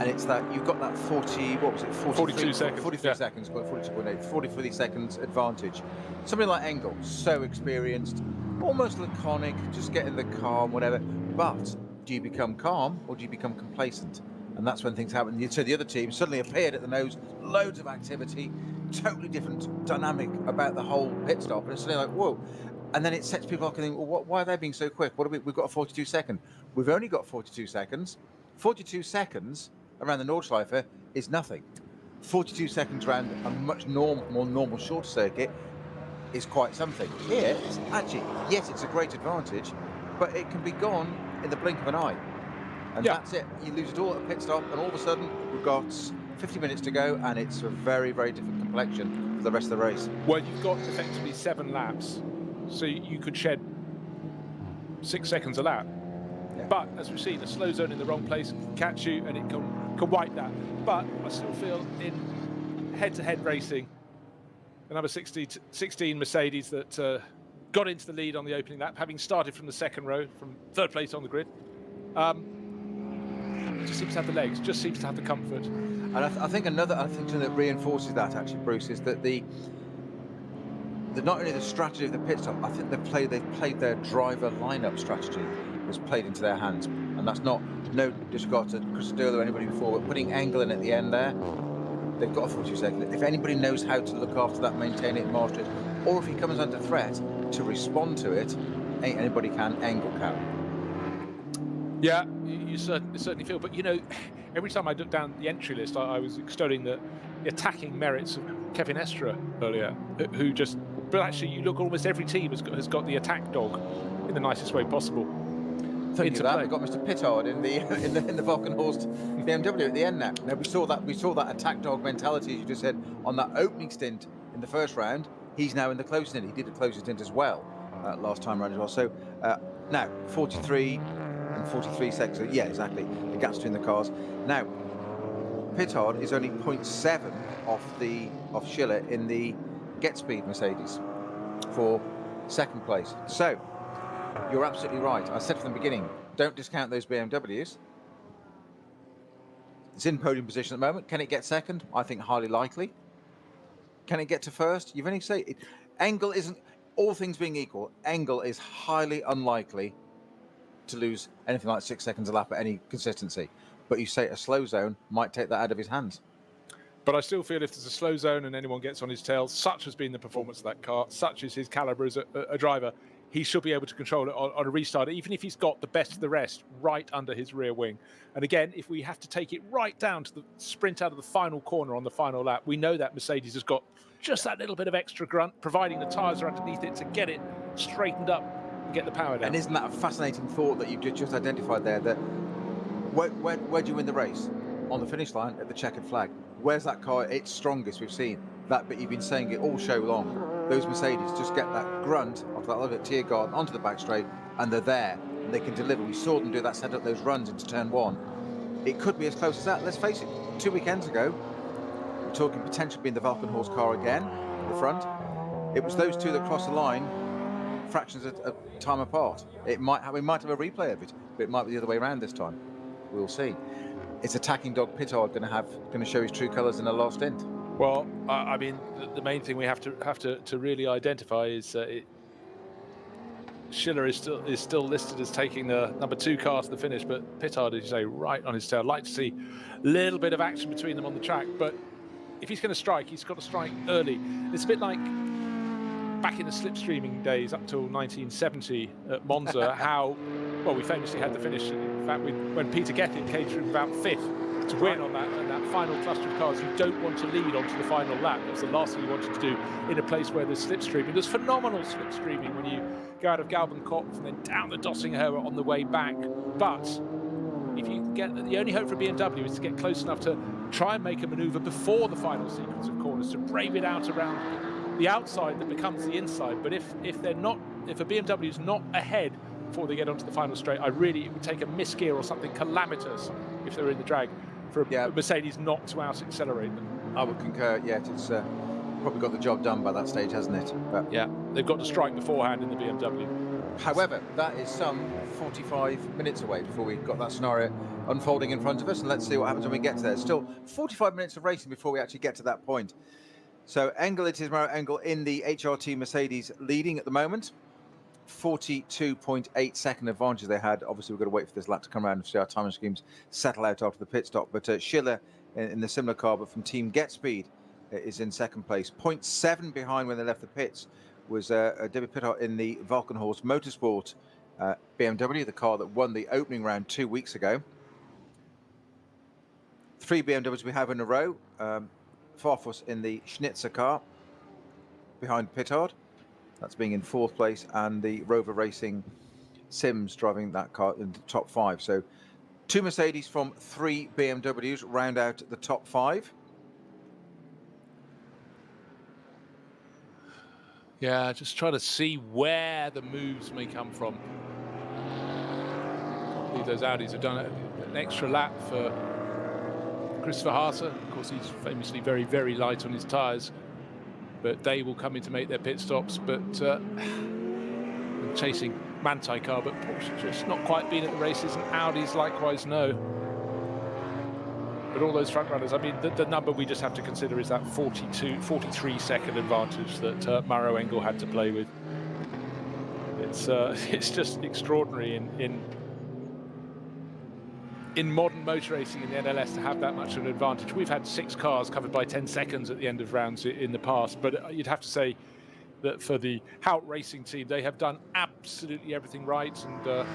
And it's that you've got that 42 seconds. 43 seconds, 42.8, 43 seconds advantage. Somebody like Engel, so experienced, almost laconic, just get in the car and whatever. But do you become calm or do you become complacent? And that's when things happen. So the other team suddenly appeared at the nose, loads of activity, totally different dynamic about the whole pit stop. And it's suddenly like, whoa. And then it sets people off thinking, well, why are they being so quick? We've got a 42 second. We've only got 42 seconds. 42 seconds around the Nordschleife is nothing. 42 seconds around a much more normal short circuit is quite something. Here, it's actually, yes, it's a great advantage, but it can be gone in the blink of an eye. And that's it. You lose it all at a pit stop, and all of a sudden, we've got 50 minutes to go, and it's a very, very different complexion for the rest of the race. Well, you've got effectively 7 laps, so you could shed 6 seconds a lap. Yeah. But as we've seen, a slow zone in the wrong place can catch you, and it can wipe that. But I still feel in head-to-head racing, the number 16 Mercedes that got into the lead on the opening lap, having started from the second row, from third place on the grid, just seems to have the legs, just seems to have the comfort. And I think something that reinforces that actually, Bruce, is that the not only the strategy of the pit stop, I think they've played their driver lineup strategy has played into their hands, and that's no disregard to Chris Sturler or anybody before, but putting Engel in at the end there, they've got a 42 second. If anybody knows how to look after that, maintain it, master it, or if he comes under threat to respond to it, ain't anybody can, Engel can. Yeah, you certainly feel, but you know, every time I look down the entry list, I was extolling the attacking merits of Kevin Estra earlier, who just, but actually you look, almost every team has got the attack dog in the nicest way possible. Thinking of that, we've got Mr. Pittard in the Valkenhorst BMW at the end now. Now we saw that attack dog mentality, as you just said, on that opening stint in the first round. He's now in the closing stint. He did the closing stint as well last time round as well. So now 43 and 43 seconds. So yeah, exactly. The gaps between the cars. Now Pittard is only 0.7 off Schiller in the Get Speed Mercedes for second place. So you're absolutely right. I said from the beginning, don't discount those BMWs. It's in podium position at the moment. Can it get second? I think highly likely. Can it get to first? You've only said Engel isn't, all things being equal, Engel is highly unlikely to lose anything like 6 seconds a lap at any consistency. But you say a slow zone might take that out of his hands. But I still feel if there's a slow zone and anyone gets on his tail, such has been the performance of that car, such is his calibre as a driver, he should be able to control it on a restart, even if he's got the best of the rest right under his rear wing. And again, if we have to take it right down to the sprint out of the final corner on the final lap, we know that Mercedes has got just that little bit of extra grunt, providing the tyres are underneath it to get it straightened up and get the power down. And isn't that a fascinating thought that you've just identified there, that where do you win the race? On the finish line at the checkered flag. Where's that car its strongest? We've seen that, but you've been saying it all show long. Those Mercedes just get that grunt off that little Tiergarten onto the back straight, and they're there, and they can deliver. We saw them do that, set up those runs into turn one. It could be as close as that. Let's face it, 2 weekends ago, we're talking potentially being the Valkenhorst car again, the front. It was those two that crossed the line fractions of time apart. We might have a replay of it, but it might be the other way around this time. We'll see. It's attacking dog Pittard going to show his true colours in the last stint. Well, I mean, the main thing we have to really identify is Schiller is still listed as taking the number 2 car to the finish, but Pittard, as you say, right on his tail. I'd like to see a little bit of action between them on the track, but if he's going to strike, he's got to strike early. It's a bit like back in the slipstreaming days up till 1970 at Monza, we famously had the finish. In fact, when Peter Gethin came through about 5th to win on that final cluster of cars. You don't want to lead onto the final lap. That's the last thing you wanted to do in a place where there's slipstreaming. There's phenomenal slipstreaming when you go out of Galbenkopf and then down the Dossinghoe on the way back. But if you get, the only hope for BMW is to get close enough to try and make a manoeuvre before the final sequence of corners, to brave it out around the outside that becomes the inside. But if a BMW is not ahead before they get onto the final straight, it would take a misgear or something calamitous if they're in the drag for a Mercedes not to out-accelerate them. I would concur, it's probably got the job done by that stage, hasn't it? But yeah, they've got to strike beforehand in the BMW. However, that is some 45 minutes away before we've got that scenario unfolding in front of us, and let's see what happens when we get to there. Still 45 minutes of racing before we actually get to that point. So Engel, it is Mario Engel in the HRT Mercedes leading at the moment. 42.8 second advantage they had. Obviously, we've got to wait for this lap to come around and see our timing schemes settle out after the pit stop. But Schiller in the similar car, but from Team Get Speed, is in second place. 0.7 behind when they left the pits was David Pittard in the Valkenhorst Motorsport BMW, the car that won the opening round 2 weeks ago. 3 BMWs we have in a row. Farfus in the Schnitzer car behind Pittard. That's being in 4th place, and the Rover Racing Sims driving that car in the top 5. So 2 Mercedes from 3 BMWs round out the top 5. Yeah, just trying to see where the moves may come from. I believe those Audis have done an extra lap for Christopher Haase. Of course, he's famously very, very light on his tyres, but they will come in to make their pit stops. But chasing Manthey car, but Porsche just not quite been at the races, and Audis likewise no. But all those front runners, I mean, the number we just have to consider is that 43 second advantage that Maro Engel had to play with. It's just extraordinary in modern motor racing in the NLS to have that much of an advantage. We've had 6 cars covered by 10 seconds at the end of rounds in the past, but you'd have to say that for the Hout Racing team, they have done absolutely everything right, and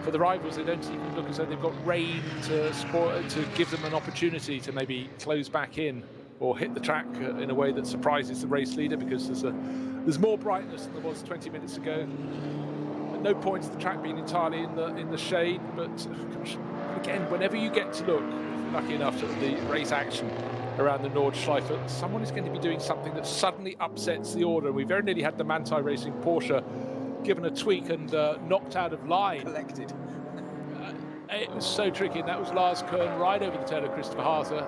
for the rivals, they don't even look as though they've got rain to give them an opportunity to maybe close back in or hit the track in a way that surprises the race leader, because there's more brightness than there was 20 minutes ago. At no point is the track being entirely in the shade, but gosh, again, whenever you get to look, if you're lucky enough at the race action around the Nordschleife, someone is going to be doing something that suddenly upsets the order. We very nearly had the Manthey Racing Porsche given a tweak and knocked out of line. Collected. It was so tricky, and that was Lars Kern right over the tail of Christopher Haase.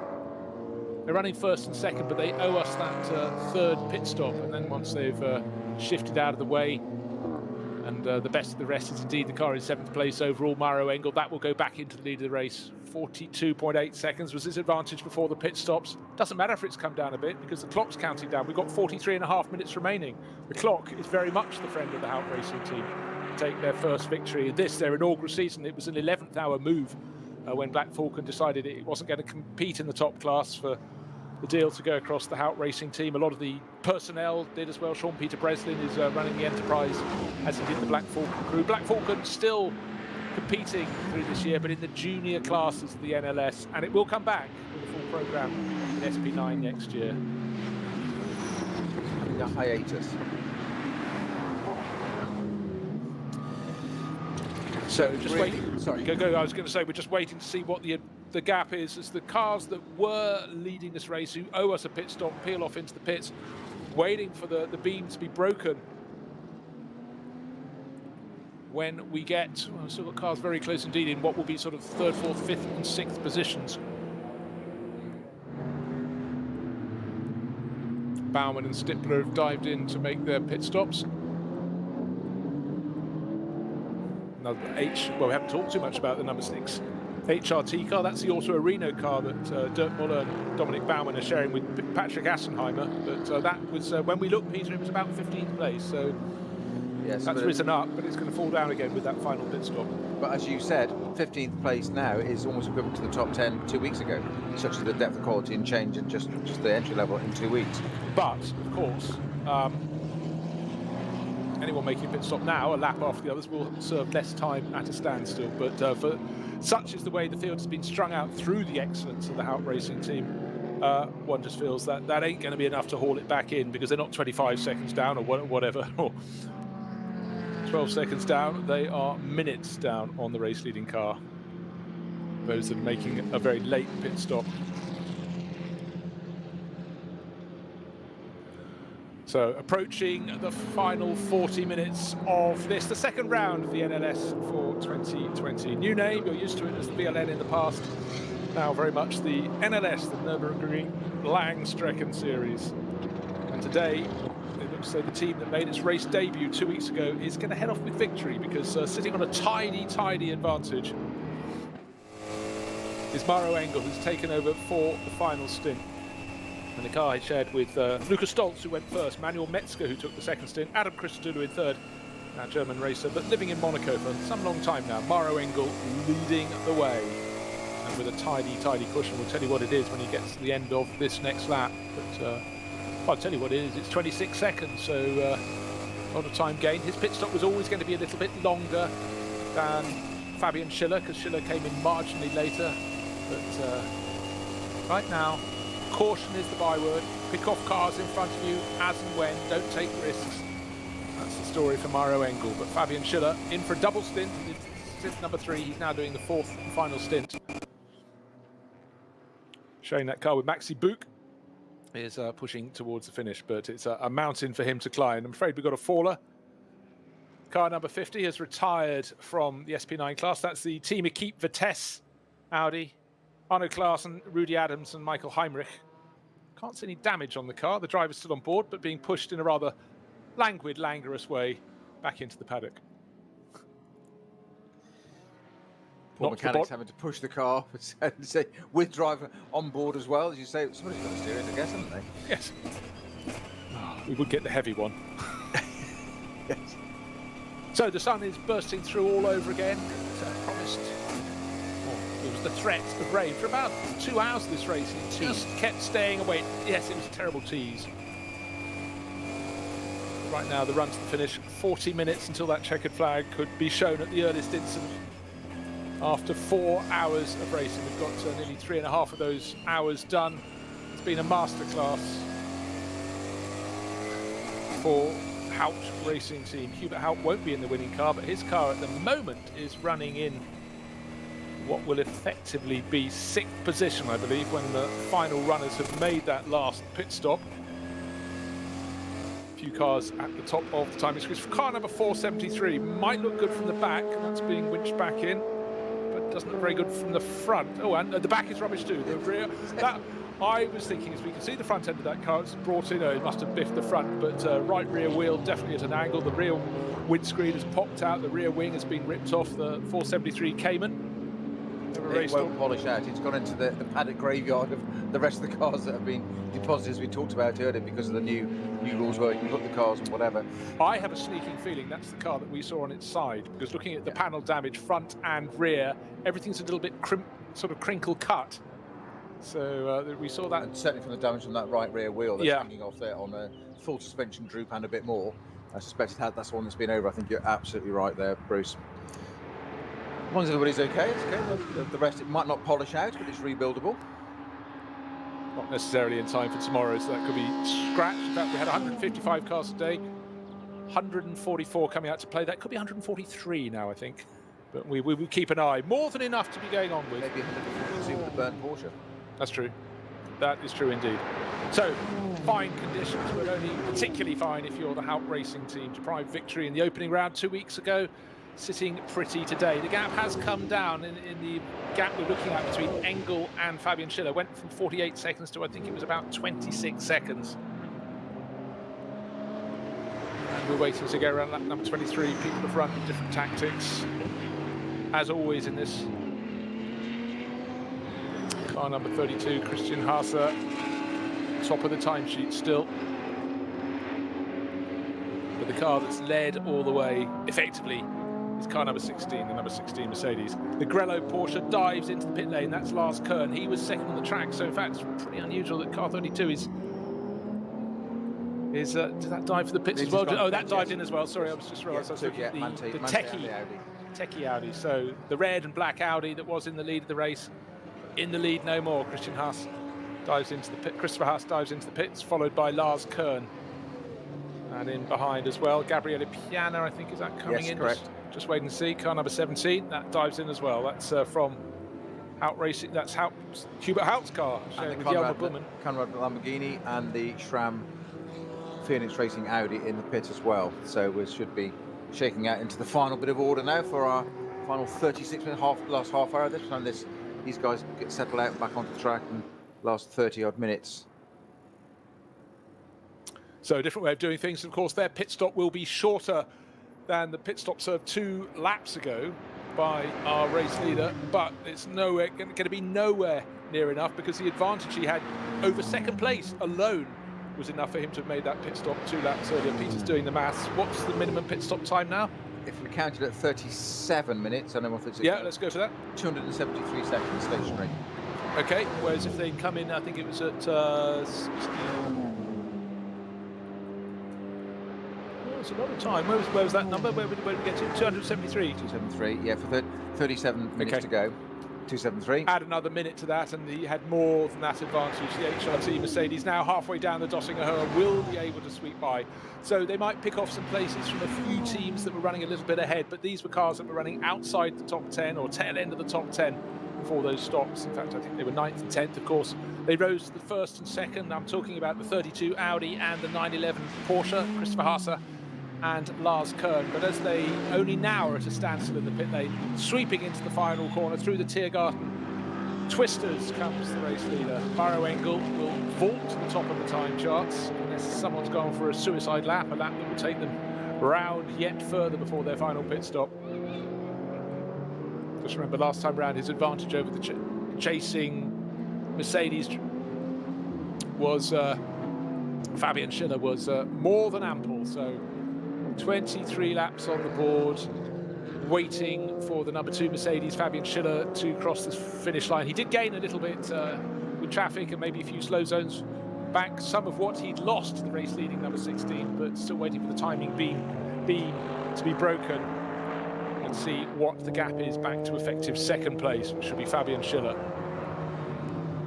They're running 1st and 2nd, but they owe us that 3rd pit stop, and then once they've shifted out of the way, and the best of the rest is indeed the car in 7th place overall, Maro Engel, that will go back into the lead of the race. 42.8 seconds was his advantage before the pit stops. Doesn't matter if it's come down a bit, because the clock's counting down. We've got 43.5 minutes remaining. The clock is very much the friend of the Hout Racing team to take their first victory in this, their inaugural season. It was an 11th hour move when Black Falcon decided it wasn't going to compete in the top class for the deal to go across the Hout Racing team. A lot of the personnel did as well. Sean-Peter Breslin is running the Enterprise, as he did the Black Falcon crew. Black Falcon still competing through this year, but in the junior classes of the NLS, and it will come back with a full programme in SP9 next year. Having a hiatus. So just waiting. Sorry, go. I was going to say we're just waiting to see what the gap is, as the cars that were leading this race, who owe us a pit stop, peel off into the pits, waiting for the beam to be broken. When we get, well, we've still got cars very close indeed in what will be sort of 3rd, 4th, 5th and 6th positions. Baumann and Stippler have dived in to make their pit stops. Another well, we haven't talked too much about the number 6 HRT car. That's the Auto Areno car that Dirk Muller and Dominic Baumann are sharing with Patrick Assenheimer. But that was, when we looked, Peter, it was about 15th place. So yes, that's risen up, but it's going to fall down again with that final pit stop. But as you said, 15th place now is almost equivalent to the top 10 2 weeks ago, such as the depth of quality and change in just the entry level in 2 weeks. But, of course, anyone making a pit stop now, a lap after the others, will serve less time at a standstill. But for such is the way the field has been strung out through the excellence of the Hout Racing team, one just feels that ain't going to be enough to haul it back in, because they're not 25 seconds down or whatever, or 12 seconds down. They are minutes down on the race leading car, those that are making a very late pit stop. So approaching the final 40 minutes of this, the 2nd round of the NLS for 2020. New name, you're used to it as the VLN in the past. Now very much the NLS, the Nürburgring Langstrecken series. And today, it looks like the team that made its race debut 2 weeks ago is going to head off with victory, because sitting on a tidy advantage is Maro Engel, who's taken over for the final stint. And the car he shared with Lukas Stolz, who went first, Manuel Metzger, who took the 2nd stint, Adam Christodoulou in 3rd, now German racer, but living in Monaco for some long time now. Maro Engel leading the way, and with a tidy cushion. We'll tell you what it is when he gets to the end of this next lap. But I'll tell you what it is, it's 26 seconds, so lot of time gained. His pit stop was always going to be a little bit longer than Fabian Schiller, because Schiller came in marginally later. But right now, caution is the byword. Pick off cars in front of you as and when. Don't take risks. That's the story for Mario Engel. But Fabian Schiller in for a double stint. It's stint number 3. He's now doing the 4th and final stint. Showing that car with Maxi Book is pushing towards the finish, but it's a mountain for him to climb. I'm afraid we've got a faller. Car number 50 has retired from the SP9 class. That's the Team Equipe Vitesse Audi. Arno Klaassen, Rudy Adams and Michael Heimrich. Can't see any damage on the car. The driver's still on board, but being pushed in a rather languid, languorous way back into the paddock. Poor mechanics having to push the car with driver on board as well. As you say, somebody's got to steer it, I guess, haven't they? Yes. We would get the heavy one. Yes. So the sun is bursting through all over again. It's promised. It was the threat of rain for about 2 hours of this race. It just kept staying away. Yes, it was a terrible tease. Right now, the run to the finish, 40 minutes until that checkered flag could be shown at the earliest incident. After 4 hours of racing, we've got nearly 3.5 of those hours done. It's been a masterclass for Haut Racing Team. Hubert Haut won't be in the winning car, but his car at the moment is running in what will effectively be 6th position, I believe, when the final runners have made that last pit stop. A few cars at the top of the timing screens. Car number 473 might look good from the back, and that's being winched back in, but doesn't look very good from the front. Oh, and the back is rubbish too. The rear, that I was thinking, as we can see the front end of that car, it's brought in, it must have biffed the front, but right rear wheel definitely at an angle. The rear windscreen has popped out, the rear wing has been ripped off the 473 Cayman. It won't polish out. It's gone into the paddock graveyard of the rest of the cars that have been deposited, as we talked about earlier, because of the new rules where you can put the cars and whatever. I have a sneaking feeling that's the car that we saw on its side, because looking at the panel damage front and rear, everything's a little bit sort of crinkle cut. So we saw that. And certainly from the damage on that right rear wheel that's hanging off there on a full suspension droop and a bit more. I suspect that's the one that's been over. I think you're absolutely right there, Bruce. As long as everybody's okay, it's okay. The rest, it might not polish out, but it's rebuildable. Not necessarily in time for tomorrow, so that could be scratched. In fact, we had 155 cars today, 144 coming out to play. That could be 143 now, I think. But we will keep an eye. More than enough to be going on with. Maybe 142 with a burnt Porsche. That's true. That is true indeed. So, fine conditions, but only particularly fine if you're the Haut Racing Team. Deprived victory in the opening round 2 weeks ago. Sitting pretty today. The gap has come down in the gap we're looking at between Engel and Fabian Schiller. Went from 48 seconds to I think it was about 26 seconds. And we're waiting to go around lap number 23. People have run different tactics, as always in this. Car number 32, Christian Haase, top of the timesheet still. But the car that's led all the way, effectively, is car number 16, the number 16 Mercedes. The Grello Porsche dives into the pit lane. That's Lars Kern. He was second on the track, so in fact it's pretty unusual that car 32 is did that dive for the pits as well? Oh, that dived in as well. Sorry, I was just realised I was looking at the techie Audi. So the red and black Audi that was in the lead of the race, in the lead no more. Christian Haas dives into the pit. Christopher Haas dives into the pits, followed by Lars Kern. And in behind as well, Gabriele Piana, I think, is that coming in? Correct. Just wait and see. Car number 17, that dives in as well. That's from Haut Racing. That's Hubert Haut's car. And the Conrad Lamborghini and the SRAM Phoenix Racing Audi in the pit as well. So we should be shaking out into the final bit of order now for our final 36 minute last half hour. This time these guys get settled out back onto the track and last 30 odd minutes. So a different way of doing things. Of course, their pit stop will be shorter than the pit stop served 2 laps ago by our race leader, but it's going to be nowhere near enough, because the advantage he had over second place alone was enough for him to have made that pit stop 2 laps earlier. Peter's doing the maths. What's the minimum pit stop time now? If we counted at 37 minutes, I don't know if it's... Yeah, let's go for that. 273 seconds stationary. Okay, whereas if they come in, I think it was at was a lot of time. Where was that number? Where did we get to? 273. 273, yeah, for 37 minutes to go. 273. Add another minute to that, and he had more than that advantage. The HRT Mercedes now halfway down the Döttinger will be able to sweep by. So they might pick off some places from a few teams that were running a little bit ahead, but these were cars that were running outside the top 10 or tail end of the top 10 before those stops. In fact, I think they were 9th and 10th, of course. They rose to the 1st and 2nd. I'm talking about the 32 Audi and the 911 Porsche, Christopher Haase and Lars Kern. But as they only now are at a standstill in the pit lane, sweeping into the final corner through the Tiergarten Twisters comes the race leader. Mauro Engel will vault to the top of the time charts unless someone's gone for a suicide lap, a lap that will take them round yet further before their final pit stop. Just remember, last time round, his advantage over the chasing Mercedes was Fabian Schiller was more than ample. So 23 laps on the board, waiting for the number 2 Mercedes, Fabian Schiller, to cross the finish line. He did gain a little bit with traffic and maybe a few slow zones back, some of what he'd lost to the race leading number 16, but still waiting for the timing beam to be broken and see what the gap is back to effective second place, which should be Fabian Schiller.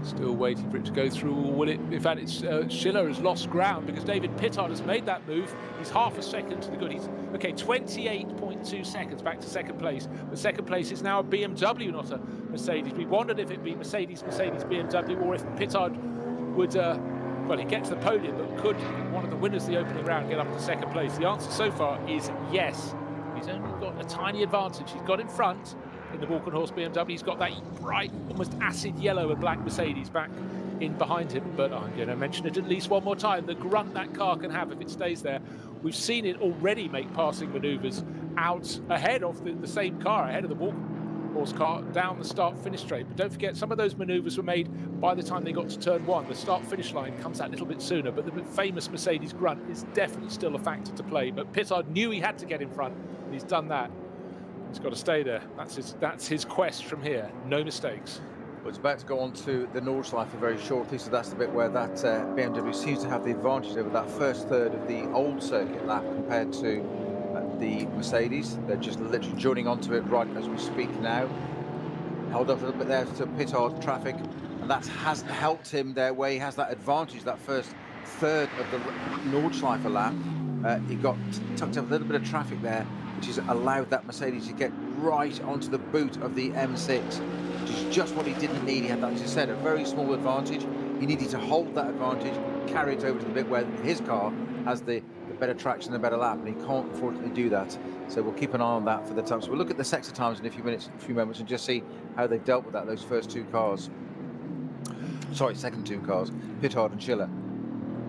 Still waiting for it to go through. Will it? In fact, it's Schiller has lost ground because David Pittard has made that move. He's half a second to the good. He's 28.2 seconds back to second place. But second place is now a BMW, not a Mercedes. We wondered if it'd be Mercedes, BMW, or if Pittard would, well, he'd get to the podium, but could one of the winners of the opening round get up to second place? The answer so far is yes. He's only got a tiny advantage. He's got in front in the Walkenhorst BMW. He's got that bright, almost acid yellow and black Mercedes back in behind him. But I'm going to mention it at least one more time. The grunt that car can have if it stays there. We've seen it already make passing manoeuvres out ahead of the same car, ahead of the Walkenhorst car, down the start-finish straight. But don't forget, some of those manoeuvres were made by the time they got to turn 1. The start-finish line comes that little bit sooner, but the famous Mercedes grunt is definitely still a factor to play. But Pittard knew he had to get in front, and he's done that. He's got to stay there. That's his quest from here. No mistakes. Well, it's about to go on to the Nordschleife very shortly, so that's the bit where that BMW seems to have the advantage over that first third of the old circuit lap compared to the Mercedes. They're just literally joining onto it right as we speak now. Held up a little bit there to Pittard traffic, and that has helped him there where he has that advantage, that first third of the Nordschleife lap. He got tucked up a little bit of traffic there, which has allowed that Mercedes to get right onto the boot of the M6, which is just what he didn't need. He had, as you said, a very small advantage. He needed to hold that advantage, carry it over to the bit where his car has the better traction, the better lap, and he can't unfortunately do that. So we'll keep an eye on that for the time. So we'll look at the sector times in a few moments, and just see how they dealt with that, those first two cars. Sorry, second two cars, Pittard and Schiller.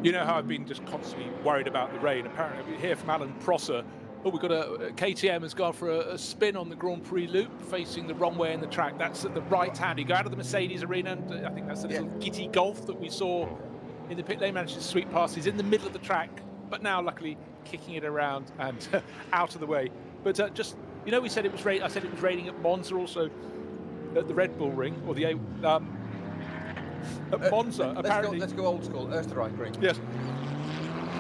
You know how I've been just constantly worried about the rain. Apparently, we hear from Alan Prosser. Oh, we've got a KTM has gone for a spin on the Grand Prix loop, facing the wrong way in the track. That's at the right hand. You go out of the Mercedes arena, and I think that's the little giddy golf that we saw in the pit lane. Managed to sweep past. He's in the middle of the track, but now luckily kicking it around and out of the way. But just, you know, we said it was rain. I said it was raining at Monza, also at the Red Bull Ring, or the at Monza. Apparently, let's go old school. Österreich. Yes.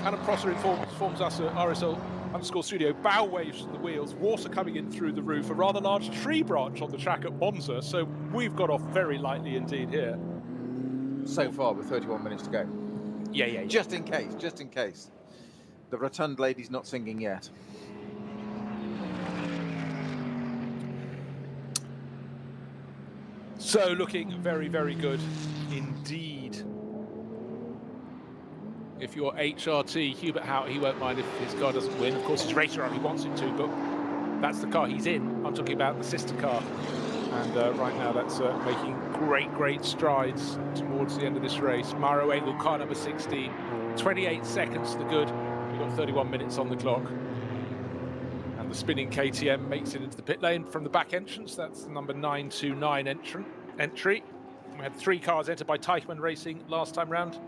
Alan Prosser informs us at RSL_studio, bow waves from the wheels, water coming in through the roof, a rather large tree branch on the track at Monza, so we've got off very lightly indeed here. So far, with 31 minutes to go. Yeah. Just in case. The rotund lady's not singing yet. So looking very, very good indeed. If you're HRT, Hubert Hout, he won't mind if his car doesn't win. Of course, he's racer on, he wants it to, but that's the car he's in. I'm talking about the sister car. And right now, that's making great strides towards the end of this race. Mauro Engel, car number 16, 28 seconds to the good. We've got 31 minutes on the clock. And the spinning KTM makes it into the pit lane from the back entrance. That's the number 929 entry. We had 3 cars entered by Teichmann Racing last time round.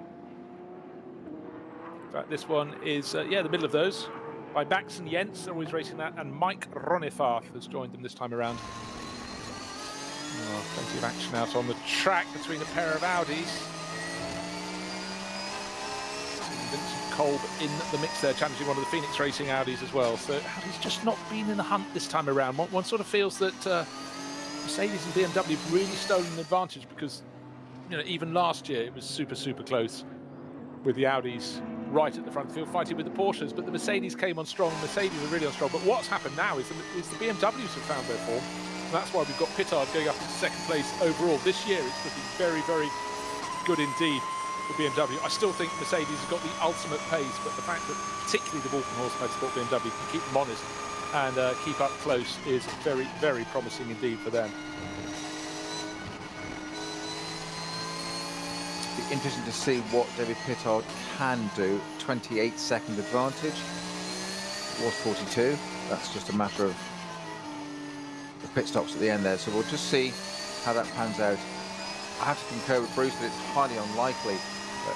In fact, this one is, the middle of those, by Bax and Jens, they're always racing that, and Mike Ronnefarth has joined them this time around. Plenty of action out on the track between a pair of Audis. Vincent Kolb in the mix there, challenging one of the Phoenix Racing Audis as well. So Audi's just not been in the hunt this time around. One sort of feels that Mercedes and BMW have really stolen an advantage, because even last year it was super close with the Audis right at the front of the field fighting with the Porsches, but the Mercedes came on strong. Mercedes are really on strong. But what's happened now is the BMWs have found their form. And that's why we've got Pittard going up into second place overall. This year it's looking very good indeed for BMW. I still think Mercedes has got the ultimate pace, but the fact that particularly the Vulcan Horse Motorsport BMW can keep them honest and keep up close is very promising indeed for them. Be interesting to see what David Pittard can do. 28-second advantage. It was 42. That's just a matter of the pit stops at the end there. So we'll just see how that pans out. I have to concur with Bruce that it's highly unlikely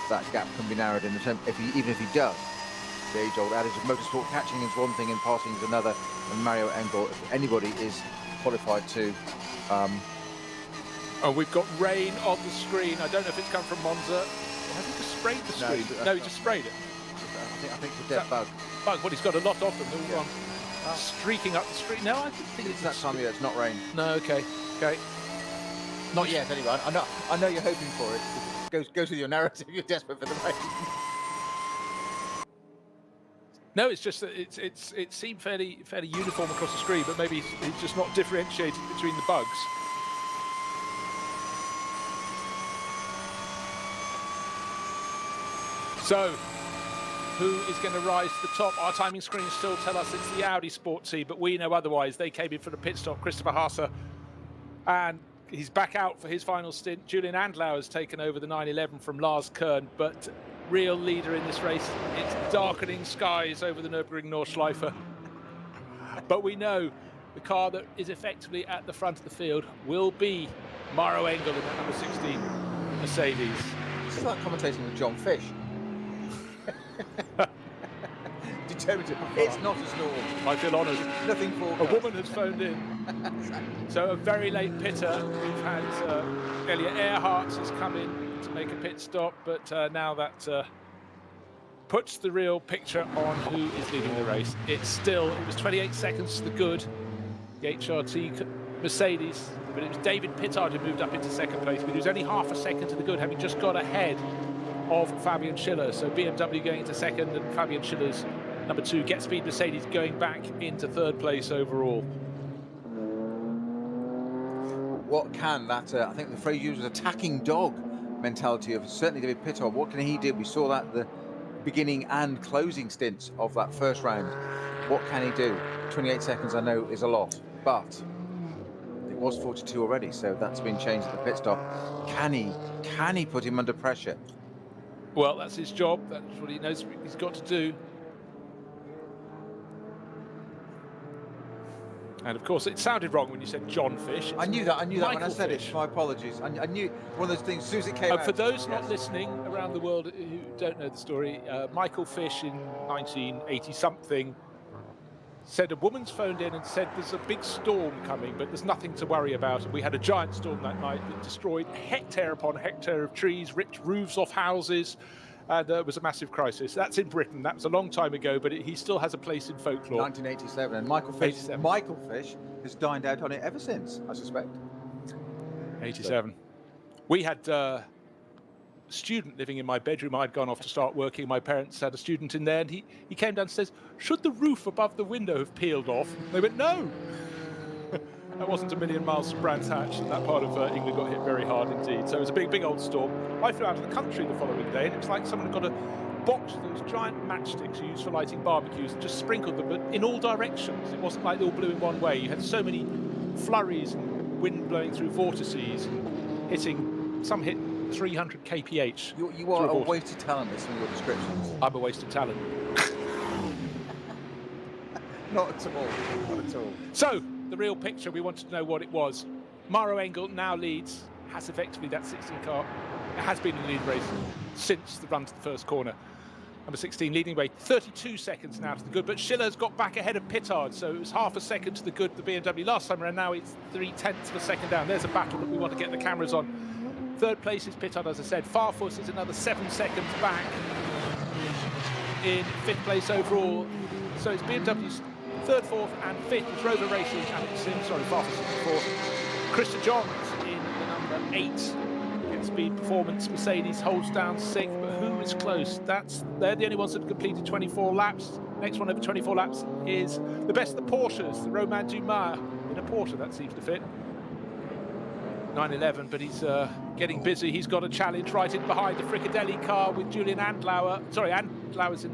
that gap can be narrowed in the term. Even if he does, the age-old adage of motorsport, catching is one thing and passing is another. And Mario Engel, if anybody is qualified to. And we've got rain on the screen. I don't know if it's come from Monza. Has he just sprayed the screen? No, he just sprayed it. I think it's a dead bug. Bug? Well, he's got a lot of them. They're all streaking up the street. No, I think it's that time of year. It's not rain. No, okay. Not yet, anyway. I know you're hoping for it. Goes with your narrative. You're desperate for the rain. No, it's just that it seemed fairly uniform across the screen, but maybe he's just not differentiated between the bugs. So, who is going to rise to the top? Our timing screens still tell us it's the Audi Sport Team, but we know otherwise. They came in for the pit stop. Christopher Haase, and he's back out for his final stint. Julian Andlau has taken over the 911 from Lars Kern, but real leader in this race. It's darkening skies over the Nürburgring Nordschleife. But we know the car that is effectively at the front of the field will be Mauro Engel in that number 16 Mercedes. This is like commentating with John Fish. Determined it. It's not as normal. I feel honoured. Nothing for a woman has phoned in. So a very late pitter. We've had Elliot Earhart has come in to make a pit stop, but now that puts the real picture on who is leading the race. It was 28 seconds to the good, the HRT Mercedes, but it was David Pittard who moved up into second place, but he was only half a second to the good, having just got ahead of Fabian Schiller. So BMW going into second, and Fabian Schiller's number 2. Get Speed Mercedes going back into third place overall. What can that, I think the phrase used was attacking dog mentality of certainly David Pittard. What can he do? We saw that the beginning and closing stints of that first round. What can he do? 28 seconds I know is a lot, but it was 42 already, so that's been changed at the pit stop. Can he put him under pressure? Well, that's his job. That's what he knows he's got to do. And of course, it sounded wrong when you said John Fish. I knew that when I said Fish. it. My apologies. I knew one of those things as soon as it came out. For those not listening around the world who don't know the story, Michael Fish in 1980-something said a woman's phoned in and said there's a big storm coming, but there's nothing to worry about. And we had a giant storm that night that destroyed hectare upon hectare of trees, ripped roofs off houses, and it was a massive crisis. That's in Britain. That was a long time ago, but he still has a place in folklore. 1987, and Michael Fish has dined out on it ever since, I suspect. 87. We had a student living in my bedroom. I'd gone off to start working. My parents had a student in there, and he came downstairs. Should the roof above the window have peeled off? They went, no. That wasn't a million miles from Brands Hatch, and that part of England got hit very hard indeed. So it was a big old storm. I flew out of the country the following day, and it was like someone had got a box of those giant matchsticks used for lighting barbecues and just sprinkled them, but in all directions. It wasn't like they all blew in one way. You had so many flurries and wind blowing through vortices and hitting, some hit 300 kph. You are a wasted talent in some of your descriptions. I'm a wasted talent. Not at all. Not at all. So, the real picture, we wanted to know what it was. Mauro Engel now leads, has effectively that 16 car. It has been in the lead race since the run to the first corner. Number 16 leading away, 32 seconds now to the good, but Schiller's got back ahead of Pittard, so it was half a second to the good, the BMW last time around. Now it's 0.3 of a second down. There's a battle that we want to get the cameras on. Third place is Pittard, as I said. Farfus is another 7 seconds back. in 5th place overall. So it's BMW's 3rd, 4th and 5th. It's Rover Racing and it's fastest in 4th. Krista Johns in the number 8. Against Speed Performance. Mercedes holds down 6th, but who is close? They're the only ones that have completed 24 laps. Next one over 24 laps is the best of the Porsches, the Romain Dumas in a Porsche. That seems to fit. 911, but he's getting busy. He's got a challenge right in behind the Fricadelli car with Julian Andlauer. Sorry, Andlauer's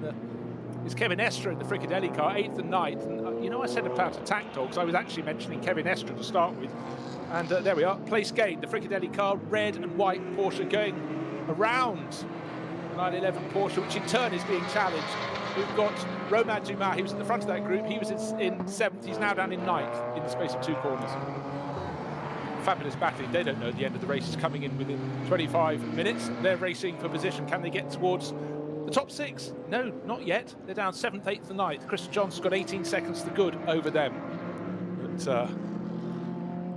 it's Kevin Estre in the Fricadelli car, 8th and 9th. And, I said about attack dogs. I was actually mentioning Kevin Estre to start with. And there we are, place gained. The Fricadelli car, red and white Porsche going around the 911 Porsche, which in turn is being challenged. We've got Romain Dumas. He was at the front of that group. He was in 7th. He's now down in 9th in the space of 2 corners. Fabulous battling. They don't know the end of the race is coming in within 25 minutes. They're racing for position. Can they get towards the top 6? No, not yet. They're down 7th, 8th and 9th. Krista Johnson's got 18 seconds to good over them. But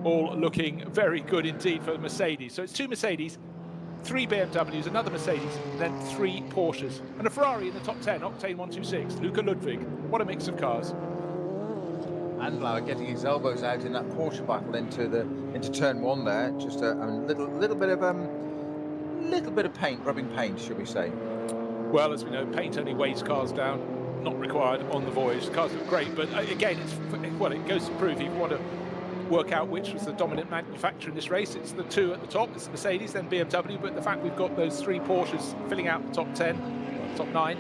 all looking very good indeed for Mercedes. So it's 2 Mercedes, 3 BMWs, another Mercedes, and then 3 Porsches. And a Ferrari in the top 10, Octane 126, Luca Ludwig. What a mix of cars. Andlauer getting his elbows out in that Porsche battle into turn 1 there. Just a little bit of paint, rubbing paint, should we say? Well, as we know, paint only weighs cars down, not required on the voyage. The cars look great, but again, it goes to prove if you want to work out which was the dominant manufacturer in this race. It's the 2 at the top. It's Mercedes, then BMW. But the fact we've got those 3 Porsches filling out the top 10, top 9,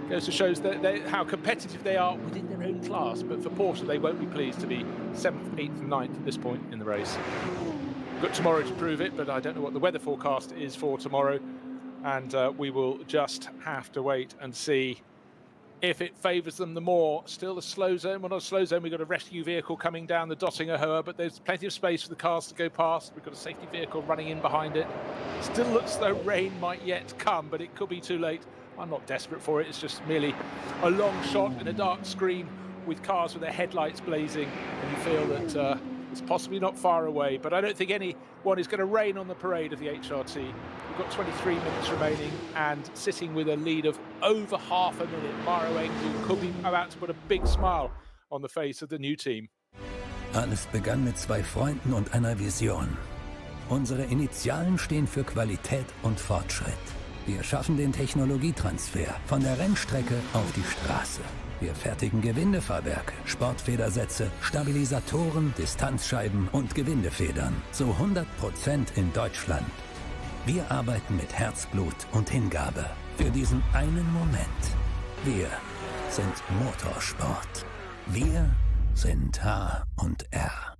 goes to shows that how competitive they are within their own class. But for Porsche, they won't be pleased to be 7th, 8th and 9th at this point in the race. We've got tomorrow to prove it, but I don't know what the weather forecast is for tomorrow. And we will just have to wait and see if it favours them the more. Still a slow zone. Well, not a slow zone. We've got a rescue vehicle coming down the Dottinger Höhe, but there's plenty of space for the cars to go past. We've got a safety vehicle running in behind it. Still looks though rain might yet come, but it could be too late. I'm not desperate for it. It's just merely a long shot in a dark screen with cars with their headlights blazing, and you feel that it's possibly not far away. But I don't think anyone is going to rain on the parade of the HRT. We've got 23 minutes remaining, and sitting with a lead of over half a minute, Maro Engel could be about to put a big smile on the face of the new team. Alles begann mit 2 Freunden und einer Vision. Unsere Initialen stehen für Qualität und Fortschritt. Wir schaffen den Technologietransfer von der Rennstrecke auf die Straße. Wir fertigen Gewindefahrwerke, Sportfedersätze, Stabilisatoren, Distanzscheiben und Gewindefedern zu 100% in Deutschland. Wir arbeiten mit Herzblut und Hingabe für diesen einen Moment. Wir sind Motorsport. Wir sind H&R.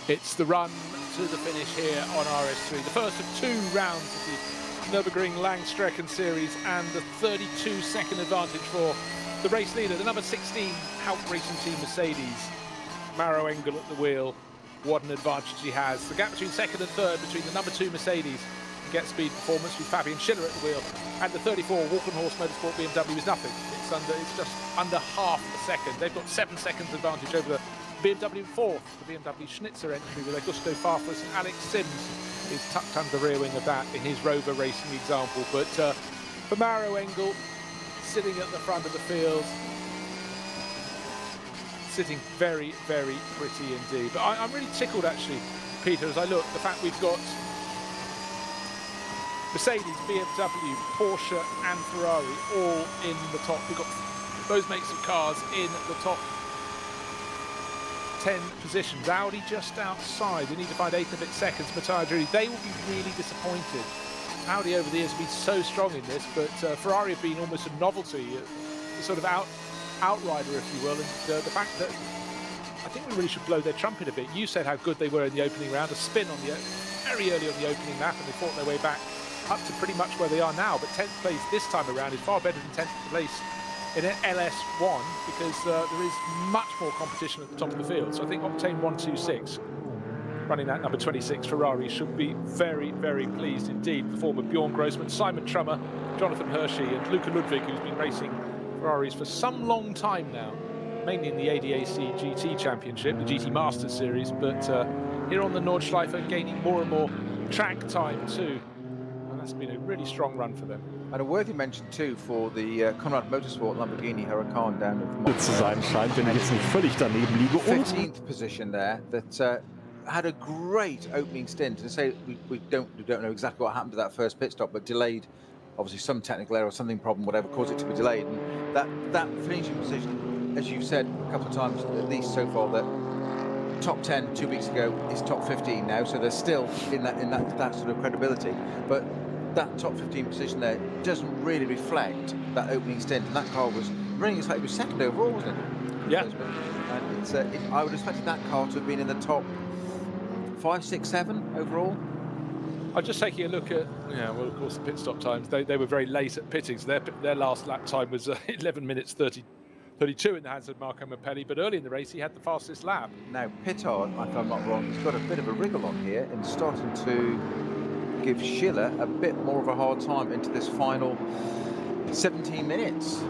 It's the run to the finish here on RS3. The first of 2 rounds of the Nürburgring Langstrecken series, and the 32-second advantage for the race leader, the number 16 Haut Racing Team Mercedes. Maro Engel at the wheel. What an advantage he has. The gap between second and third between the number 2 Mercedes and Get Speed Performance with Fabian Schiller at the wheel, and the 34 Walkenhorst Motorsport BMW is nothing. It's just under half a second. They've got 7 seconds advantage over the BMW 4th, the BMW Schnitzer entry with Augusto Farfus, and Alex Sims is tucked under the rear wing of that in his Rover Racing example. But for Maro Engel, sitting at the front of the field, sitting very, very pretty indeed. But I'm really tickled actually, Peter, as I look, the fact we've got Mercedes, BMW, Porsche and Ferrari all in the top. We've got those makes of cars in the top 10 positions. Audi just outside. We need to find 8 and a bit seconds. Matteo Druri, they will be really disappointed. Audi over the years have been so strong in this, but Ferrari have been almost a novelty, a sort of outrider, if you will. And the fact that I think we really should blow their trumpet a bit. You said how good they were in the opening round, a spin on the very early on the opening lap, and they fought their way back up to pretty much where they are now. But 10th place this time around is far better than 10th place in LS1, because there is much more competition at the top of the field. So I think Octane 126, running that number 26 Ferrari, should be very, very pleased indeed. The form of Bjorn Grossman, Simon Trummer, Jonathan Hershey and Luca Ludwig, who's been racing Ferraris for some long time now, mainly in the ADAC GT Championship, the GT Masters Series, but here on the Nordschleife gaining more and more track time too. And that's been a really strong run for them. And a worthy mention too for the Conrad Motorsport Lamborghini Huracan down at zu sein scheint, wenn ich jetzt nicht völlig daneben liege. 15th position there, that had a great opening stint. And say we don't know exactly what happened to that first pit stop, but delayed, obviously some technical error or something problem, whatever caused it to be delayed. And that finishing position, as you've said a couple of times at least so far, that top 10 2 weeks ago is top 15 now, so they're still in that sort of credibility. But that top 15 position there doesn't really reflect that opening stint, and that car was running as like it was second overall, wasn't it? Yeah. And I would have expected that car to have been in the top 5, 6, 7 overall. I'm just taking a look at, well, of course, the pit stop times. They were very late at pitting, so their last lap time was 11 minutes 32 in the hands of Marco Mappelli, but early in the race he had the fastest lap. Now, Pittard, if I'm not wrong, he's got a bit of a wriggle on here and starting to give Schiller a bit more of a hard time into this final 17 minutes.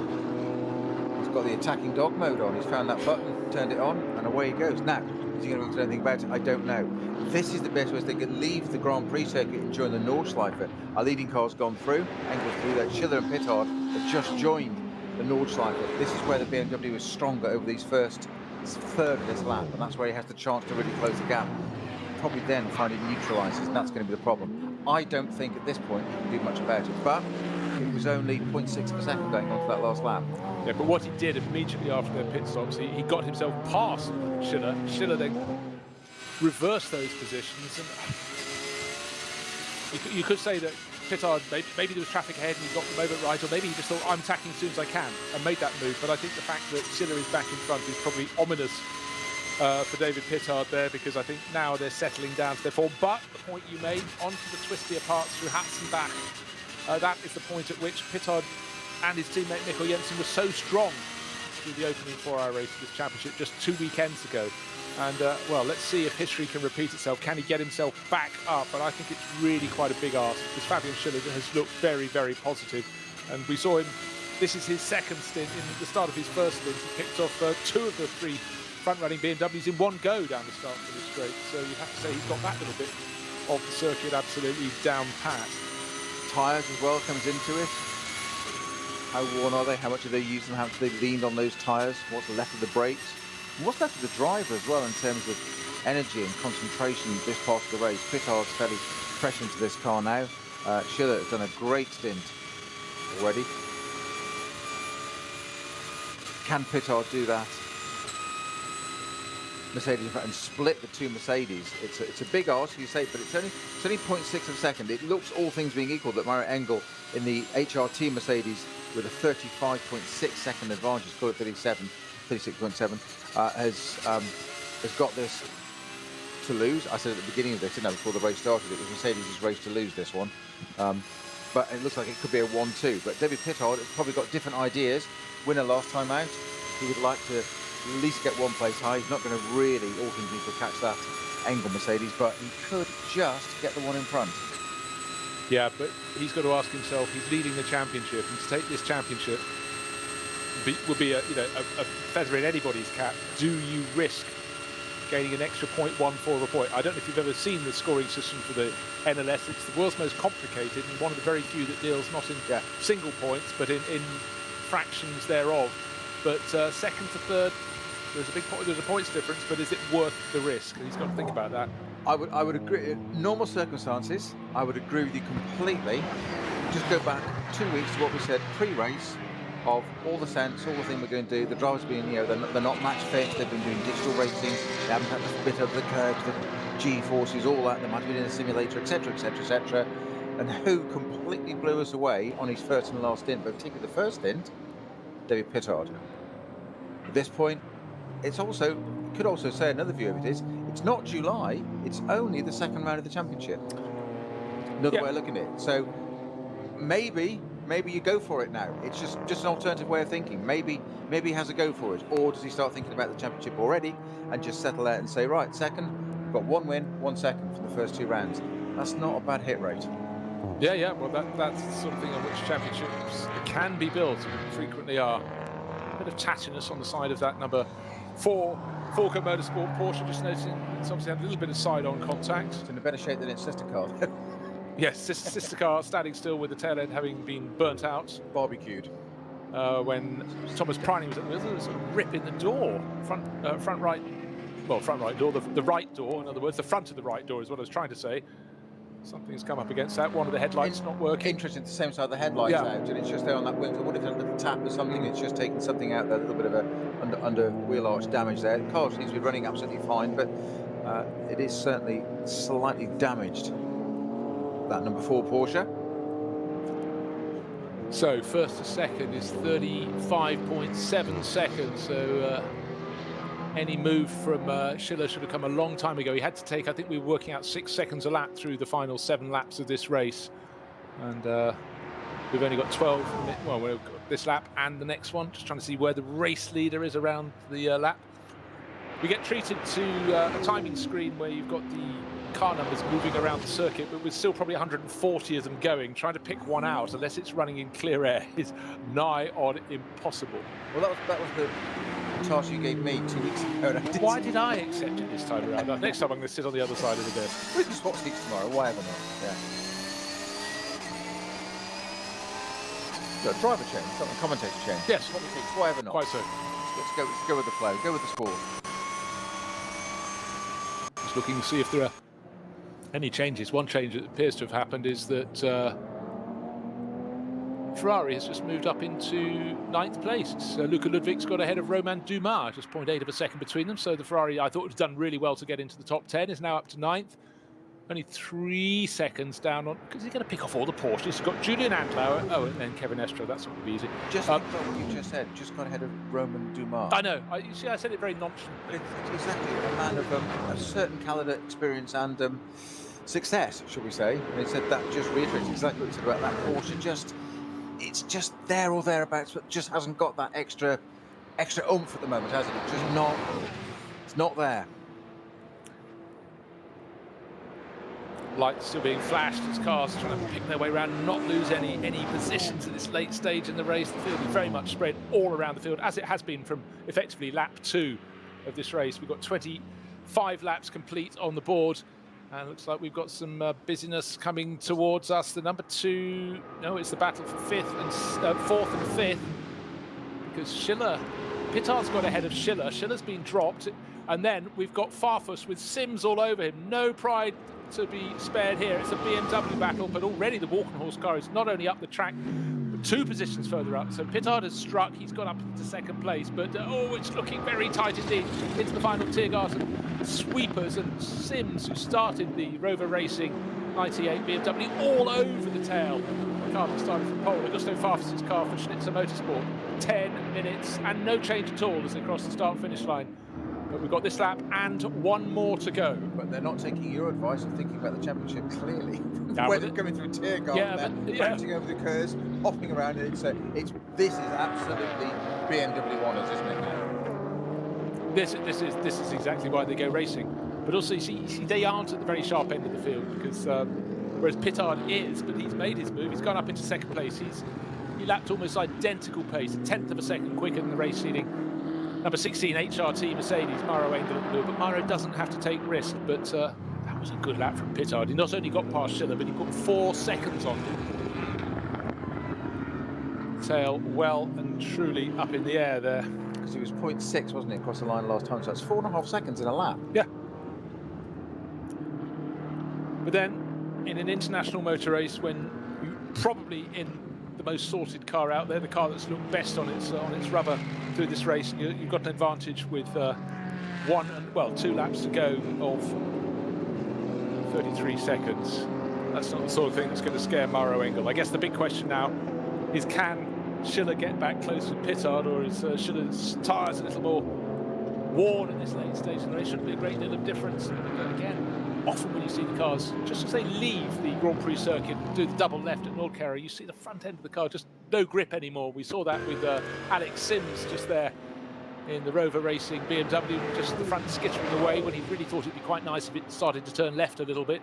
He's got the attacking dog mode on. He's found that button, turned it on, and away he goes. Now, is he going to do anything about it? I don't know. This is the best way they could leave the Grand Prix circuit during the Nordschleife. Our leading car's gone through, Engel's through there. Schiller and Pittard have just joined the Nordschleife. This is where the BMW is stronger over these first third of this lap, and that's where he has the chance to really close the gap. Probably then find it neutralises, and that's going to be the problem. I don't think at this point he can do much about it, but it was only 0.6 of a second going on to that last lap. Yeah, but what he did immediately after their pit stops, he got himself past Schiller. Schiller then reversed those positions, and you could say that Pittard, maybe there was traffic ahead and he got them over right, or maybe he just thought, I'm attacking as soon as I can, and made that move. But I think the fact that Schiller is back in front is probably ominous for David Pittard there, because I think now they're settling down to their form. But the point you made, onto the twistier parts through Hatzenbach, that is the point at which Pittard and his teammate Mikkel Jensen were so strong through the opening 4-hour race of this championship just 2 weekends ago. And, well, let's see if history can repeat itself. Can he get himself back up? And I think it's really quite a big ask, because Fabian Schiller has looked very, very positive. And we saw him, this is his second stint. In the start of his first stint, he picked off 2 of the 3 front-running BMWs in one go down the start of the straight. So you have to say he's got that little bit of the circuit absolutely down pat. Tyres as well comes into it. How worn are they? How much have they used them? How much have they leaned on those tyres? What's left of the brakes? And what's left of the driver as well in terms of energy and concentration this part of the race? Pittard's fairly fresh into this car now. Schiller has done a great stint already. Can Pittard do that? Mercedes in front and split the 2 Mercedes. It's a big ask, you say, but it's only 0.6 of a second. It looks, all things being equal, that Maro Engel in the HRT Mercedes with a 35.6 second advantage, call it 36.7, has got this to lose. I said at the beginning of this, didn't I, before the race started, it was Mercedes' race to lose this one. But it looks like it could be a 1-2. But David Pittard has probably got different ideas. Winner last time out. He would like to at least get one place high. He's not going to really, all things equal, catch that Engel Mercedes, but he could just get the one in front. Yeah, but he's got to ask himself, he's leading the championship, and to take this championship would be a feather in anybody's cap. Do you risk gaining an extra 0.14 of a point? I don't know if you've ever seen the scoring system for the NLS. It's the world's most complicated and one of the very few that deals not in single points, but in fractions thereof. But second to third, there's a points difference, but is it worth the risk? And he's got to think about that. I would agree. In normal circumstances, I would agree with you completely. Just go back 2 weeks to what we said pre-race of all the sense, all the thing we're going to do. The drivers being, they're not match fit. They've been doing digital racing. They haven't had the bit of the curves, the G-forces, all that. They might have been in a simulator, etc., etc., etc. And who completely blew us away on his first and last stint, but particularly the first stint, David Pittard. At this point, it's also, could also say another view of it is, it's not July, it's only the second round of the championship. Another way of looking at it. So maybe you go for it now. It's just an alternative way of thinking. Maybe he has a go for it, or does he start thinking about the championship already and just settle out and say, right, second, we've got 1 win, 1 second from the first 2 rounds. That's not a bad hit rate. Yeah. Well, that's the sort of thing on which championships can be built, and frequently are. A bit of tattiness on the side of that number 4 Forco Motorsport Porsche. Just noticing it's obviously had a little bit of side-on contact. It's in a better shape than its sister car. Yes, sister car standing still with the tail end having been burnt out. Barbecued. When Thomas Pryning was at the wheel, there was a rip in the door. Front right door, the right door, in other words. The front of the right door is what I was trying to say. Something's come up against that. One of the headlights not working. Interesting, the same side of the headlights out, and it's just there on that wheel. So what if there's a little tap or something? It's just taken something out there, a little bit of a under wheel arch damage there. The car seems to be running absolutely fine, but it is certainly slightly damaged. That number 4 Porsche. So first to second is 35.7 seconds. So any move from Schiller should have come a long time ago. He had to take, I think we were working out 6 seconds a lap through the final 7 laps of this race. And we've only got 12, well, we've got this lap and the next one. Just trying to see where the race leader is around the lap. We get treated to a timing screen where you've got the car numbers moving around the circuit, but with still probably 140 of them going. Trying to pick one out, unless it's running in clear air, is nigh on impossible. Well, that was the task you gave me 2 weeks ago. Why did I accept it this time around? Next time I'm going to sit on the other side of the desk. We can swap seats tomorrow, whatever not. Yeah. Got a driver change, got a commentator change. Yes. Swap seats, whatever not. Quite so. Let's go with the flow, go with the sport. Just looking to see if there are any changes. One change that appears to have happened is that Ferrari has just moved up into 9th place. Luca Ludwig's got ahead of Romain Dumas, just 0.8 of a second between them. So the Ferrari, I thought, had done really well to get into the top 10, is now up to 9th. Only 3 seconds down on, because he's going to pick off all the Porsches. He's got Julian Antlauer, and then Kevin Estre. That's not going to be easy. Just what you just said, just got ahead of Romain Dumas. I know. You see, I said it very nonchalantly. It's exactly a man of a certain caliber, experience, and success, shall we say? And he said that just reiterates exactly what he said about that Porsche. It's just there or thereabouts, but just hasn't got that extra oomph at the moment, has it? It's just not. It's not there. Lights still being flashed as cars trying to pick their way around and not lose any positions at this late stage in the race. The field is very much spread all around the field, as it has been from effectively lap 2 of this race. We've got 25 laps complete on the board. And looks like we've got some busyness coming towards us. The number 2, no, it's the battle for 4th and 5th. Because Pittard's got ahead of Schiller. Schiller's been dropped. And then we've got Farfus with Sims all over him. No pride to be spared here. It's a BMW battle, but already the Walkenhorst car is not only up the track, but 2 positions further up. So Pittard has struck. He's got up into 2nd place. But, it's looking very tight indeed into the final Tiergarten sweepers, and Sims, who started the Rover Racing 98 BMW, all over the tail. The car that started from pole. Augusto Farfus's car for Schnitzer Motorsport. 10 minutes and no change at all as they cross the start-finish line. But we've got this lap and one more to go. But they're not taking your advice of thinking about the championship clearly. Yeah, Where they're coming through Tiergarten, bouncing over the curves, hopping around it. So this is absolutely BMW honours, isn't it now? This is exactly why they go racing. But also, you see, they aren't at the very sharp end of the field because whereas Pittard is, but he's made his move. He's gone up into second place. He lapped almost identical pace, a tenth of a second quicker than the race leading number 16 HRT Mercedes, Mauro Engel at the move. But Mauro doesn't have to take risk. But that was a good lap from Pittard. He not only got past Schiller, but he put 4 seconds on him. Tail well and truly up in the air there. Because he was 0.6, wasn't he, across the line last time? So that's 4.5 seconds in a lap. Yeah. But then, in an international motor race, when you're probably in the most sorted car out there, the car that's looked best on its rubber through this race, you've got an advantage with 2 laps to go of 33 seconds. That's not the sort of thing that's going to scare Mauro Engel. I guess the big question now is, can Schiller get back close with Pittard, or is Schiller's tyres a little more worn at this late stage of the race? Shouldn't be a great deal of difference. But again, often when you see the cars, just as they leave the Grand Prix circuit, do the double left at Nordkara, you see the front end of the car just no grip anymore. We saw that with Alex Sims just there in the Rover Racing BMW, just the front skittering away when he really thought it'd be quite nice if it started to turn left a little bit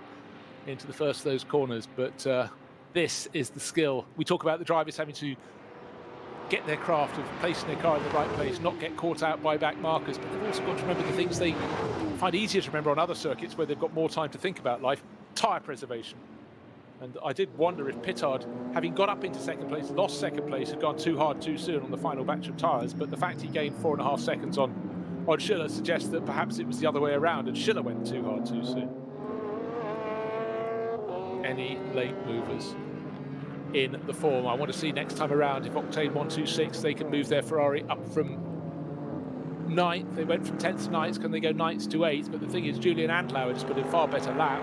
into the first of those corners. But this is the skill. We talk about the drivers having to get their craft of placing their car in the right place, not get caught out by back markers, but they've also got to remember the things they find easier to remember on other circuits where they've got more time to think about life: tyre preservation. And I did wonder if Pittard, having got up into second place, lost second place, had gone too hard too soon on the final batch of tyres, but the fact he gained 4.5 seconds on Schiller suggests that perhaps it was the other way around and Schiller went too hard too soon. Any late movers in the form? I want to see next time around if Octane 126, they can move their Ferrari up from 9th. They went from 10th to 9th. Can they go 9th to 8th? But the thing is, Julian Andlauer just put in a far better lap,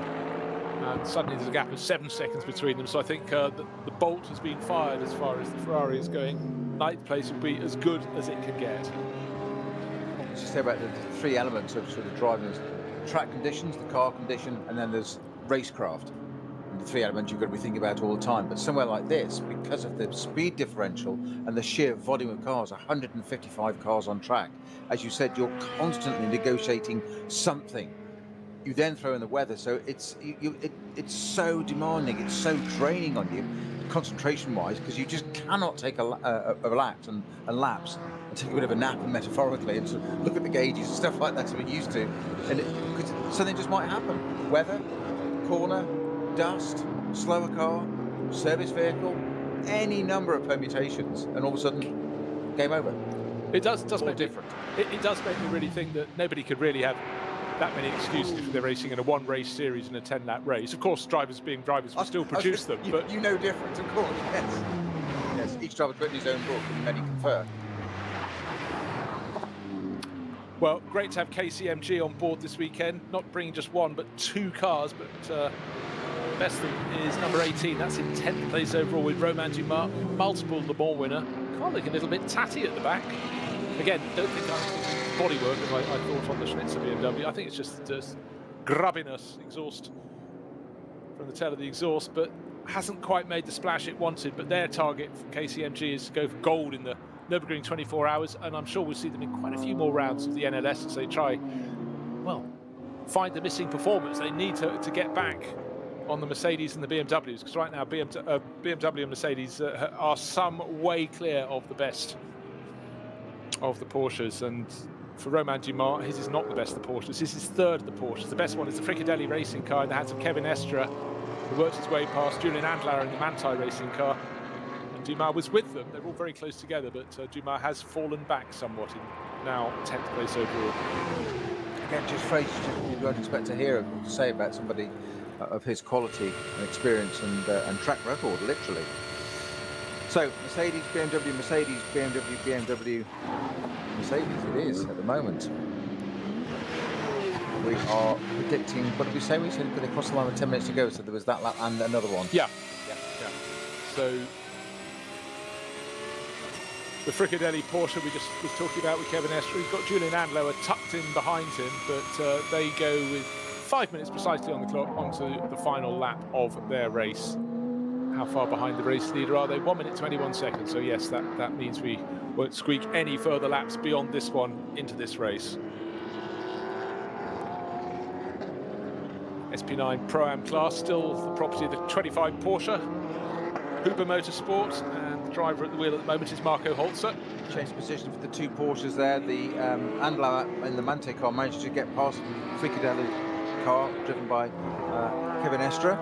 and suddenly there's a gap of 7 seconds between them. So I think the bolt has been fired as far as the Ferrari is going. 9th place would be as good as it can get. Let's just say about the 3 elements of sort of driving: there's track conditions, the car condition, and then there's racecraft. The 3 elements you've got to be thinking about all the time. But somewhere like this, because of the speed differential and the sheer volume of cars, 155 cars on track, as you said, you're constantly negotiating something. You then throw in the weather, so it's so demanding, it's so draining on you, concentration-wise, because you just cannot take a laps and laps and take a bit of a nap, and metaphorically, and sort of look at the gauges and stuff like that that we're used to, and because something just might happen. Weather, corner, dust, slower car, service vehicle, any number of permutations, and all of a sudden, game over. It does make different. It does make me really think that nobody could really have that many excuses if they're racing in a 1-race series in a 10-lap race. Of course, drivers being drivers will still produce them, but you know different, of course. Yes, each driver's written his own book, and many confer. Well, great to have KCMG on board this weekend. Not bringing just 1, but 2 cars, but best thing is number 18. That's in 10th place overall with Romain Dumas, multiple Le Mans winner. Car looking a little bit tatty at the back. Again, don't think that's bodywork as I thought on the Schnitzer BMW. I think it's just grubbiness, exhaust from the tail of the exhaust, but hasn't quite made the splash it wanted. But their target for KCMG is to go for gold in the Nürburgring 24 hours, and I'm sure we'll see them in quite a few more rounds of the NLS as they try, well, find the missing performance. They need to get back on the Mercedes and the BMWs, because right now BMW and Mercedes are some way clear of the best of the Porsches. And for Romain Dumas, his is not the best of the Porsches. This is 3rd of the Porsches. The best one is the Fricadelli racing car in the hands of Kevin Estra, who worked his way past Julian Andlauer in the Manthey racing car. And Dumas was with them. They're all very close together, but Dumas has fallen back somewhat in now 10th place overall. Again, just phrases you don't expect to hear or to say about somebody of his quality and experience and track record, literally. So, Mercedes, BMW, Mercedes, BMW, BMW, Mercedes it is at the moment. We are predicting, what did we say? We said they crossed the line with 10 minutes to go, so there was that lap and another one. Yeah. So, the Fricadelli Porsche we just was talking about with Kevin Estre. He's got Julian Andlower tucked in behind him, but they go with 5 minutes precisely on the clock onto the final lap of their race. How far behind the race leader are they? 1 minute 21 seconds. So yes, that means we won't squeak any further laps beyond this one into this race. SP9 Pro-Am class, still the property of the 25 Porsche. Huber Motorsport, and the driver at the wheel at the moment is Marco Holzer. Changed position for the two Porsches there. The Andlauer in the Mante car managed to get past the Fricadelli car driven by Kevin Estre.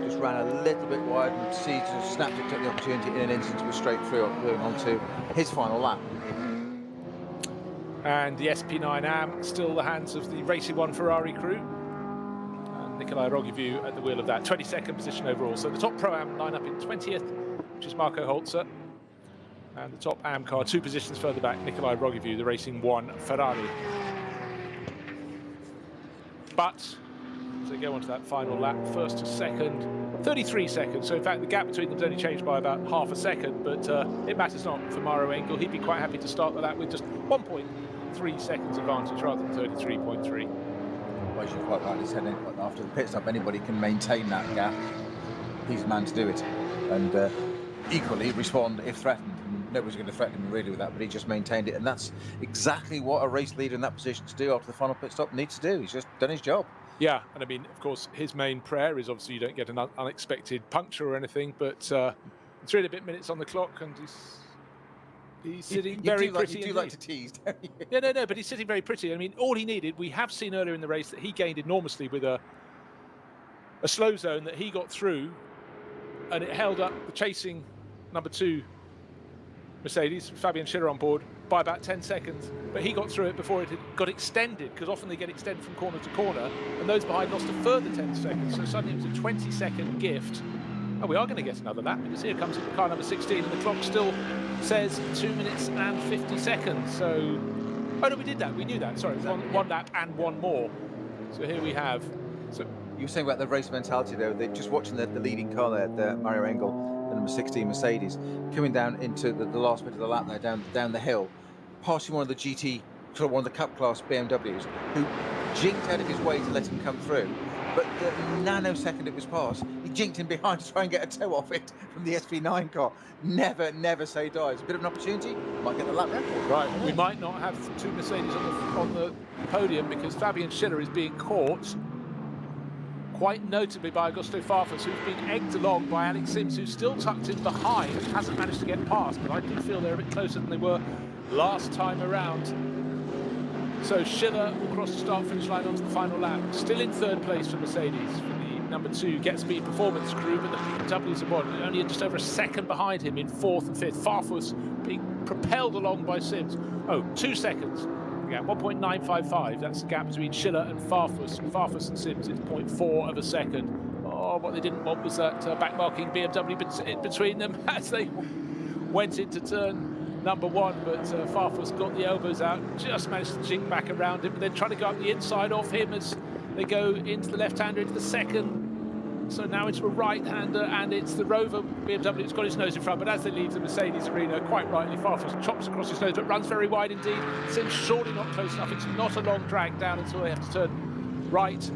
Just ran a little bit wide, and just snapped it, took the opportunity in an instant, was straight through, going on to his final lap. And the SP9 AM still the hands of the Racing One Ferrari crew. Nikolai Rogivu at the wheel of that, 22nd position overall. So the top Pro-Am line up in 20th, which is Marco Holzer. And the top AM car, 2 positions further back, Nikolai Rogivu, the Racing One Ferrari. But as they go on to that final lap, first to second, 33 seconds. So in fact, the gap between them's only changed by about half a second, but it matters not for Maro Engel. He'd be quite happy to start the lap with just 1.3 seconds advantage rather than 33.3. Well, as you quite rightly said, after the pit stop, anybody can maintain that gap. He's the man to do it, and equally respond if threatened. And nobody's going to threaten him really with that, but he just maintained it, and that's exactly what a race leader in that position to do after the final pit stop needs to do. He's just done his job. Yeah, and I mean, of course, his main prayer is obviously you don't get an unexpected puncture or anything, but 3 and a bit minutes on the clock, and he's sitting very pretty. You do like to tease, don't you? Yeah, no, but he's sitting very pretty. I mean, all he needed, we have seen earlier in the race that he gained enormously with a slow zone that he got through, and it held up the chasing number 2 Mercedes, Fabian Schiller on board, by about 10 seconds. But he got through it before it had got extended, because often they get extended from corner to corner, and those behind lost a further 10 seconds. So suddenly it was a 20-second gift. Oh, we are going to get another lap, because here comes car number 16, and the clock still says 2 minutes and 50 seconds. So, oh no, we did that. We knew that. Sorry, it was one lap and one more. So here we have. So you were saying about the race mentality, though. They're just watching the leading car there, the Mario Engel, the number 16 Mercedes, coming down into the last bit of the lap there, down the hill, passing one of the Cup class BMWs, who jinked out of his way to let him come through. But the nanosecond it was passed, he jinked him behind to try and get a toe off it from the SP9 car. Never say die. It's a bit of an opportunity. Might get the lap record. Right. We might not have 2 Mercedes on the podium, because Fabian Schiller is being caught quite notably by Augusto Farfus, who's been egged along by Alex Sims, who's still tucked in behind, hasn't managed to get past. But I do feel they're a bit closer than they were last time around. So Schiller will cross the start-finish line onto the final lap. Still in 3rd place for Mercedes, for the number 2 Get Speed Performance crew, but the BMWs are only just over a second behind him in 4th and 5th. Farfus being propelled along by Sims. 2 seconds. Yeah, 1.955. That's the gap between Schiller and Farfus. Farfus and Sims is 0.4 of a second. Oh, what they didn't want was that backmarking BMW between them as they went into turn number 1, but Farfus got the elbows out, just managed to jink back around him, but then trying to go up the inside off him as they go into the left-hander, into the second. So now into a right-hander, and it's the Rover BMW who's got his nose in front, but as they leave the Mercedes arena, quite rightly, Farfus chops across his nose, but runs very wide indeed. Sims surely not close enough. It's not a long drag down until they have to turn right.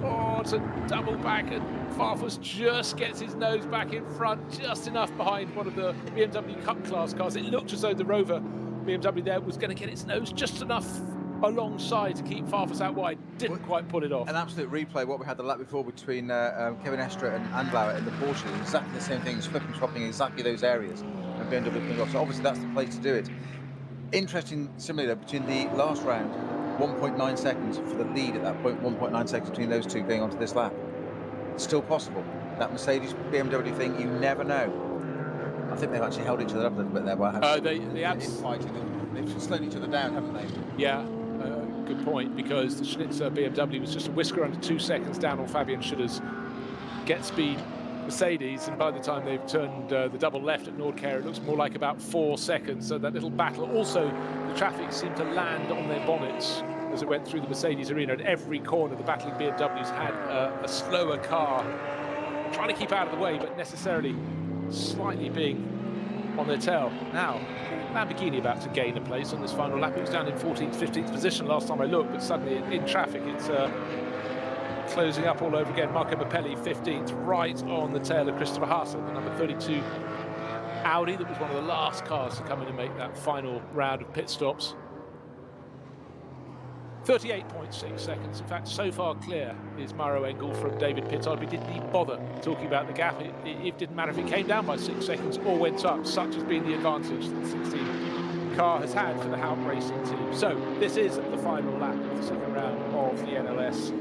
Oh, it's a double back, and Farfus just gets his nose back in front, just enough behind one of the BMW Cup class cars. It looked as though the Rover BMW there was going to get its nose just enough alongside to keep Farfus out wide. Didn't quite pull it off. An absolute replay, what we had the lap before between Kevin Estre and Andlauer in the Porsche. Exactly the same thing, flipping, swapping exactly those areas, and BMW coming off. So obviously that's the place to do it. Interesting, similarly, between the last round, 1.9 seconds for the lead at that point, 1.9 seconds between those two going onto this lap. It's still possible. That Mercedes BMW thing, you never know. I think they've actually held each other up a little bit there by having they've slowed each other down, haven't they? Yeah, good point, because the Schnitzer BMW was just a whisker under 2 seconds down on Fabian Schiller's Get Speed Mercedes, and by the time they've turned the double left at Nordkehr, it looks more like about 4 seconds. So that little battle. Also, the traffic seemed to land on their bonnets as it went through the Mercedes arena. At every corner, the battling BMWs had a slower car, trying to keep out of the way, but necessarily slightly being on their tail. Now, Lamborghini about to gain a place on this final lap. It was down in 14th, 15th position last time I looked, but suddenly in traffic, it's closing up all over again. Marco Mappelli, 15th, right on the tail of Christopher Haase, the number 32 Audi that was one of the last cars to come in and make that final round of pit stops. 38.6 seconds. In fact, so far clear is Maro Engel from David Pittard. We didn't even bother talking about the gap. It didn't matter if it came down by 6 seconds or went up. Such has been the advantage that the 16 car has had for the Hout Racing team. So this is the final lap of the second round of the NLS.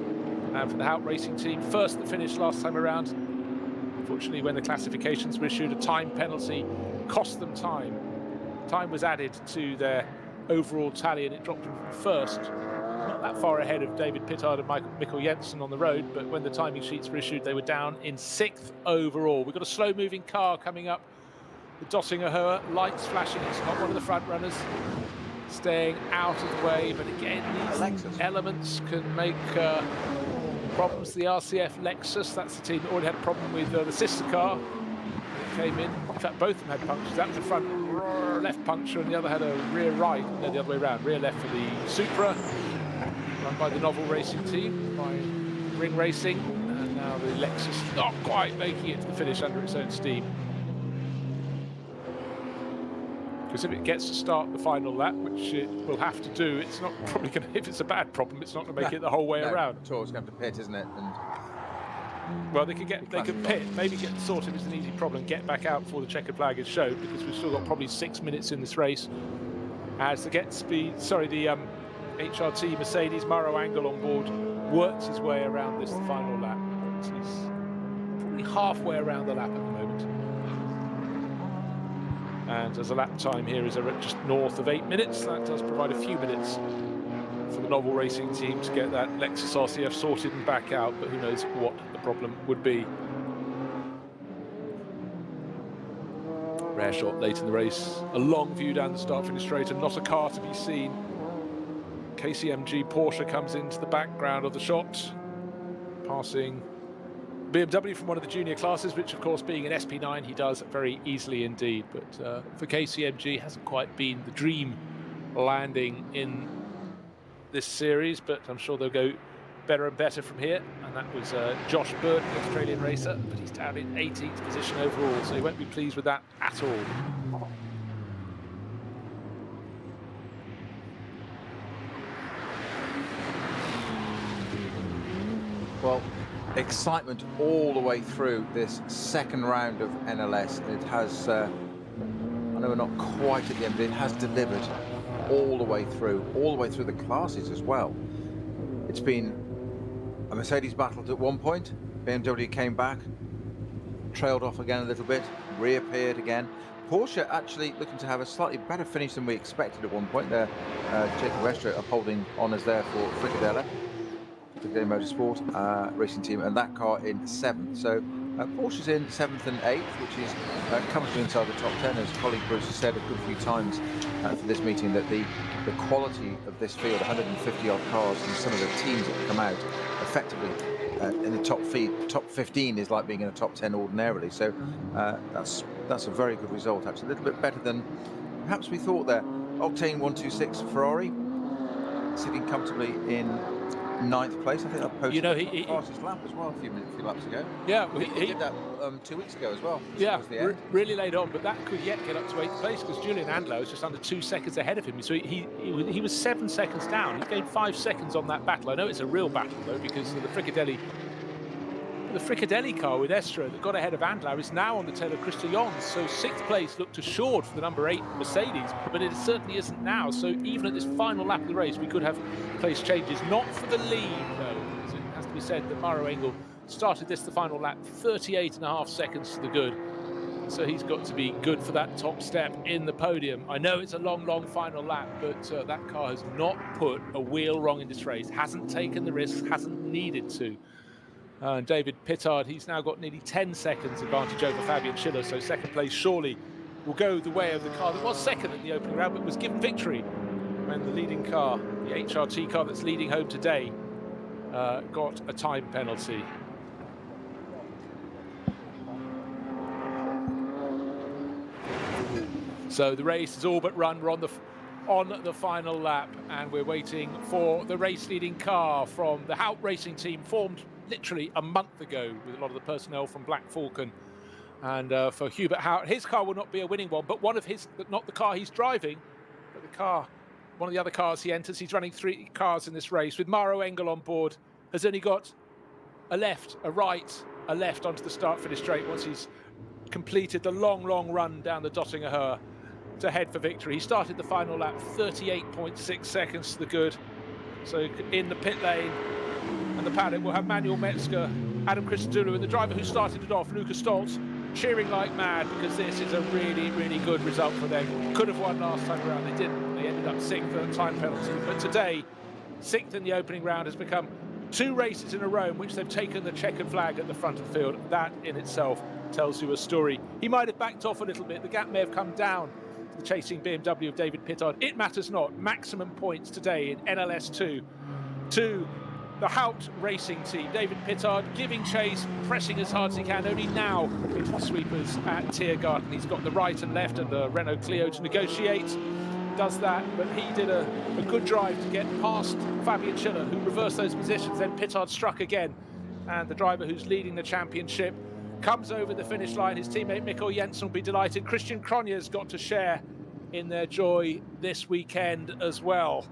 And for the Hout Racing team, first that finished last time around. Unfortunately, when the classifications were issued, a time penalty cost them time. Time was added to their overall tally and it dropped them from first. Not that far ahead of David Pittard and Mikkel Jensen on the road, but when the timing sheets were issued, they were down in 6th overall. We've got a slow-moving car coming up. The Dottinger Höhe, lights flashing. It's not one of the front runners. Staying out of the way, but again, these elements can make problems. The RCF Lexus, that's the team that already had a problem with the sister car that came in. In fact, both of them had punctures. That was a front left puncture, and the other had a rear right. No, the other way around. Rear left for the Supra, run by the Novel Racing team, by Ring Racing, and now the Lexus not quite making it to the finish under its own steam. Because if it gets to start the final lap, which it will have to do, it's not probably going to, if it's a bad problem, it's not going to make it the whole way around. It's always going to pit, isn't it? And well, they could pit, maybe get sorted as an easy problem, get back out before the checkered flag is shown, because we've still got probably 6 minutes in this race. As the HRT Mercedes, Maro Engel on board, works his way around this final lap. He's probably halfway around the lap at the moment. And as a lap time here is just north of 8 minutes, that does provide a few minutes for the Novel Racing team to get that Lexus RCF sorted and back out, but who knows what the problem would be. Rare shot late in the race, a long view down the start-finish straight and not a car to be seen. KCMG Porsche comes into the background of the shot, passing BMW from one of the junior classes, which of course being an SP9 he does very easily indeed, but for KCMG hasn't quite been the dream landing in this series, but I'm sure they'll go better and better from here. And that was Josh Bird, the Australian racer, but he's down in 18th position overall, so he won't be pleased with that at all. well, excitement all the way through this second round of NLS. It has, I know we're not quite at the end, but it has delivered all the way through the classes as well. It's been a Mercedes battled at one point, BMW came back, trailed off again a little bit, reappeared again. Porsche actually looking to have a slightly better finish than we expected at one point there. Jacob Westra upholding honours there for Fricadelli Motorsport racing team, and that car in 7th. So Porsche's in 7th and 8th, which is comfortably inside the top 10, as colleague Bruce has said a good few times for this meeting, that the quality of this field, 150 odd cars, and some of the teams that come out effectively in the top 15 is like being in a top 10 ordinarily. So that's a very good result, actually. A little bit better than perhaps we thought there. Octane 126 Ferrari sitting comfortably in 9th place. I think that posted the fastest lap as well a few laps ago. Yeah, he did that 2 weeks ago as well. Yeah, really late on, but that could yet get up to 8th place, because Julian Andlau is just under 2 seconds ahead of him. So he was 7 seconds down. He gained 5 seconds on that battle. I know it's a real battle though, because the Fricadelli car with Estra that got ahead of Andlau is now on the tail of Christian Jons. So 6th place looked assured for the number 8 Mercedes, but it certainly isn't now. So even at this final lap of the race, we could have place changes. Not for the lead, though, because it has to be said that Maro Engel started the final lap 38.5 seconds to the good. So he's got to be good for that top step in the podium. I know it's a long final lap, but that car has not put a wheel wrong in this race, hasn't taken the risks, hasn't needed to. David Pittard, he's now got nearly 10 seconds advantage over Fabian Schiller, so 2nd place surely will go the way of the car that was 2nd in the opening round, but was given victory when the leading car, the HRT car that's leading home today, got a time penalty. So the race is all but run. We're on the final lap, and we're waiting for the race-leading car from the Hout Racing team, formed literally a month ago with a lot of the personnel from Black Falcon. And for Hubert Hout, his car will not be a winning one, but one of his, not the car he's driving, but the car, one of the other cars he enters. He's running 3 cars in this race with Maro Engel on board. Has only got a left, a right, a left onto the start-finish straight once he's completed the long, long run down the Dottinger Her to head for victory. He started the final lap 38.6 seconds to the good. So in the pit lane and the paddock, we'll have Manuel Metzger, Adam Christodoulou, and the driver who started it off, Lukas Stoltz, cheering like mad because this is a really, really good result for them. Could have won last time around, they didn't. They ended up 6th at a time penalty. But today, 6th in the opening round has become 2 races in a row in which they've taken the checkered flag at the front of the field. That in itself tells you a story. He might have backed off a little bit. The gap may have come down to the chasing BMW of David Pittard. It matters not. Maximum points today in NLS2 to the Hout Racing team. David Pittard giving chase, pressing as hard as he can. Only now into the sweepers at Tiergarten. He's got the right and left and the Renault Clio to negotiate. Does that, but he did a good drive to get past Fabian Schiller, who reversed those positions. Then Pittard struck again, and the driver who's leading the championship comes over the finish line. His teammate Mikkel Jensen will be delighted. Christian Cronje's got to share in their joy this weekend as well.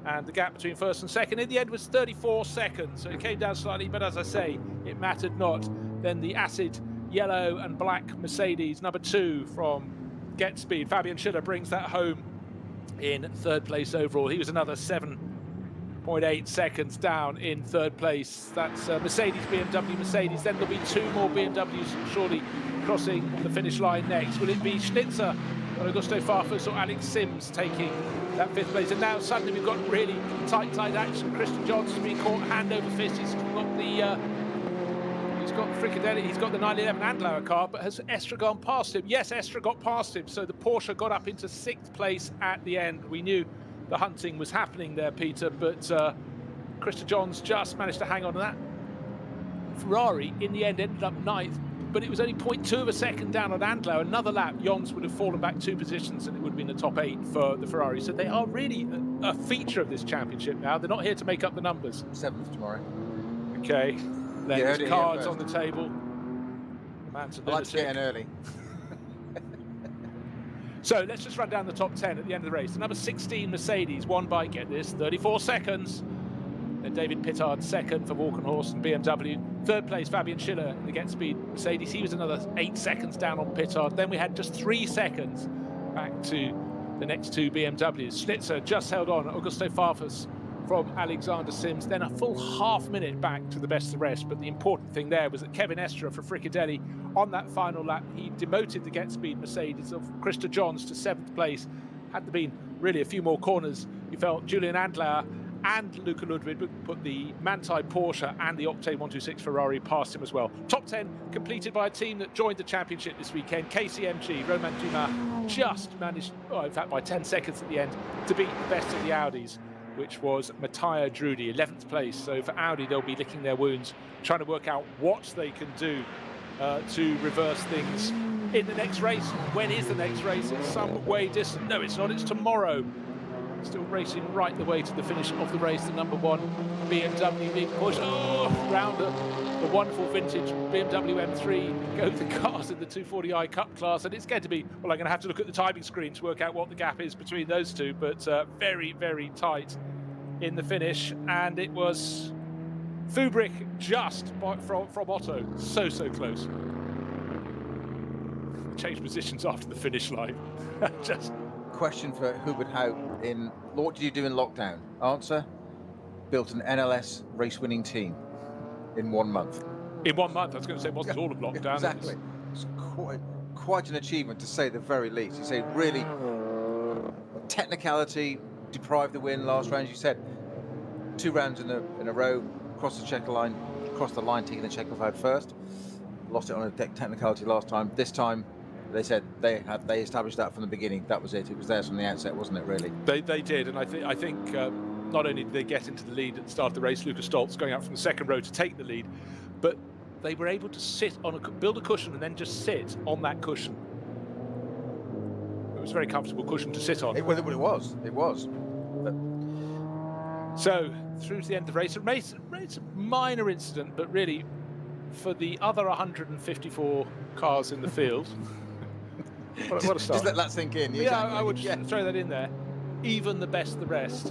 And the gap between first and second in the end was 34 seconds. So it came down slightly, but as I say, it mattered not. Then the acid yellow and black Mercedes, number 2 from Get Speed, Fabian Schiller, brings that home in 3rd place overall. He was another 7.8 seconds down in 3rd place. That's Mercedes, BMW, Mercedes. Then there'll be 2 more BMWs surely crossing the finish line next. Will it be Schnitzer, Augusto Farfus, or Alex Sims taking that 5th place? And now suddenly we've got really tight action. Christian Johnson's been caught hand over fist. He's got the Fricadelli, he's got the 911 Andlauer car, but has Estra gone past him? Yes, Estra got past him, so the Porsche got up into 6th place at the end. We knew the hunting was happening there, Peter, but Christa Johns just managed to hang on to that. Ferrari, in the end, ended up 9th, but it was only 0.2 of a second down on Andlauer. Another lap, Jons would have fallen back 2 positions, and it would have been the top 8 for the Ferrari. So they are really a feature of this championship now. They're not here to make up the numbers. 7th tomorrow. Okay. Then Yeah, there's cards on the table. Man's a I like to get in lunatic. early. So let's just run down the top 10 at the end of the race. The number 16 Mercedes won by, get this, 34 seconds. Then David Pittard 2nd for Walkenhorst and BMW. 3rd place Fabian Schiller in the Get Speed Mercedes. He was another 8 seconds down on Pittard. Then we had just 3 seconds back to the next 2 BMWs. Schnitzer just held on. Augusto Farfus from Alexander Sims, then a full half minute back to the best of the rest. But the important thing there was that Kevin Estra for Fricadelli on that final lap, he demoted the Get Speed Mercedes of Christa Johns to 7th place. Had there been really a few more corners, you felt Julian Andlauer and Luca Ludwig would put the Manthey Porsche and the Octane 126 Ferrari past him as well. Top 10 completed by a team that joined the championship this weekend. KCMG, Romain Dumas just managed, in fact by 10 seconds at the end, to beat the best of the Audis, which was Matteo Drudi, 11th place. So for Audi, they'll be licking their wounds, trying to work out what they can do to reverse things in the next race. When is the next race? It's some way distant. No, it's not. It's tomorrow. Still racing right the way to the finish of the race. The number 1 BMW being pushed round a wonderful vintage BMW M3. Go the cars in the 240i Cup class, and it's going to be, well, I'm going to have to look at the timing screen to work out what the gap is between those two, but very, very tight in the finish. And it was Fubrick just from Otto. So close. Changed positions after the finish line. Just Question for Hubert Hout. What did you do in lockdown? Answer: built an NLS race-winning team in 1 month. in 1 month. I was going to say it wasn't all of lockdown. Exactly. It's quite an achievement, to say the very least. You say really technicality deprived the win last round. As you said, 2 rounds in a row, crossed the checker line, crossed the line, taking the checker flag first. Lost it on a technicality last time. This time, they said they established that from the beginning. That was it. It was theirs from the outset, wasn't it? Really. They did, and I think not only did they get into the lead at the start of the race, Lukas Stoltz going out from the second row to take the lead, but they were able to sit on build a cushion and then just sit on that cushion. was a very comfortable cushion to sit on. It was. But So through to the end of the race, it's a minor incident, but really for the other 154 cars in the field, what a start. just let that sink in. Yeah, exactly. I would throw that in there. Even the best of the rest.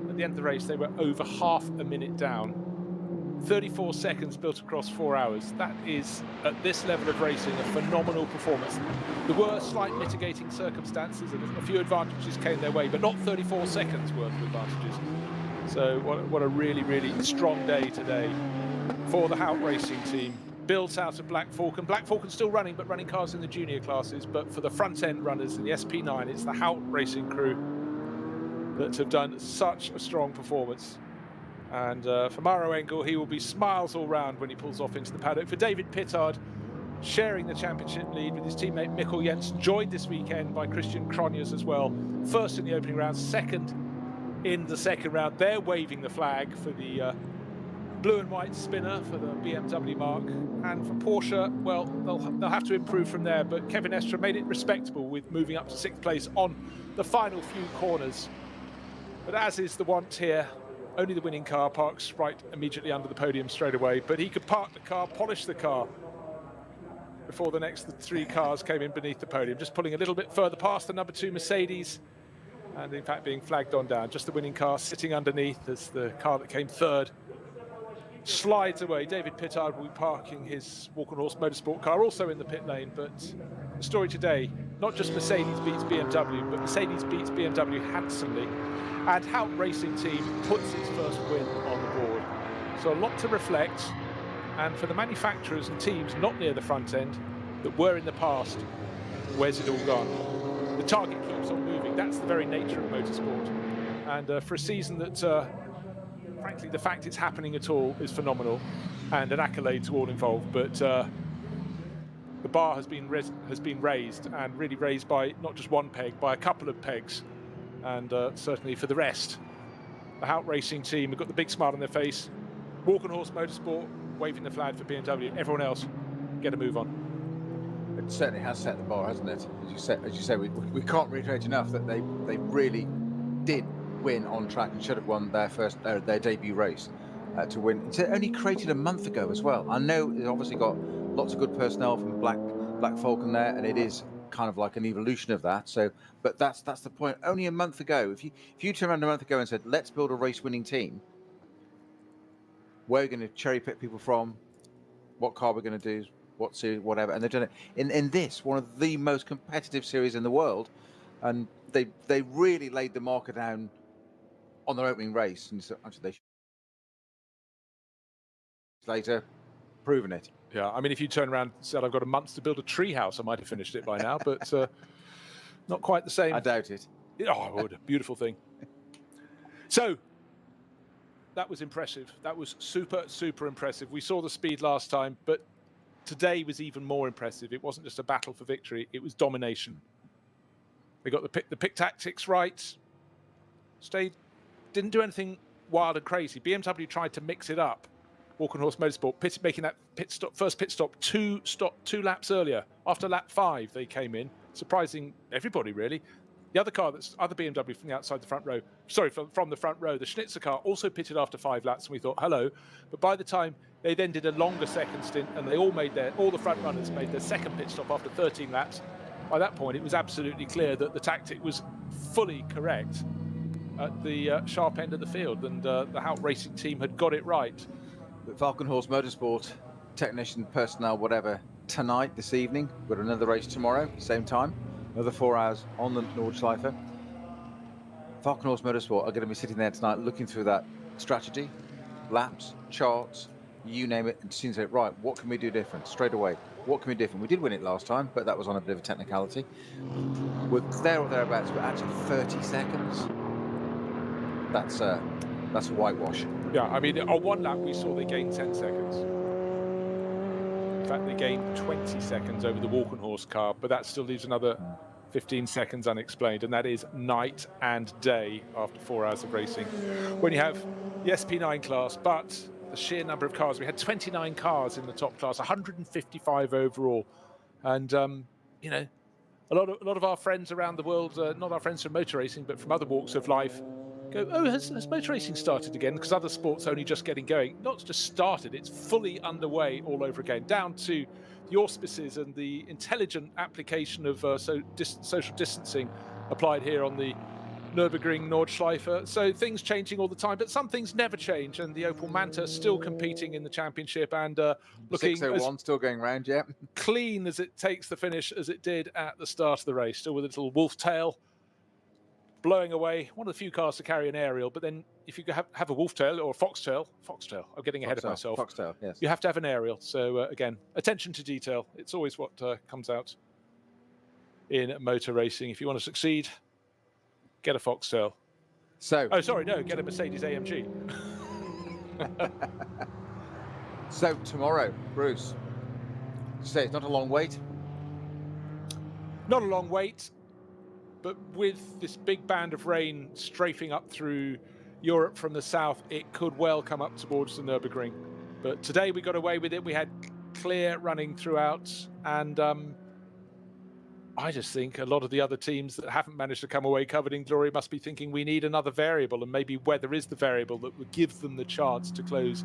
At the end of the race, they were over half a minute down. 34 seconds built across 4 hours. That is, at this level of racing, a phenomenal performance. There were slight mitigating circumstances and a few advantages came their way, but not 34 seconds worth of advantages. So what a really, really strong day today for the Hout Racing team. Built out of Black Falcon. Black Falcon's still running, but running cars in the junior classes. But for the front-end runners in the SP9, it's the Hout Racing crew that have done such a strong performance. And for Mauro Engel, he will be smiles all round when he pulls off into the paddock. For David Pittard, sharing the championship lead with his teammate Mikkel Jensen, joined this weekend by Christian Cronjes as well. First in the opening round, second in the second round. They're waving the flag for the blue and white spinner for the BMW mark. And for Porsche, well, they'll have to improve from there. But Kevin Estre made it respectable with moving up to 6th place on the final few corners. But as is the want here, only the winning car parks right immediately under the podium straight away. But he could park the car, polish the car before the next 3 cars came in beneath the podium, just pulling a little bit further past the number 2 Mercedes, and in fact being flagged on down. Just the winning car sitting underneath as the car that came third slides away. David Pittard will be parking his Walk-on-Horse Motorsport car also in the pit lane. But the story today, not just Mercedes beats BMW, but Mercedes beats BMW handsomely. And Hout Racing Team puts its first win on the board. So a lot to reflect. And for the manufacturers and teams not near the front end that were in the past, where's it all gone? The target keeps on moving. That's the very nature of motorsport. And for a season that, frankly, the fact it's happening at all is phenomenal and an accolade to all involved. But the bar has been raised, and really raised by not just one peg, by a couple of pegs. And certainly for the rest, the Hout Racing Team have got the big smile on their face. Walk-on-Horse Motorsport waving the flag for BMW. Everyone else, get a move on. It certainly has set the bar, hasn't it? As you say, we can't reiterate enough that they really did win on track and should have won their debut race to win. It's only created a month ago as well. I know it obviously got lots of good personnel from Black Falcon there, and it is kind of like an evolution of that. So, but that's the point. Only a month ago, if you turned around a month ago and said, let's build a race-winning team, where we're going to cherry pick people from, what car we're going to do, what series, whatever, and they've done it in this one of the most competitive series in the world, and they really laid the marker down on their opening race, and so actually they later proven it. Yeah, I mean, if you turn around and said I've got a month to build a treehouse, I might have finished it by now, but not quite the same. I doubt it. Oh, I would. A beautiful thing. So that was impressive. That was super impressive. We saw the speed last time, but today was even more impressive. It wasn't just a battle for victory, it was domination. They got the pick tactics right, didn't do anything wild and crazy. BMW tried to mix it up. Walk-on-Horse Motorsport making that first pit stop two laps earlier. After lap 5 they came in, surprising everybody really. The other BMW from the outside the front row, from the front row, the Schnitzer car also pitted after 5 laps, and we thought, hello. But by the time they then did a longer second stint, and they all the front runners made their second pit stop after 13 laps, by that point it was absolutely clear that the tactic was fully correct at the sharp end of the field, and the Hout Racing Team had got it right. But Falcon Horse Motorsport, technician, personnel, whatever, this evening. We've got another race tomorrow, same time. Another 4 hours on the Nordschleife. Falcon Horse Motorsport are going to be sitting there tonight looking through that strategy, laps, charts, you name it, and seeing it, right, what can we do different straight away? What can we do different? We did win it last time, but that was on a bit of a technicality. We're there or thereabouts, but actually 30 seconds. That's a whitewash. Yeah, I mean, on one lap we saw they gained 10 seconds. In fact, they gained 20 seconds over the Walk-on-Horse car, but that still leaves another 15 seconds unexplained, and that is night and day after 4 hours of racing. When you have the SP9 class, but the sheer number of cars, we had 29 cars in the top class, 155 overall, and a lot of our friends around the world, not our friends from motor racing, but from other walks of life, go, oh, has motor racing started again? Because other sports are only just getting going. Not just started, it's fully underway all over again, down to the auspices and the intelligent application of social distancing applied here on the Nürburgring Nordschleife. So things changing all the time, but some things never change. And the Opel Manta still competing in the championship and looking 601 still going round, yeah. clean as it takes the finish as it did at the start of the race. Still with a little wolf tail blowing away. One of the few cars to carry an aerial, but then if you have a wolf tail or a foxtail, I'm getting ahead of myself. Foxtail, yes. You have to have an aerial. So again, attention to detail. It's always what comes out in motor racing. If you want to succeed, get a foxtail. So, get a Mercedes AMG. so tomorrow, Bruce, you say it's not a long wait? Not a long wait, but with this big band of rain strafing up through Europe from the south, it could well come up towards the Nürburgring. But today we got away with it. We had clear running throughout, and I just think a lot of the other teams that haven't managed to come away covered in glory must be thinking we need another variable, and maybe weather is the variable that would give them the chance to close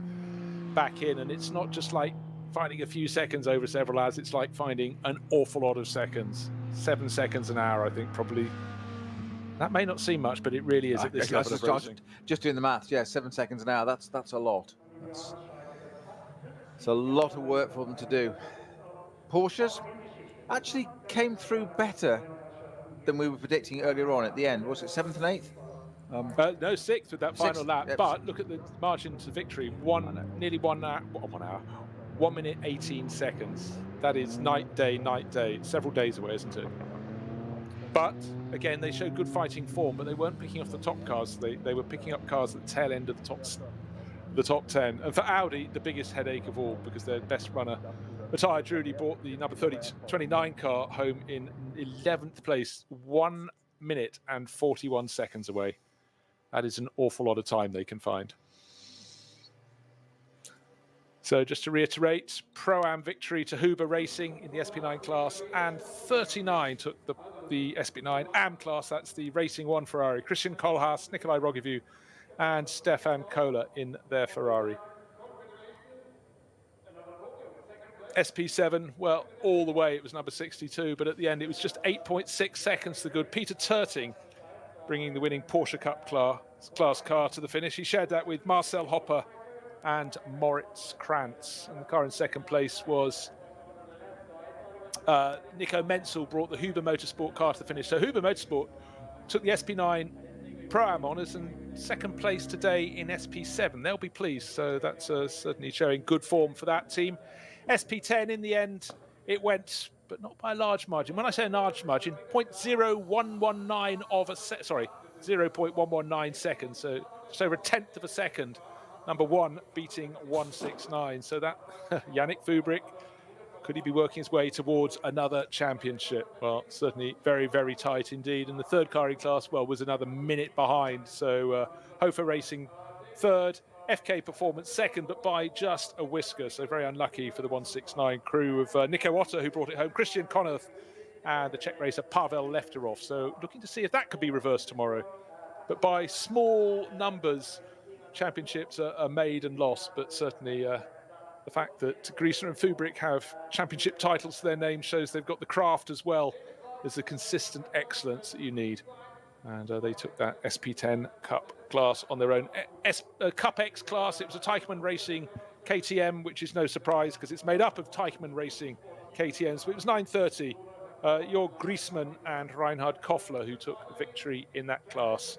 back in. And it's not just like finding a few seconds over several hours, it's like finding an awful lot of seconds. 7 seconds an hour, I think, probably. That may not seem much, but it really is at this level of racing. Just doing the maths, yeah, 7 seconds an hour, that's a lot. It's a lot of work for them to do. Porsches actually came through better than we were predicting earlier on at the end. Was it 7th and 8th? No, 6th with that final lap. Yep. But look at the margin to victory. Nearly 1 hour. 1 minute 18 seconds. That is night, day, several days away, isn't it? But again, they showed good fighting form, but they weren't picking off the top cars. They were picking up cars at the tail end of the top 10. And for Audi, the biggest headache of all, because their best runner, Matthias Drudy, brought the number 29 car home in 11th place, 1 minute and 41 seconds away. That is an awful lot of time they can find. So just to reiterate, Pro-Am victory to Huber Racing in the SP9 class, and 39 took the SP9 Am class. That's the Racing 1 Ferrari. Christian Kohlhaas, Nikolai Rogivu, and Stefan Kohler in their Ferrari. SP7, well, all the way it was number 62, but at the end it was just 8.6 seconds to the good Peter Terting, bringing the winning Porsche Cup class car to the finish. He shared that with Marcel Hopper and Moritz Krantz. And the car in second place was Nico Menzel, brought the Huber Motorsport car to the finish. So Huber Motorsport took the SP9 Pro-Am honours, and second place today in SP7. They'll be pleased. So that's certainly showing good form for that team. SP10 in the end, it went, but not by a large margin. When I say a large margin, 0.0119 of a 0.119 seconds. So just over a tenth of a second. Number one beating 169. So that Yannick Fubrick, could he be working his way towards another championship? Well, certainly very, very tight indeed. And the third car in class, well, was another minute behind. So Hofer Racing third, FK Performance second, but by just a whisker. So very unlucky for the 169 crew of Nico Otto, who brought it home, Christian Konerth, and the Czech racer Pavel Lefterov. So looking to see if that could be reversed tomorrow. But by small numbers, championships are made and lost, but certainly the fact that Griesser and Fubrick have championship titles to their name shows they've got the craft as well as the consistent excellence that you need. And they took that SP10 Cup class on their own. Cup X class, it was a Teichmann Racing KTM, which is no surprise because it's made up of Teichmann Racing KTMs. But it was 9:30. Jörg Griesmann and Reinhard Koffler who took victory in that class.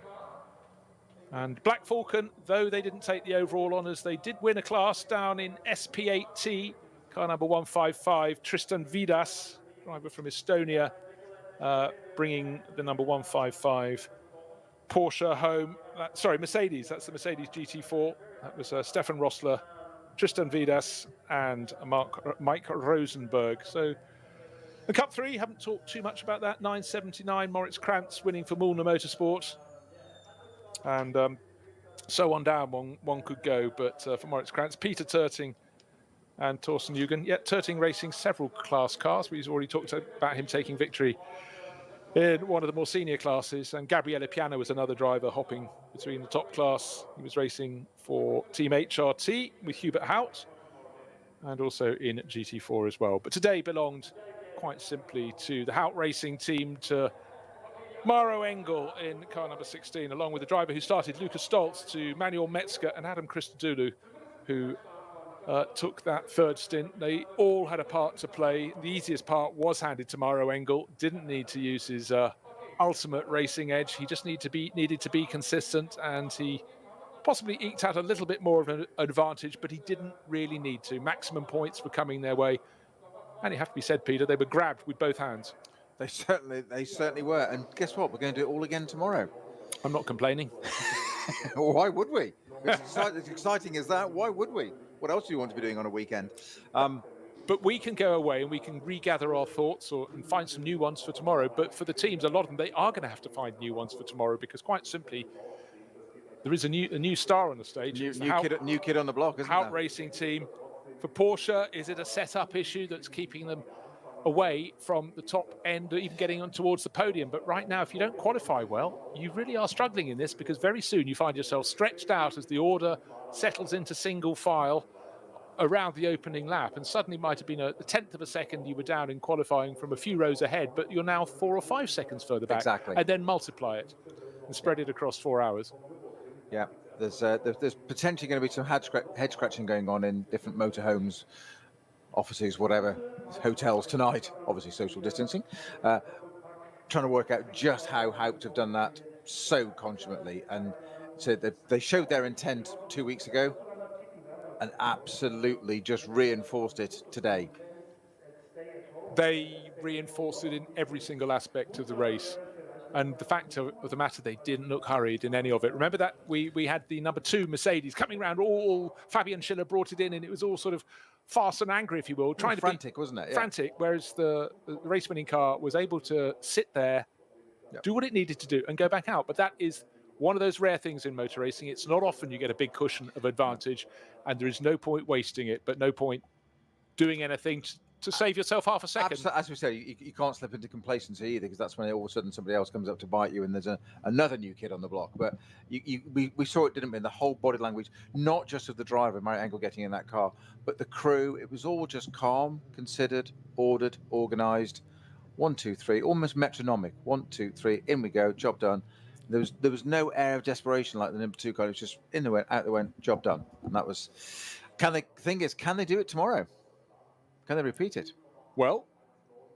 And Black Falcon, though they didn't take the overall honours, they did win a class down in SP8T, car number 155, Tristan Vidas, driver from Estonia, bringing the number 155 Porsche home. Mercedes, that's the Mercedes GT4. That was Stefan Rossler, Tristan Vidas, and Mike Rosenberg. So the Cup 3, haven't talked too much about that. 979, Moritz Krantz winning for Mullner Motorsport. And so on down one could go, but for Moritz Krantz, Peter Terting and Torsten Jürgen. Yet Terting racing several class cars. We've already talked about him taking victory in one of the more senior classes, and Gabriele Piano was another driver hopping between the top class. He was racing for Team HRT with Hubert Hout, and also in GT4 as well. But today belonged quite simply to the Hout Racing team, to Maro Engel in car number 16, along with the driver who started, Lucas Stoltz, to Manuel Metzger and Adam Christodoulou, who took that third stint. They all had a part to play. The easiest part was handed to Maro Engel. Didn't need to use his ultimate racing edge. He just needed to be consistent, and he possibly eked out a little bit more of an advantage, but he didn't really need to. Maximum points were coming their way, and it have to be said, Peter, they were grabbed with both hands. They certainly were. And guess what? We're going to do it all again tomorrow. I'm not complaining. Why would we? As exciting as that, why would we? What else do you want to be doing on a weekend? But we can go away and we can regather our thoughts and find some new ones for tomorrow. But for the teams, a lot of them, they are going to have to find new ones for tomorrow, because quite simply, there is a new star on the stage. New kid on the block, isn't Hout there? Racing team. For Porsche, is it a setup issue that's keeping them away from the top end, or even getting on towards the podium? But right now, if you don't qualify well, you really are struggling in this, because very soon you find yourself stretched out as the order settles into single file around the opening lap, and suddenly might have been a tenth of a second you were down in qualifying from a few rows ahead, but you're now 4 or 5 seconds further back. Exactly. And then multiply it and spread it across 4 hours. Yeah, there's potentially going to be some head scratching going on in different motorhomes, offices, whatever, hotels tonight. Obviously, social distancing. Trying to work out just how Haupt have done that so consummately, and so they showed their intent 2 weeks ago, and absolutely just reinforced it today. They reinforced it in every single aspect of the race. And the fact of the matter, they didn't look hurried in any of it. Remember that we had the number 2 Mercedes coming around, all Fabian Schiller brought it in, and it was all sort of fast and angry, if you will, trying frantic, to be wasn't it? Yeah. frantic, whereas the race-winning car was able to sit there, do what it needed to do, and go back out. But that is one of those rare things in motor racing. It's not often you get a big cushion of advantage, and there is no point wasting it, but no point doing anything to save yourself half a second. As we say, you can't slip into complacency either, because that's when all of a sudden somebody else comes up to bite you, and there's another new kid on the block. But we saw it, didn't we, in the whole body language, not just of the driver, Maro Engel, getting in that car, but the crew. It was all just calm, considered, ordered, organised. 1, 2, 3, almost metronomic. 1, 2, 3, in we go, job done. There was no air of desperation like the number 2 car. It was just in the went, out the went, job done. And that was. Can they do it tomorrow? Can they repeat it? Well,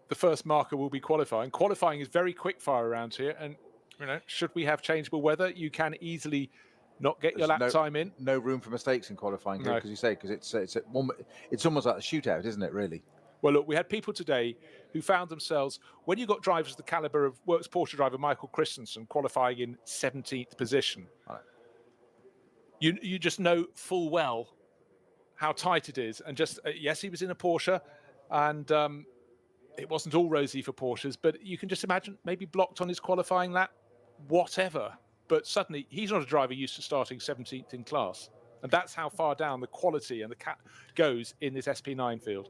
the first marker will be qualifying. Qualifying is very quick fire around here, and should we have changeable weather, you can easily not get your lap time in. No room for mistakes in qualifying, because it's almost like a shootout, isn't it? Really. Well, look, we had people today who found themselves, when you got drivers the caliber of Works Porsche driver Michael Christensen qualifying in 17th position, right, you just know full well how tight it is. And just, yes, he was in a Porsche, and it wasn't all rosy for Porsches, but you can just imagine maybe blocked on his qualifying lap, whatever. But suddenly, he's not a driver used to starting 17th in class. And that's how far down the quality and the goes in this SP9 field.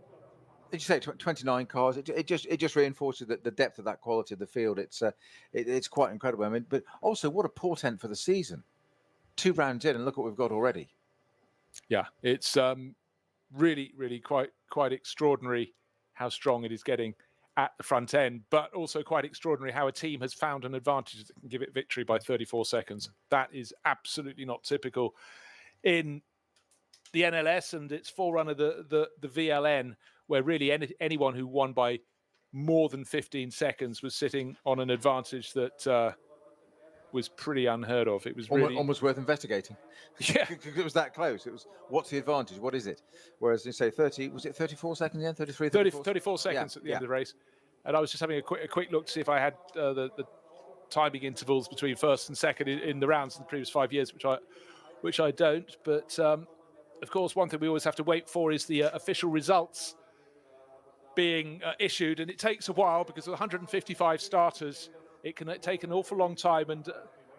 Did you say 29 cars? It just reinforces the depth of that quality of the field. It's quite incredible. I mean, but also what a portent for the season. 2 rounds in, and look what we've got already. Yeah, it's really, really quite extraordinary how strong it is getting at the front end, but also quite extraordinary how a team has found an advantage that can give it victory by 34 seconds. That is absolutely not typical in the NLS, and its forerunner, the VLN, where really anyone who won by more than 15 seconds was sitting on an advantage that was pretty unheard of. It was really almost worth investigating. Yeah, it was that close. It was, what's the advantage? What is it? Whereas you say 34 seconds in, 33, 34 seconds at the end of the race. And I was just having a quick look to see if I had the timing intervals between first and second in the rounds in the previous 5 years, which I don't. But of course, one thing we always have to wait for is the official results being issued, and it takes a while because of 155 starters. It can take an awful long time, and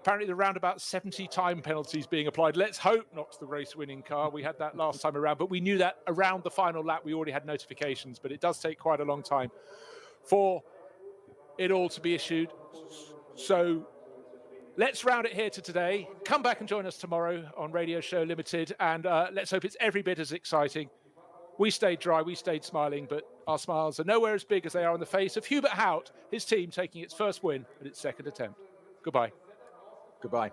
apparently there are around about 70 time penalties being applied. Let's hope not to the race-winning car. We had that last time around, but we knew that around the final lap we already had notifications, but it does take quite a long time for it all to be issued. So let's round it here to today. Come back and join us tomorrow on Radio Show Limited, and let's hope it's every bit as exciting. We stayed dry, we stayed smiling, but our smiles are nowhere as big as they are on the face of Hubert Hout, his team taking its first win at its second attempt. Goodbye. Goodbye.